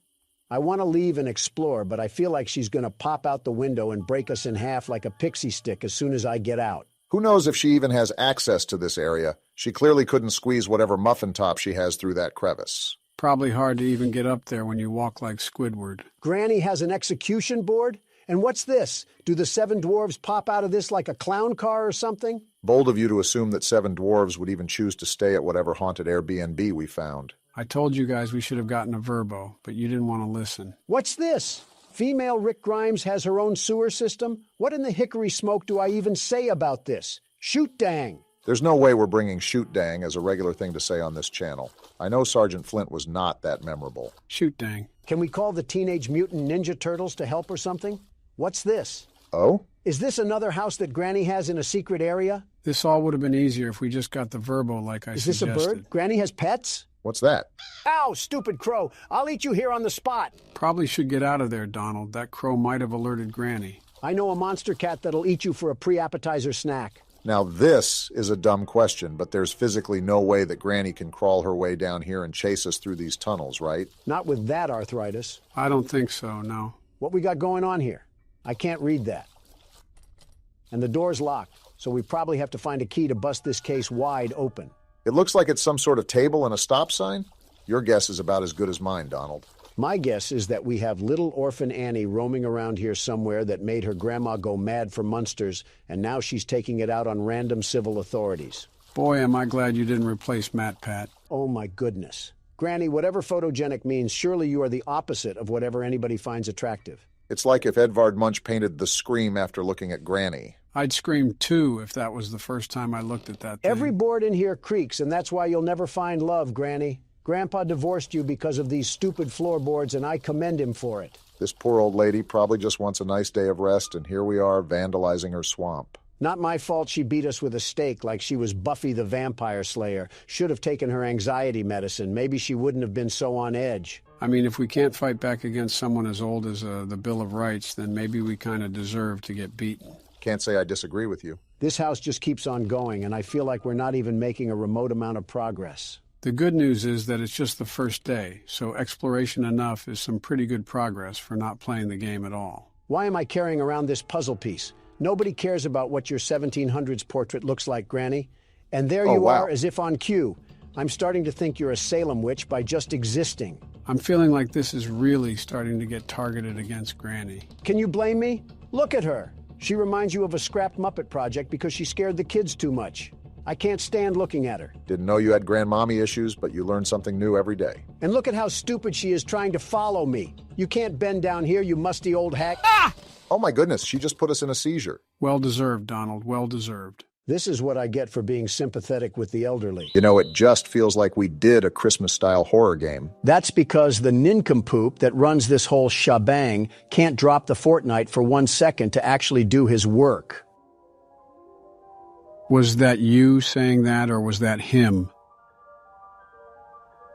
I want to leave and explore, but I feel like she's going to pop out the window and break us in half like a pixie stick as soon as I get out. Who knows if she even has access to this area? She clearly couldn't squeeze whatever muffin top she has through that crevice. Probably hard to even get up there when you walk like Squidward. Granny has an execution board? And what's this? Do the 7 dwarves pop out of this like a clown car or something? Bold of you to assume that 7 dwarves would even choose to stay at whatever haunted Airbnb we found. I told you guys we should have gotten a Verbo, but you didn't want to listen. What's this? Female Rick Grimes has her own sewer system? What in the hickory smoke do I even say about this? Shoot dang! There's no way we're bringing shoot dang as a regular thing to say on this channel. I know Sergeant Flint was not that memorable. Shoot dang. Can we call the Teenage Mutant Ninja Turtles to help or something? What's this? Oh? Is this another house that Granny has in a secret area? This all would have been easier if we just got the Verbo like I suggested. Is this a bird? Granny has pets? What's that? Ow, stupid crow. I'll eat you here on the spot. Probably should get out of there, Donald. That crow might have alerted Granny. I know a monster cat that'll eat you for a pre-appetizer snack. Now this is a dumb question, but there's physically no way that Granny can crawl her way down here and chase us through these tunnels, right? Not with that arthritis. I don't think so, no. What we got going on here? I can't read that. And the door's locked, so we probably have to find a key to bust this case wide open. It looks like it's some sort of table and a stop sign. Your guess is about as good as mine, Donald. My guess is that we have little orphan Annie roaming around here somewhere that made her grandma go mad for monsters, and now she's taking it out on random civil authorities. Boy, am I glad you didn't replace Matt Pat. Oh, my goodness. Granny, whatever photogenic means, surely you are the opposite of whatever anybody finds attractive. It's like if Edvard Munch painted the Scream after looking at Granny. I'd scream too if that was the first time I looked at that thing. Every board in here creaks, and that's why you'll never find love, Granny. Grandpa divorced you because of these stupid floorboards, and I commend him for it. This poor old lady probably just wants a nice day of rest, and here we are vandalizing her swamp. Not my fault she beat us with a stake like she was Buffy the Vampire Slayer. Should have taken her anxiety medicine. Maybe she wouldn't have been so on edge. I mean, if we can't fight back against someone as old as the Bill of Rights, then maybe we kind of deserve to get beaten. Can't say I disagree with you. This house just keeps on going, and I feel like we're not even making a remote amount of progress. The good news is that it's just the first day, so exploration enough is some pretty good progress for not playing the game at all. Why am I carrying around this puzzle piece? Nobody cares about what your 1700s portrait looks like, Granny. And there you are, as if on cue. I'm starting to think you're a Salem witch by just existing. I'm feeling like this is really starting to get targeted against Granny. Can you blame me? Look at her. She reminds you of a scrapped Muppet project because she scared the kids too much. I can't stand looking at her. Didn't know you had grandmommy issues, but you learn something new every day. And look at how stupid she is trying to follow me. You can't bend down here, you musty old hack. Ah! Oh my goodness, she just put us in a seizure. Well deserved, Donald, well deserved. This is what I get for being sympathetic with the elderly. You know, it just feels like we did a Christmas-style horror game. That's because the nincompoop that runs this whole shebang can't drop the Fortnite for 1 second to actually do his work. Was that you saying that, or was that him?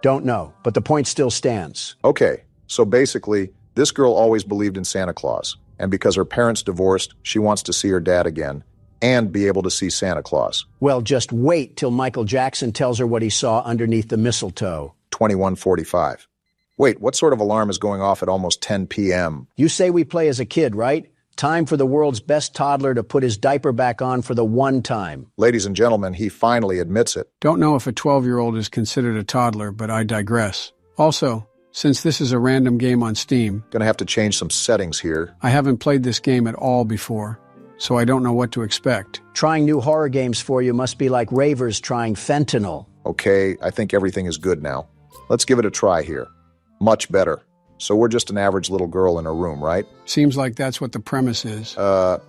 Don't know, but the point still stands. Okay, so basically, this girl always believed in Santa Claus, and because her parents divorced, she wants to see her dad again, and be able to see Santa Claus. Well, just wait till Michael Jackson tells her what he saw underneath the mistletoe. 21:45. Wait, what sort of alarm is going off at almost 10 p.m.? You say we play as a kid, right? Time for the world's best toddler to put his diaper back on for the one time. Ladies and gentlemen, he finally admits it. Don't know if a 12-year-old is considered a toddler, but I digress. Also, since this is a random game on Steam, gonna have to change some settings here. I haven't played this game at all before, so I don't know what to expect. Trying new horror games for you must be like ravers trying fentanyl. Okay, I think everything is good now. Let's give it a try here. Much better. So we're just an average little girl in a room, right? Seems like that's what the premise is. A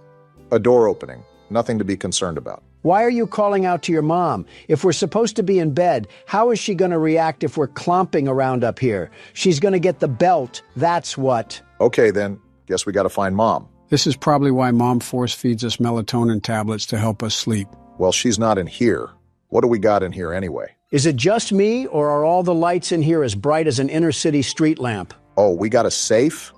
door opening. Nothing to be concerned about. Why are you calling out to your mom? If we're supposed to be in bed, how is she going to react if we're clomping around up here? She's going to get the belt, that's what. Okay then, guess we gotta find Mom. This is probably why Mom force feeds us melatonin tablets to help us sleep. Well, she's not in here. What do we got in here anyway? Is it just me, or are all the lights in here as bright as an inner-city street lamp? Oh, we got a safe?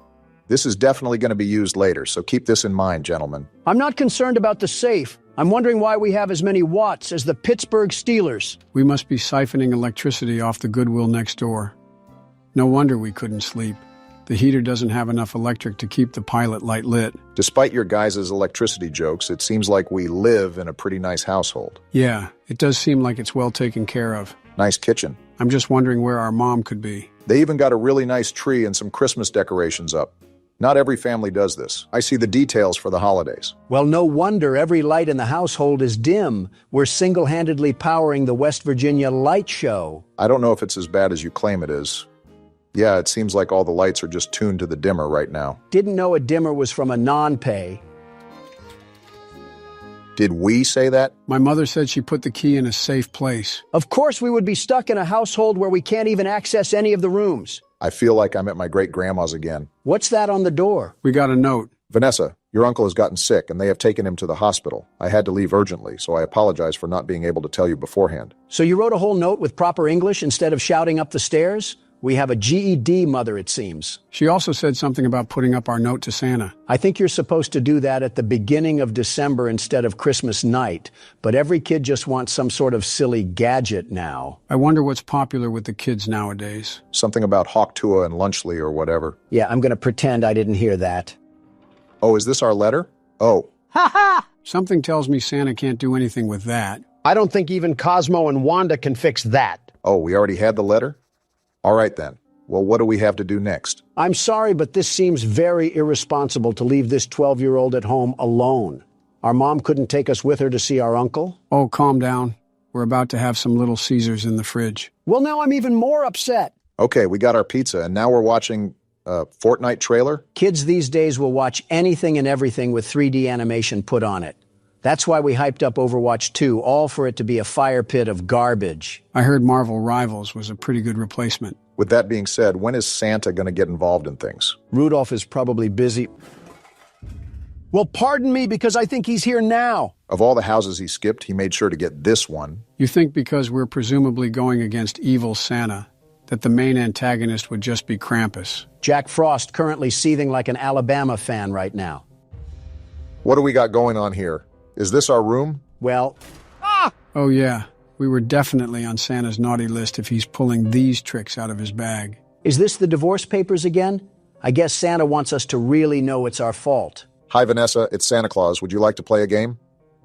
This is definitely going to be used later, so keep this in mind, gentlemen. I'm not concerned about the safe. I'm wondering why we have as many watts as the Pittsburgh Steelers. We must be siphoning electricity off the Goodwill next door. No wonder we couldn't sleep. The heater doesn't have enough electric to keep the pilot light lit. Despite your guys' electricity jokes, it seems like we live in a pretty nice household. Yeah, it does seem like it's well taken care of. Nice kitchen. I'm just wondering where our mom could be. They even got a really nice tree and some Christmas decorations up. Not every family does this. I see the details for the holidays. Well, no wonder every light in the household is dim. We're single-handedly powering the West Virginia Light Show. I don't know if it's as bad as you claim it is. Yeah, it seems like all the lights are just tuned to the dimmer right now. Didn't know a dimmer was from a non-pay. Did we say that? My mother said she put the key in a safe place. Of course we would be stuck in a household where we can't even access any of the rooms. I feel like I'm at my great-grandma's again. What's that on the door? We got a note. Vanessa, your uncle has gotten sick and they have taken him to the hospital. I had to leave urgently, so I apologize for not being able to tell you beforehand. So you wrote a whole note with proper English instead of shouting up the stairs? We have a GED mother, it seems. She also said something about putting up our note to Santa. I think you're supposed to do that at the beginning of December instead of Christmas night, but every kid just wants some sort of silly gadget now. I wonder what's popular with the kids nowadays. Something about Hawk Tuah and Lunchley or whatever. Yeah, I'm going to pretend I didn't hear that. Oh, is this our letter? Oh. Ha ha! Something tells me Santa can't do anything with that. I don't think even Cosmo and Wanda can fix that. Oh, we already had the letter? All right, then. Well, what do we have to do next? I'm sorry, but this seems very irresponsible to leave this 12-year-old at home alone. Our mom couldn't take us with her to see our uncle? Oh, calm down. We're about to have some Little Caesars in the fridge. Well, now I'm even more upset. Okay, we got our pizza, and now we're watching a Fortnite trailer? Kids these days will watch anything and everything with 3D animation put on it. That's why we hyped up Overwatch 2, all for it to be a fire pit of garbage. I heard Marvel Rivals was a pretty good replacement. With that being said, when is Santa going to get involved in things? Rudolph is probably busy. Well, pardon me, because I think he's here now. Of all the houses he skipped, he made sure to get this one. You think because we're presumably going against evil Santa, that the main antagonist would just be Krampus? Jack Frost currently seething like an Alabama fan right now. What do we got going on here? Is this our room? Well... Oh, yeah. We were definitely on Santa's naughty list if he's pulling these tricks out of his bag. Is this the divorce papers again? I guess Santa wants us to really know it's our fault. Hi, Vanessa. It's Santa Claus. Would you like to play a game?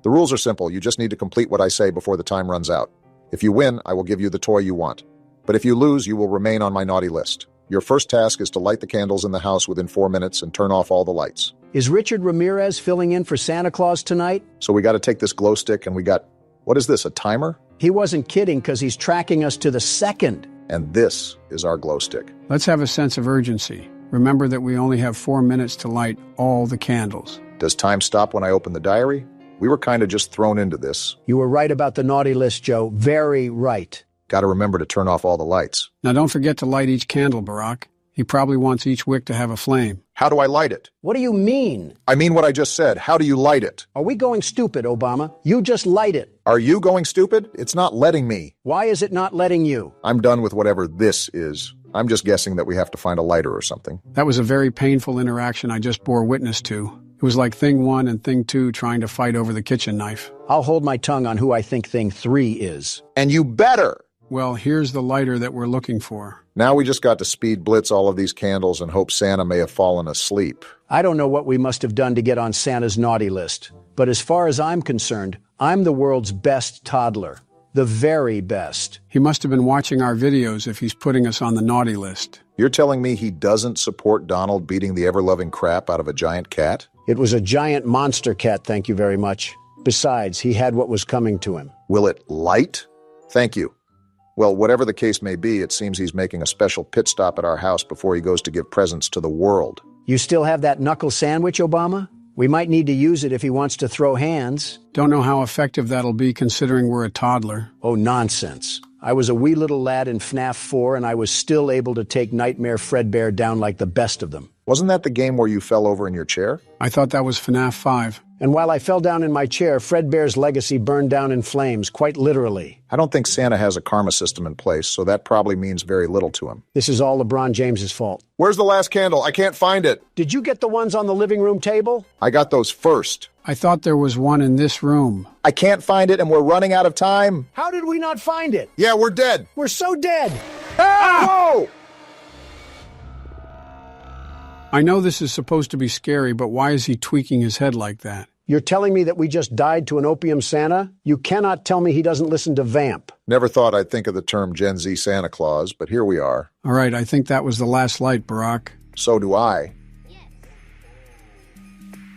The rules are simple. You just need to complete what I say before the time runs out. If you win, I will give you the toy you want. But if you lose, you will remain on my naughty list. Your first task is to light the candles in the house within 4 minutes and turn off all the lights. Is Richard Ramirez filling in for Santa Claus tonight? So we got to take this glow stick and we got... What is this, a timer? He wasn't kidding because he's tracking us to the second. And this is our glow stick. Let's have a sense of urgency. Remember that we only have 4 minutes to light all the candles. Does time stop when I open the diary? We were kind of just thrown into this. You were right about the naughty list, Joe. Very right. Got to remember to turn off all the lights. Now don't forget to light each candle, Barack. He probably wants each wick to have a flame. How do I light it? What do you mean? I mean what I just said. How do you light it? Are we going stupid, Obama? You just light it. Are you going stupid? It's not letting me. Why is it not letting you? I'm done with whatever this is. I'm just guessing that we have to find a lighter or something. That was a very painful interaction I just bore witness to. It was like Thing 1 and Thing 2 trying to fight over the kitchen knife. I'll hold my tongue on who I think Thing 3 is. And you better! Well, here's the lighter that we're looking for. Now we just got to speed blitz all of these candles and hope Santa may have fallen asleep. I don't know what we must have done to get on Santa's naughty list. But as far as I'm concerned, I'm the world's best toddler. The very best. He must have been watching our videos if he's putting us on the naughty list. You're telling me he doesn't support Donald beating the ever-loving crap out of a giant cat? It was a giant monster cat, thank you very much. Besides, he had what was coming to him. Will it light? Thank you. Well, whatever the case may be, it seems he's making a special pit stop at our house before he goes to give presents to the world. You still have that knuckle sandwich, Obama? We might need to use it if he wants to throw hands. Don't know how effective that'll be considering we're a toddler. Oh, nonsense. I was a wee little lad in FNAF 4 and I was still able to take Nightmare Fredbear down like the best of them. Wasn't that the game where you fell over in your chair? I thought that was FNAF 5. And while I fell down in my chair, Fredbear's legacy burned down in flames, quite literally. I don't think Santa has a karma system in place, so that probably means very little to him. This is all LeBron James's fault. Where's the last candle? I can't find it. Did you get the ones on the living room table? I got those first. I thought there was one in this room. I can't find it and we're running out of time. How did we not find it? Yeah, we're dead. We're so dead. Whoa! I know this is supposed to be scary, but why is he tweaking his head like that? You're telling me that we just died to an opium Santa? You cannot tell me he doesn't listen to Vamp. Never thought I'd think of the term Gen Z Santa Claus, but here we are. All right, I think that was the last light, Barack. So do I.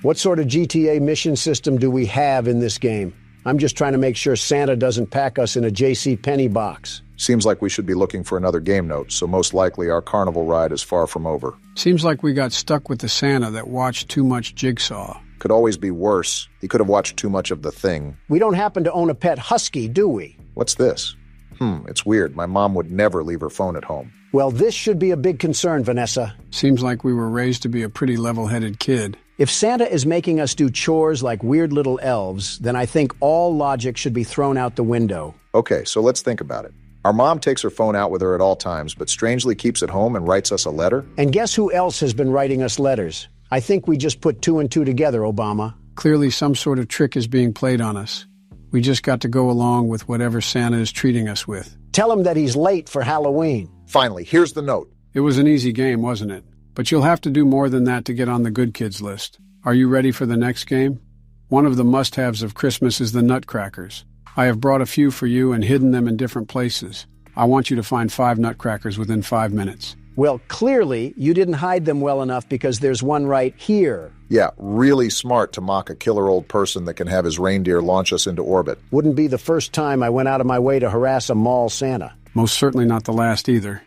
What sort of GTA mission system do we have in this game? I'm just trying to make sure Santa doesn't pack us in a J.C. Penney box. Seems like we should be looking for another game note, so most likely our carnival ride is far from over. Seems like we got stuck with the Santa that watched too much Jigsaw. Could always be worse. He could have watched too much of The Thing. We don't happen to own a pet husky, do we? What's this? It's weird. My mom would never leave her phone at home. Well, this should be a big concern, Vanessa. Seems like we were raised to be a pretty level-headed kid. If Santa is making us do chores like weird little elves, then I think all logic should be thrown out the window. Okay, so let's think about it. Our mom takes her phone out with her at all times, but strangely keeps it home and writes us a letter? And guess who else has been writing us letters? I think we just put 2 and 2 together, Obama. Clearly some sort of trick is being played on us. We just got to go along with whatever Santa is treating us with. Tell him that he's late for Halloween. Finally, here's the note. It was an easy game, wasn't it? But you'll have to do more than that to get on the good kids list. Are you ready for the next game? One of the must-haves of Christmas is the nutcrackers. I have brought a few for you and hidden them in different places. I want you to find 5 nutcrackers within 5 minutes. Well, clearly, you didn't hide them well enough because there's one right here. Yeah, really smart to mock a killer old person that can have his reindeer launch us into orbit. Wouldn't be the first time I went out of my way to harass a mall Santa. Most certainly not the last either.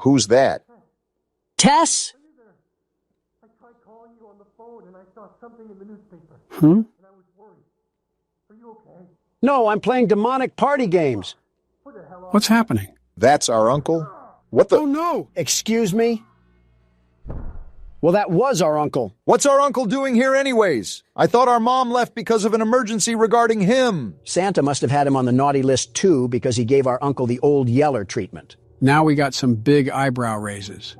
Who's that? Tess? I tried calling you on the phone and I saw something in the newspaper. And I was worried. Are you okay? No, I'm playing demonic party games. What's happening? That's our uncle? What the? Oh, no! Excuse me? Well, that was our uncle. What's our uncle doing here anyways? I thought our mom left because of an emergency regarding him. Santa must have had him on the naughty list too because he gave our uncle the old yeller treatment. Now we got some big eyebrow raises.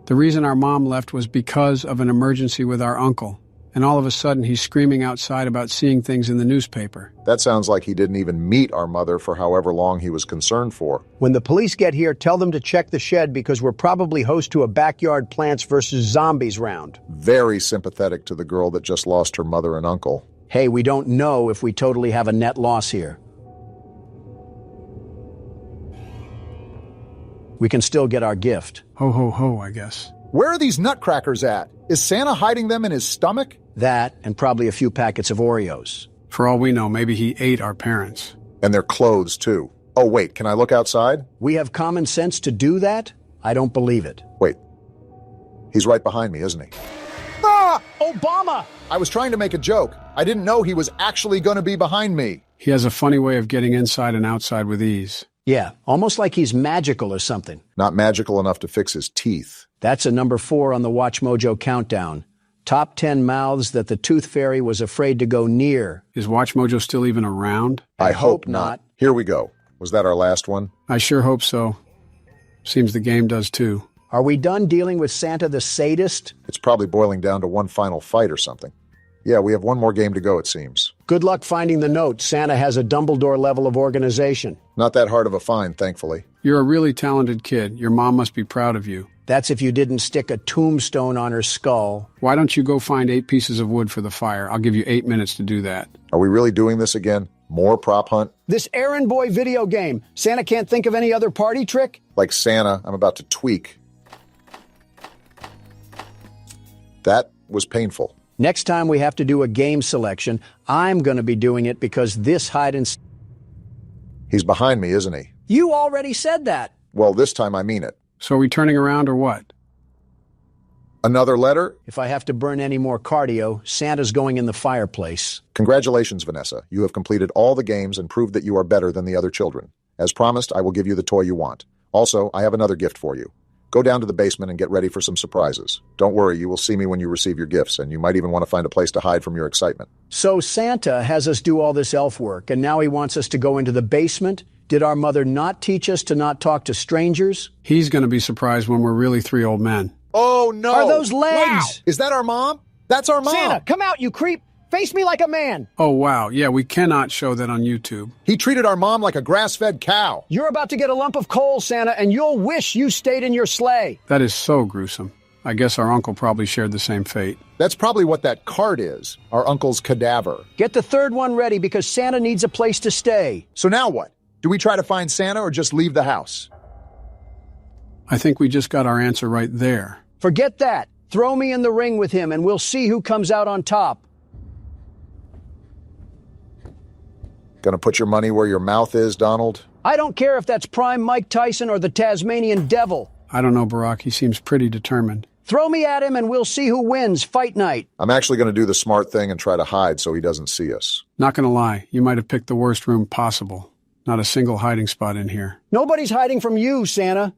The reason our mom left was because of an emergency with our uncle. And all of a sudden he's screaming outside about seeing things in the newspaper. That sounds like he didn't even meet our mother for however long he was concerned for. When the police get here, tell them to check the shed because we're probably host to a backyard Plants vs. Zombies round. Very sympathetic to the girl that just lost her mother and uncle. Hey, we don't know if we totally have a net loss here. We can still get our gift. Ho, ho, ho, I guess. Where are these nutcrackers at? Is Santa hiding them in his stomach? That, and probably a few packets of Oreos. For all we know, maybe he ate our parents. And their clothes, too. Oh, wait, can I look outside? We have common sense to do that? I don't believe it. Wait. He's right behind me, isn't he? Ah! Obama! I was trying to make a joke. I didn't know he was actually going to be behind me. He has a funny way of getting inside and outside with ease. Yeah, almost like he's magical or something. Not magical enough to fix his teeth. That's a number 4 on the Watch Mojo countdown. Top 10 mouths that the Tooth Fairy was afraid to go near. Is Watch Mojo still even around? I hope not. Here we go. Was that our last one? I sure hope so. Seems the game does too. Are we done dealing with Santa the sadist? It's probably boiling down to one final fight or something. Yeah, we have one more game to go, it seems. Good luck finding the note. Santa has a Dumbledore level of organization. Not that hard of a find, thankfully. You're a really talented kid. Your mom must be proud of you. That's if you didn't stick a tombstone on her skull. Why don't you go find 8 pieces of wood for the fire? I'll give you 8 minutes to do that. Are we really doing this again? More prop hunt? This errand boy video game. Santa can't think of any other party trick? Like Santa, I'm about to tweak. That was painful. Next time we have to do a game selection, I'm going to be doing it because this hide and... He's behind me, isn't he? You already said that. Well, this time I mean it. So are we turning around or what? Another letter? If I have to burn any more cardio, Santa's going in the fireplace. Congratulations, Vanessa. You have completed all the games and proved that you are better than the other children. As promised, I will give you the toy you want. Also, I have another gift for you. Go down to the basement and get ready for some surprises. Don't worry, you will see me when you receive your gifts, and you might even want to find a place to hide from your excitement. So Santa has us do all this elf work, and now he wants us to go into the basement? Did our mother not teach us to not talk to strangers? He's going to be surprised when we're really three old men. Oh, no! Are those legs? Wow. Is that our mom? That's our mom! Santa, come out, you creep! Face me like a man! Oh, wow. Yeah, we cannot show that on YouTube. He treated our mom like a grass-fed cow. You're about to get a lump of coal, Santa, and you'll wish you stayed in your sleigh. That is so gruesome. I guess our uncle probably shared the same fate. That's probably what that card is, our uncle's cadaver. Get the third one ready because Santa needs a place to stay. So now what? Do we try to find Santa or just leave the house? I think we just got our answer right there. Forget that. Throw me in the ring with him and we'll see who comes out on top. Gonna put your money where your mouth is, Donald? I don't care if that's prime Mike Tyson or the Tasmanian Devil. I don't know, Barack. He seems pretty determined. Throw me at him and we'll see who wins fight night. I'm actually gonna do the smart thing and try to hide so he doesn't see us. Not gonna lie, you might have picked the worst room possible. Not a single hiding spot in here. Nobody's hiding from you, Santa.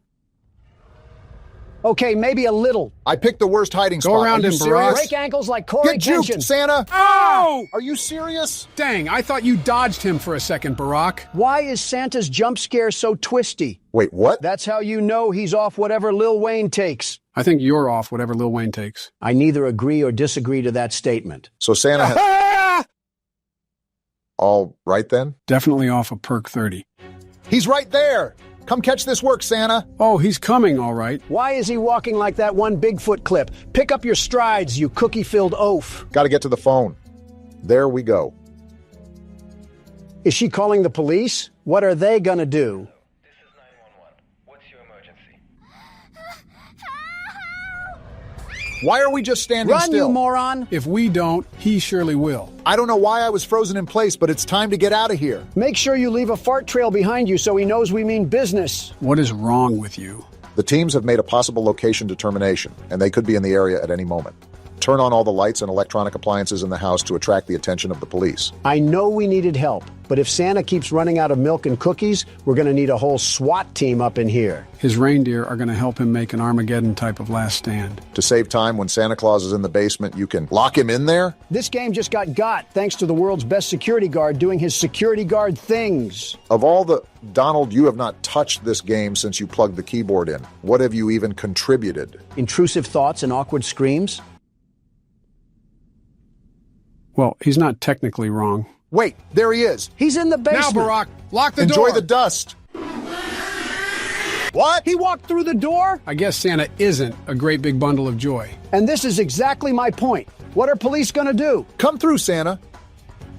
Okay, maybe a little. I picked the worst hiding spot. Go around him, Barack. Break ankles like Corey Get juked, Kenshin. Santa! Oh! Are you serious? Dang, I thought you dodged him for a second, Barack. Why is Santa's jump scare so twisty? Wait, what? That's how you know he's off whatever Lil Wayne takes. I think you're off whatever Lil Wayne takes. I neither agree or disagree to that statement. So Santa has... All right then? Definitely off a perk 30. He's right there! Come catch this work, Santa. Oh, he's coming, all right. Why is he walking like that one Bigfoot clip? Pick up your strides, you cookie-filled oaf. Gotta get to the phone. There we go. Is she calling the police? What are they gonna do? This is 911. What's your emergency? Why are we just standing Run, still? you moron! If we don't, he surely will. I don't know why I was frozen in place, but it's time to get out of here. Make sure you leave a fart trail behind you so he knows we mean business. What is wrong with you? The teams have made a possible location determination, and they could be in the area at any moment. Turn on all the lights and electronic appliances in the house to attract the attention of the police. I know we needed help, but if Santa keeps running out of milk and cookies, we're going to need a whole SWAT team up in here. His reindeer are going to help him make an Armageddon type of last stand. To save time, when Santa Claus is in the basement, you can lock him in there? This game just got thanks to the world's best security guard doing his security guard things. Of all the... Donald, you have not touched this game since you plugged the keyboard in. What have you even contributed? Intrusive thoughts and awkward screams? Well, he's not technically wrong. Wait, there he is. He's in the basement. Now, Barack, lock the door. door. Enjoy the dust. What? He walked through the door? I guess Santa isn't a great big bundle of joy. And this is exactly my point. What are police gonna do? Come through, Santa.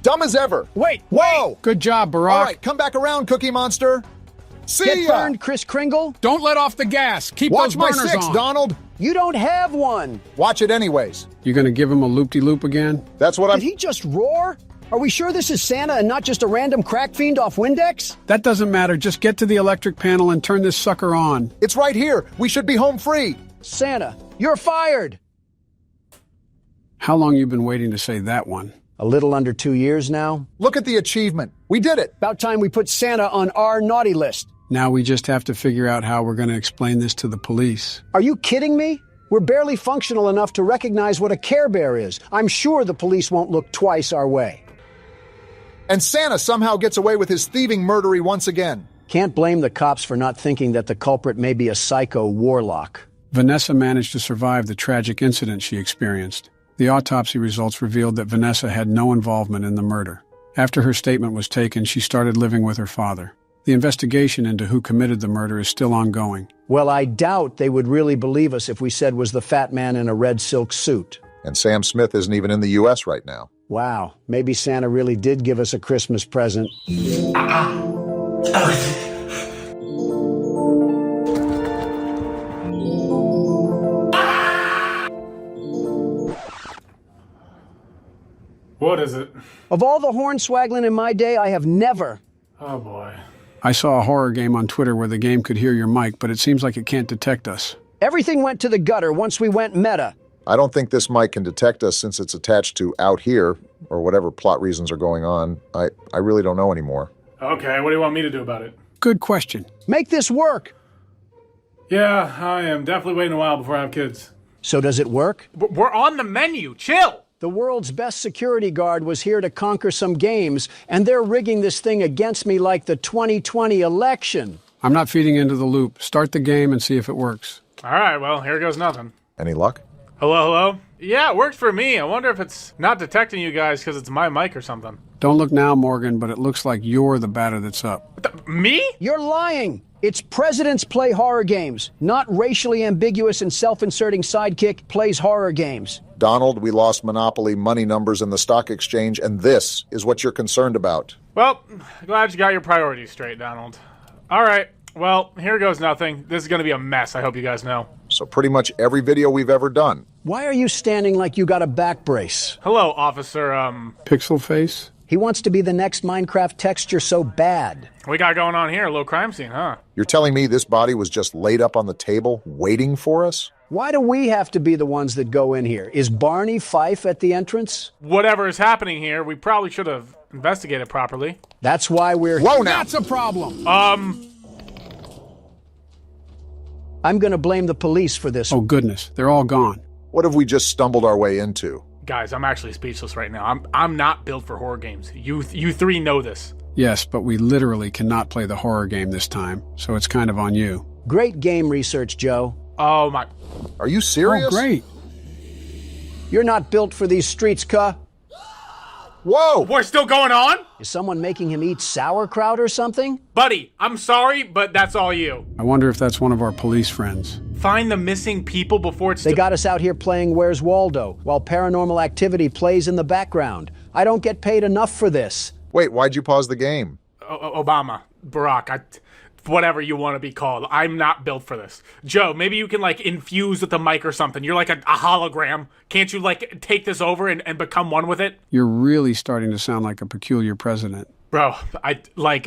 Dumb as ever. Wait, whoa! Good job, Barack. All right, come back around, Cookie Monster. See Get ya! burned, Kris Kringle. Don't let off the gas. Keep Watch those my burners six, on. Donald. You don't have one. Watch it anyways. You gonna give him a loop-de-loop again? That's what Did he just roar? Are we sure this is Santa and not just a random crack fiend off Windex? That doesn't matter. Just get to the electric panel and turn this sucker on. It's right here. We should be home free. Santa, you're fired. How long you been waiting to say that one? A little under 2 years now. Look at the achievement. We did it. About time we put Santa on our naughty list. Now we just have to figure out how we're going to explain this to the police. Are you kidding me? We're barely functional enough to recognize what a Care Bear is. I'm sure the police won't look twice our way. And Santa somehow gets away with his thieving murdery once again. Can't blame the cops for not thinking that the culprit may be a psycho warlock. Vanessa managed to survive the tragic incident she experienced. The autopsy results revealed that Vanessa had no involvement in the murder. After her statement was taken, she started living with her father. The investigation into who committed the murder is still ongoing. Well, I doubt they would really believe us if we said was the fat man in a red silk suit. And Sam Smith isn't even in the U.S. right now. Wow, maybe Santa really did give us a Christmas present. What is it? Of all the hornswaggling in my day, I have never... Oh, boy. I saw a horror game on Twitter where the game could hear your mic, but it seems like it can't detect us. Everything went to the gutter once we went meta. I don't think this mic can detect us since it's attached to out here, or whatever plot reasons are going on. I really don't know anymore. Okay, what do you want me to do about it? Good question. Make this work. Yeah, I am definitely waiting a while before I have kids. So does it work? We're on the menu. Chill. The world's best security guard was here to conquer some games, and they're rigging this thing against me like the 2020 election. I'm not feeding into the loop. Start the game and see if it works. All right, well, here goes nothing. Any luck? Hello, hello? Yeah, it works for me. I wonder if it's not detecting you guys because it's my mic or something. Don't look now, Morgan, but it looks like you're the batter that's up. Me? You're lying. It's presidents play horror games, not racially ambiguous and self-inserting sidekick plays horror games. Donald, we lost Monopoly money numbers in the stock exchange, and this is what you're concerned about. Well, glad you got your priorities straight, Donald. All right, well, here goes nothing. This is going to be a mess, I hope you guys know. So pretty much every video we've ever done. Why are you standing like you got a back brace? Hello, Officer, Pixel Face? He wants to be the next Minecraft texture so bad. We got going on here, a little crime scene, huh? You're telling me this body was just laid up on the table, waiting for us? Why do we have to be the ones that go in here? Is Barney Fife at the entrance? Whatever is happening here, we probably should have investigated properly. That's why we're... Whoa, now! That's a problem! I'm gonna blame the police for this. Oh, goodness. They're all gone. What have we just stumbled our way into? Guys, I'm actually speechless right now. I'm not built for horror games. You three know this. Yes, but we literally cannot play the horror game this time, so it's kind of on you. Great game research, Joe. Oh, my... Are you serious? Oh, great. You're not built for these streets, cuh. Whoa! We're still going on? Is someone making him eat sauerkraut or something? Buddy, I'm sorry, but that's all you. I wonder if that's one of our police friends. Find the missing people before it's... They got us out here playing Where's Waldo, while Paranormal Activity plays in the background. I don't get paid enough for this. Wait, why'd you pause the game? Obama, Barack, whatever you want to be called. I'm not built for this. Joe, maybe you can, infuse with the mic or something. You're like a hologram. Can't you, take this over and become one with it? You're really starting to sound like a peculiar president. Bro, I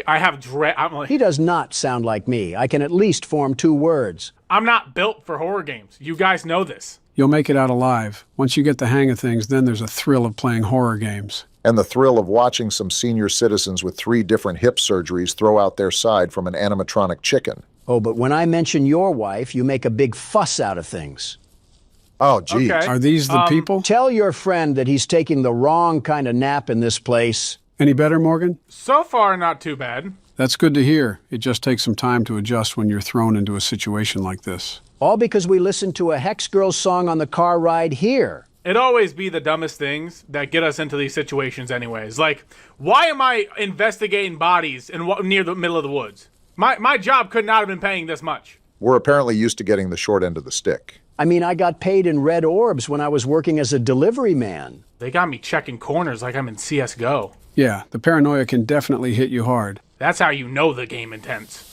have dread... He does not sound like me. I can at least form 2 words. I'm not built for horror games. You guys know this. You'll make it out alive. Once you get the hang of things, then there's a thrill of playing horror games. And the thrill of watching some senior citizens with 3 different hip surgeries throw out their side from an animatronic chicken. Oh, but when I mention your wife, you make a big fuss out of things. Oh, geez. Okay. Are these the people? Tell your friend that he's taking the wrong kind of nap in this place. Any better, Morgan? So far, not too bad. That's good to hear. It just takes some time to adjust when you're thrown into a situation like this. All because we listened to a Hex Girls song on the car ride here. It'd always be the dumbest things that get us into these situations anyways. Like, why am I investigating bodies near the middle of the woods? My job could not have been paying this much. We're apparently used to getting the short end of the stick. I mean, I got paid in red orbs when I was working as a delivery man. They got me checking corners like I'm in CSGO. Yeah, the paranoia can definitely hit you hard. That's how you know the game intense.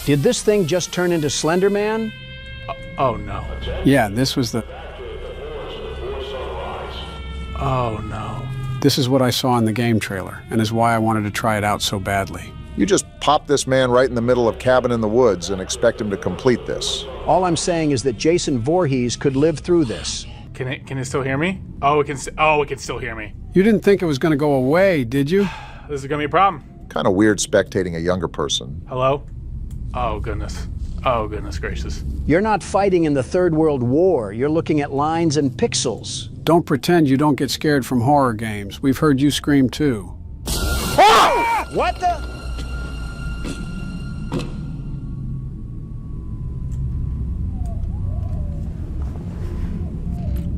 Did this thing just turn into Slender Man? Oh no. Yeah, this was the... Oh no. This is what I saw in the game trailer, and is why I wanted to try it out so badly. You just pop this man right in the middle of Cabin in the Woods and expect him to complete this. All I'm saying is that Jason Voorhees could live through this. Can it still hear me? Oh, it can still hear me. You didn't think it was going to go away, did you? This is gonna be a problem. Kind of weird spectating a younger person. Hello? Oh goodness. Oh goodness gracious. You're not fighting in the Third World War. You're looking at lines and pixels. Don't pretend you don't get scared from horror games. We've heard you scream too. Ah! What the?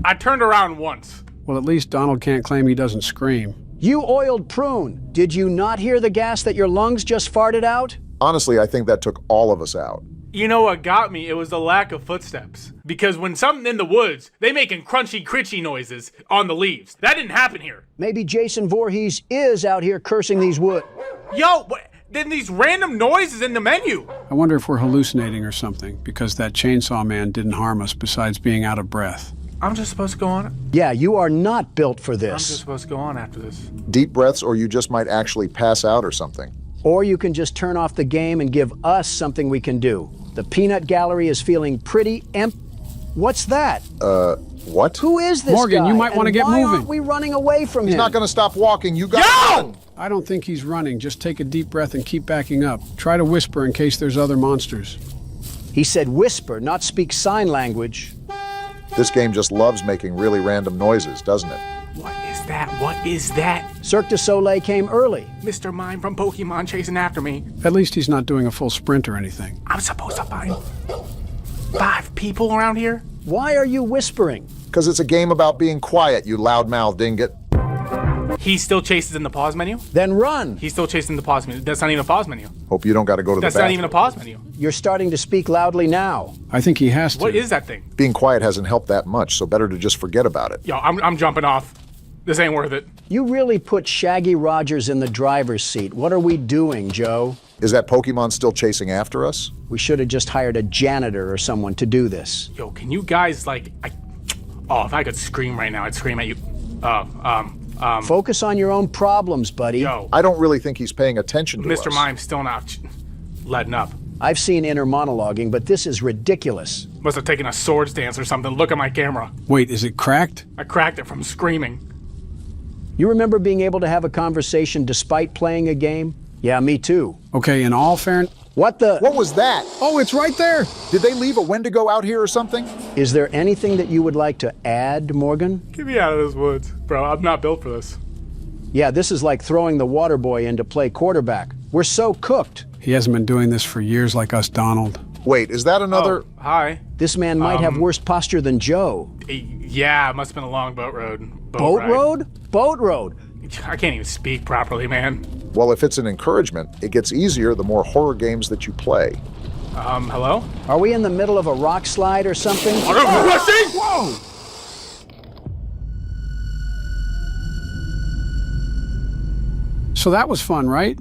I turned around once. Well, at least Donald can't claim he doesn't scream. You oiled prune. Did you not hear the gas that your lungs just farted out? Honestly, I think that took all of us out. You know what got me? It was the lack of footsteps. Because when something in the woods, they making crunchy, critchy noises on the leaves. That didn't happen here. Maybe Jason Voorhees is out here cursing these woods. Yo, then these random noises in the menu. I wonder if we're hallucinating or something, because that chainsaw man didn't harm us besides being out of breath. I'm just supposed to go on? Yeah, you are not built for this. I'm just supposed to go on after this. Deep breaths, or you just might actually pass out or something. Or you can just turn off the game and give us something we can do. The peanut gallery is feeling pretty What's that? What? Who is this Morgan, guy? you might want to get why moving. Aren't we running away from him? He's not going to stop walking. You got Yo! I don't think he's running. Just take a deep breath and keep backing up. Try to whisper in case there's other monsters. He said whisper, not speak sign language. This game just loves making really random noises, doesn't it? What is that? What is that? Cirque du Soleil came early. Mr. Mime from Pokemon chasing after me. At least he's not doing a full sprint or anything. I'm supposed to find 5 people around here? Why are you whispering? Because it's a game about being quiet, you loudmouth dingot. He still chases in the pause menu? Then run. He's still chasing the pause menu. That's not even a pause menu. Hope you don't got to go to the bathroom. That's not even a pause menu. You're starting to speak loudly now. I think he has to. What is that thing? Being quiet hasn't helped that much, so better to just forget about it. Yo, I'm jumping off. This ain't worth it. You really put Shaggy Rogers in the driver's seat. What are we doing, Joe? Is that Pokemon still chasing after us? We should have just hired a janitor or someone to do this. Yo, can you guys, like... Oh, if I could scream right now, I'd scream at you. Focus on your own problems, buddy. Yo. I don't really think he's paying attention to us. Mr. Mime's still not letting up. I've seen inner monologuing, but this is ridiculous. Must have taken a swords dance or something. Look at my camera. Wait, is it cracked? I cracked it from screaming. You remember being able to have a conversation despite playing a game? Yeah, me too. Okay, in all fairness... What was that? Oh, it's right there! Did they leave a Wendigo out here or something? Is there anything that you would like to add, Morgan? Get me out of this woods. Bro, I'm not built for this. Yeah, this is like throwing the water boy in to play quarterback. We're so cooked. He hasn't been doing this for years like us, Donald. Wait, is that another... Oh, hi. This man might have worse posture than Joe. Yeah, it must have been a long boat road. Boat road? Boat road. I can't even speak properly, man. Well, if it's an encouragement, it gets easier the more horror games that you play. Hello? Are we in the middle of a rock slide or something? Whoa! So that was fun, right?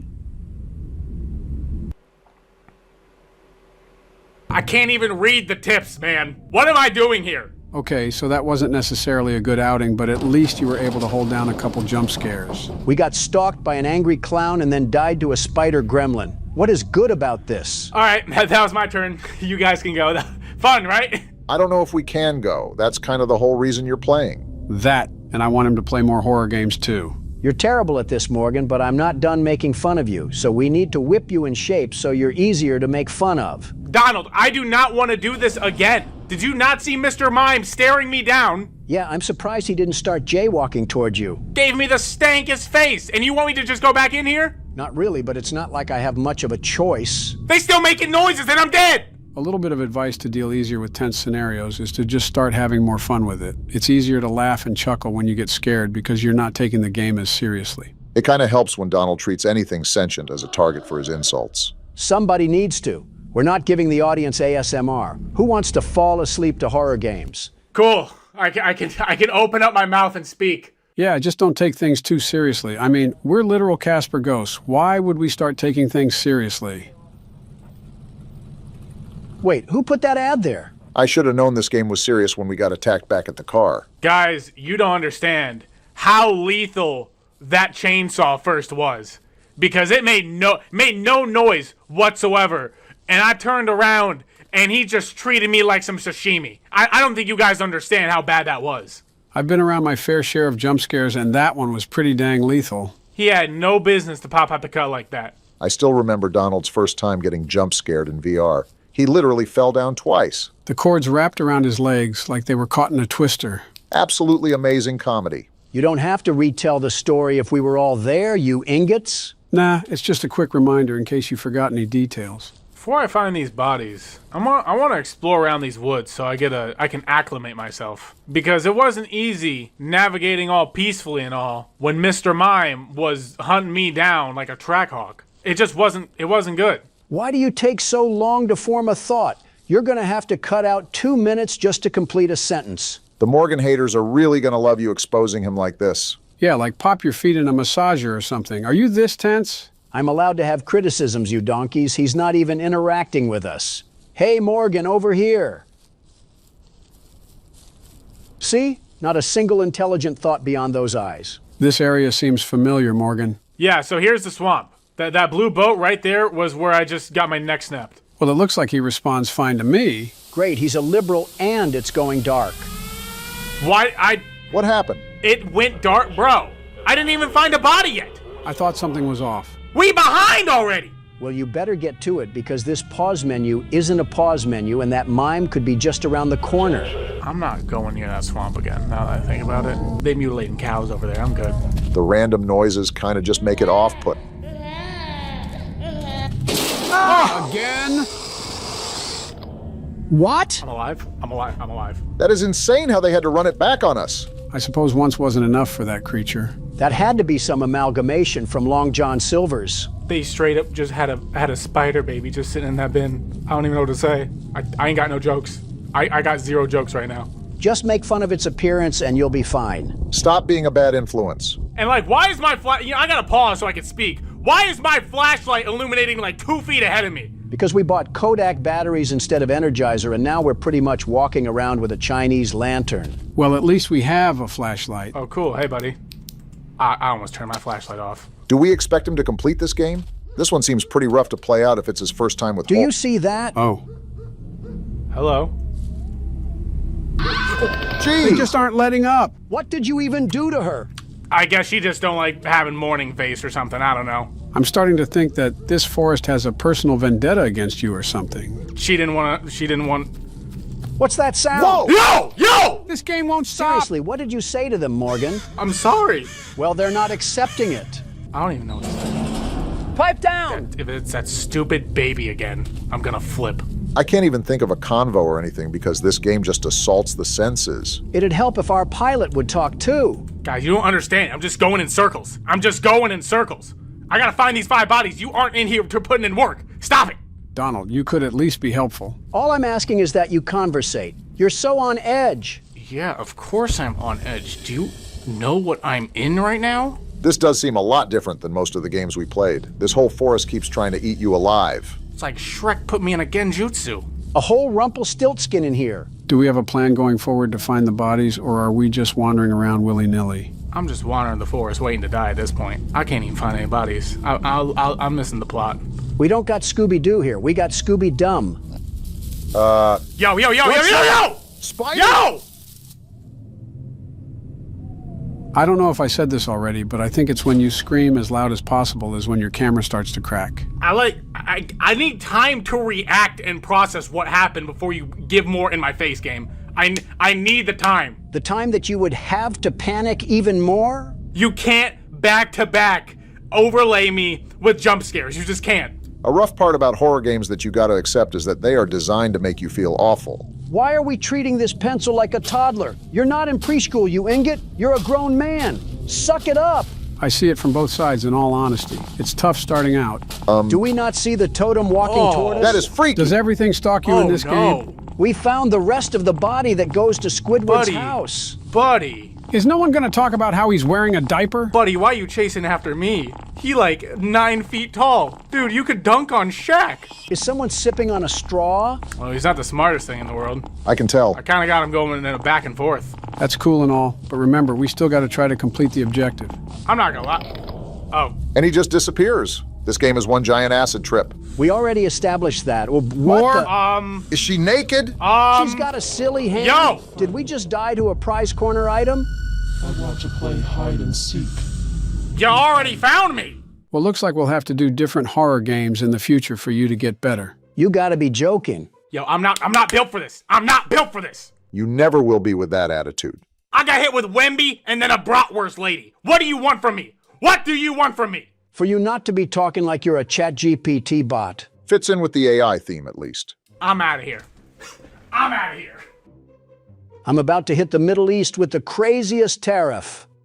I can't even read the tips, man. What am I doing here? Okay, so that wasn't necessarily a good outing, but at least you were able to hold down a couple jump scares. We got stalked by an angry clown and then died to a spider gremlin. What is good about this? All right, that was my turn. You guys can go. Fun, right? I don't know if we can go. That's kind of the whole reason you're playing. That, and I want him to play more horror games too. You're terrible at this, Morgan, but I'm not done making fun of you, so we need to whip you in shape so you're easier to make fun of. Donald, I do not want to do this again. Did you not see Mr. Mime staring me down? Yeah, I'm surprised he didn't start jaywalking towards you. Gave me the stankest face, and you want me to just go back in here? Not really, but it's not like I have much of a choice. They still making noises, and I'm dead! A little bit of advice to deal easier with tense scenarios is to just start having more fun with it. It's easier to laugh and chuckle when you get scared because you're not taking the game as seriously. It kind of helps when Donald treats anything sentient as a target for his insults. Somebody needs to. We're not giving the audience ASMR. Who wants to fall asleep to horror games? Cool. I can open up my mouth and speak. Yeah, just don't take things too seriously. I mean, we're literal Casper ghosts. Why would we start taking things seriously? Wait, who put that ad there? I should have known this game was serious when we got attacked back at the car. Guys, you don't understand how lethal that chainsaw first was. Because it made no noise whatsoever. And I turned around and he just treated me like some sashimi. I don't think you guys understand how bad that was. I've been around my fair share of jump scares, and that one was pretty dang lethal. He had no business to pop out the cut like that. I still remember Donald's first time getting jump scared in VR. He literally fell down twice. The cords wrapped around his legs like they were caught in a twister. Absolutely amazing comedy. You don't have to retell the story if we were all there, you ingots. Nah, it's just a quick reminder in case you forgot any details. Before I find these bodies, I want to explore around these woods so I can acclimate myself. Because it wasn't easy navigating all peacefully and all when Mr. Mime was hunting me down like a track hawk. It wasn't good. Why do you take so long to form a thought? You're going to have to cut out 2 minutes just to complete a sentence. The Morgan haters are really going to love you exposing him like this. Yeah, like pop your feet in a massager or something. Are you this tense? I'm allowed to have criticisms, you donkeys. He's not even interacting with us. Hey, Morgan, over here. See? Not a single intelligent thought beyond those eyes. This area seems familiar, Morgan. Yeah, so here's the swamp. That blue boat right there was where I just got my neck snapped. Well, it looks like he responds fine to me. Great, he's a liberal and it's going dark. What happened? It went dark, bro. I didn't even find a body yet. I thought something was off. We behind already! Well, you better get to it because this pause menu isn't a pause menu and that mime could be just around the corner. I'm not going near that swamp again, now that I think about it. They mutilating cows over there, I'm good. The random noises kind of just make it off-put. Again? What? I'm alive. That is insane how they had to run it back on us. I suppose once wasn't enough for that creature. That had to be some amalgamation from Long John Silver's. They straight up just had a spider baby just sitting in that bin. I don't even know what to say. I ain't got no jokes. I got 0 jokes right now. Just make fun of its appearance and you'll be fine. Stop being a bad influence. And like, why is my I gotta pause so I can speak. Why is my flashlight illuminating like 2 feet ahead of me? Because we bought Kodak batteries instead of Energizer and now we're pretty much walking around with a Chinese lantern. Well, at least we have a flashlight. Oh, cool. Hey, buddy. I almost turned my flashlight off. Do we expect him to complete this game? This one seems pretty rough to play out if it's his first time with Do you see that? Oh. Hello? They just aren't letting up. What did you even do to her? I guess she just don't like having morning face or something. I don't know. I'm starting to think that this forest has a personal vendetta against you or something. She didn't want. What's that sound? Whoa! Yo! This game won't stop. Seriously, what did you say to them, Morgan? I'm sorry. Well, they're not accepting it. I don't even know what to say. Pipe down! If it's that stupid baby again, I'm gonna flip. I can't even think of a convo or anything because this game just assaults the senses. It'd help if our pilot would talk too. Guys, you don't understand. I'm just going in circles. I gotta find these 5 bodies. You aren't in here to putting in work. Stop it. Donald, you could at least be helpful. All I'm asking is that you conversate. You're so on edge. Yeah, of course I'm on edge. Do you know what I'm in right now? This does seem a lot different than most of the games we played. This whole forest keeps trying to eat you alive. It's like Shrek put me in a genjutsu. A whole Rumpelstiltskin in here. Do we have a plan going forward to find the bodies, or are we just wandering around willy-nilly? I'm just wandering the forest waiting to die at this point. I can't even find any bodies. I'm missing the plot. We don't got Scooby-Doo here. We got Scooby-Dumb. Yo! Spider? Yo! I don't know if I said this already, but I think it's when you scream as loud as possible is when your camera starts to crack. I need time to react and process what happened before you give more in my face, game. I need the time. The time that you would have to panic even more? You can't back-to-back overlay me with jump scares. You just can't. A rough part about horror games that you gotta accept is that they are designed to make you feel awful. Why are we treating this pencil like a toddler? You're not in preschool, you ingot. You're a grown man. Suck it up. I see it from both sides, in all honesty. It's tough starting out. Do we not see the totem walking toward us? That is freaky. Does everything stalk you in this game? We found the rest of the body that goes to Squidward's house. Buddy. Is no one gonna talk about how he's wearing a diaper? Buddy, why are you chasing after me? He like 9 feet tall. Dude, you could dunk on Shaq. Is someone sipping on a straw? Well, he's not the smartest thing in the world. I can tell. I kind of got him going in a back and forth. That's cool and all, but remember, we still gotta try to complete the objective. I'm not gonna lie. Oh. And he just disappears. This game is one giant acid trip. We already established that. Well, Is she naked? She's got a silly hand. Yo! Did we just die to a prize corner item? I want to play hide and seek. You already found me! Well, looks like we'll have to do different horror games in the future for you to get better. You gotta be joking. Yo, I'm not built for this. I'm not built for this. You never will be with that attitude. I got hit with Wemby and then a bratwurst lady. What do you want from me? What do you want from me? For you not to be talking like you're a ChatGPT bot. Fits in with the AI theme, at least. I'm out of here. I'm out of here. I'm about to hit the Middle East with the craziest tariff.